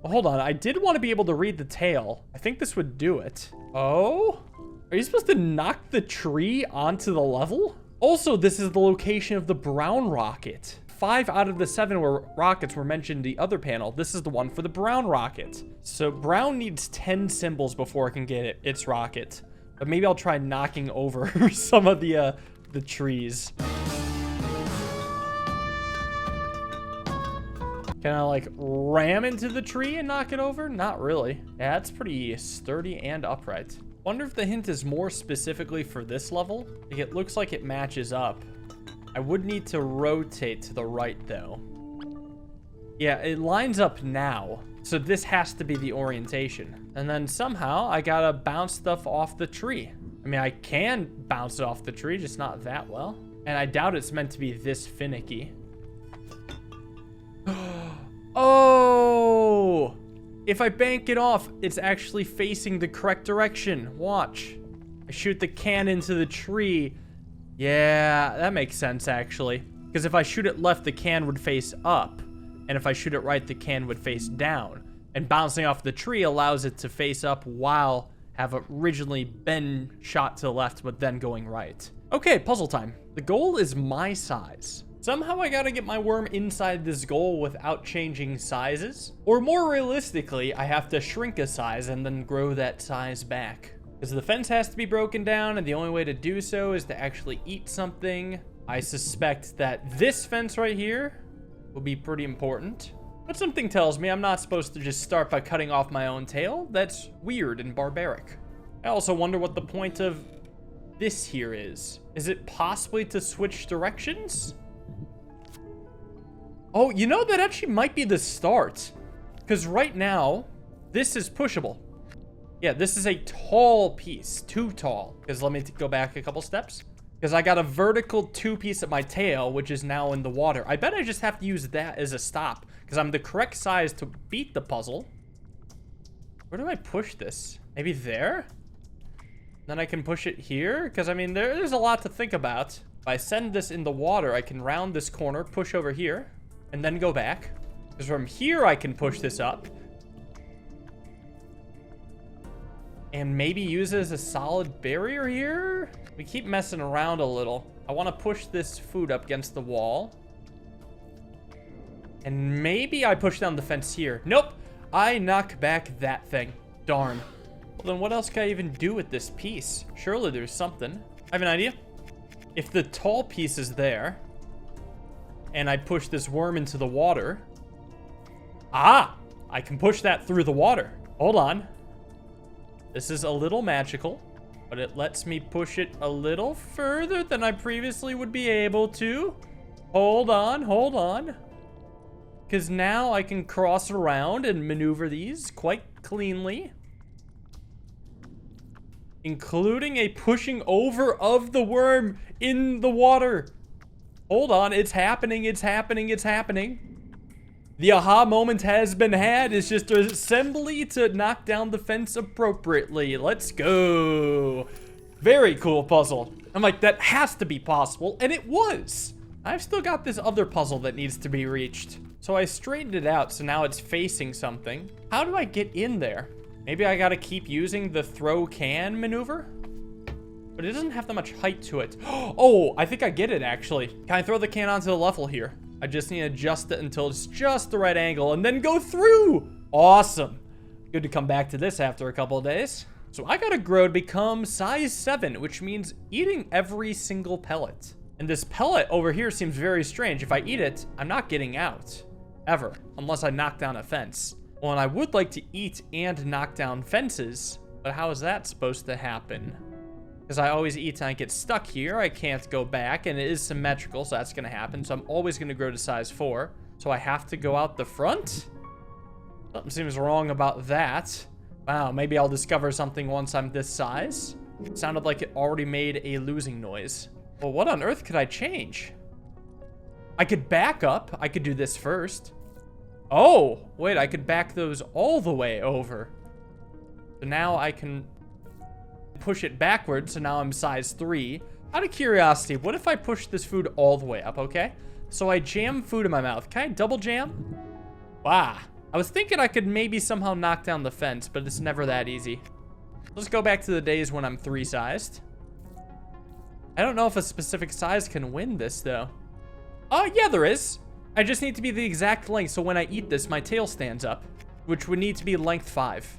Well, hold on, I did want to be able to read the tail. I think this would do it. Oh? Are you supposed to knock the tree onto the level? Also, this is the location of the brown rocket. 5 out of the 7 rockets were mentioned in the other panel. This is the one for the brown rocket. So brown needs 10 symbols before it can get its rocket. But maybe I'll try knocking over some of the trees. Can I, like, ram into the tree and knock it over? Not really. Yeah, it's pretty sturdy and upright. Wonder if the hint is more specifically for this level. Like, it looks like it matches up. I would need to rotate to the right, though. Yeah, it lines up now. So this has to be the orientation. And then somehow I gotta bounce stuff off the tree. I mean, I can bounce it off the tree, just not that well. And I doubt it's meant to be this finicky. Oh! If I bank it off, it's actually facing the correct direction. Watch. I shoot the can into the tree. Yeah, that makes sense, actually. Because if I shoot it left, the can would face up. And if I shoot it right, the can would face down. And bouncing off the tree allows it to face up while have originally been shot to the left, but then going right. Okay, puzzle time. The goal is my size. Somehow I gotta get my worm inside this goal without changing sizes. Or more realistically, I have to shrink a size and then grow that size back. Because the fence has to be broken down, and the only way to do so is to actually eat something. I suspect that this fence right here will be pretty important. But something tells me I'm not supposed to just start by cutting off my own tail. That's weird and barbaric. I also wonder what the point of this here is. Is it possibly to switch directions? Oh, you know, that actually might be the start. Because right now, this is pushable. Yeah, this is a tall piece. Too tall. Because let me go back a couple steps. Because I got a vertical 2-piece at my tail, which is now in the water. I bet I just have to use that as a stop. Because I'm the correct size to beat the puzzle. Where do I push this? Maybe there? Then I can push it here? Because, I mean, there's a lot to think about. If I send this in the water, I can round this corner, push over here, and then go back. Because from here, I can push this up. And maybe use it as a solid barrier here? We keep messing around a little. I want to push this food up against the wall. And maybe I push down the fence here. Nope. I knock back that thing. Darn. Well, then what else can I even do with this piece? Surely there's something. I have an idea. If the tall piece is there, and I push this worm into the water. Ah! I can push that through the water. Hold on. This is a little magical, but it lets me push it a little further than I previously would be able to. Hold on, hold on. Because now I can cross around and maneuver these quite cleanly. including a pushing over of the worm in the water. Hold on, it's happening, it's happening, it's happening. The aha moment has been had. It's just an assembly to knock down the fence appropriately. Let's go. Very cool puzzle. I'm like, that has to be possible, and it was. I've still got this other puzzle that needs to be reached. So I straightened it out, so now it's facing something. How do I get in there? Maybe I gotta keep using the throw can maneuver? But it doesn't have that much height to it. Oh, I think I get it, actually. Can I throw the can onto the level here? I just need to adjust it until it's just the right angle and then go through. Awesome. Good to come back to this after a couple of days. So I gotta grow to become size 7, which means eating every single pellet. And this pellet over here seems very strange. If I eat it, I'm not getting out. Ever. Unless I knock down a fence. Well, and I would like to eat and knock down fences, but how is that supposed to happen? Because I always eat and I get stuck here. I can't go back, and it is symmetrical, so that's going to happen. So I'm always going to grow to size 4. So I have to go out the front? Something seems wrong about that. Wow, maybe I'll discover something once I'm this size. It sounded like it already made a losing noise. Well, what on earth could I change? I could back up. I could do this first. Oh, wait, I could back those all the way over. So now I can push it backwards, so now I'm size 3. Out of curiosity, what if I push this food all the way up, okay? So I jam food in my mouth. Can I double jam? Wow. I was thinking I could maybe somehow knock down the fence, but it's never that easy. Let's go back to the days when I'm 3-sized. I don't know if a specific size can win this, though. Oh, yeah, there is. I just need to be the exact length, so when I eat this, my tail stands up, which would need to be length 5.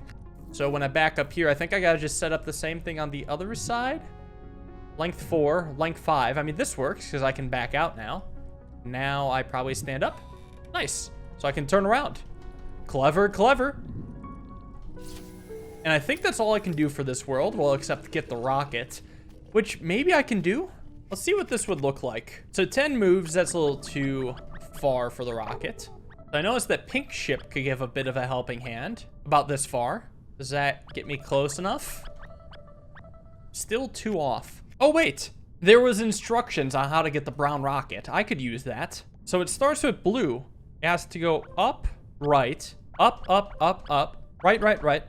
So when I back up here, I think I gotta just set up the same thing on the other side. Length 4, length 5. I mean, this works, because I can back out now. Now I probably stand up. Nice. So I can turn around. Clever, clever. And I think that's all I can do for this world, well, except get the rocket, which maybe I can do. Let's see what this would look like. So 10 moves, that's a little too far for the rocket. I noticed that pink ship could give a bit of a helping hand. About this far. Does that get me close enough? Still 2 off. Oh, wait. There was instructions on how to get the brown rocket. I could use that. So it starts with blue. It has to go up, right, up, up, up, up, right, right, right,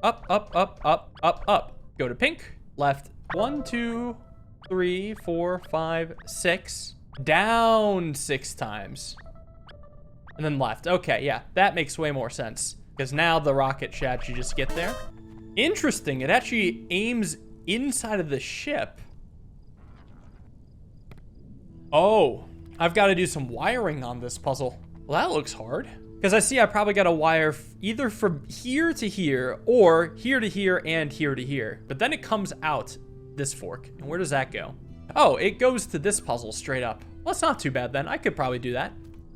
up, up, up, up, up, up. Go to pink, left, 1, 2, 3, 4, 5, 6, down 6 times, and then left. Okay, yeah, that makes way more sense, because now the rocket should actually just get there. Interesting, it actually aims inside of the ship. Oh, I've got to do some wiring on this puzzle. Well, that looks hard. Because I see I probably got to wire either from here to here, or here to here and here to here. But then it comes out this fork. And where does that go? Oh, it goes to this puzzle straight up. Well, it's not too bad then. I could probably do that.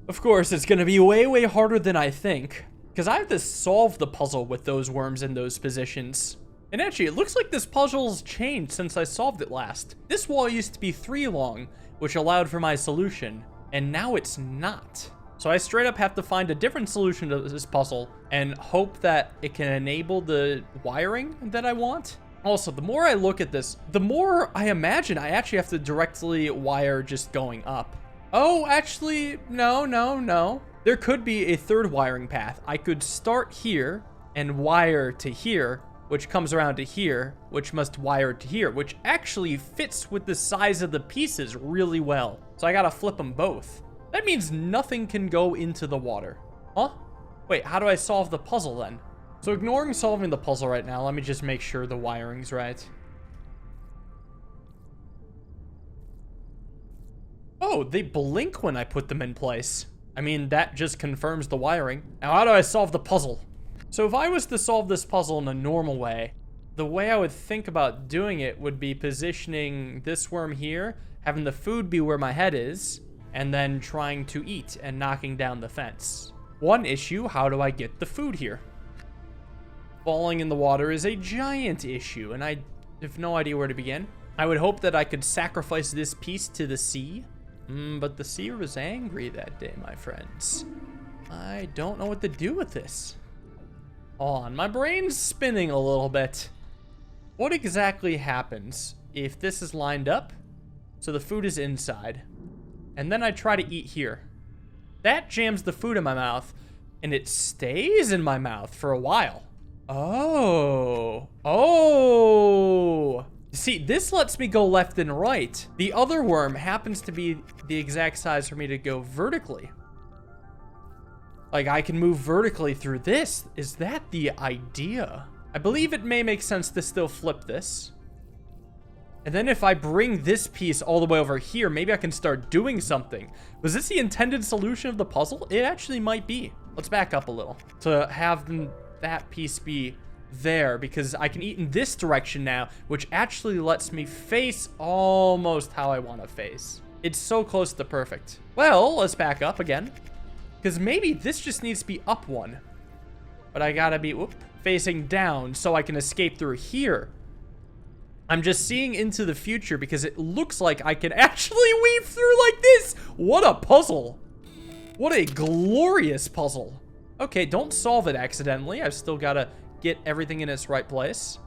Of course, it's going to be way, way harder than I think. Because I have to solve the puzzle with those worms in those positions. And actually, it looks like this puzzle's changed since I solved it last. This wall used to be 3 long, which allowed for my solution. And now it's not. So I straight up have to find a different solution to this puzzle and hope that it can enable the wiring that I want. Also, the more I look at this, the more I imagine I actually have to directly wire just going up. Oh, actually, no. There could be a third wiring path. I could start here and wire to here, which comes around to here, which must wire to here, which actually fits with the size of the pieces really well. So I gotta flip them both. That means nothing can go into the water. Huh? Wait, how do I solve the puzzle then? So ignoring solving the puzzle right now, let me just make sure the wiring's right. Oh, they blink when I put them in place. I mean, that just confirms the wiring. Now, how do I solve the puzzle? So if I was to solve this puzzle in a normal way, the way I would think about doing it would be positioning this worm here, having the food be where my head is, and then trying to eat and knocking down the fence. One issue, how do I get the food here? Falling in the water is a giant issue, and I have no idea where to begin. I would hope that I could sacrifice this piece to the sea, but the sea was angry that day, my friends. I don't know what to do with this. Hold on, my brain's spinning a little bit. What exactly happens if this is lined up so the food is inside, and then I try to eat here? That jams the food in my mouth, and it stays in my mouth for a while. Oh. See, this lets me go left and right. The other worm happens to be the exact size for me to go vertically. Like, I can move vertically through this. Is that the idea? I believe it may make sense to still flip this. And then if I bring this piece all the way over here, maybe I can start doing something. Was this the intended solution of the puzzle? It actually might be. Let's back up a little to have that piece be there, because I can eat in this direction now, which actually lets me face almost how I want to face. It's so close to perfect. Well, let's back up again, because maybe this just needs to be up one, but I gotta be facing down so I can escape through here. I'm just seeing into the future because it looks like I can actually weave through like this. What a puzzle. What a glorious puzzle. Okay, don't solve it accidentally. I've still got to get everything in its right place.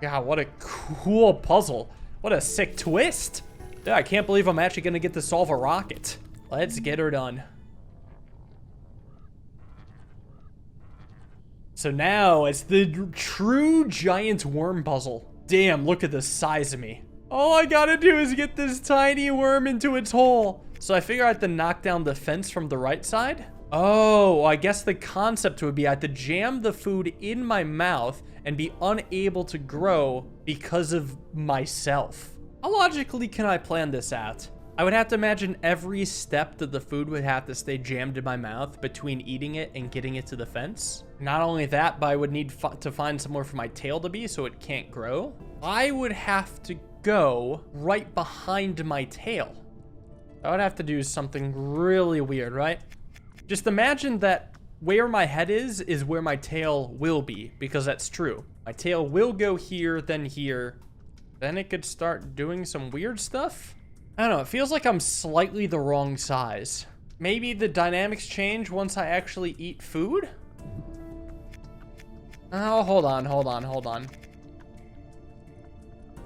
God, what a cool puzzle. What a sick twist. Yeah, I can't believe I'm actually going to get to solve a rocket. Let's get her done. So now it's the true giant worm puzzle. Damn, look at the size of me. All I gotta do is get this tiny worm into its hole. So I figure I have to knock down the fence from the right side. Oh, I guess the concept would be I have to jam the food in my mouth and be unable to grow because of myself. How logically can I plan this out? I would have to imagine every step that the food would have to stay jammed in my mouth between eating it and getting it to the fence. Not only that, but I would need to find somewhere for my tail to be so it can't grow. I would have to go right behind my tail. I would have to do something really weird, right? Just imagine that where my head is where my tail will be, because that's true. My tail will go here, then here. Then it could start doing some weird stuff. I don't know, it feels like I'm slightly the wrong size. Maybe the dynamics change once I actually eat food? Oh, hold on.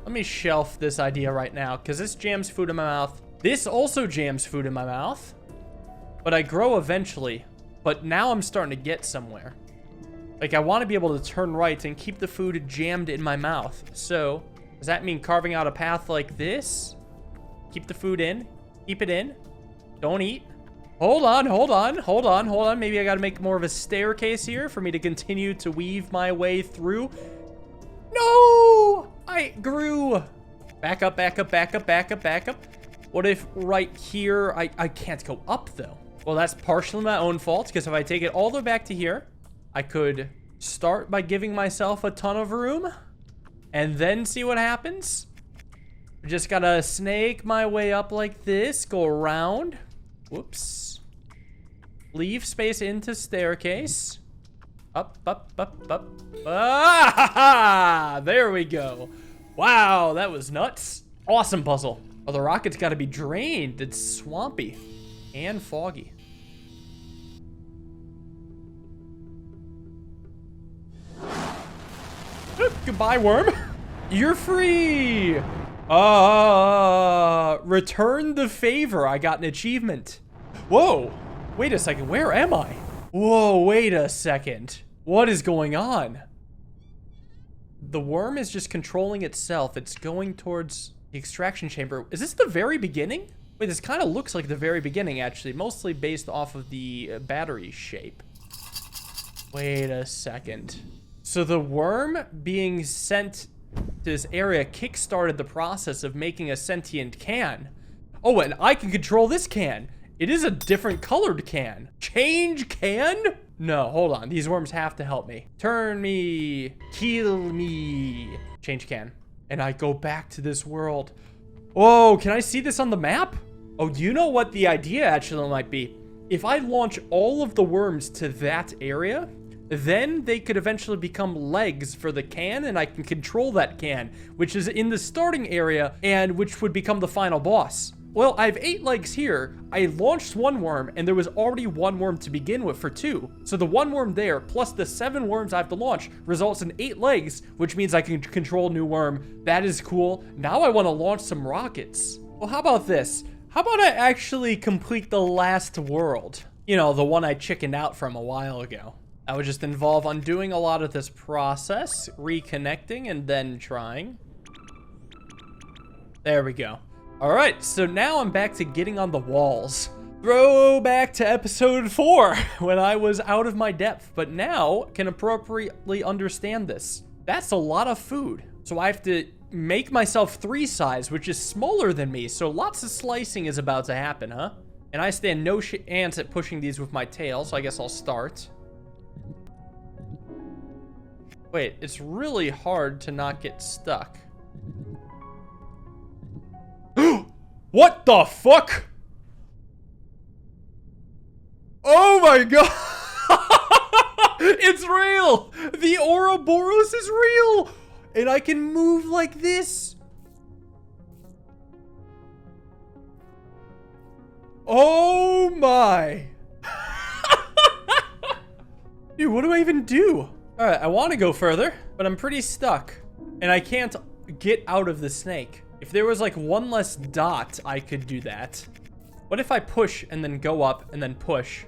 Let me shelf this idea right now, because this jams food in my mouth. This also jams food in my mouth. But I grow eventually. But now I'm starting to get somewhere. Like, I want to be able to turn right and keep the food jammed in my mouth. So, does that mean carving out a path like this? Keep the food in. Keep it in. Don't eat. Hold on. Maybe I got to make more of a staircase here for me to continue to weave my way through. No! I grew. Back up. What if right here, I can't go up though? Well, that's partially my own fault, because if I take it all the way back to here, I could start by giving myself a ton of room and then see what happens. Just gotta snake my way up like this, go around. Whoops. Leave space into staircase. Up. Ah! There we go. Wow, that was nuts. Awesome puzzle. Oh, the rocket's gotta be drained. It's swampy and foggy. Goodbye, worm. You're free. Return the favor. I got an achievement. Whoa. Wait a second. Where am I? Whoa, wait a second. What is going on? The worm is just controlling itself. It's going towards the extraction chamber. Is this the very beginning? Wait, this kind of looks like the very beginning, actually. Mostly based off of the battery shape. Wait a second. So the worm being sent to this area kickstarted the process of making a sentient can. Oh, and I can control this can. It is a different colored can. Change can? No, hold on. These worms have to help me. Turn me. Kill me. Change can. And I go back to this world. Oh, can I see this on the map? Oh, do you know what the idea actually might be? If I launch all of the worms to that area, then they could eventually become legs for the can, and I can control that can, which is in the starting area, and which would become the final boss. Well, I have 8 legs here. I launched one worm, and there was already one worm to begin with for 2. So the one worm there, plus the 7 worms I have to launch, results in 8 legs, which means I can control new worm. That is cool. Now I want to launch some rockets. Well, how about this? How about I actually complete the last world? You know, the one I chickened out from a while ago. That would just involve undoing a lot of this process, reconnecting, and then trying. There we go. All right, so now I'm back to getting on the walls. Throwback to episode 4, when I was out of my depth, but now can appropriately understand this. That's a lot of food. So I have to make myself 3 size, which is smaller than me, so lots of slicing is about to happen, huh? And I stand no chance at pushing these with my tail, so I guess I'll start. Wait, it's really hard to not get stuck. What the fuck? Oh my god! It's real! The Ouroboros is real! And I can move like this. Oh my. Dude, what do I even do? All right, I want to go further, but I'm pretty stuck. And I can't get out of the snake. If there was like one less dot, I could do that. What if I push and then go up and then push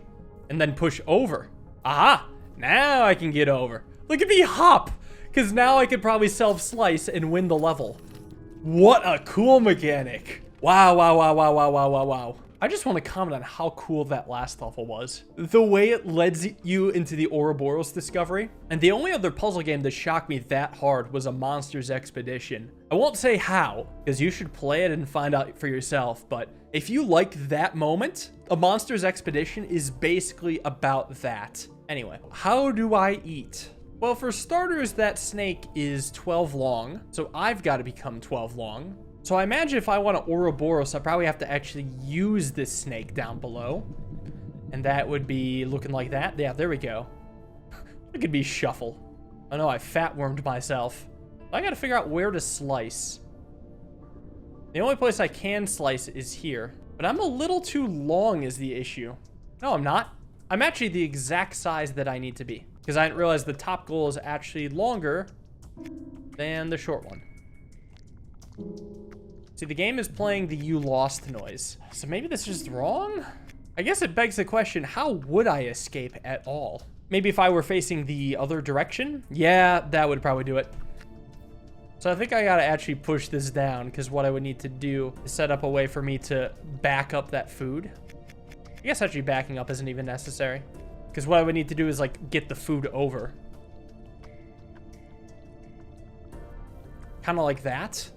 over? Aha! Now I can get over. Look at me hop! Because now I could probably self-slice and win the level. What a cool mechanic. Wow, wow, wow, wow, wow, wow, wow, wow. I just want to comment on how cool that last level was. The way it leads you into the Ouroboros discovery. And the only other puzzle game that shocked me that hard was a Monsters Expedition. I won't say how, because you should play it and find out for yourself, but if you like that moment, a Monsters Expedition is basically about that. Anyway, how do I eat? Well, for starters, that snake is 12 long, so I've got to become 12 long. So I imagine if I want to Ouroboros, I probably have to actually use this snake down below. And that would be looking like that. Yeah, there we go. Look at me shuffle. Oh no, I fat-wormed myself. I gotta figure out where to slice. The only place I can slice is here. But I'm a little too long is the issue. No, I'm not. I'm actually the exact size that I need to be. Because I didn't realize the top goal is actually longer than the short one. See, the game is playing the you lost noise. So maybe this is just wrong? I guess it begs the question, how would I escape at all? Maybe if I were facing the other direction? Yeah, that would probably do it. So I think I gotta actually push this down, because what I would need to do is set up a way for me to back up that food. I guess actually backing up isn't even necessary, because what I would need to do is like get the food over. Kind of like that.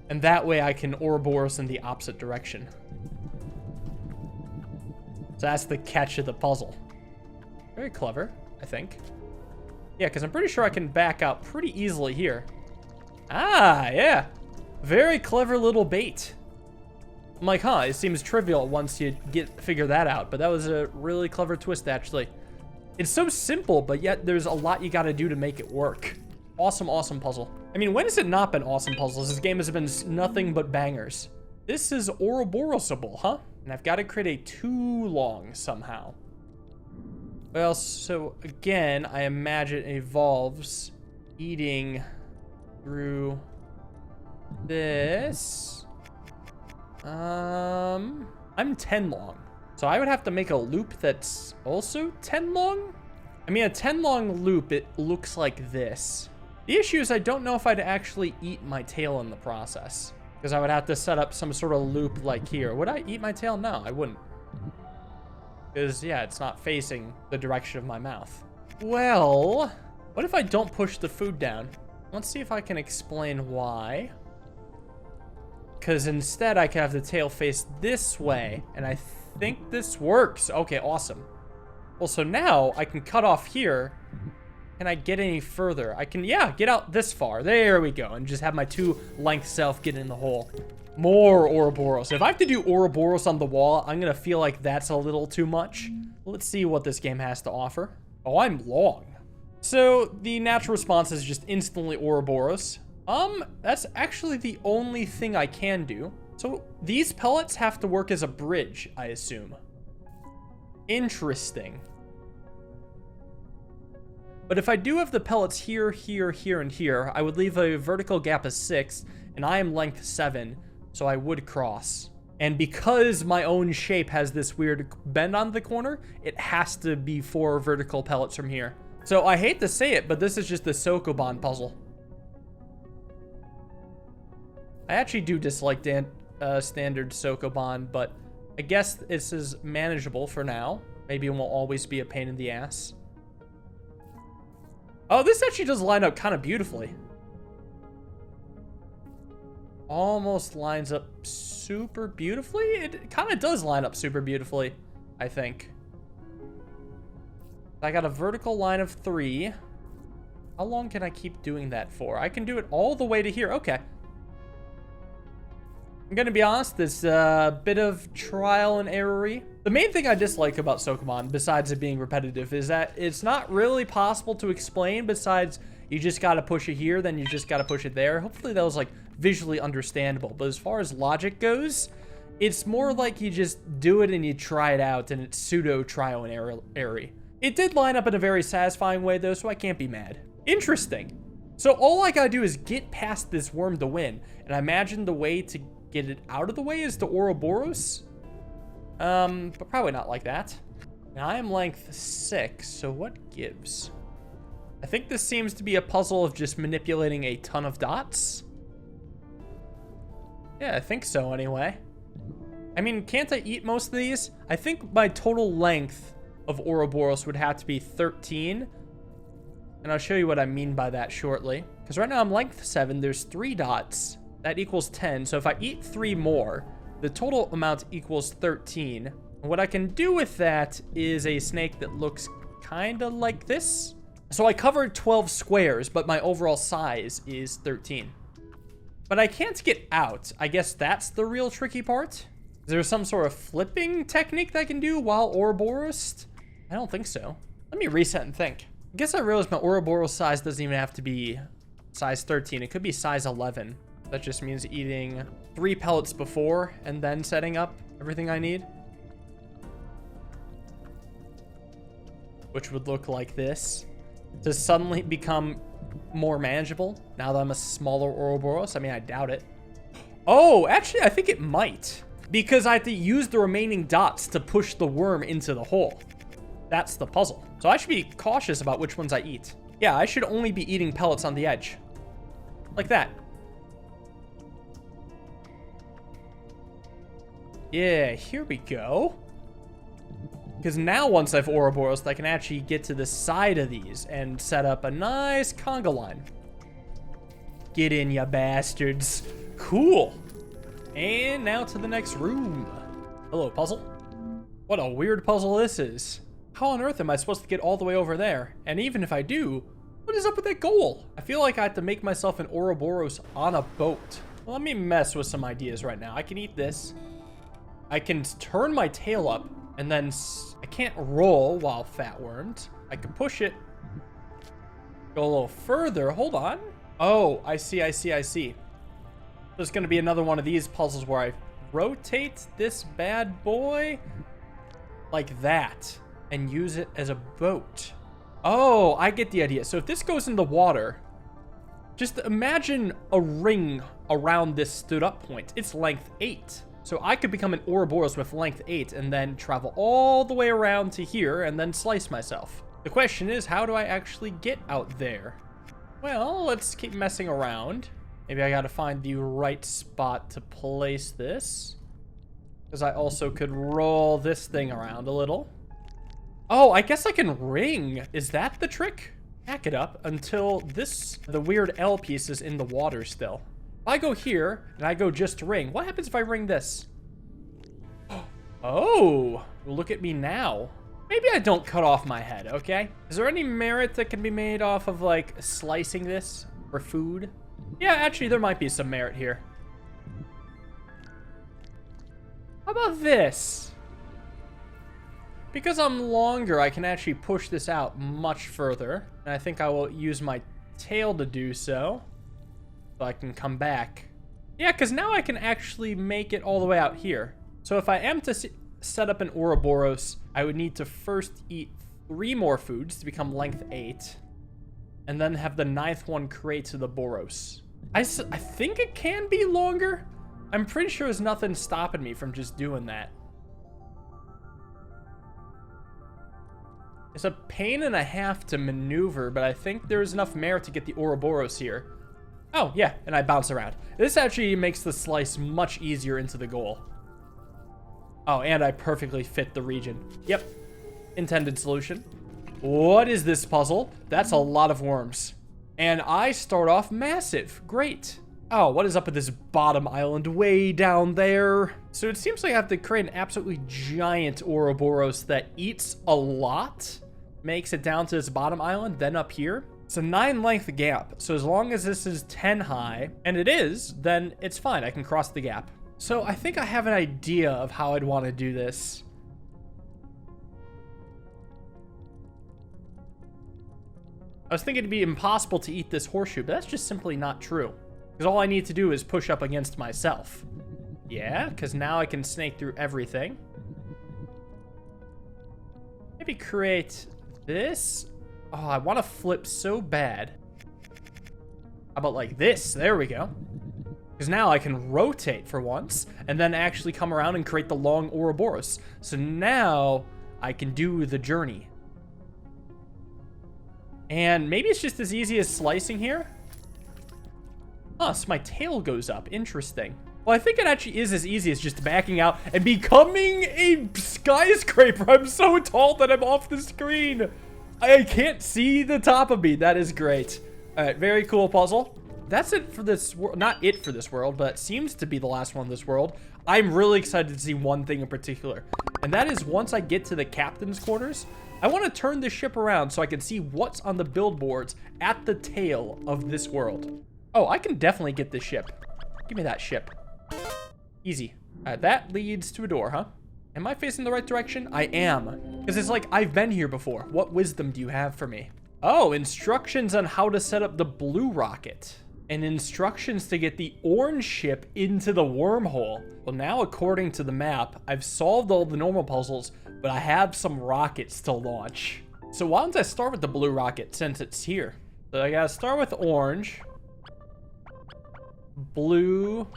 And that way I can Ouroboros in the opposite direction. So that's the catch of the puzzle. Very clever, I think. Yeah, because I'm pretty sure I can back out pretty easily here. Ah, yeah. Very clever little bait. I'm like, huh, it seems trivial once you figure that out, but that was a really clever twist, actually. It's so simple, but yet there's a lot you gotta do to make it work. Awesome, awesome puzzle. I mean, when has it not been awesome puzzles? This game has been nothing but bangers. This is Ouroborosable, huh? And I've got to create a too long somehow. Well, so again, I imagine it evolves eating through this. I'm 10 long. So I would have to make a loop that's also 10 long? I mean, a 10 long loop, it looks like this. The issue is I don't know if I'd actually eat my tail in the process, because I would have to set up some sort of loop like here. Would I eat my tail? No, I wouldn't. Because, yeah, it's not facing the direction of my mouth. Well, what if I don't push the food down? Let's see if I can explain why. Because instead I can have the tail face this way, and I think this works. Okay, awesome. Well, so now I can cut off here. Can I get any further? I can, yeah, get out this far. There we go. And just have my 2-length self get in the hole. More Ouroboros. If I have to do Ouroboros on the wall, I'm going to feel like that's a little too much. Let's see what this game has to offer. Oh, I'm long. So the natural response is just instantly Ouroboros. That's actually the only thing I can do. So these pellets have to work as a bridge, I assume. Interesting. But if I do have the pellets here, here, here, and here, I would leave a vertical gap of 6, and I am length 7, so I would cross. And because my own shape has this weird bend on the corner, it has to be 4 vertical pellets from here. So I hate to say it, but this is just the Sokoban puzzle. I actually do dislike standard Sokoban, but I guess this is manageable for now. Maybe it won't always be a pain in the ass. Oh, this actually does line up kind of beautifully. Almost lines up super beautifully. It kind of does line up super beautifully, I think. I got a vertical line of 3. How long can I keep doing that for? I can do it all the way to here. Okay. I'm gonna be honest, this bit of trial and error-y. The main thing I dislike about Sokoban, besides it being repetitive, is that it's not really possible to explain besides you just gotta push it here, then you just gotta push it there. Hopefully that was like visually understandable, but as far as logic goes, it's more like you just do it and you try it out and it's pseudo trial and error-y. It did line up in a very satisfying way though, so I can't be mad. Interesting. So all I gotta do is get past this worm to win, and I imagine the way to get it out of the way is the Ouroboros. But probably not like that. Now I am length 6, so what gives? I think this seems to be a puzzle of just manipulating a ton of dots. Yeah, I think so anyway. I mean, can't I eat most of these? I think my total length of Ouroboros would have to be 13. And I'll show you what I mean by that shortly. Because right now I'm length 7, there's 3 dots. That equals 10, so if I eat 3 more, the total amount equals 13. And what I can do with that is a snake that looks kind of like this. So I covered 12 squares, but my overall size is 13. But I can't get out. I guess that's the real tricky part. Is there some sort of flipping technique that I can do while Ouroboros? I don't think so. Let me reset and think. I guess I realized my Ouroboros size doesn't even have to be size 13. It could be size 11. That just means eating 3 pellets before and then setting up everything I need. Which would look like this. To suddenly become more manageable now that I'm a smaller Ouroboros. I mean, I doubt it. Oh, actually, I think it might. Because I have to use the remaining dots to push the worm into the hole. That's the puzzle. So I should be cautious about which ones I eat. Yeah, I should only be eating pellets on the edge. Like that. Yeah, here we go. Because now once I've Ouroboros, I can actually get to the side of these and set up a nice conga line. Get in, ya bastards. Cool. And now to the next room. Hello, puzzle. What a weird puzzle this is. How on earth am I supposed to get all the way over there? And even if I do, what is up with that goal? I feel like I have to make myself an Ouroboros on a boat. Well, let me mess with some ideas right now. I can eat this. I can turn my tail up, and then I can't roll while fat wormed. I can push it. Go a little further. Hold on. Oh, I see. There's going to be another one of these puzzles where I rotate this bad boy like that and use it as a boat. Oh, I get the idea. So if this goes in the water, just imagine a ring around this stood up point. It's length 8. So I could become an Ouroboros with length 8 and then travel all the way around to here and then slice myself. The question is, how do I actually get out there? Well, let's keep messing around. Maybe I gotta find the right spot to place this. Because I also could roll this thing around a little. Oh, I guess I can ring. Is that the trick? Hack it up until the weird L piece is in the water still. If I go here and I go just to ring, what happens if I ring this? Oh, look at me now. Maybe I don't cut off my head, okay? Is there any merit that can be made off of like slicing this for food? Yeah, actually there might be some merit here. How about this? Because I'm longer, I can actually push this out much further. And I think I will use my tail to do so. So I can come back Yeah, because now I can actually make it all the way out here. So if I am to set up an Ouroboros, I would need to first eat 3 more foods to become length 8. And then have the 9th one create to the Boros. I think it can be longer. I'm pretty sure there's nothing stopping me from just doing that. It's a pain and a half to maneuver, but I think there's enough merit to get the Ouroboros here. Oh, yeah, and I bounce around. This actually makes the slice much easier into the goal. Oh, and I perfectly fit the region. Yep, intended solution. What is this puzzle? That's a lot of worms. And I start off massive. Great. Oh, what is up with this bottom island way down there? So it seems like I have to create an absolutely giant Ouroboros that eats a lot, makes it down to this bottom island, then up here. It's a 9 length gap. So as long as this is 10 high, and it is, then it's fine. I can cross the gap. So I think I have an idea of how I'd want to do this. I was thinking it'd be impossible to eat this horseshoe, but that's just simply not true. Because all I need to do is push up against myself. Yeah, because now I can snake through everything. Maybe create this. Oh, I want to flip so bad. How about like this? There we go. Because now I can rotate for once, and then actually come around and create the long Ouroboros. So now I can do the journey. And maybe it's just as easy as slicing here. Oh, so my tail goes up. Interesting. Well, I think it actually is as easy as just backing out and becoming a skyscraper. I'm so tall that I'm off the screen. I can't see the top of me. That is great. All right, very cool puzzle. That's it for this world. Not it for this world, but seems to be the last one in this world. I'm really excited to see one thing in particular. And that is once I get to the captain's quarters, I want to turn the ship around so I can see what's on the billboards at the tail of this world. Oh, I can definitely get this ship. Give me that ship. Easy. All right, that leads to a door, huh? Am I facing the right direction? I am. Because it's like, I've been here before. What wisdom do you have for me? Oh, instructions on how to set up the blue rocket. And instructions to get the orange ship into the wormhole. Well, now according to the map, I've solved all the normal puzzles, but I have some rockets to launch. So why don't I start with the blue rocket since it's here? So I gotta start with orange. Blue.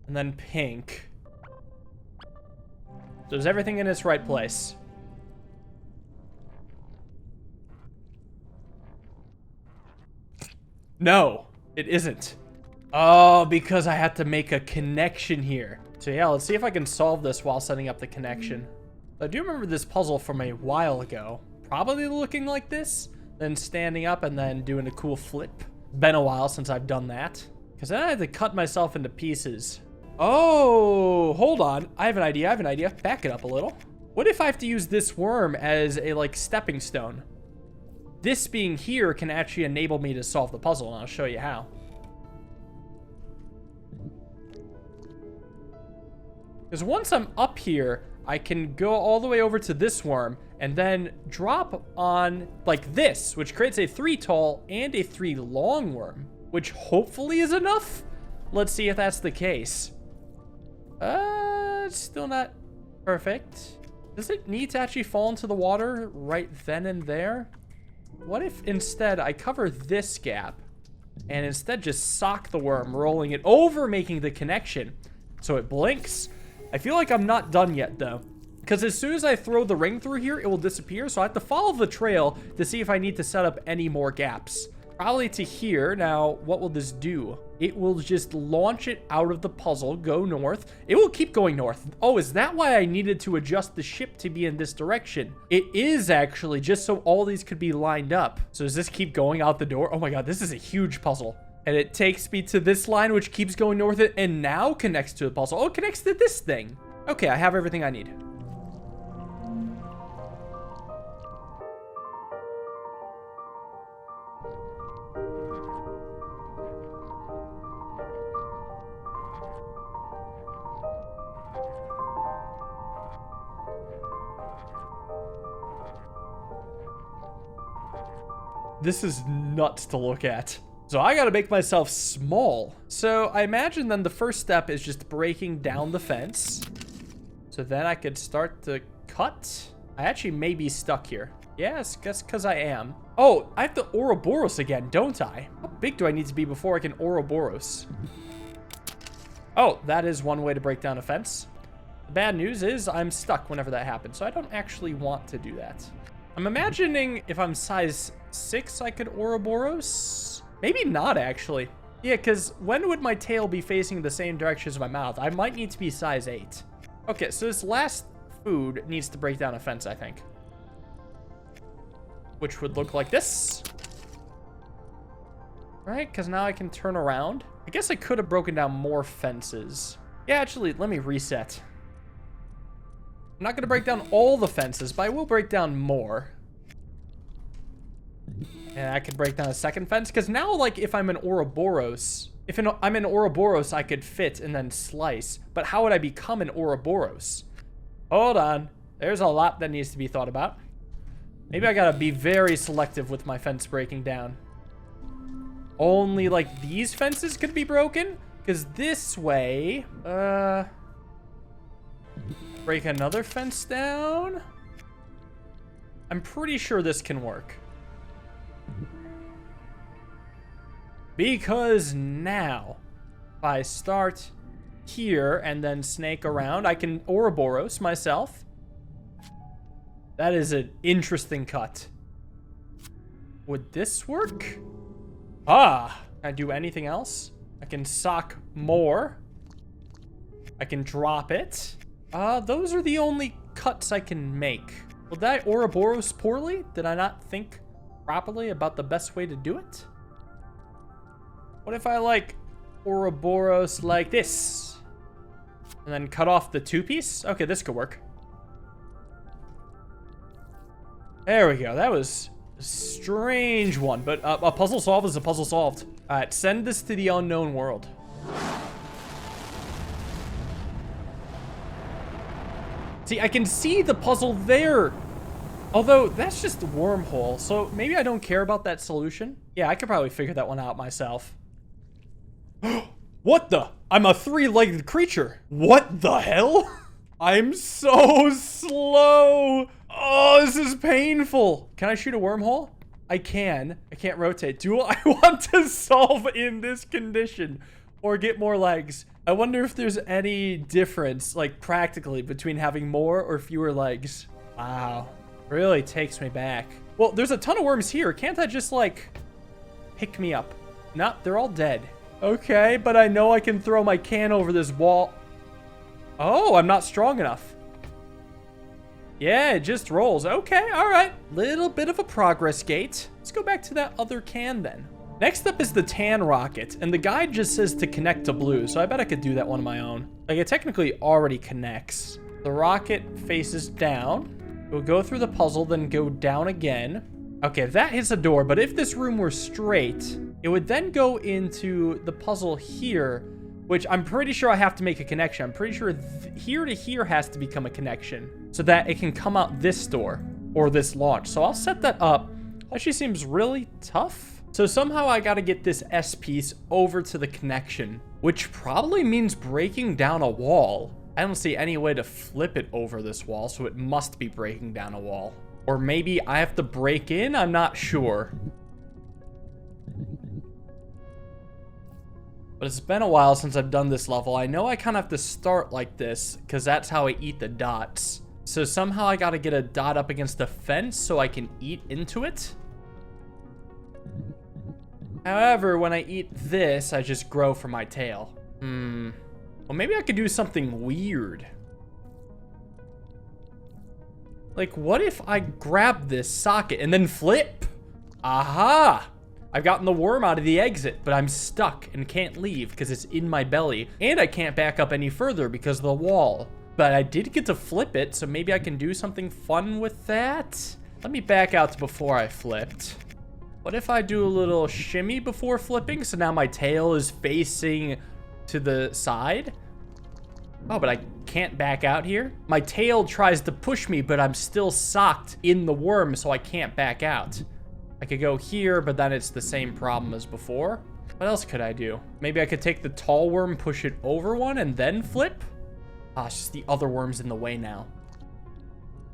And then pink. So is everything in its right place? No, it isn't. Oh, because I had to make a connection here. So yeah, let's see if I can solve this while setting up the connection. I do remember this puzzle from a while ago. Probably looking like this, then standing up and then doing a cool flip. Been a while since I've done that. Because then I had to cut myself into pieces. Oh, hold on. I have an idea. Back it up a little. What if I have to use this worm as a, like, stepping stone? This being here can actually enable me to solve the puzzle, and I'll show you how. Because once I'm up here, I can go all the way over to this worm and then drop on like this, which creates a 3 tall and a 3 long worm, which hopefully is enough. Let's see if that's the case. It's still not perfect. Does it need to actually fall into the water right then and there? What if instead I cover this gap and instead just sock the worm, rolling it over, making the connection so it blinks? I feel like I'm not done yet though, because as soon as I throw the ring through here, it will disappear. So I have to follow the trail to see if I need to set up any more gaps. Probably to here. Now, what will this do? It will just launch it out of the puzzle, go north. It will keep going north. Oh, is that why I needed to adjust the ship to be in this direction? It is actually, just so all these could be lined up. So does this keep going out the door? Oh my God, this is a huge puzzle. And it takes me to this line, which keeps going north and now connects to the puzzle. Oh, it connects to this thing. Okay, I have everything I need. This is nuts to look at. So I gotta make myself small. So I imagine then the first step is just breaking down the fence. So then I could start to cut. I actually may be stuck here. Yes, guess because I am. Oh, I have to Ouroboros again, don't I? How big do I need to be before I can Ouroboros? Oh, that is one way to break down a fence. The bad news is I'm stuck whenever that happens, so I don't actually want to do that. I'm imagining if I'm size 6, I could Ouroboros. Maybe not, actually. Yeah, because when would my tail be facing the same direction as my mouth? I might need to be size 8. Okay, so this last food needs to break down a fence, I think. Which would look like this. Right, because now I can turn around. I guess I could have broken down more fences. Yeah, actually, let me reset. I'm not going to break down all the fences, but I will break down more. And I could break down a second fence, because now, like, if I'm in Ouroboros, I'm in Ouroboros, I could fit and then slice. But how would I become an Ouroboros? Hold on. There's a lot that needs to be thought about. Maybe I gotta be very selective with my fence breaking down. Only, like, these fences could be broken? Because this way, break another fence down? I'm pretty sure this can work. Because now, if I start here and then snake around, I can Ouroboros myself. That is an interesting cut. Would this work? Ah, can I do anything else? I can sock more. I can drop it. Those are the only cuts I can make. Well, did I Ouroboros poorly? Did I not think properly about the best way to do it? What if I, like, Ouroboros like this? And then cut off the 2-piece? Okay, this could work. There we go. That was a strange one, but a puzzle solved is a puzzle solved. All right, send this to the unknown world. See, I can see the puzzle there. Although, that's just a wormhole, so maybe I don't care about that solution. Yeah, I could probably figure that one out myself. What the? I'm a 3-legged creature. What the hell? I'm so slow. Oh, this is painful. Can I shoot a wormhole? I can. I can't rotate. Do I want to solve in this condition or get more legs? I wonder if there's any difference, like, practically between having more or fewer legs. Wow. Really takes me back. Well, there's a ton of worms here. Can't I just, like, pick me up? No, they're all dead. Okay, but I know I can throw my can over this wall. Oh, I'm not strong enough. Yeah, it just rolls. Okay, all right. Little bit of a progress gate. Let's go back to that other can then. Next up is the tan rocket, and the guide just says to connect to blue, so I bet I could do that one on my own. Like, it technically already connects. The rocket faces down. We'll go through the puzzle, then go down again. Okay, that hits a door, but if this room were straight, it would then go into the puzzle here, which I'm pretty sure I have to make a connection. I'm pretty sure here to here has to become a connection so that it can come out this door or this launch. So I'll set that up. Actually seems really tough. So somehow I got to get this S piece over to the connection, which probably means breaking down a wall. I don't see any way to flip it over this wall, so it must be breaking down a wall. Or maybe I have to break in? I'm not sure. But it's been a while since I've done this level. I know I kind of have to start like this because that's how I eat the dots. So somehow I got to get a dot up against the fence so I can eat into it. However, when I eat this, I just grow from my tail. Well, maybe I could do something weird. Like, what if I grab this socket and then flip? Aha! I've gotten the worm out of the exit, but I'm stuck and can't leave because it's in my belly. And I can't back up any further because of the wall. But I did get to flip it, so maybe I can do something fun with that. Let me back out to before I flipped. What if I do a little shimmy before flipping? So now my tail is facing to the side. Oh, but I can't back out here. My tail tries to push me, but I'm still socked in the worm, so I can't back out. I could go here, but then it's the same problem as before. What else could I do? Maybe I could take the tall worm, push it over one, and then flip? Ah, it's just the other worm's in the way now.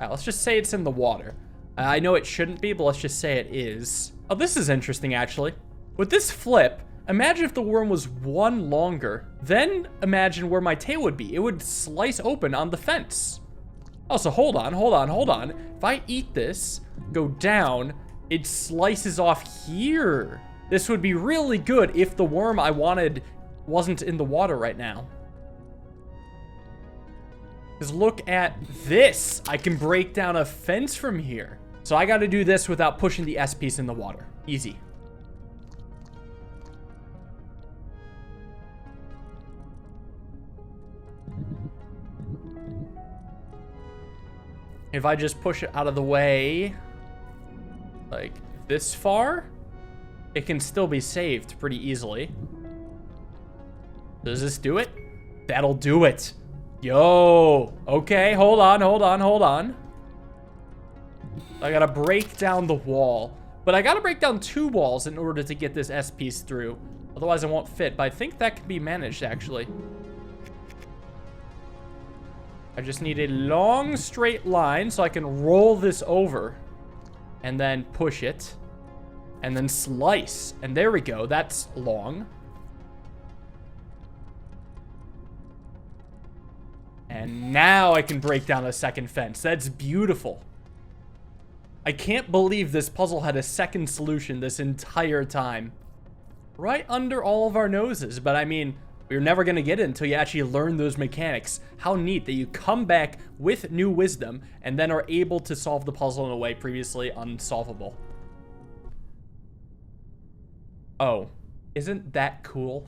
All right, let's just say it's in the water. I know it shouldn't be, but let's just say it is. Oh, this is interesting, actually. With this flip, imagine if the worm was one longer. Then imagine where my tail would be. It would slice open on the fence. Oh, so hold on. If I eat this, go down, it slices off here. This would be really good if the worm I wanted wasn't in the water right now. Because look at this. I can break down a fence from here. So I got to do this without pushing the S piece in the water. Easy. If I just push it out of the way, like this far, it can still be saved pretty easily. Does this do it? That'll do it. Yo, okay, hold on. I gotta break down the wall, but I gotta break down 2 walls in order to get this S piece through. Otherwise it won't fit, but I think that can be managed actually. I just need a long straight line so I can roll this over and then push it and then slice. And there we go. That's long. And now I can break down a second fence. That's beautiful. I can't believe this puzzle had a second solution this entire time. Right under all of our noses. But I mean, we're never going to get it until you actually learn those mechanics. How neat that you come back with new wisdom and then are able to solve the puzzle in a way previously unsolvable. Oh, isn't that cool?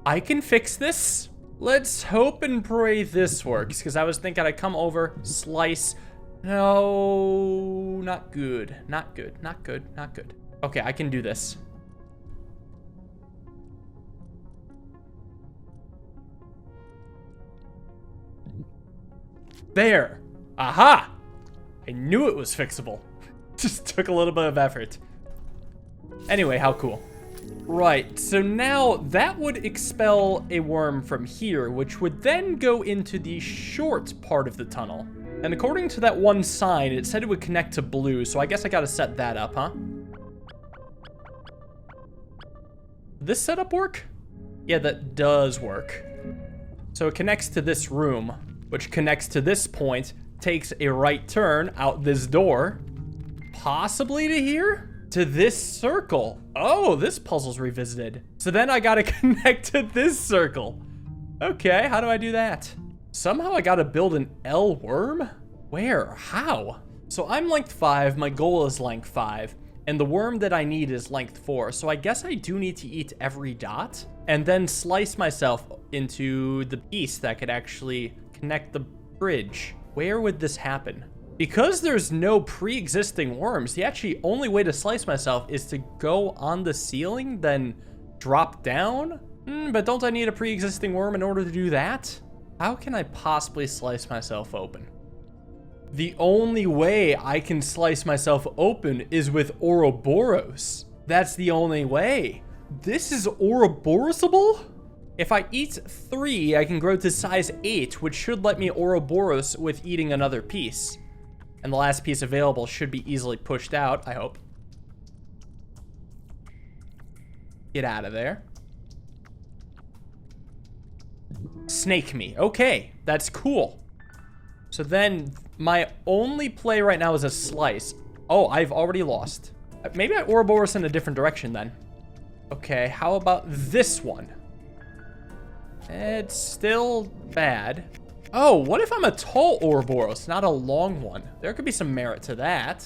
I can fix this. Let's hope and pray this works, because I was thinking I'd come over, slice. No, not good. Not good. Okay, I can do this. There. Aha! I knew it was fixable. Just took a little bit of effort. Anyway, how cool. Right, so now that would expel a worm from here, which would then go into the short part of the tunnel. And according to that one sign, it said it would connect to blue, so I guess I gotta set that up, huh? Did this setup work? Yeah, that does work. So it connects to this room, which connects to this point, takes a right turn out this door, possibly to here? To this circle. Oh, this puzzle's revisited. So then I gotta connect to this circle. Okay, how do I do that? Somehow I gotta build an L worm? Where? How? So I'm length 5, my goal is length 5, and the worm that I need is length 4, so I guess I do need to eat every dot, and then slice myself into the piece that could actually connect the bridge. Where would this happen? Because there's no pre-existing worms, the actually only way to slice myself is to go on the ceiling, then drop down? But don't I need a pre-existing worm in order to do that? How can I possibly slice myself open? The only way I can slice myself open is with Ouroboros. That's the only way. This is Ouroborosable? If I eat 3, I can grow to size 8, which should let me Ouroboros with eating another piece. And the last piece available should be easily pushed out, I hope. Get out of there. Snake me. Okay, that's cool. So then my only play right now is a slice. Oh, I've already lost. Maybe I Ouroboros in a different direction then. Okay, how about this one? It's still bad. Oh, what if I'm a tall Ouroboros, not a long one? There could be some merit to that.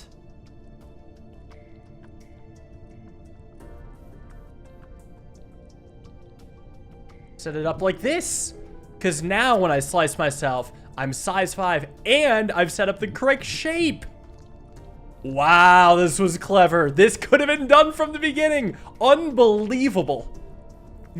Set it up like this. Because now when I slice myself, I'm size 5 and I've set up the correct shape. Wow, this was clever. This could have been done from the beginning. Unbelievable.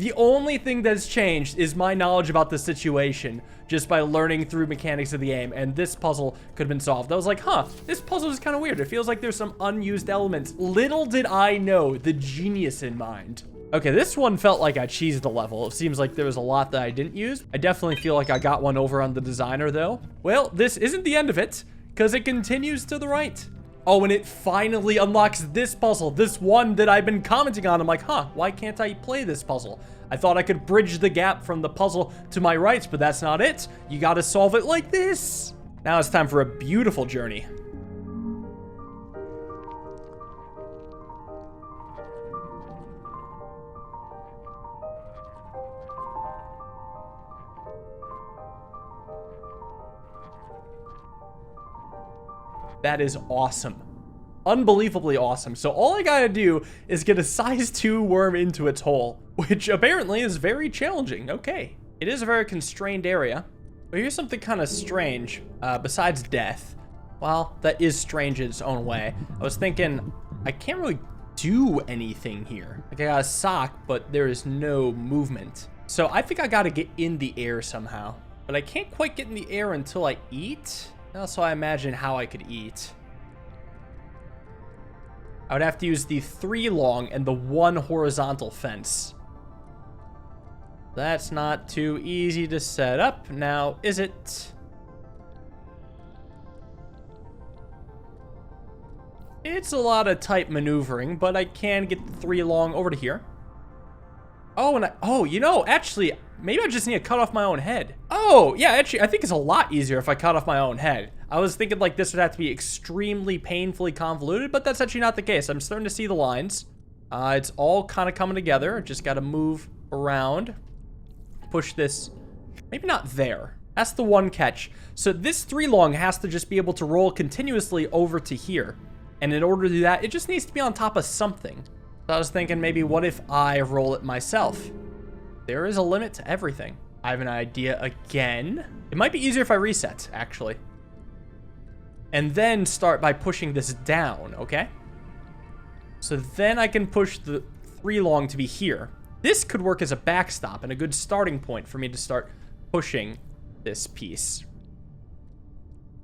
The only thing that's changed is my knowledge about the situation just by learning through mechanics of the game, and this puzzle could have been solved. I was like, huh, this puzzle is kind of weird. It feels like there's some unused elements. Little did I know the genius in mind. Okay, this one felt like I cheesed the level. It seems like there was a lot that I didn't use. I definitely feel like I got one over on the designer, though. Well, this isn't the end of it, because it continues to the right. Oh, and it finally unlocks this puzzle, this one that I've been commenting on. I'm like, huh, why can't I play this puzzle? I thought I could bridge the gap from the puzzle to my right, but that's not it. You gotta solve it like this. Now it's time for a beautiful journey. That is awesome. Unbelievably awesome. So all I gotta do is get a size 2 worm into its hole, which apparently is very challenging. Okay. It is a very constrained area. But here's something kind of strange. Besides death. Well, that is strange in its own way. I was thinking, I can't really do anything here. Like, I got a sock, but there is no movement. So I think I gotta get in the air somehow. But I can't quite get in the air until I eat. Also, I imagine how I could eat. I would have to use the 3 long and the 1 horizontal fence. That's not too easy to set up now, is it? It's a lot of tight maneuvering, but I can get the 3 long over to here. Oh, and you know, actually, maybe I just need to cut off my own head. Oh, yeah, actually, I think it's a lot easier if I cut off my own head. I was thinking like this would have to be extremely painfully convoluted, but that's actually not the case. I'm starting to see the lines. It's all kind of coming together. Just got to move around. Push this. Maybe not there. That's the one catch. So this 3 long has to just be able to roll continuously over to here. And in order to do that, it just needs to be on top of something. So I was thinking maybe what if I roll it myself? There is a limit to everything. I have an idea again. It might be easier if I reset, actually. And then start by pushing this down, okay? So then I can push the 3 long to be here. This could work as a backstop and a good starting point for me to start pushing this piece.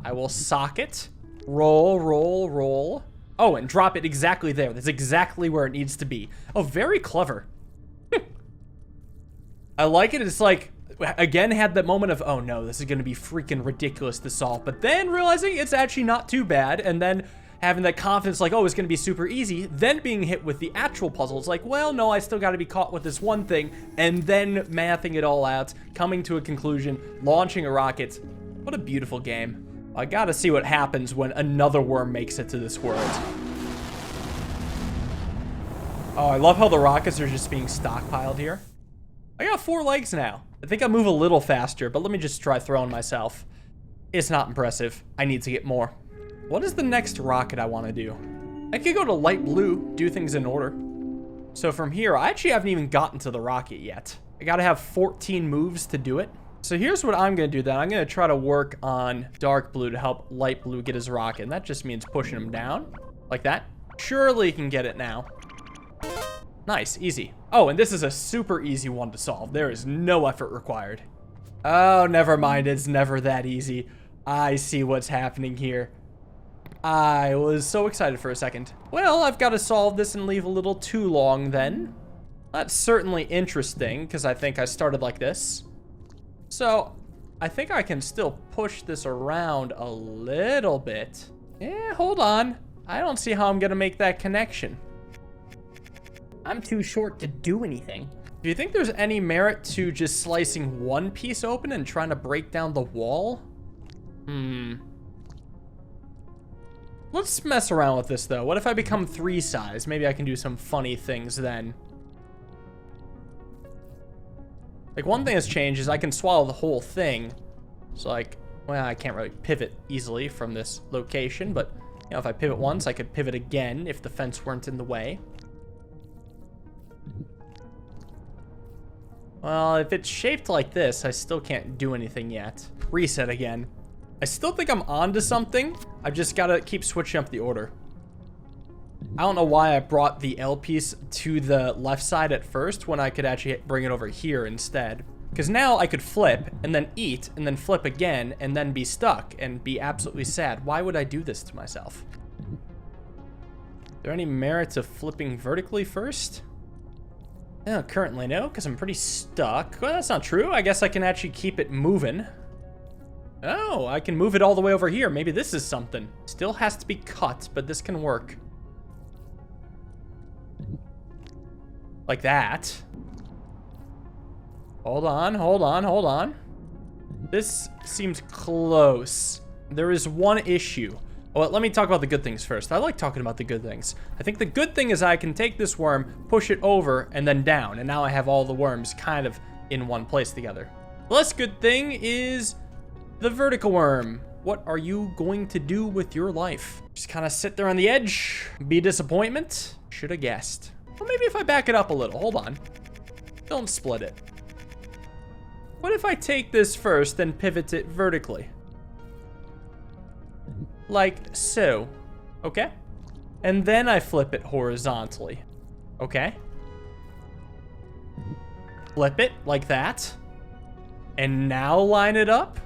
I will sock it. Roll, roll, roll. Oh, and drop it exactly there. That's exactly where it needs to be. Oh, very clever. I like it. It's like, again, had that moment of, oh no, this is going to be freaking ridiculous to solve. But then realizing it's actually not too bad. And then having that confidence like, oh, it's going to be super easy. Then being hit with the actual puzzle. It's like, well, no, I still got to be caught with this one thing. And then mathing it all out, coming to a conclusion, launching a rocket. What a beautiful game. I got to see what happens when another worm makes it to this world. Oh, I love how the rockets are just being stockpiled here. I got 4 legs now. I think I move a little faster, but let me just try throwing myself. It's not impressive. I need to get more. What is the next rocket I want to do? I could go to light blue, do things in order. So from here, I actually haven't even gotten to the rocket yet. I got to have 14 moves to do it. So here's what I'm going to do then. I'm going to try to work on dark blue to help light blue get his rocket. And that just means pushing him down like that. Surely he can get it now. Nice, easy. Oh, and this is a super easy one to solve. There is no effort required. Oh, never mind. It's never that easy. I see what's happening here. I was so excited for a second. Well, I've got to solve this and leave a little too long then. That's certainly interesting because I think I started like this. So I think I can still push this around a little bit. Yeah, hold on. I don't see how I'm going to make that connection. I'm too short to do anything. Do you think there's any merit to just slicing one piece open and trying to break down the wall? Let's mess around with this, though. What if I become 3 size? Maybe I can do some funny things then. Like, one thing that's changed is I can swallow the whole thing. So, like, well, I can't really pivot easily from this location, but, you know, if I pivot once, I could pivot again if the fence weren't in the way. Well, if it's shaped like this, I still can't do anything yet. Reset again. I still think I'm onto something. I've just got to keep switching up the order. I don't know why I brought the L piece to the left side at first when I could actually bring it over here instead. Because now I could flip and then eat and then flip again and then be stuck and be absolutely sad. Why would I do this to myself? Are there any merit to flipping vertically first? No, currently no, because I'm pretty stuck. Well, that's not true. I guess I can actually keep it moving. Oh, I can move it all the way over here. Maybe this is something. Still has to be cut, but this can work. Like that. Hold on, hold on, hold on. This seems close. There is one issue. Well, let me talk about the good things first. I like talking about the good things. I think the good thing is I can take this worm, push it over, and then down. And now I have all the worms kind of in one place together. The less good thing is the vertical worm. What are you going to do with your life? Just kind of sit there on the edge, be disappointment? Should have guessed. Well, maybe if I back it up a little. Hold on. Don't split it. What if I take this first, then pivot it vertically? Like so. Okay. And then I flip it horizontally. Okay. Flip it like that. And now line it up.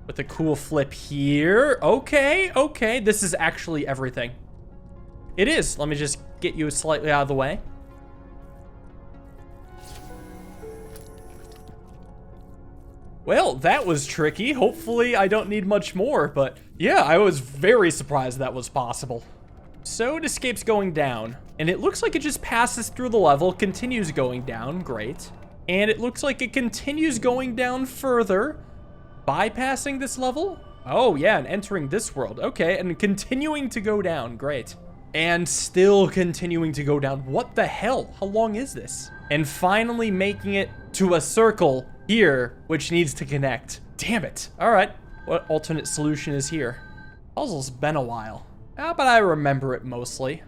With a cool flip here. Okay, okay. This is actually everything. It is. Let me just get you slightly out of the way. Well, that was tricky. Hopefully I don't need much more, but yeah, I was very surprised that was possible. So it escapes going down, and it looks like it just passes through the level, continues going down, great. And it looks like it continues going down further, bypassing this level. Oh yeah, and entering this world, okay, and continuing to go down, great. And still continuing to go down. What the hell? How long is this? And finally making it to a circle here, which needs to connect. Damn it. All right. What alternate solution is here? Puzzle's been a while. Ah, but I remember it mostly.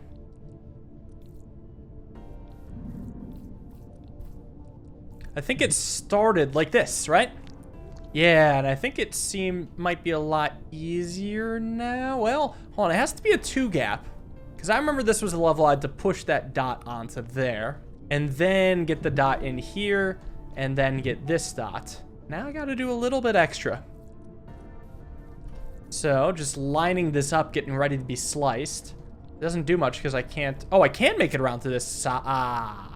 I think it started like this, right? Yeah, and I think it might be a lot easier now. Well, hold on. It has to be a 2 gap. Because I remember this was a level I had to push that dot onto there. And then get the dot in here. And then get this dot. Now I got to do a little bit extra. So just lining this up, getting ready to be sliced. It doesn't do much because I can't. Oh, I can make it around to this side.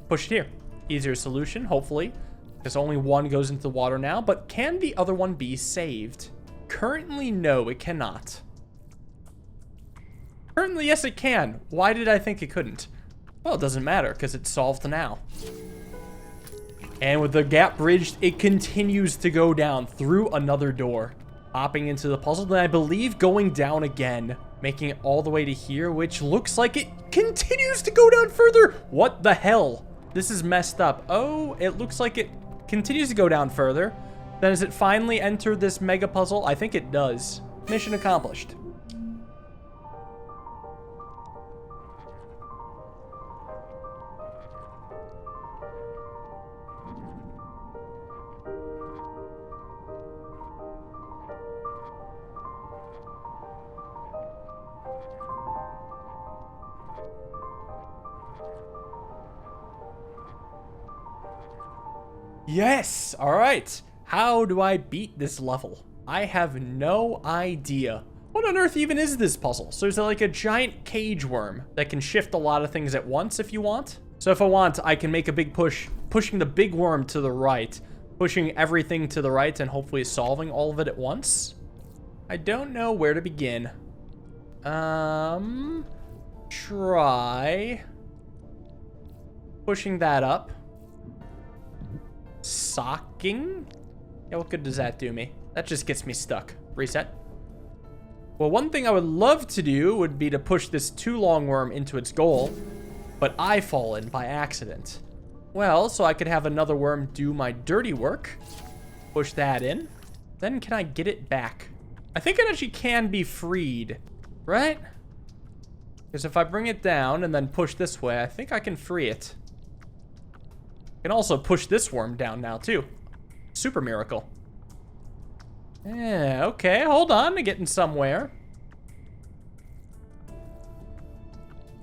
Push it here. Easier solution, hopefully. Because only one goes into the water now. But can the other one be saved? Currently, no, it cannot. Currently, yes, it can. Why did I think it couldn't? Well, it doesn't matter because it's solved now. And with the gap bridged, it continues to go down through another door. Hopping into the puzzle, then I believe going down again. Making it all the way to here, which looks like it continues to go down further. What the hell? This is messed up. Oh, it looks like it continues to go down further. Then does it finally enter this mega puzzle? I think it does. Mission accomplished. Yes! Alright. How do I beat this level? I have no idea. What on earth even is this puzzle? So is there like a giant cage worm that can shift a lot of things at once if you want? So if I want, I can make a big push, pushing the big worm to the right, pushing everything to the right and hopefully solving all of it at once? I don't know where to begin. Try pushing that up. Socking? Yeah, what good does that do me? That just gets me stuck. Reset. Well, one thing I would love to do would be to push this too long worm into its goal, but I fall in by accident. Well, so I could have another worm do my dirty work. Push that in. Then can I get it back? I think it actually can be freed, right? Because if I bring it down and then push this way, I think I can free it. I can also push this worm down now, too. Super miracle. Yeah, okay, hold on. I'm getting somewhere.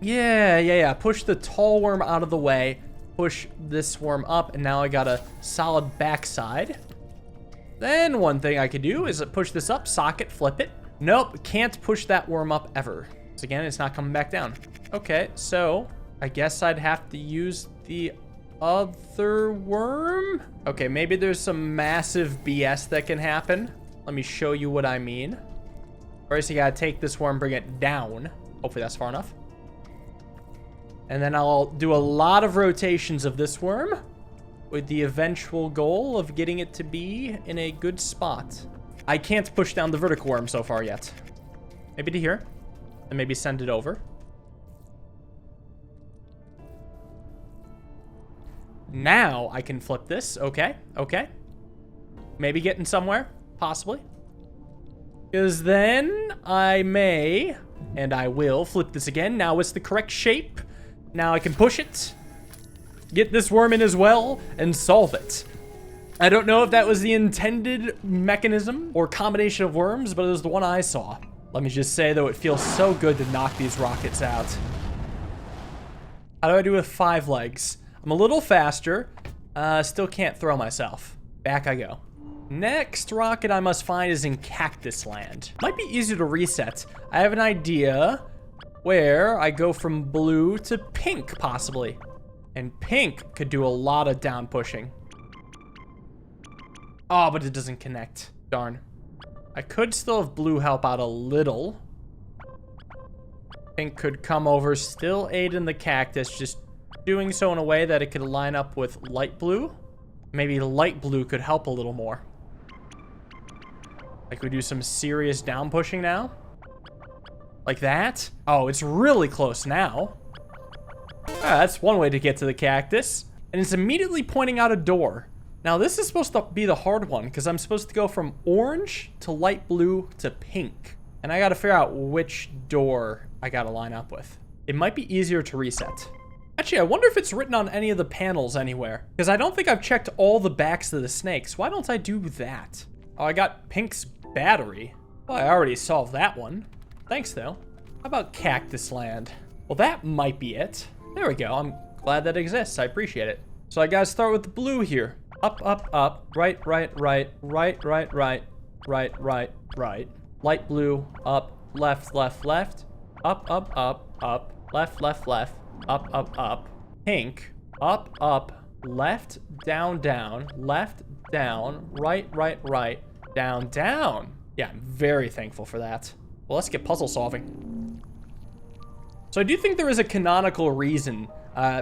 Yeah. Push the tall worm out of the way. Push this worm up, and now I got a solid backside. Then one thing I could do is push this up, socket, flip it. Nope, can't push that worm up ever. So again, it's not coming back down. Okay, so I guess I'd have to use the other worm. Okay, maybe there's some massive BS that can happen. Let me show you what I mean. First, you gotta take this worm, bring it down. Hopefully that's far enough. And then I'll do a lot of rotations of this worm with the eventual goal of getting it to be in a good spot. I can't push down the vertical worm so far yet. Maybe to here, and maybe send it over. Now I can flip this. Okay. Maybe getting somewhere, possibly. Because then I may, and I will, flip this again. Now it's the correct shape. Now I can push it, get this worm in as well, and solve it. I don't know if that was the intended mechanism or combination of worms, but it was the one I saw. Let me just say, though, it feels so good to knock these rockets out. How do I do with 5 legs? I'm a little faster. Still can't throw myself. Back I go. Next rocket I must find is in Cactus Land. Might be easier to reset. I have an idea where I go from blue to pink, possibly. And pink could do a lot of down pushing. Oh, but it doesn't connect. Darn. I could still have blue help out a little. Pink could come over, still aid in the cactus, just doing so in a way that it could line up with light blue. Maybe light blue could help a little more. Like we do some serious down pushing now. Like that. Oh, it's really close now. That's one way to get to the cactus. And it's immediately pointing out a door. Now this is supposed to be the hard one because I'm supposed to go from orange to light blue to pink. And I gotta figure out which door I gotta line up with. It might be easier to reset. Actually, I wonder if it's written on any of the panels anywhere. Because I don't think I've checked all the backs of the snakes. Why don't I do that? Oh, I got Pink's battery. Well, I already solved that one. Thanks, though. How about Cactus Land? Well, that might be it. There we go. I'm glad that exists. I appreciate it. So I gotta start with the blue here. Up, up, up. Right. Light blue. Up. Left. Up. Left. Up. Pink. Up. Left. Down. Left. Down. Right. Down. Yeah, I'm very thankful for that. Well, let's get puzzle solving. So I do think there is a canonical reason,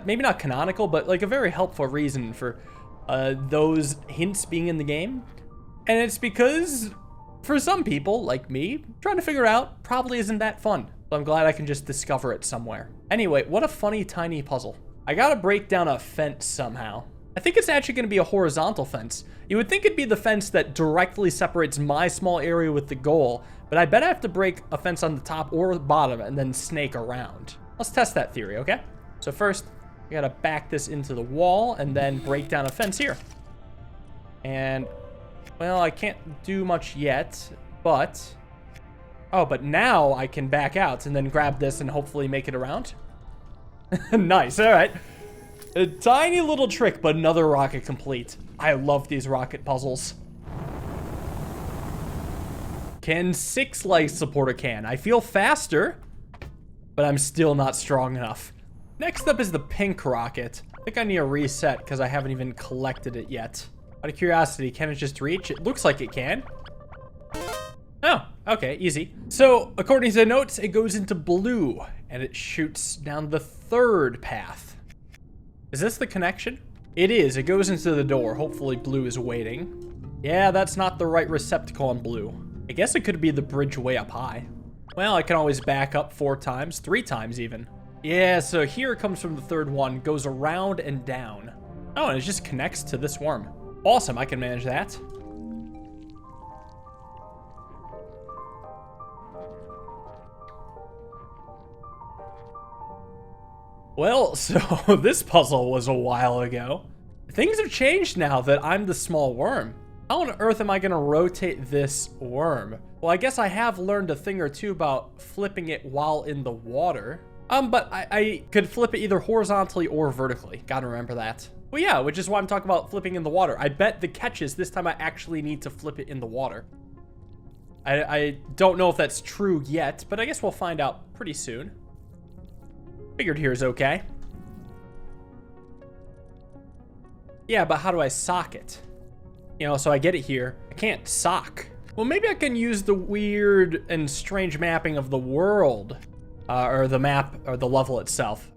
maybe not canonical, but like a very helpful reason for those hints being in the game. And it's because for some people, like me, trying to figure out probably isn't that fun. So I'm glad I can just discover it somewhere. Anyway, what a funny tiny puzzle. I gotta break down a fence somehow. I think it's actually gonna be a horizontal fence. You would think it'd be the fence that directly separates my small area with the goal, but I bet I have to break a fence on the top or the bottom and then snake around. Let's test that theory, okay? So first, I gotta back this into the wall and then break down a fence here. And, well, I can't do much yet, but... Oh, but now I can back out and then grab this and hopefully make it around. Nice, all right. A tiny little trick, but another rocket complete. I love these rocket puzzles. Can 6 legs support a can? I feel faster, but I'm still not strong enough. Next up is the pink rocket. I think I need a reset because I haven't even collected it yet. Out of curiosity, can it just reach? It looks like it can. Oh, okay, easy. So, according to the notes, it goes into blue, and it shoots down the 3rd path. Is this the connection? It is. It goes into the door. Hopefully blue is waiting. Yeah, that's not the right receptacle on blue. I guess it could be the bridge way up high. Well, I can always back up 4 times, 3 times even. Yeah, so here it comes from the 3rd one, goes around and down. Oh, and it just connects to this worm. Awesome, I can manage that. Well, so this puzzle was a while ago. Things have changed now that I'm the small worm. How on earth am I gonna rotate this worm? Well, I guess I have learned a thing or two about flipping it while in the water. But I could flip it either horizontally or vertically. Gotta remember that. Well, yeah, which is why I'm talking about flipping in the water. I bet the catch is this time I actually need to flip it in the water. I don't know if that's true yet, but I guess we'll find out pretty soon. Figured here is okay. Yeah, but how do I sock it? You know, so I get it here. I can't sock. Well, maybe I can use the weird and strange mapping of the world, or the map, or the level itself,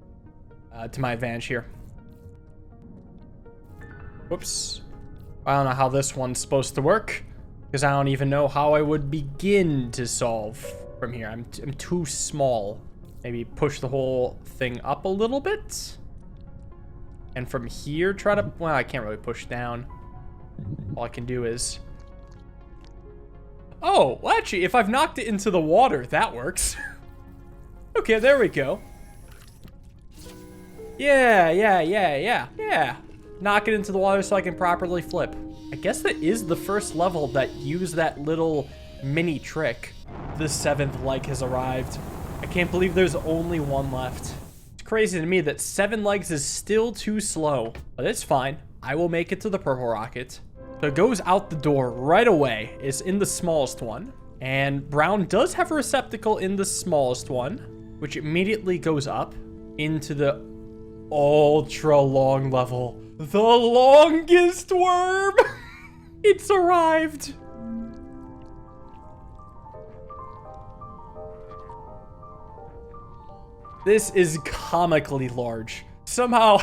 to my advantage here. Whoops. I don't know how this one's supposed to work, because I don't even know how I would begin to solve from here. I'm too small. Maybe push the whole thing up a little bit. And from here, try to... Well, I can't really push down. All I can do is... Oh, well, actually, if I've knocked it into the water, that works. Okay, there we go. Yeah. Knock it into the water so I can properly flip. I guess that is the first level that used that little mini trick. The 7th leg has arrived. I can't believe there's only one left. It's crazy to me that 7 legs is still too slow, but it's fine. I will make it to the purple rocket. So it goes out the door right away. It's in the smallest one. And brown does have a receptacle in the smallest one, which immediately goes up into the ultra long level. The longest worm! It's arrived! This is comically large. Somehow,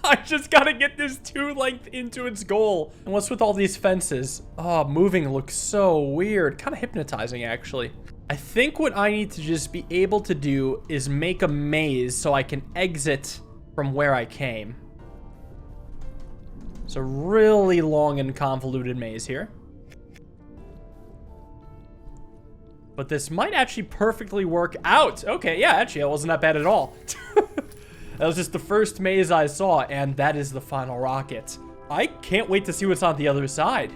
I just gotta get this 2 length into its goal. And what's with all these fences? Oh, moving looks so weird. Kind of hypnotizing, actually. I think what I need to just be able to do is make a maze so I can exit from where I came. It's a really long and convoluted maze here. But this might actually perfectly work out. Okay, yeah, actually, that wasn't that bad at all. That was just the first maze I saw, and that is the final rocket. I can't wait to see what's on the other side.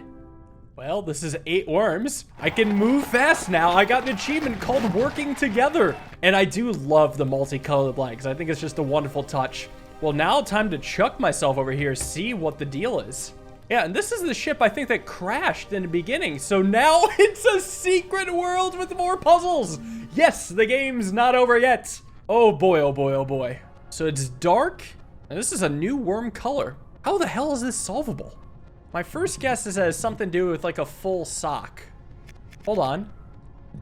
Well, this is 8 worms. I can move fast now. I got an achievement called Working Together. And I do love the multicolored legs. I think it's just a wonderful touch. Well, now time to chuck myself over here, see what the deal is. Yeah, and this is the ship I think that crashed in the beginning. So now it's a secret world with more puzzles. Yes, the game's not over yet. Oh boy, oh boy, oh boy. So it's dark, and this is a new worm color. How the hell is this solvable? My first guess is it has something to do with like a full sock. Hold on.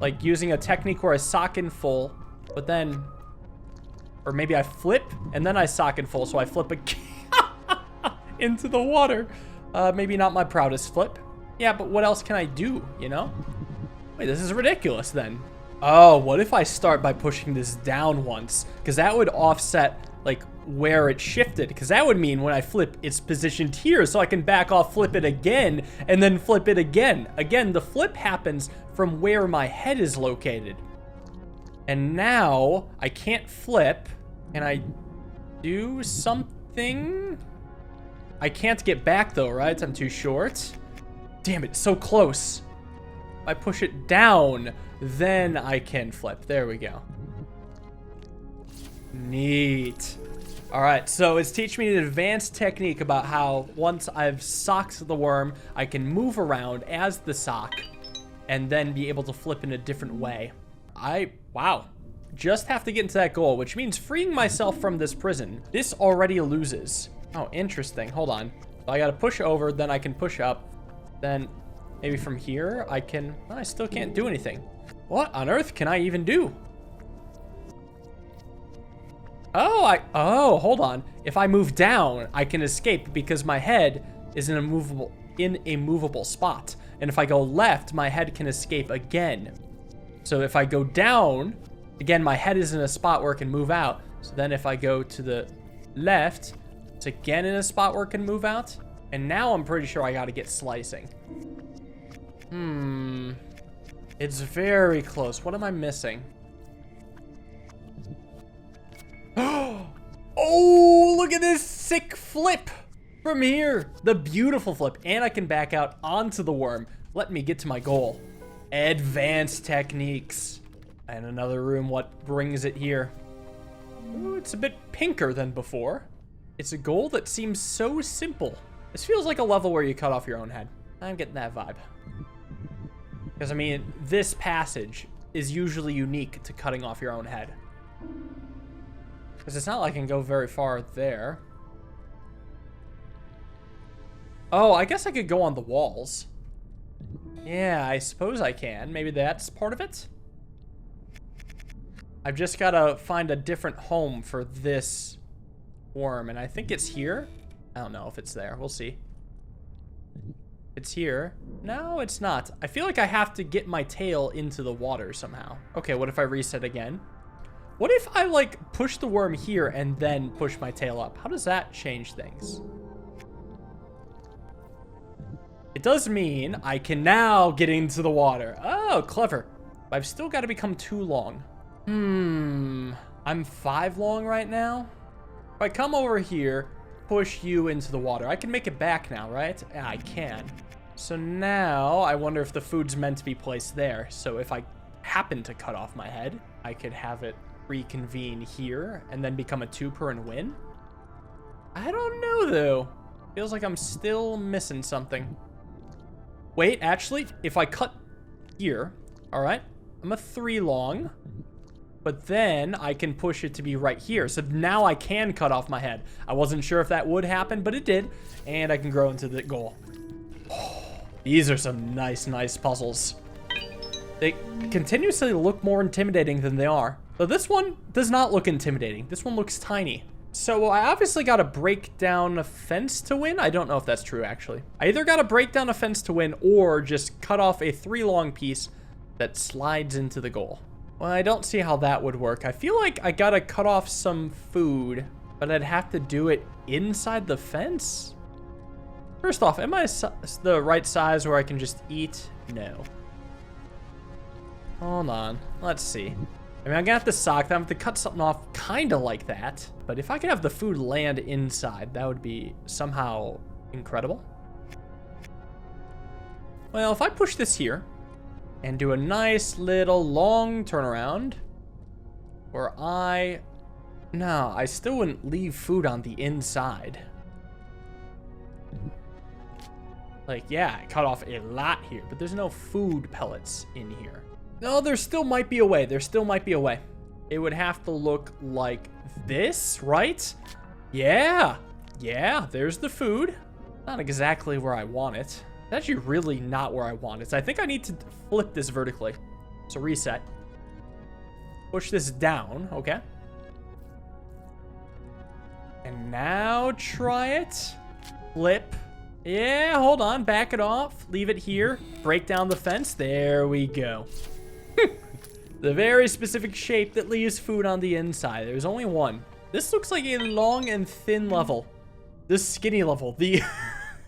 Like using a technique where I sock in full, but then... Or maybe I flip, and then I sock in full, so I flip again into the water. Maybe not my proudest flip. Yeah, but what else can I do, you know? Wait, this is ridiculous then. Oh, what if I start by pushing this down once? Because that would offset, like, where it shifted. Because that would mean when I flip, it's positioned here, so I can back off, flip it again, and then flip it again. Again, the flip happens from where my head is located. And now, I can't flip. Can I do something? I can't get back though, right? I'm too short. Damn it, so close. If I push it down, then I can flip. There we go. Neat. All right, so it's teaching me an advanced technique about how once I've socked the worm, I can move around as the sock and then be able to flip in a different way. Wow. Just have to get into that goal, which means freeing myself from this prison. This already loses. Oh, interesting. Hold on. So I gotta push over, then I can push up. Then maybe from here I can... I still can't do anything. What on earth can I even do? Oh, hold on. If I move down, I can escape because my head is in a movable spot. And if I go left, my head can escape again. So if I go down... Again, my head is in a spot where it can move out. So then if I go to the left, it's again in a spot where it can move out. And now I'm pretty sure I gotta get slicing. It's very close. What am I missing? Oh, look at this sick flip from here. The beautiful flip. And I can back out onto the worm. Let me get to my goal. Advanced techniques. And another room, what brings it here? Ooh, it's a bit pinker than before. It's a goal that seems so simple. This feels like a level where you cut off your own head. I'm getting that vibe. Because, I mean, this passage is usually unique to cutting off your own head. Because it's not like I can go very far there. Oh, I guess I could go on the walls. Yeah, I suppose I can. Maybe that's part of it? I've just got to find a different home for this worm, and I think it's here. I don't know if it's there. We'll see. It's here. No, it's not. I feel like I have to get my tail into the water somehow. Okay, what if I reset again? What if I, like, push the worm here and then push my tail up? How does that change things? It does mean I can now get into the water. Oh, clever. But I've still got to become 2 long. I'm 5 long right now. If I come over here, push you into the water, I can make it back now, right? Yeah, I can. So now I wonder if the food's meant to be placed there. So if I happen to cut off my head, I could have it reconvene here and then become a 2-per and win. I don't know though. Feels like I'm still missing something. Wait, actually, if I cut here, all right, I'm a 3 long. But then I can push it to be right here. So now I can cut off my head. I wasn't sure if that would happen, but it did. And I can grow into the goal. Oh, these are some nice, nice puzzles. They continuously look more intimidating than they are. So this one does not look intimidating. This one looks tiny. So I obviously got to break down a fence to win. I don't know if that's true, actually. I either got to break down a fence to win or just cut off a 3 long piece that slides into the goal. Well, I don't see how that would work. I feel like I gotta cut off some food, but I'd have to do it inside the fence? First off, am I the right size where I can just eat? No. Hold on. Let's see. I mean, I'm gonna have to sock that. I'm gonna have to cut something off kind of like that. But if I could have the food land inside, that would be somehow incredible. Well, if I push this here, and do a nice little long turnaround where no, I still wouldn't leave food on the inside. Like, yeah, I cut off a lot here, but there's no food pellets in here. No, there still might be a way. There still might be a way. It would have to look like this, right? Yeah. Yeah, there's the food. Not exactly where I want it. It's actually really not where I want it. So I think I need to flip this vertically. So reset. Push this down, okay. And now try it. Flip. Yeah, hold on, back it off. Leave it here. Break down the fence. There we go. The very specific shape that leaves food on the inside. There's only one. This looks like a long and thin level. This skinny level. The...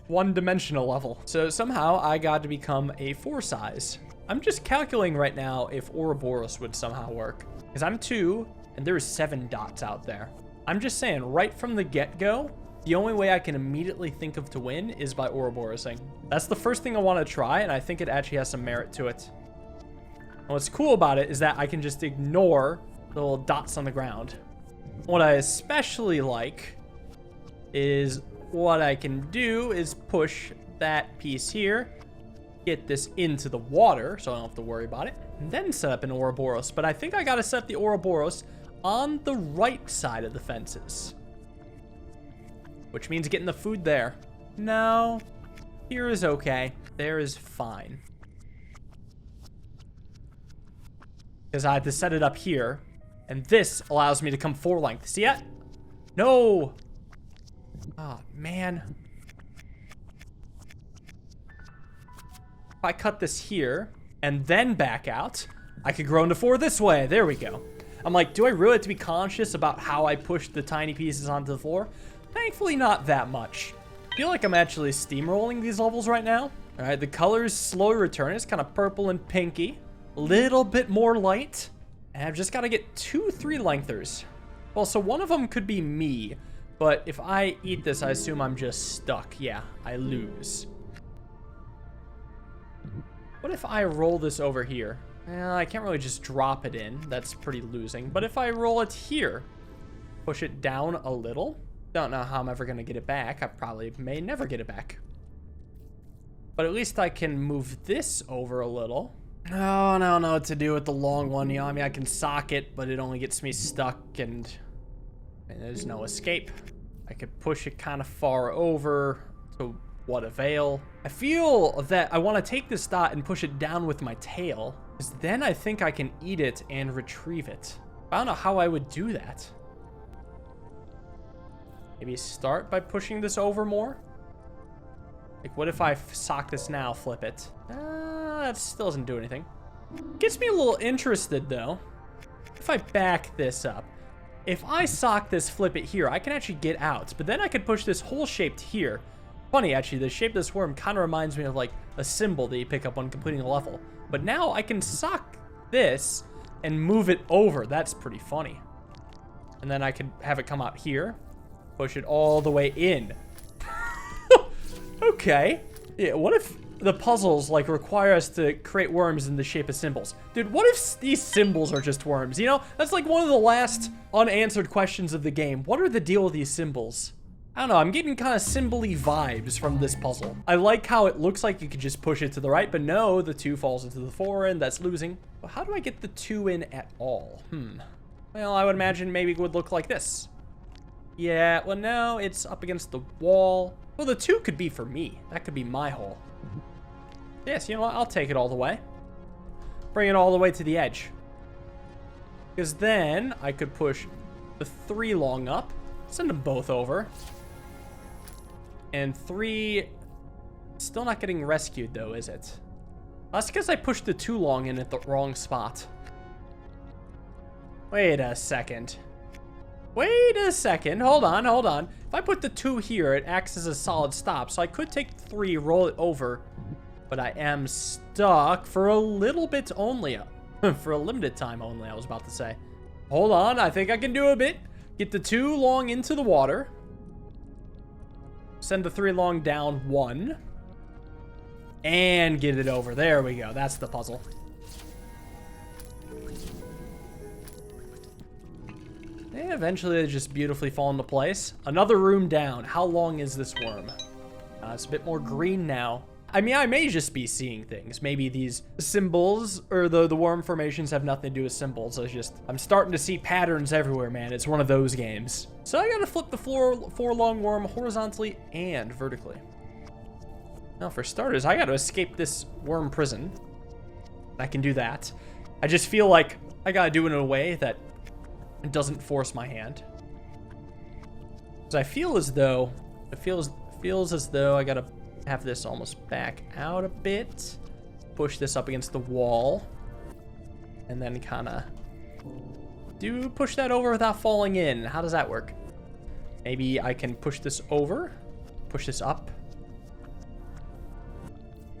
one-dimensional level. So somehow I got to become a 4 size. I'm just calculating right now if Ouroboros would somehow work. Because I'm 2, and there's 7 dots out there. I'm just saying, right from the get-go, the only way I can immediately think of to win is by Ouroborosing. That's the first thing I want to try, and I think it actually has some merit to it. And what's cool about it is that I can just ignore the little dots on the ground. What I especially like is what I can do is push that piece here, get this into the water so I don't have to worry about it, and then set up an Ouroboros. But I think I gotta set the Ouroboros on the right side of the fences, which means getting the food there. No, here is okay. There is fine. Because I have to set it up here, and this allows me to come 4 length. See that? No. Oh, man. If I cut this here and then back out, I could grow into 4 this way. There we go. I'm like, do I really have to be conscious about how I push the tiny pieces onto the floor? Thankfully, not that much. I feel like I'm actually steamrolling these levels right now. All right, the colors slowly return. It's kind of purple and pinky. A little bit more light. And I've just got to get 2 3-lengthers. Well, so one of them could be me. But if I eat this, I assume I'm just stuck. Yeah, I lose. What if I roll this over here? I can't really just drop it in. That's pretty losing. But if I roll it here, Push it down a little. Don't know how I'm ever going to get it back. I probably may never get it back. But at least I can move this over a little. Oh, I don't know what to do with the long one. You know, I mean, I can sock it, but it only gets me stuck and there's no escape. I could push it kind of far over. To what avail? I feel that I want to take this dot and push it down with my tail, because then I think I can eat it and retrieve it. I don't know how I would do that. Maybe start by pushing this over more? Like, what if I sock this now, flip it? That still doesn't do anything. Gets me a little interested, though. If I back this up, if I sock this, flip it here, I can actually get out. But then I could push this hole shaped here. Funny, actually, the shape of this worm kind of reminds me of, like, a symbol that you pick up when completing a level. But now I can sock this and move it over. That's pretty funny. And then I could have it come out here. Push it all the way in. Okay. Yeah, what if the puzzles, like, require us to create worms in the shape of symbols? Dude, what if these symbols are just worms? You know, that's like one of the last unanswered questions of the game. What are the deal with these symbols? I don't know, I'm getting kind of symbol-y vibes from this puzzle. I like how it looks like you could just push it to the right, but no, the 2 falls into the 4, and that's losing. But how do I get the 2 in at all? Well, I would imagine maybe it would look like this. Yeah, well, no, it's up against the wall. Well, the 2 could be for me. That could be my hole. Yes, you know what? I'll take it all the way. Bring it all the way to the edge. Because then I could push the 3 long up. Send them both over. And 3... Still not getting rescued, though, is it? That's because I pushed the 2 long in at the wrong spot. Wait a second. Wait a second. Hold on, hold on. If I put the 2 here, it acts as a solid stop. So I could take 3, roll it over. But I am stuck for a little bit only. For a limited time only, I was about to say. Hold on, I think I can do a bit. Get the 2 long into the water. Send the 3 long down 1. And get it over. There we go. That's the puzzle. And eventually they just beautifully fall into place. Another room down. How long is this worm? It's a bit more green now. I mean, I may just be seeing things. Maybe these symbols or the worm formations have nothing to do with symbols. It's just, I'm starting to see patterns everywhere, man. It's one of those games. So I gotta flip the 4 long worm horizontally and vertically. Now, for starters, I gotta escape this worm prison. I can do that. I just feel like I gotta do it in a way that it doesn't force my hand. Because I feel as though, it feels as though I gotta have this almost back out a bit. Push this up against the wall. And then kind of push that over without falling in. How does that work? Maybe I can push this over. Push this up.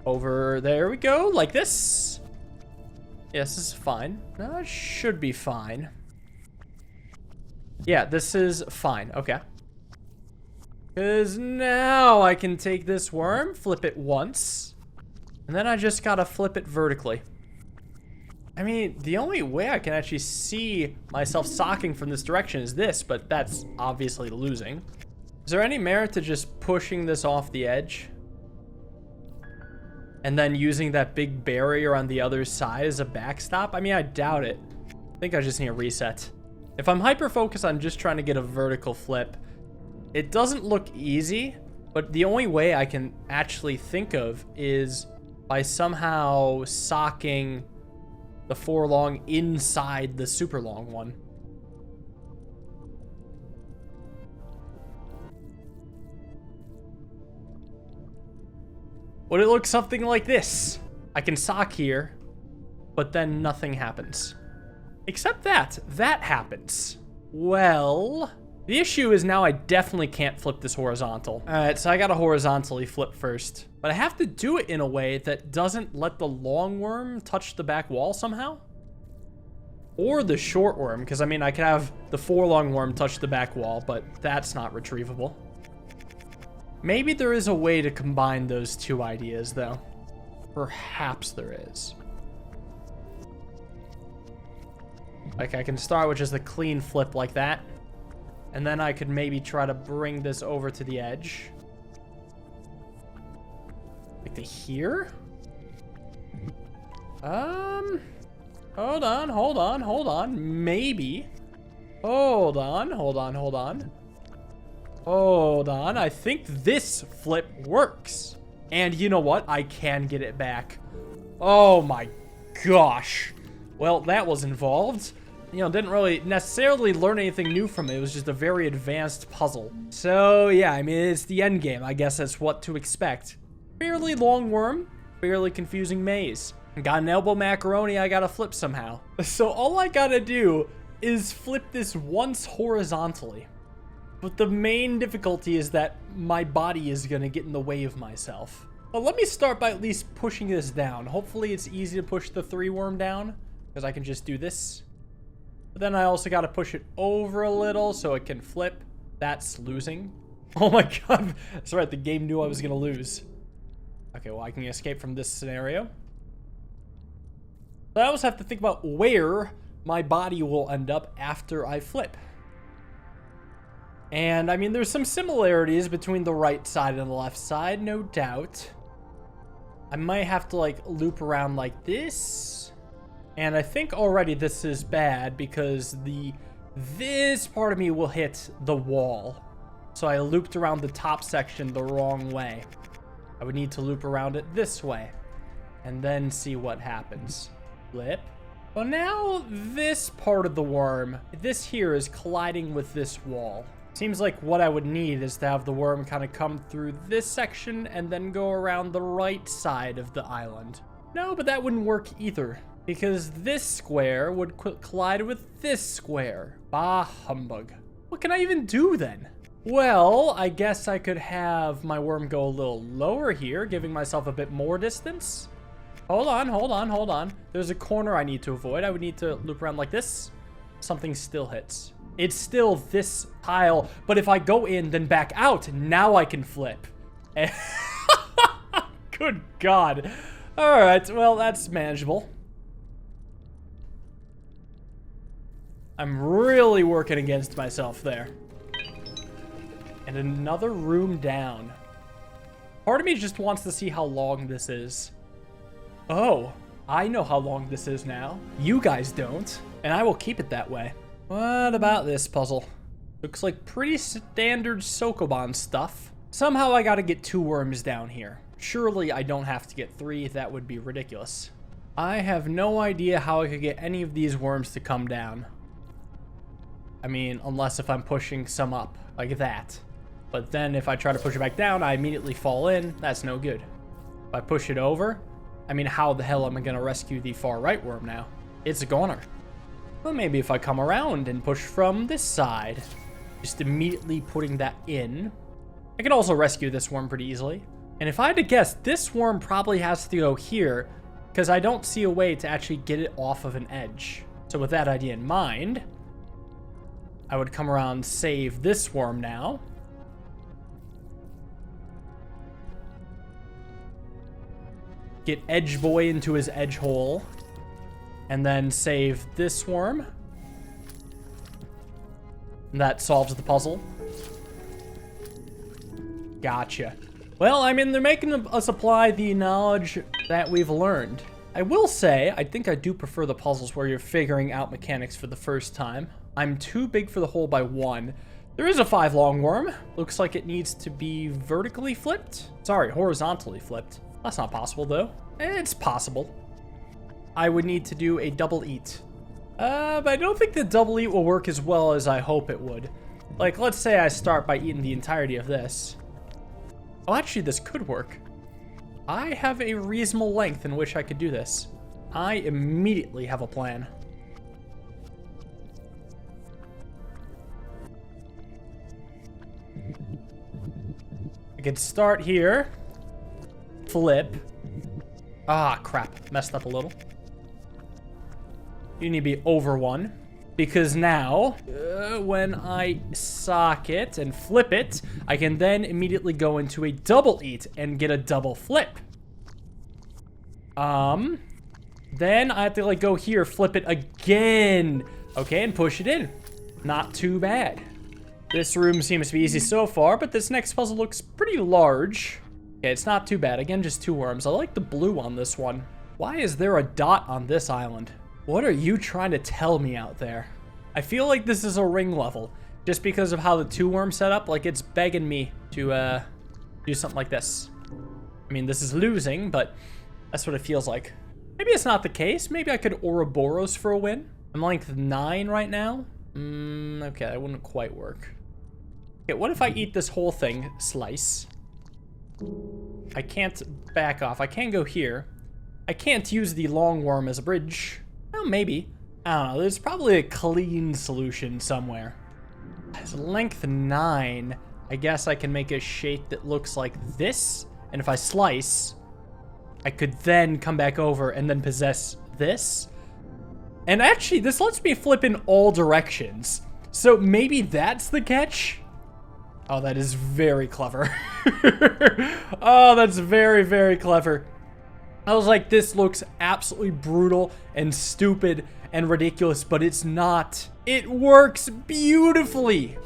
Over. There we go. Like this. Yes, this is fine. No, it should be fine. Yeah, this is fine. Okay. Because now I can take this worm, flip it once, and then I just gotta flip it vertically. I mean, the only way I can actually see myself socking from this direction is this, but that's obviously losing. Is there any merit to just pushing this off the edge? And then using that big barrier on the other side as a backstop? I mean, I doubt it. I think I just need a reset. If I'm hyper-focused on just trying to get a vertical flip, it doesn't look easy, but the only way I can actually think of is by somehow socking the 4 long inside the super long one. Would it look something like this? I can sock here, but then nothing happens. Except that happens. Well, the issue is now I definitely can't flip this horizontal. All right, so I gotta horizontally flip first, but I have to do it in a way that doesn't let the long worm touch the back wall somehow. Or the short worm, because I mean, I could have the 4 long worm touch the back wall, but that's not retrievable. Maybe there is a way to combine those 2 ideas, though. Perhaps there is. Like, I can start with just a clean flip like that. And then I could maybe try to bring this over to the edge. Like to here? Hold on. Maybe. Hold on. I think this flip works. And you know what? I can get it back. Oh my gosh. Well, that was involved. You know, didn't really necessarily learn anything new from it. It was just a very advanced puzzle. So, yeah, I mean, it's the end game. I guess that's what to expect. Fairly long worm, fairly confusing maze. Got an elbow macaroni I gotta flip somehow. So all I gotta do is flip this once horizontally. But the main difficulty is that my body is gonna get in the way of myself. But let me start by at least pushing this down. Hopefully it's easy to push the 3 worm down, because I can just do this. But then I also gotta push it over a little so it can flip. That's losing. Oh my god. That's right, the game knew I was gonna lose. Okay, well I can escape from this scenario. But I also have to think about where my body will end up after I flip. And I mean, there's some similarities between the right side and the left side, no doubt. I might have to like loop around like this. And I think already this is bad because this part of me will hit the wall. So I looped around the top section the wrong way. I would need to loop around it this way and then see what happens. Flip. Well, now this part of the worm, this here is colliding with this wall. Seems like what I would need is to have the worm kind of come through this section and then go around the right side of the island. No, but that wouldn't work either because this square would collide with this square. Bah humbug. What can I even do then? Well, I guess I could have my worm go a little lower here, giving myself a bit more distance. Hold on. There's a corner I need to avoid. I would need to loop around like this. Something still hits. It's still this tile, but if I go in, then back out, now I can flip. Good God. All right, well, that's manageable. I'm really working against myself there. And another room down. Part of me just wants to see how long this is. Oh, I know how long this is now. You guys don't, and I will keep it that way. What about this puzzle? Looks like pretty standard Sokoban stuff. Somehow I gotta get 2 worms down here. Surely I don't have to get 3, that would be ridiculous. I have no idea how I could get any of these worms to come down. I mean, unless if I'm pushing some up, like that. But then if I try to push it back down, I immediately fall in. That's no good. If I push it over, I mean, how the hell am I gonna rescue the far right worm now? It's a goner. Well, maybe if I come around and push from this side, just immediately putting that in. I can also rescue this worm pretty easily. And if I had to guess, this worm probably has to go here because I don't see a way to actually get it off of an edge. So with that idea in mind, I would come around, save this worm now. Get Edge Boy into his edge hole. And then save this worm. And that solves the puzzle. Gotcha. Well, I mean, they're making us apply the knowledge that we've learned. I will say, I think I do prefer the puzzles where you're figuring out mechanics for the first time. I'm too big for the hole by 1. There is a 5 long worm. Looks like it needs to be vertically flipped. Sorry, horizontally flipped. That's not possible, though. It's possible. I would need to do a double eat. But I don't think the double eat will work as well as I hope it would. Like, let's say I start by eating the entirety of this. Oh, actually, this could work. I have a reasonable length in which I could do this. I immediately have a plan. I could start here. Flip. Ah, crap. Messed up a little. You need to be over 1. Because now, when I sock it and flip it, I can then immediately go into a double eat and get a double flip. Then I have to like go here, flip it again. Okay, and push it in. Not too bad. This room seems to be easy so far, but this next puzzle looks pretty large. Okay, it's not too bad. Again, just 2 worms. I like the blue on this one. Why is there a dot on this island? What are you trying to tell me out there? I feel like this is a ring level, just because of how the 2 worm set up. Like, it's begging me to do something like this. I mean, this is losing, but that's what it feels like. Maybe it's not the case. Maybe I could Ouroboros for a win. I'm length 9 right now. Okay, that wouldn't quite work. Okay, what if I eat this whole thing? Slice. I can't back off. I can go here. I can't use the long worm as a bridge. Well, maybe. I don't know. There's probably a clean solution somewhere. It's length 9. I guess I can make a shape that looks like this. And if I slice, I could then come back over and then possess this. And actually, this lets me flip in all directions. So maybe that's the catch? Oh, that is very clever. Oh, that's very, very clever. I was like, this looks absolutely brutal and stupid and ridiculous, but it's not. It works beautifully.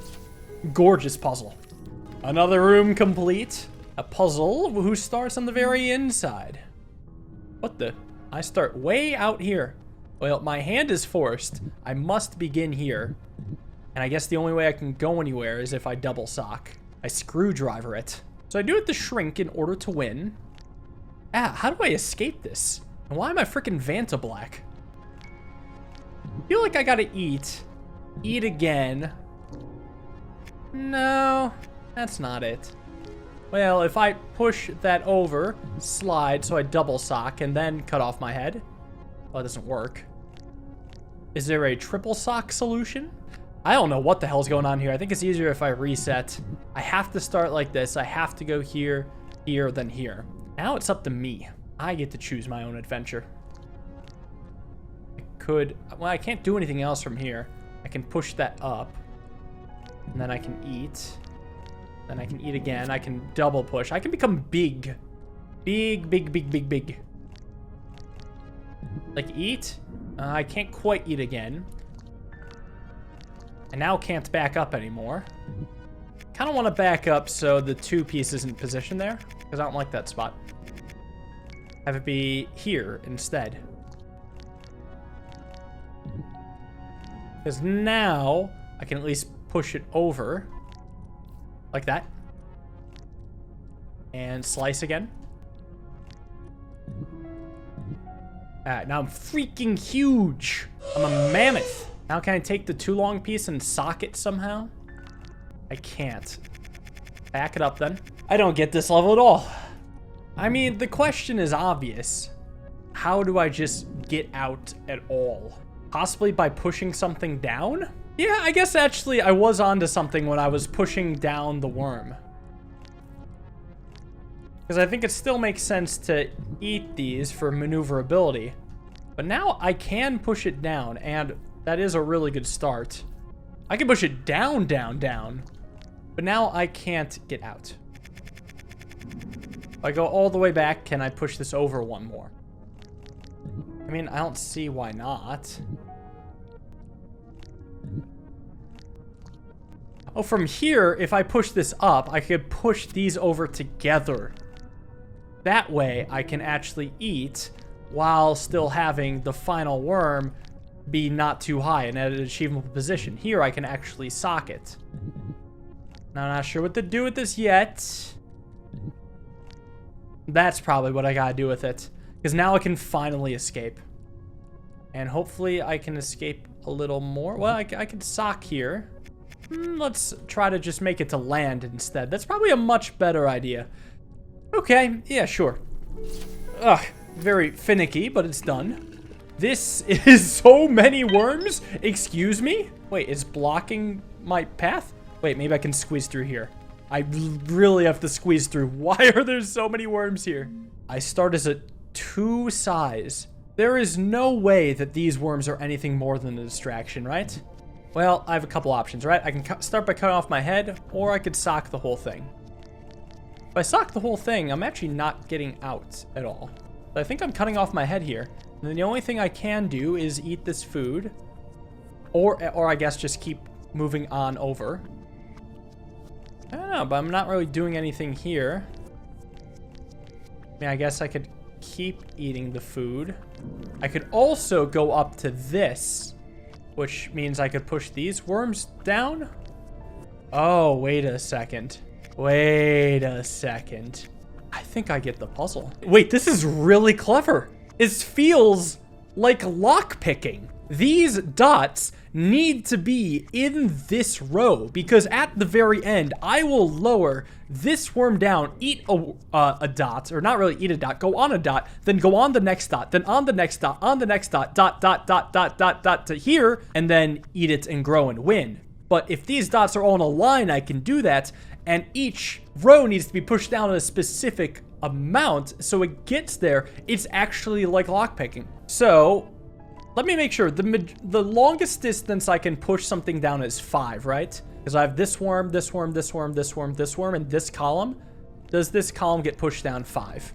Gorgeous puzzle. Another room complete. A puzzle who starts on the very inside. What the? I start way out here. Well, my hand is forced. I must begin here. And I guess the only way I can go anywhere is if I double sock. I screwdriver it. So I do it to shrink in order to win. Ah, how do I escape this? And why am I freaking Vanta black? I feel like I gotta eat. Eat again. No, that's not it. Well, if I push that over, slide, so I double sock, and then cut off my head. Well, it doesn't work. Is there a triple sock solution? I don't know what the hell's going on here. I think it's easier if I reset. I have to start like this. I have to go here, here, then here. Now it's up to me. I get to choose my own adventure. I could... Well, I can't do anything else from here. I can push that up. And then I can eat. Then I can eat again. I can double push. I can become big. Big, big, big, big, big. Like eat. I can't quite eat again. I now can't back up anymore. Kind of want to back up so the 2 piece isn't positioned there, because I don't like that spot. Have it be here instead. Because now I can at least push it over. Like that. And slice again. Alright, now I'm freaking huge. I'm a mammoth. Now can I take the 2 long piece and sock it somehow? I can't. Back it up then. I don't get this level at all. I mean, the question is obvious. How do I just get out at all? Possibly by pushing something down? Yeah, I guess actually I was onto something when I was pushing down the worm. Because I think it still makes sense to eat these for maneuverability. But now I can push it down, and that is a really good start. I can push it down, down, down. But now I can't get out. If I go all the way back, can I push this over one more? I mean, I don't see why not. Oh, from here, if I push this up, I could push these over together. That way, I can actually eat while still having the final worm be not too high and at an achievable position. Here, I can actually sock it. Now, I'm not sure what to do with this yet. That's probably what I gotta do with it. Because now I can finally escape. And hopefully I can escape a little more. Well, I could sock here. Let's try to just make it to land instead. That's probably a much better idea. Okay, yeah, sure. Ugh, very finicky, but it's done. This is so many worms? Excuse me? Wait, it's blocking my path? Wait, maybe I can squeeze through here. I really have to squeeze through. Why are there so many worms here? I start as a 2 size. There is no way that these worms are anything more than a distraction, right? Well, I have a couple options, right? I can start by cutting off my head, or I could sock the whole thing. If I sock the whole thing, I'm actually not getting out at all. But I think I'm cutting off my head here. And then the only thing I can do is eat this food. Or I guess just keep moving on over. I don't know, but I'm not really doing anything here. I mean, I guess I could keep eating the food. I could also go up to this, which means I could push these worms down. Oh, wait a second. Wait a second. I think I get the puzzle. Wait, this is really clever. It feels like lock picking. These dots need to be in this row because at the very end, I will lower this worm down, eat a dot, or not really eat a dot, go on a dot, then go on the next dot, then on the next dot, on the next dot, dot to here, and then eat it and grow and win. But if these dots are all in a line, I can do that, and each row needs to be pushed down a specific amount so it gets there. It's actually like lockpicking. So let me make sure. The longest distance I can push something down is 5, right? Because I have this worm, this worm, this worm, this worm, this worm, and this column. Does this column get pushed down 5?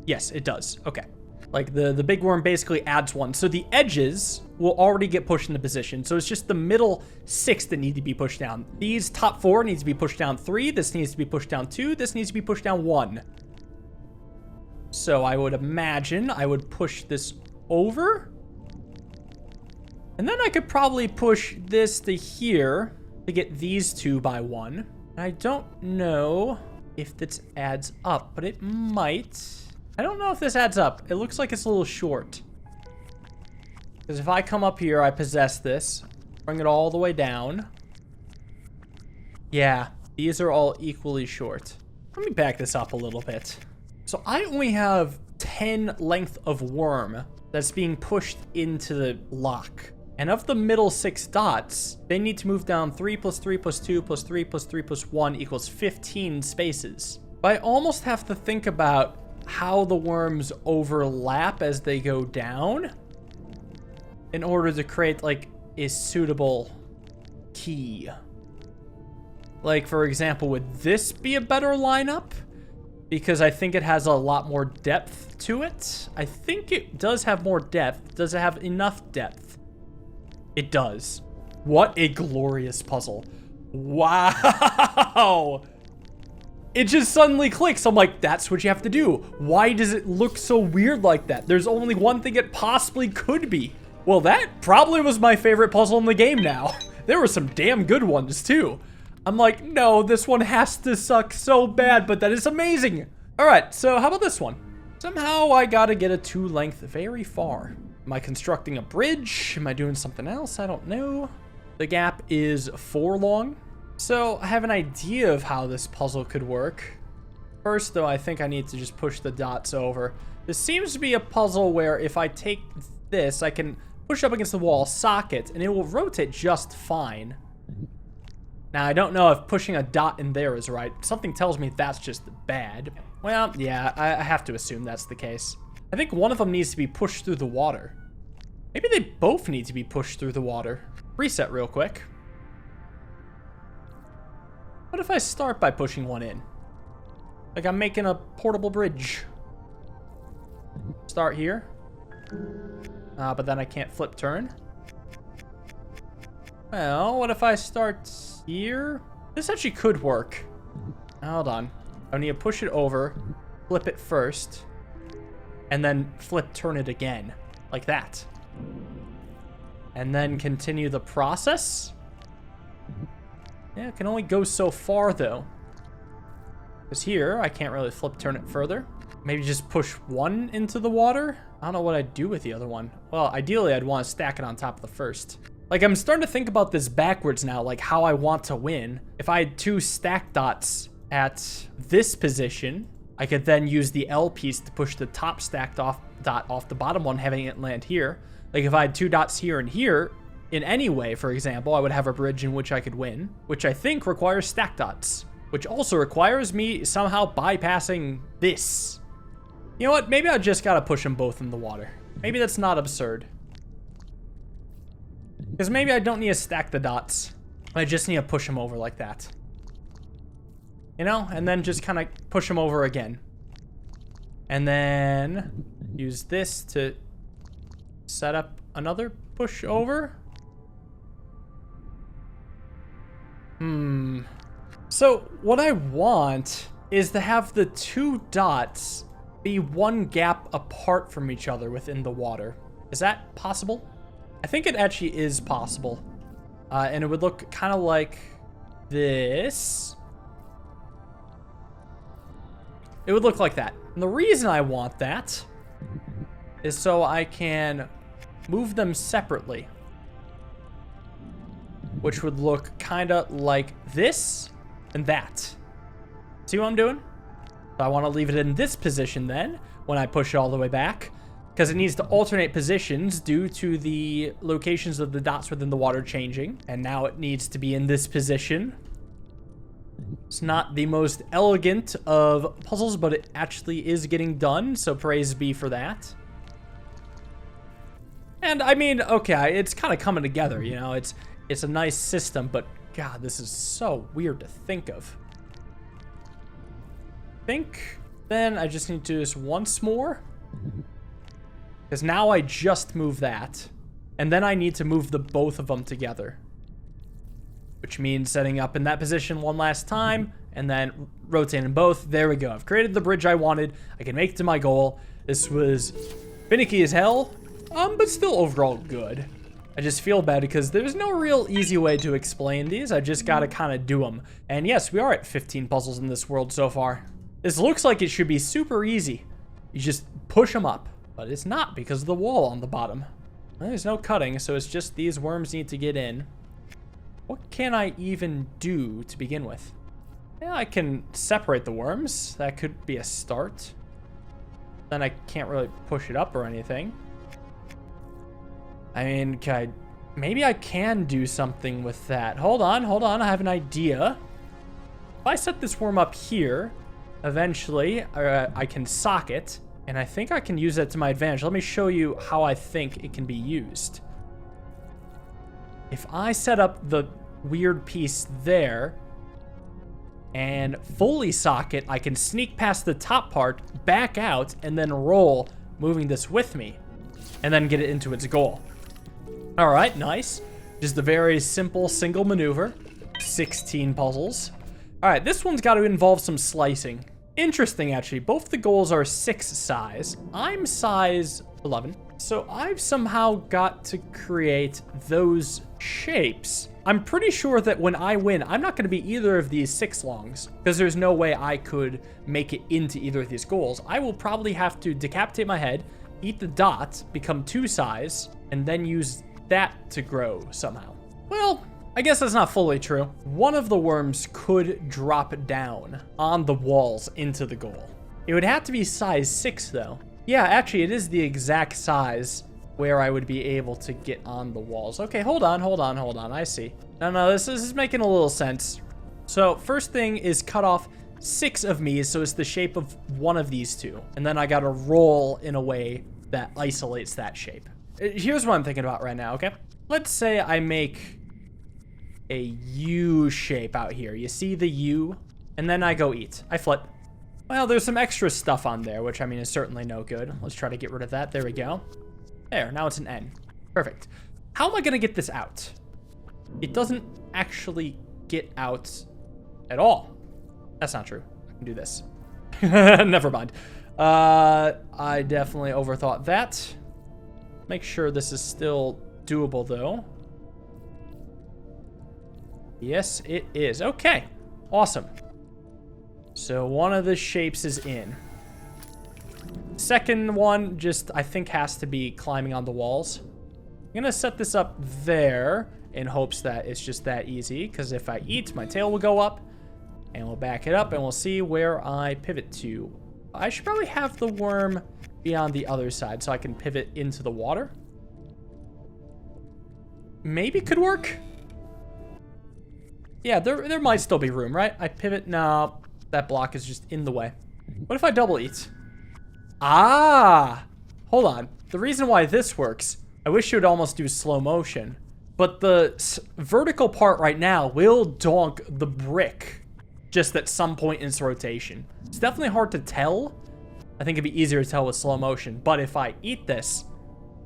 Yes, it does. Okay. Like the big worm basically adds 1. So the edges will already get pushed into position. So it's just the middle 6 that need to be pushed down. These top 4 needs to be pushed down 3. This needs to be pushed down 2. This needs to be pushed down 1. So I would imagine I would push this over. And then I could probably push this to here to get these 2 by 1. I don't know if this adds up, but it might. I don't know if this adds up. It looks like it's a little short. Because if I come up here, I possess this, bring it all the way down. Yeah, these are all equally short. Let me back this up a little bit. So I only have 10 length of worm that's being pushed into the lock. And of the middle 6 dots, they need to move down 3 plus 3 plus 2 plus 3 plus 3 plus 1 equals 15 spaces. But I almost have to think about how the worms overlap as they go down in order to create like a suitable key. Like, for example, would this be a better lineup? Because I think it has a lot more depth to it. I think it does have more depth. Does it have enough depth? It does. What a glorious puzzle. Wow. It just suddenly clicks. I'm like, that's what you have to do. Why does it look so weird like that? There's only one thing it possibly could be. Well, that probably was my favorite puzzle in the game now. There were some damn good ones too. I'm like, no, this one has to suck so bad, but that is amazing. All right, so how about this one? Somehow I gotta get a 2 length very far. Am I constructing a bridge? Am I doing something else? I don't know. The gap is 4 long. So I have an idea of how this puzzle could work. First, though, I think I need to just push the dots over. This seems to be a puzzle where if I take this, I can push up against the wall, sock it, and it will rotate just fine. Now, I don't know if pushing a dot in there is right. Something tells me that's just bad. Well, yeah, I have to assume that's the case. I think one of them needs to be pushed through the water. Maybe they both need to be pushed through the water. Reset real quick. What if I start by pushing one in? Like I'm making a portable bridge. Start here. But then I can't flip turn. Well, what if I start here? This actually could work. Hold on. I need to push it over, flip it first, and then flip turn it again. Like that. And then continue the process. Yeah, it can only go so far though. Because here, I can't really flip turn it further. Maybe just push one into the water? I don't know what I'd do with the other one. Well, ideally, I'd want to stack it on top of the first. Like, I'm starting to think about this backwards now, like how I want to win. If I had 2 stack dots at this position, I could then use the L piece to push the top stacked dot off the bottom one, having it land here. Like, if I had 2 dots here and here, in any way, for example, I would have a bridge in which I could win, which I think requires stack dots, which also requires me somehow bypassing this. You know what? Maybe I just gotta push them both in the water. Maybe that's not absurd. Because maybe I don't need to stack the dots. I just need to push them over like that. You know? And then just kind of push them over again. And then use this to set up another push So what I want is to have the 2 dots be 1 gap apart from each other within the water. Is that possible? I think it actually is possible. And it would look kind of like this. It would look like that. And the reason I want that is so I can move them separately, which would look kind of like this and that. See what I'm doing? So I want to leave it in this position then when I push it all the way back, because it needs to alternate positions due to the locations of the dots within the water changing. And now it needs to be in this position. It's not the most elegant of puzzles, but it actually is getting done, so praise be for that. And I mean, okay, it's kind of coming together, you know, it's a nice system, but God, this is so weird to think of. Then I just need to do this once more, because now I just move that, and then I need to move the both of them together, which means setting up in that position one last time and then rotating both. There we go. I've created the bridge I wanted. I can make it to my goal. This was finicky as hell, but still overall good. I just feel bad because there's no real easy way to explain these. I just gotta kind of do them. And yes, we are at 15 puzzles in this world so far. This looks like it should be super easy. You just push them up, but it's not because of the wall on the bottom. There's no cutting, so it's just these worms need to get in. What can I even do to begin with? Yeah, I can separate the worms. That could be a start. Then I can't really push it up or anything. I mean, maybe I can do something with that. Hold on, I have an idea. If I set this worm up here, eventually I can sock it, and I think I can use that to my advantage. Let me show you how I think it can be used. If I set up the weird piece there and fully sock it, I can sneak past the top part, back out, and then roll, moving this with me, and then get it into its goal. All right, nice. Just a very simple single maneuver. 16 puzzles. All right, this one's got to involve some slicing. Interesting, actually. Both the goals are 6 size. I'm size 11. So I've somehow got to create those shapes. I'm pretty sure that when I win, I'm not going to be either of these 6 longs, because there's no way I could make it into either of these goals. I will probably have to decapitate my head, eat the dot, become 2 size, and then use that to grow somehow. Well, I guess that's not fully true. One of the worms could drop down on the walls into the goal. It would have to be size 6 though. Yeah, actually it is the exact size where I would be able to get on the walls. Okay, hold on. I see. No, this is making a little sense. So first thing is cut off 6 of me, so it's the shape of one of these 2. And then I gotta roll in a way that isolates that shape. Here's what I'm thinking about right now, okay? Let's say I make a U shape out here. You see the U? And then I go eat. I flip. Well, there's some extra stuff on there, which I mean is certainly no good. Let's try to get rid of that. There we go. There, now it's an N. Perfect. How am I gonna get this out? It doesn't actually get out at all. That's not true. I can do this. Never mind. I definitely overthought that. Make sure this is still doable though. Yes, it is. Okay, awesome. So one of the shapes is in. Second one just, I think, has to be climbing on the walls. I'm gonna set this up there in hopes that it's just that easy, because if I eat, my tail will go up, and we'll back it up, and we'll see where I pivot to. I should probably have the worm be on the other side so I can pivot into the water. Maybe could work. Yeah, there might still be room, right? I pivot. No, that block is just in the way. What if I double eat? Ah, hold on. The reason why this works, I wish you would almost do slow motion, but the vertical part right now will donk the brick just at some point in its rotation. It's definitely hard to tell. I think it'd be easier to tell with slow motion, but if I eat this,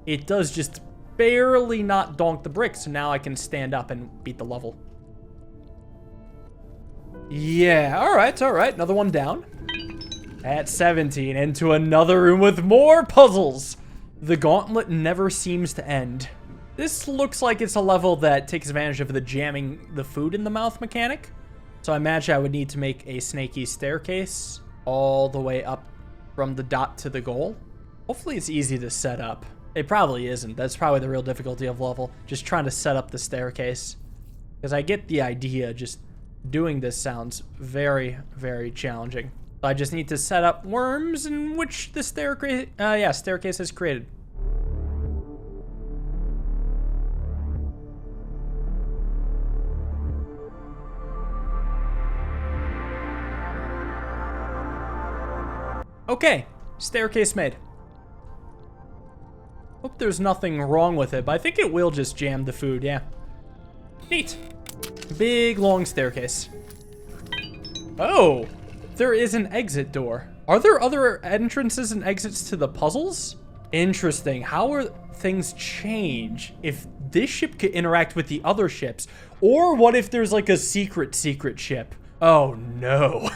it does just barely not donk the brick, so now I can stand up and beat the level. Yeah, all right. Another one down. At 17, into another room with more puzzles. The gauntlet never seems to end. This looks like it's a level that takes advantage of the jamming the food in the mouth mechanic. So I imagine I would need to make a snaky staircase all the way up from the dot to the goal. Hopefully it's easy to set up. It probably isn't. That's probably the real difficulty of level. Just trying to set up the staircase. Because I get the idea, just doing this sounds very, very challenging. I just need to set up worms in which the staircase is created. Okay, staircase made. Hope there's nothing wrong with it, but I think it will just jam the food, yeah. Neat. Big, long staircase. Oh, there is an exit door. Are there other entrances and exits to the puzzles? Interesting. How are things change if this ship could interact with the other ships? Or what if there's like a secret ship? Oh no.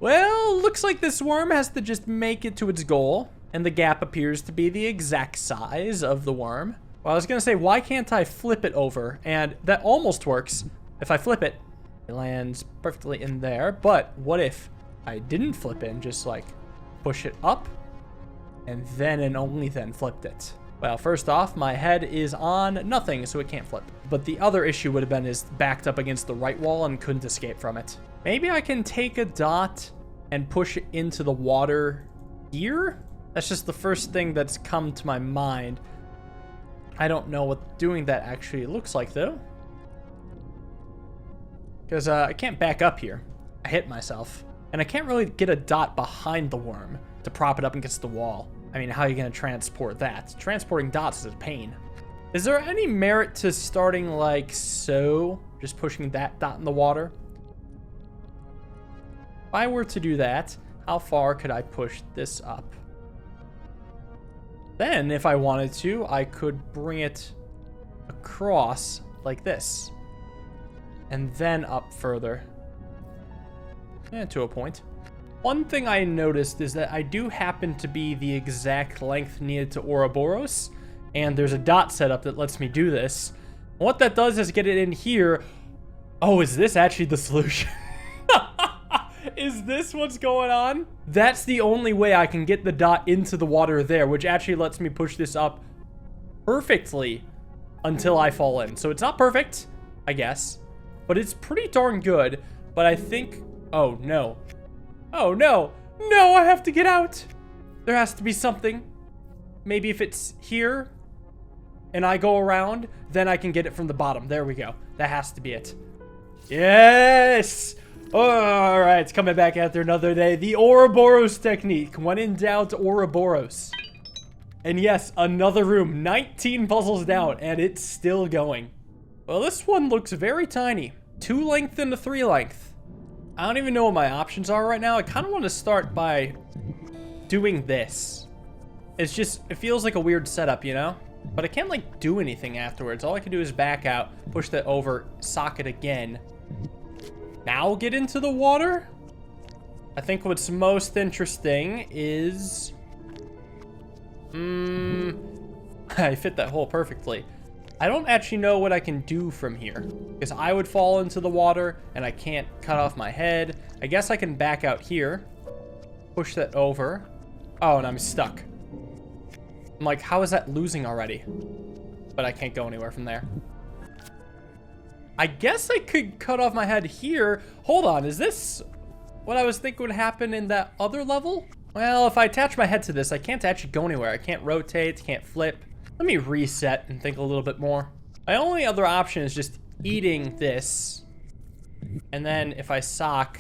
Well, looks like this worm has to just make it to its goal, and the gap appears to be the exact size of the worm. Well, I was gonna say, why can't I flip it over? And that almost works. If I flip it, it lands perfectly in there. But what if I didn't flip it and just like push it up and then and only then flipped it? Well, first off, my head is on nothing, so it can't flip. But the other issue would have been is backed up against the right wall and couldn't escape from it. Maybe I can take a dot and push it into the water here? That's just the first thing that's come to my mind. I don't know what doing that actually looks like, though. Because I can't back up here. I hit myself. And I can't really get a dot behind the worm to prop it up against the wall. I mean, how are you going to transport that? Transporting dots is a pain. Is there any merit to starting like so? Just pushing that dot in the water? If I were to do that, how far could I push this up? Then, if I wanted to, I could bring it across like this. And then up further. To a point. One thing I noticed is that I do happen to be the exact length needed to Ouroboros. And there's a dot setup that lets me do this. And what that does is get it in here. Oh, is this actually the solution? Is this what's going on? That's the only way I can get the dot into the water there, which actually lets me push this up perfectly until I fall in. So it's not perfect, I guess, but it's pretty darn good. But I think, oh no. Oh no, no, I have to get out. There has to be something. Maybe if it's here and I go around, then I can get it from the bottom. There we go. That has to be it. Yes. All right, it's coming back after another day. The Ouroboros technique. When in doubt, Ouroboros. And yes, another room. 19 puzzles down, and it's still going. Well, this one looks very tiny. 2 length and a 3 length. I don't even know what my options are right now. I kind of want to start by doing this. It's just, it feels like a weird setup, you know? But I can't, like, do anything afterwards. All I can do is back out, push that over, sock it again. Now get into the water? I think what's most interesting is... I fit that hole perfectly. I don't actually know what I can do from here. Because I would fall into the water, and I can't cut off my head. I guess I can back out here. Push that over. Oh, and I'm stuck. I'm like, how is that losing already? But I can't go anywhere from there. I guess I could cut off my head here. Hold on, is this what I was thinking would happen in that other level? Well, if I attach my head to this, I can't actually go anywhere. I can't rotate, can't flip. Let me reset and think a little bit more. My only other option is just eating this. And then if I sock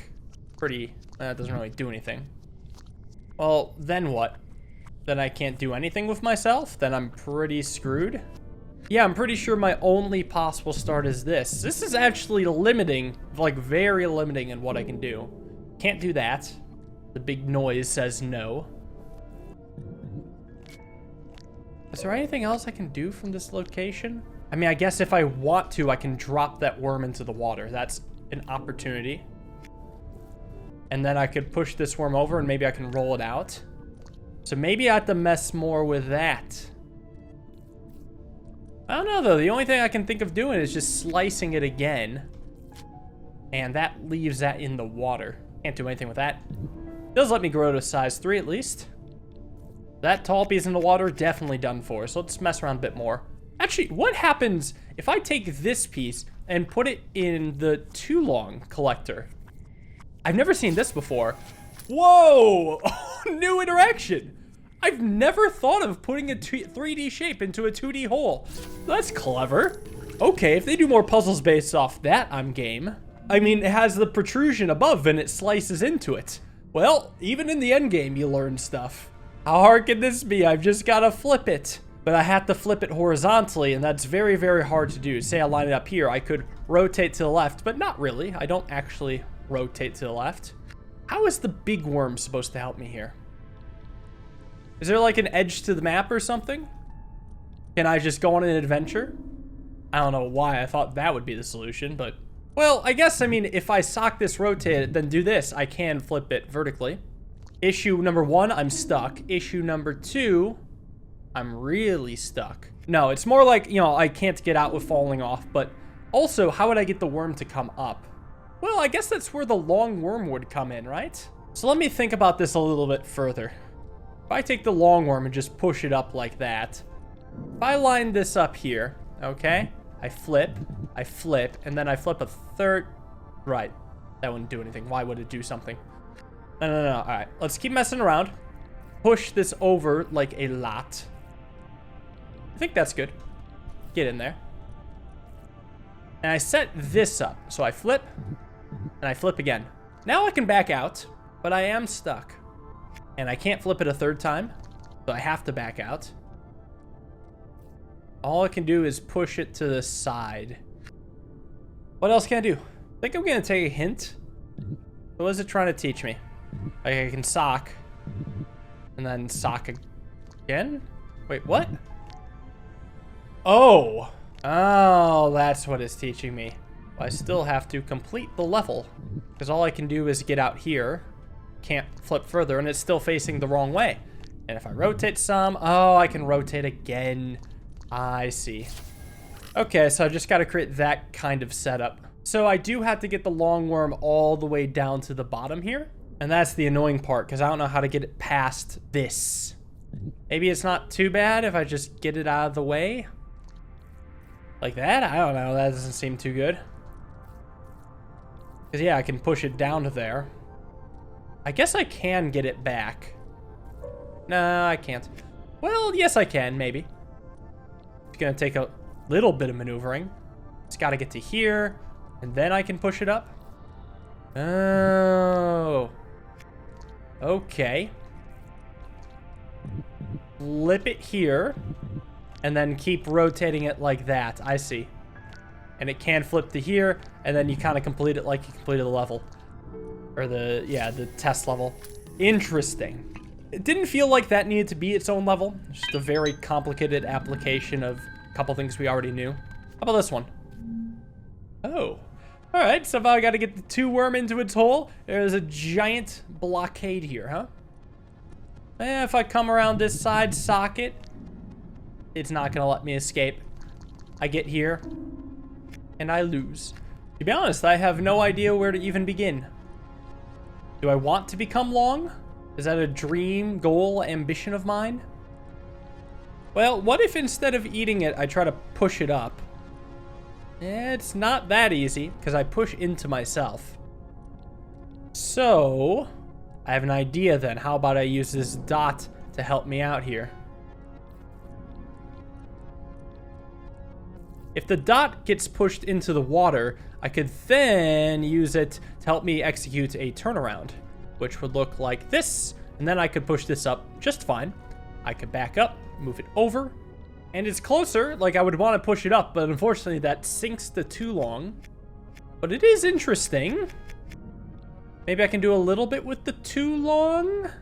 that doesn't really do anything. Well, then what? Then I can't do anything with myself? Then I'm pretty screwed? Yeah, I'm pretty sure my only possible start is this. This is actually limiting, like very limiting in what I can do. Can't do that. The big noise says no. Is there anything else I can do from this location? I mean, I guess if I want to, I can drop that worm into the water. That's an opportunity. And then I could push this worm over and maybe I can roll it out. So maybe I have to mess more with that. I don't know, though. The only thing I can think of doing is just slicing it again. And that leaves that in the water. Can't do anything with that. Does let me grow to size 3 at least. That tall piece in the water, definitely done for. So let's mess around a bit more. Actually, what happens if I take this piece and put it in the too long collector? I've never seen this before. Whoa! New interaction. I've never thought of putting a 3D shape into a 2D hole. That's clever. Okay, if they do more puzzles based off that, I'm game. I mean, it has the protrusion above and it slices into it. Well, even in the end game, you learn stuff. How hard can this be? I've just got to flip it. But I have to flip it horizontally, and that's very, very hard to do. Say I line it up here, I could rotate to the left, but not really. I don't actually rotate to the left. How is the big worm supposed to help me here? Is there like an edge to the map or something? Can I just go on an adventure? I don't know why I thought that would be the solution, but... Well, I guess, I mean, if I sock this, rotate it, then do this, I can flip it vertically. Issue number 1, I'm stuck. Issue number 2... I'm really stuck. No, it's more like, you know, I can't get out with falling off, but also, how would I get the worm to come up? Well, I guess that's where the long worm would come in, right? So let me think about this a little bit further. If I take the long worm and just push it up like that, if I line this up here, okay, I flip, and then I flip a third, right, that wouldn't do anything. Why would it do something? No, all right, let's keep messing around. Push this over like a lot. I think that's good. Get in there. And I set this up. So I flip, and I flip again. Now I can back out, but I am stuck. And I can't flip it a third time, so I have to back out. All I can do is push it to the side. What else can I do? I think I'm going to take a hint. What is it trying to teach me? Like I can sock, and then sock again? Wait, what? Oh, that's what it's teaching me. I still have to complete the level because all I can do is get out here. Can't flip further and it's still facing the wrong way. And if I rotate some, oh, I can rotate again. I see. Okay, so I just got to create that kind of setup. So I do have to get the long worm all the way down to the bottom here. And that's the annoying part because I don't know how to get it past this. Maybe it's not too bad if I just get it out of the way. Like that? I don't know. That doesn't seem too good. Because, yeah, I can push it down to there. I guess I can get it back. No, I can't. Well, yes, I can, maybe. It's going to take a little bit of maneuvering. It's got to get to here, and then I can push it up. Oh. Okay. Flip it here. And then keep rotating it like that. I see. And it can flip to here, and then you kind of complete it like you completed the level. Or the test level. Interesting. It didn't feel like that needed to be its own level. It's just a very complicated application of a couple things we already knew. How about this one? Oh. Alright, somehow I gotta get the 2 worm into its hole. There's a giant blockade here, huh? If I come around this side socket, it's not gonna let me escape. I get here, and I lose. To be honest, I have no idea where to even begin. Do I want to become long? Is that a dream, goal, ambition of mine? Well, what if instead of eating it, I try to push it up? It's not that easy, because I push into myself. So, I have an idea then. How about I use this dot to help me out here? If the dot gets pushed into the water, I could then use it to help me execute a turnaround, which would look like this, and then I could push this up just fine. I could back up, move it over, and it's closer, like I would want to push it up, but unfortunately that sinks to too long. But it is interesting. Maybe I can do a little bit with the too long. Can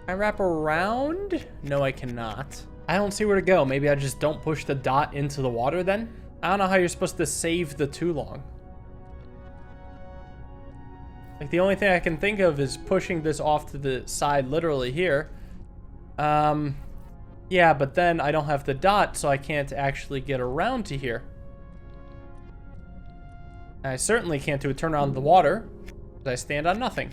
I wrap around? No, I cannot. I don't see where to go. Maybe I just don't push the dot into the water then? I don't know how you're supposed to save the too long. Like, the only thing I can think of is pushing this off to the side literally here. Yeah, but then I don't have the dot, so I can't actually get around to here. I certainly can't do a turn around the water, because I stand on nothing.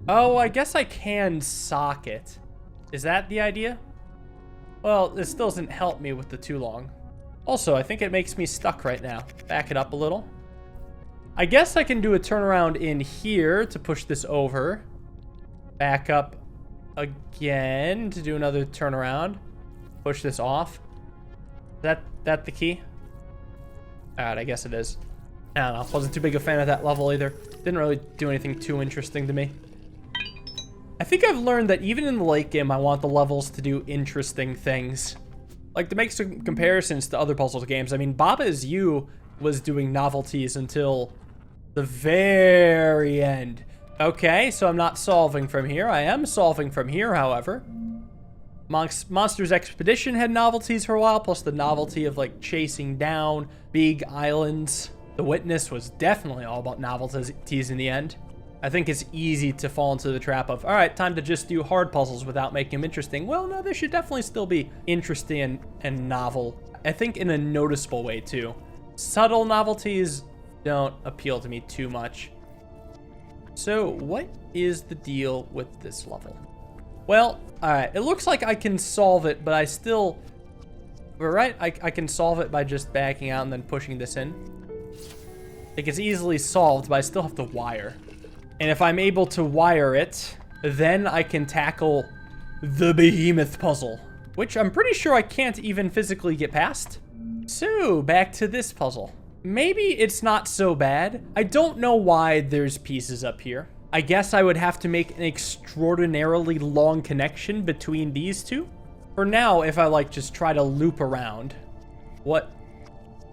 Oh, I guess I can sock it. Is that the idea? Well, this still doesn't help me with the too long. Also, I think it makes me stuck right now. Back it up a little. I guess I can do a turnaround in here to push this over. Back up again to do another turnaround. Push this off. Is that the key? Alright, I guess it is. I don't know. Wasn't too big a fan of that level either. Didn't really do anything too interesting to me. I think I've learned that even in the late game, I want the levels to do interesting things. Like, to make some comparisons to other puzzle games, I mean, Baba Is You was doing novelties until the very end. Okay, so I'm not solving from here. I am solving from here, however. Monsters Expedition had novelties for a while, plus the novelty of, like, chasing down big islands. The Witness was definitely all about novelties in the end. I think it's easy to fall into the trap of, all right, time to just do hard puzzles without making them interesting. Well, no, they should definitely still be interesting and novel. I think in a noticeable way, too. Subtle novelties don't appeal to me too much. So, what is the deal with this level? Well, all right, it looks like I can solve it, but I still... Right, I can solve it by just backing out and then pushing this in. Like, it's easily solved, but I still have to wire. And if I'm able to wire it, then I can tackle the behemoth puzzle, which I'm pretty sure I can't even physically get past. So, back to this puzzle. Maybe it's not so bad. I don't know why there's pieces up here. I guess I would have to make an extraordinarily long connection between these two. For now, if I like just try to loop around, what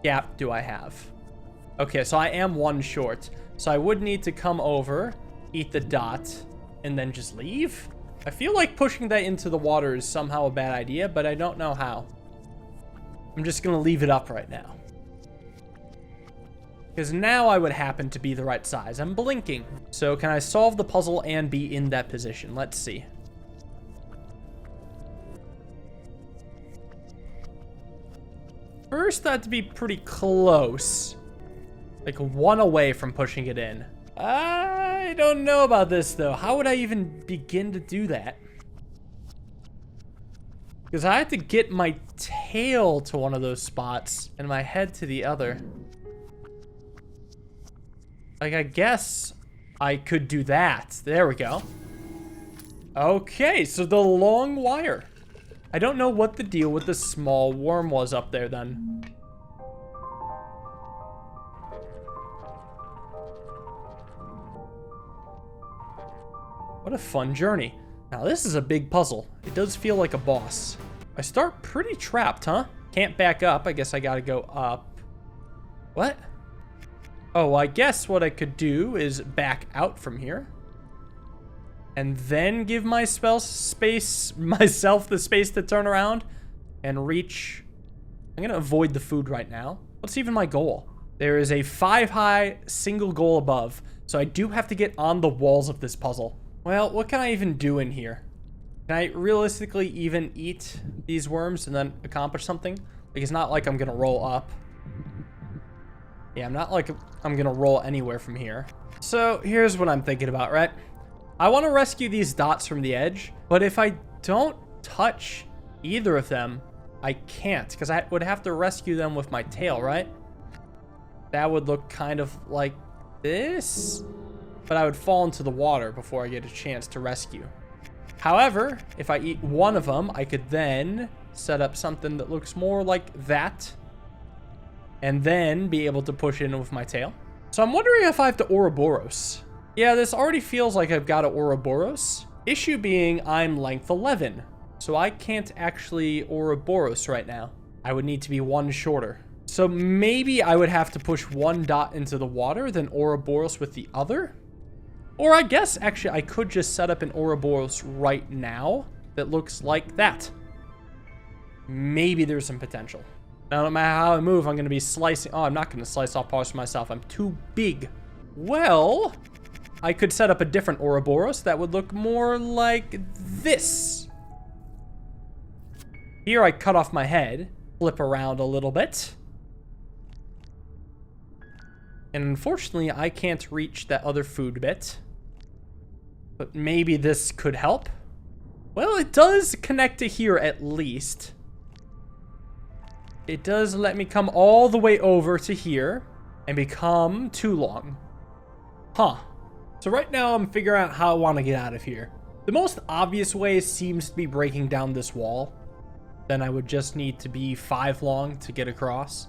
gap do I have? Okay, so I am one short. So I would need to come over, eat the dot, and then just leave? I feel like pushing that into the water is somehow a bad idea, but I don't know how. I'm just gonna leave it up right now. Because now I would happen to be the right size. I'm blinking. So can I solve the puzzle and be in that position? Let's see. First, I have to be pretty close. Like, one away from pushing it in. I don't know about this, though. How would I even begin to do that? Because I have to get my tail to one of those spots and my head to the other. Like, I guess I could do that. There we go. Okay, so the long wire. I don't know what the deal with the small worm was up there, then. What a fun journey. Now, this is a big puzzle. It does feel like a boss. I start pretty trapped, huh? Can't back up. I guess I gotta go up. What? Oh, I guess what I could do is back out from here. And then give myself the space to turn around and reach. I'm gonna avoid the food right now. What's even my goal? There is a 5-high single goal above. So I do have to get on the walls of this puzzle. Well, what can I even do in here? Can I realistically even eat these worms and then accomplish something? Like, it's not like I'm gonna roll up. Yeah, I'm not like I'm gonna roll anywhere from here. So here's what I'm thinking about, right? I want to rescue these dots from the edge, but if I don't touch either of them, I can't, because I would have to rescue them with my tail, right? That would look kind of like this. But I would fall into the water before I get a chance to rescue. However, if I eat one of them, I could then set up something that looks more like that. And then be able to push in with my tail. So I'm wondering if I have to Ouroboros. Yeah, this already feels like I've got to Ouroboros. Issue being I'm length 11. So I can't actually Ouroboros right now. I would need to be one shorter. So maybe I would have to push one dot into the water, then Ouroboros with the other? Or I guess, actually, I could just set up an Ouroboros right now that looks like that. Maybe there's some potential. Now, no matter how I move, I'm going to be slicing. Oh, I'm not going to slice off parts for myself. I'm too big. Well, I could set up a different Ouroboros that would look more like this. Here I cut off my head, flip around a little bit. And unfortunately, I can't reach that other food bit. But maybe this could help. Well, it does connect to here at least. It does let me come all the way over to here and become too long. Huh. So right now I'm figuring out how I want to get out of here. The most obvious way seems to be breaking down this wall. Then I would just need to be 5 long to get across.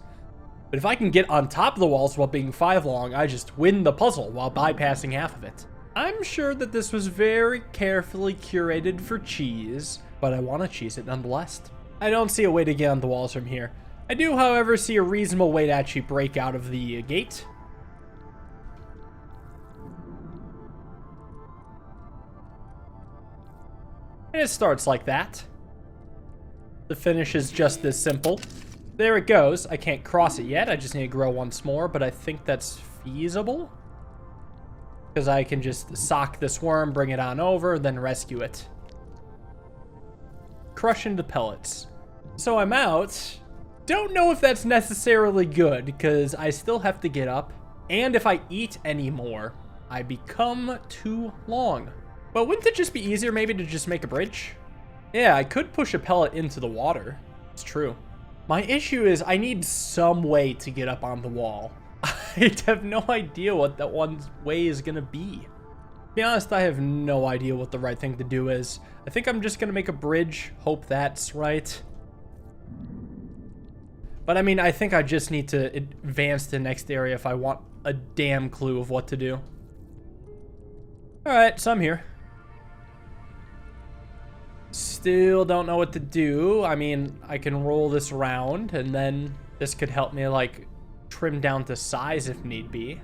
But if I can get on top of the walls while being 5 long, I just win the puzzle while bypassing half of it. I'm sure that this was very carefully curated for cheese, but I want to cheese it nonetheless. I don't see a way to get on the walls from here. I do, however, see a reasonable way to actually break out of the gate. And it starts like that. The finish is just this simple. There it goes. I can't cross it yet. I just need to grow once more, but I think that's feasible. Because I can just sock this worm, bring it on over, then rescue it. Crush into pellets. So I'm out. Don't know if that's necessarily good, because I still have to get up. And if I eat any more, I become too long. But wouldn't it just be easier maybe to just make a bridge? Yeah, I could push a pellet into the water. It's true. My issue is I need some way to get up on the wall. I have no idea what that one way is gonna be. To be honest, I have no idea what the right thing to do is. I think I'm just gonna make a bridge, hope that's right. But I mean, I think I just need to advance to the next area if I want a damn clue of what to do. Alright, so I'm here. Still don't know what to do. I mean, I can roll this around and then this could help me like trim down to size if need be.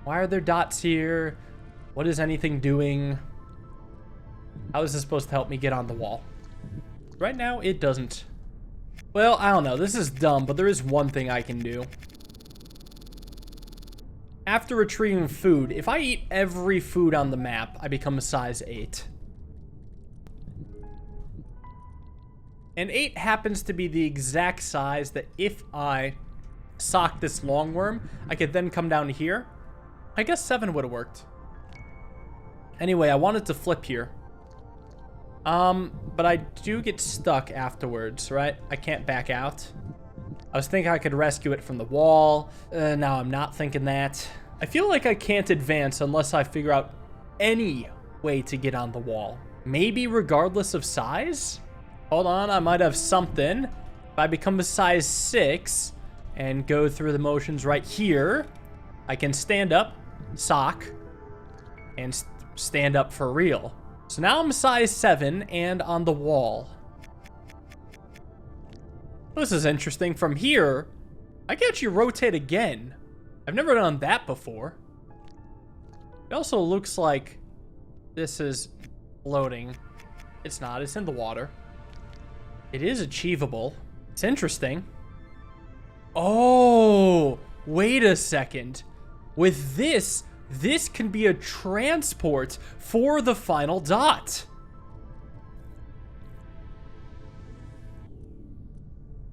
Why are there dots here? What is anything doing? How is this supposed to help me get on the wall? Right now, it doesn't. Well, I don't know. This is dumb, but there is one thing I can do. After retrieving food, if I eat every food on the map, I become a size 8. And 8 happens to be the exact size that if I sock this long worm, I could then come down here. I guess 7 would have worked. Anyway, I wanted to flip here. But I do get stuck afterwards, right? I can't back out. I was thinking I could rescue it from the wall. Now I'm not thinking that. I feel like I can't advance unless I figure out any way to get on the wall. Maybe regardless of size? Hold on, I might have something. If I become a size 6 and go through the motions right here, I can stand up, sock, and stand up for real. So now I'm size 7 and on the wall. This is interesting. From here, I can actually rotate again. I've never done that before. It also looks like this is floating. It's not, it's in the water. It is achievable. It's interesting. Oh, wait a second. With this can be a transport for the final dot.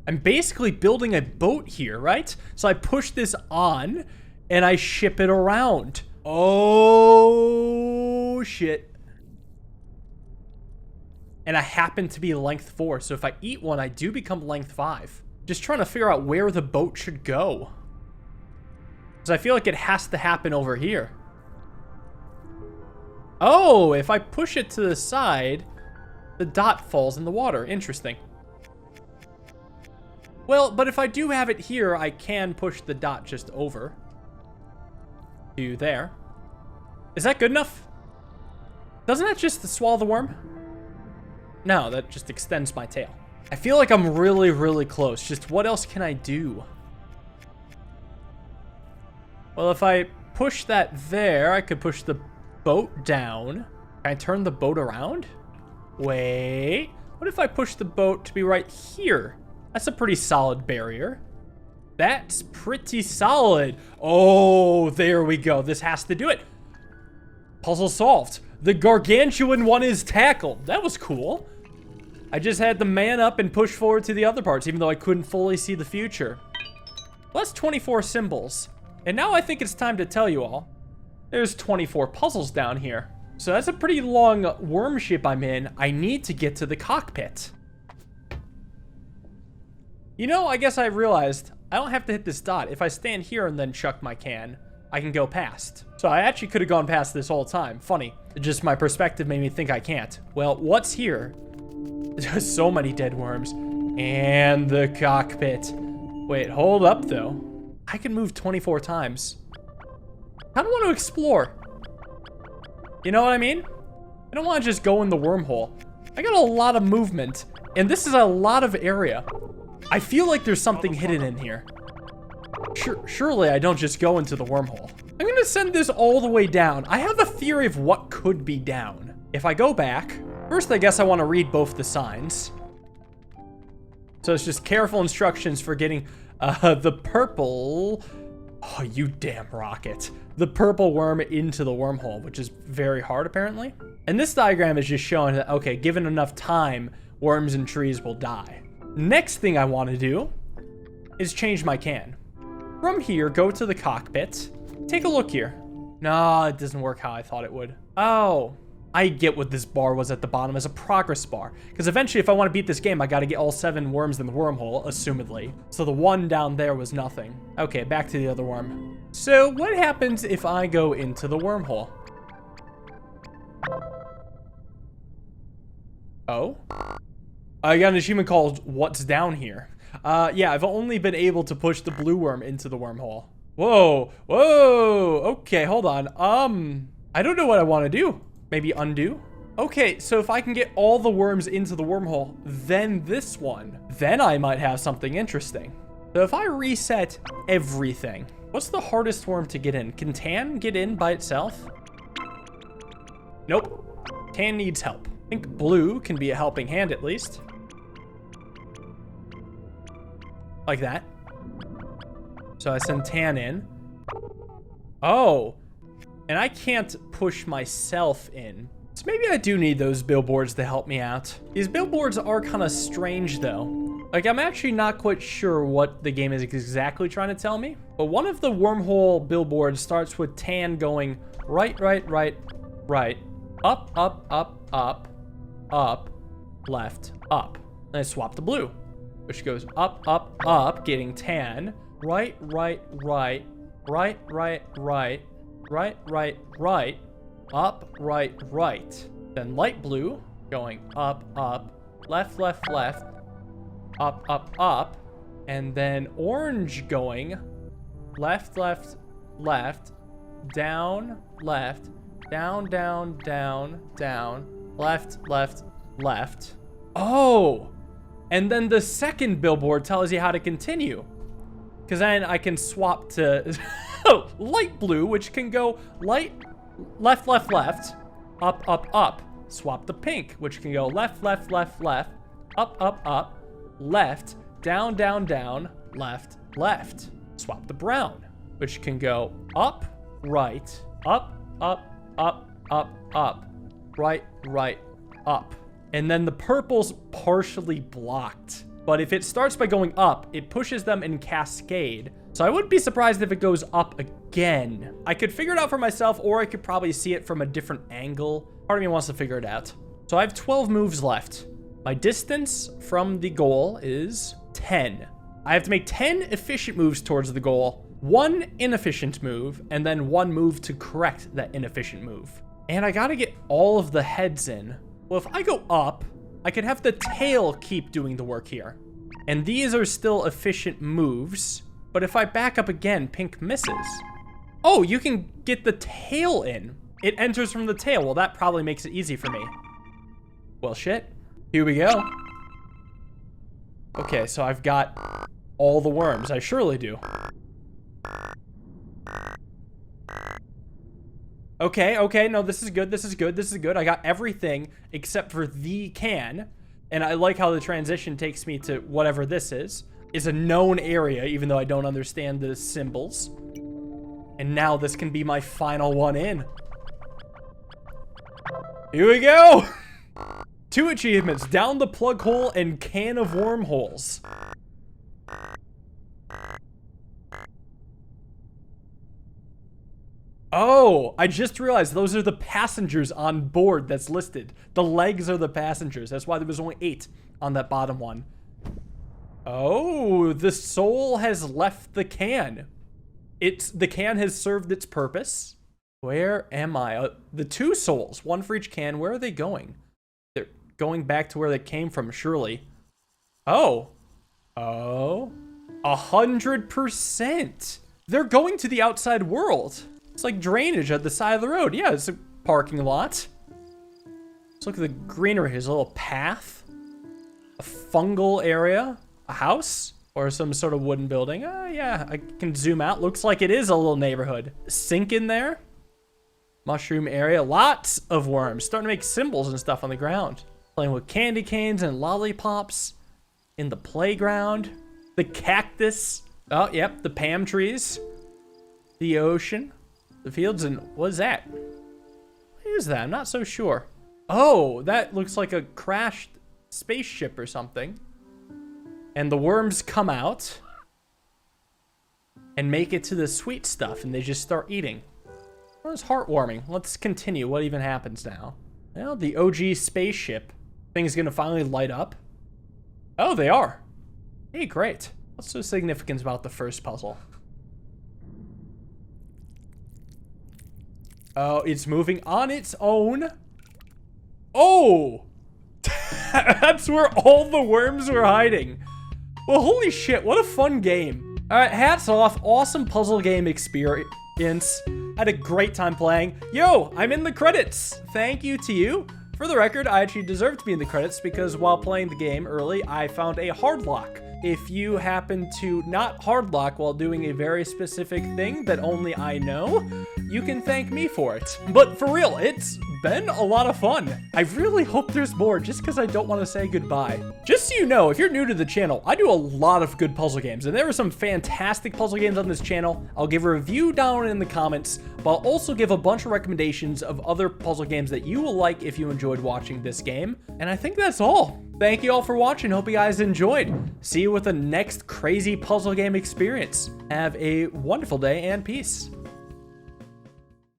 I'm basically building a boat here, right? So I push this on and I ship it around. Oh, shit. And I happen to be length 4, so if I eat one, I do become length 5. Just trying to figure out where the boat should go. Because I feel like it has to happen over here. Oh, if I push it to the side, the dot falls in the water. Interesting. Well, but if I do have it here, I can push the dot just over to there. Is that good enough? Doesn't that just swallow the worm? No, that just extends my tail. I feel like I'm really, really close. Just what else can I do? Well, if I push that there, I could push the boat down. Can I turn the boat around? Wait. What if I push the boat to be right here? That's a pretty solid barrier. That's pretty solid. Oh, there we go. This has to do it. Puzzle solved. The gargantuan one is tackled. That was cool. I just had to man up and push forward to the other parts, even though I couldn't fully see the future. Well, that's 24 symbols. And now I think it's time to tell you all. There's 24 puzzles down here. So that's a pretty long worm ship I'm in. I need to get to the cockpit. You know, I guess I realized I don't have to hit this dot. If I stand here and then chuck my can, I can go past. So I actually could have gone past this whole time. Funny. Just my perspective made me think I can't. Well, what's here? There's so many dead worms. And the cockpit. Wait, hold up though. I can move 24 times. I don't want to explore. You know what I mean? I don't want to just go in the wormhole. I got a lot of movement, and this is a lot of area. I feel like there's something hidden in here. Surely I don't just go into the wormhole. I'm gonna send this all the way down. I have a theory of what could be down. If I go back, first I guess I want to read both the signs. So it's just careful instructions for getting the purple... Oh, you damn rocket. The purple worm into the wormhole, which is very hard apparently. And this diagram is just showing that, okay, given enough time, worms and trees will die. Next thing I want to do is change my can. From here, go to the cockpit. Take a look here. No, it doesn't work how I thought it would. Oh, I get what this bar was at the bottom as a progress bar. Because eventually, if I want to beat this game, I got to get all 7 worms in the wormhole, assumedly. So the one down there was nothing. Okay, back to the other worm. So what happens if I go into the wormhole? Oh? I got an achievement called What's Down Here. Yeah, I've only been able to push the blue worm into the wormhole. Whoa, whoa, okay, hold on. I don't know what I want to do. Maybe undo? Okay, so if I can get all the worms into the wormhole, then this one, then I might have something interesting. So if I reset everything, what's the hardest worm to get in? Can Tan get in by itself? Nope. Tan needs help. I think blue can be a helping hand at least. Like that. So I send Tan in. Oh. And I can't push myself in. So maybe I do need those billboards to help me out. These billboards are kind of strange though. Like I'm actually not quite sure what the game is exactly trying to tell me. But one of the wormhole billboards starts with Tan going right, right, right, right, up, up, up, up, up, left, up. And I swap to blue, which goes up, up, up, getting Tan, right, right, right, right, right, right, right, right, right, up, right, right. Then light blue going up, up, left, left, left, up, up, up. And then orange going left, left, left, down, left, down, down, down, down, left, left, left. Oh, and then the second billboard tells you how to continue. Because then I can swap to light blue, which can go light, left, left, left, up, up, up. Swap to pink, which can go left, left, left, left, up, up, up, left, down, down, down, left, left. Swap to brown, which can go up, right, up, up, up, up, up, right, right, up. And then the purple's partially blocked. But if it starts by going up, it pushes them in cascade. So I wouldn't be surprised if it goes up again. I could figure it out for myself, or I could probably see it from a different angle. Part of me wants to figure it out. So I have 12 moves left. My distance from the goal is 10. I have to make 10 efficient moves towards the goal, 1 inefficient move, and then 1 move to correct that inefficient move. And I gotta get all of the heads in. Well, if I go up, I could have the tail keep doing the work here. And these are still efficient moves. But if I back up again, pink misses. Oh, you can get the tail in. It enters from the tail. Well, that probably makes it easy for me. Well, shit. Here we go. Okay, so I've got all the worms. I surely do. Okay, no, this is good, this is good, this is good. I got everything except for the can, and I like how the transition takes me to whatever this is. is a known area, even though I don't understand the symbols. And now this can be my final one in. Here we go! 2 achievements, down the plug hole and can of wormholes. Oh, I just realized those are the passengers on board that's listed. The legs are the passengers. That's why there was only 8 on that bottom one. Oh, the soul has left the can. The can has served its purpose. Where am I? The 2 souls, 1 for each can. Where are they going? They're going back to where they came from, surely. Oh. Oh. 100%. They're going to the outside world. It's like drainage at the side of the road. Yeah, it's a parking lot. Let's look at the greenery. There's a little path. A fungal area. A house. Or some sort of wooden building. Yeah, I can zoom out. Looks like it is a little neighborhood. Sink in there. Mushroom area. Lots of worms. Starting to make symbols and stuff on the ground. Playing with candy canes and lollipops. In the playground. The cactus. Oh, yep. The palm trees. The ocean. The fields. And what is that? What is that? I'm not so sure. Oh, that looks like a crashed spaceship or something. And the worms come out and make it to the sweet stuff, and they just start eating. Well, it's heartwarming. Let's continue. What even happens now? Well, the OG spaceship thing's gonna finally light up. Oh, they are. Hey, great. What's so significant about the first puzzle? Oh, it's moving on its own. Oh! That's where all the worms were hiding. Well, holy shit, what a fun game. All right, hats off. Awesome puzzle game experience. Had a great time playing. Yo, I'm in the credits. Thank you to you. For the record, I actually deserve to be in the credits because while playing the game early, I found a hard lock. If you happen to not hard lock while doing a very specific thing that only I know, you can thank me for it. But for real, it's been a lot of fun. I really hope there's more just because I don't want to say goodbye. Just so you know, if you're new to the channel, I do a lot of good puzzle games, and there are some fantastic puzzle games on this channel. I'll give a review down in the comments, but I'll also give a bunch of recommendations of other puzzle games that you will like if you enjoyed watching this game. And I think that's all. Thank you all for watching. Hope you guys enjoyed. See you with the next crazy puzzle game experience. Have a wonderful day and peace.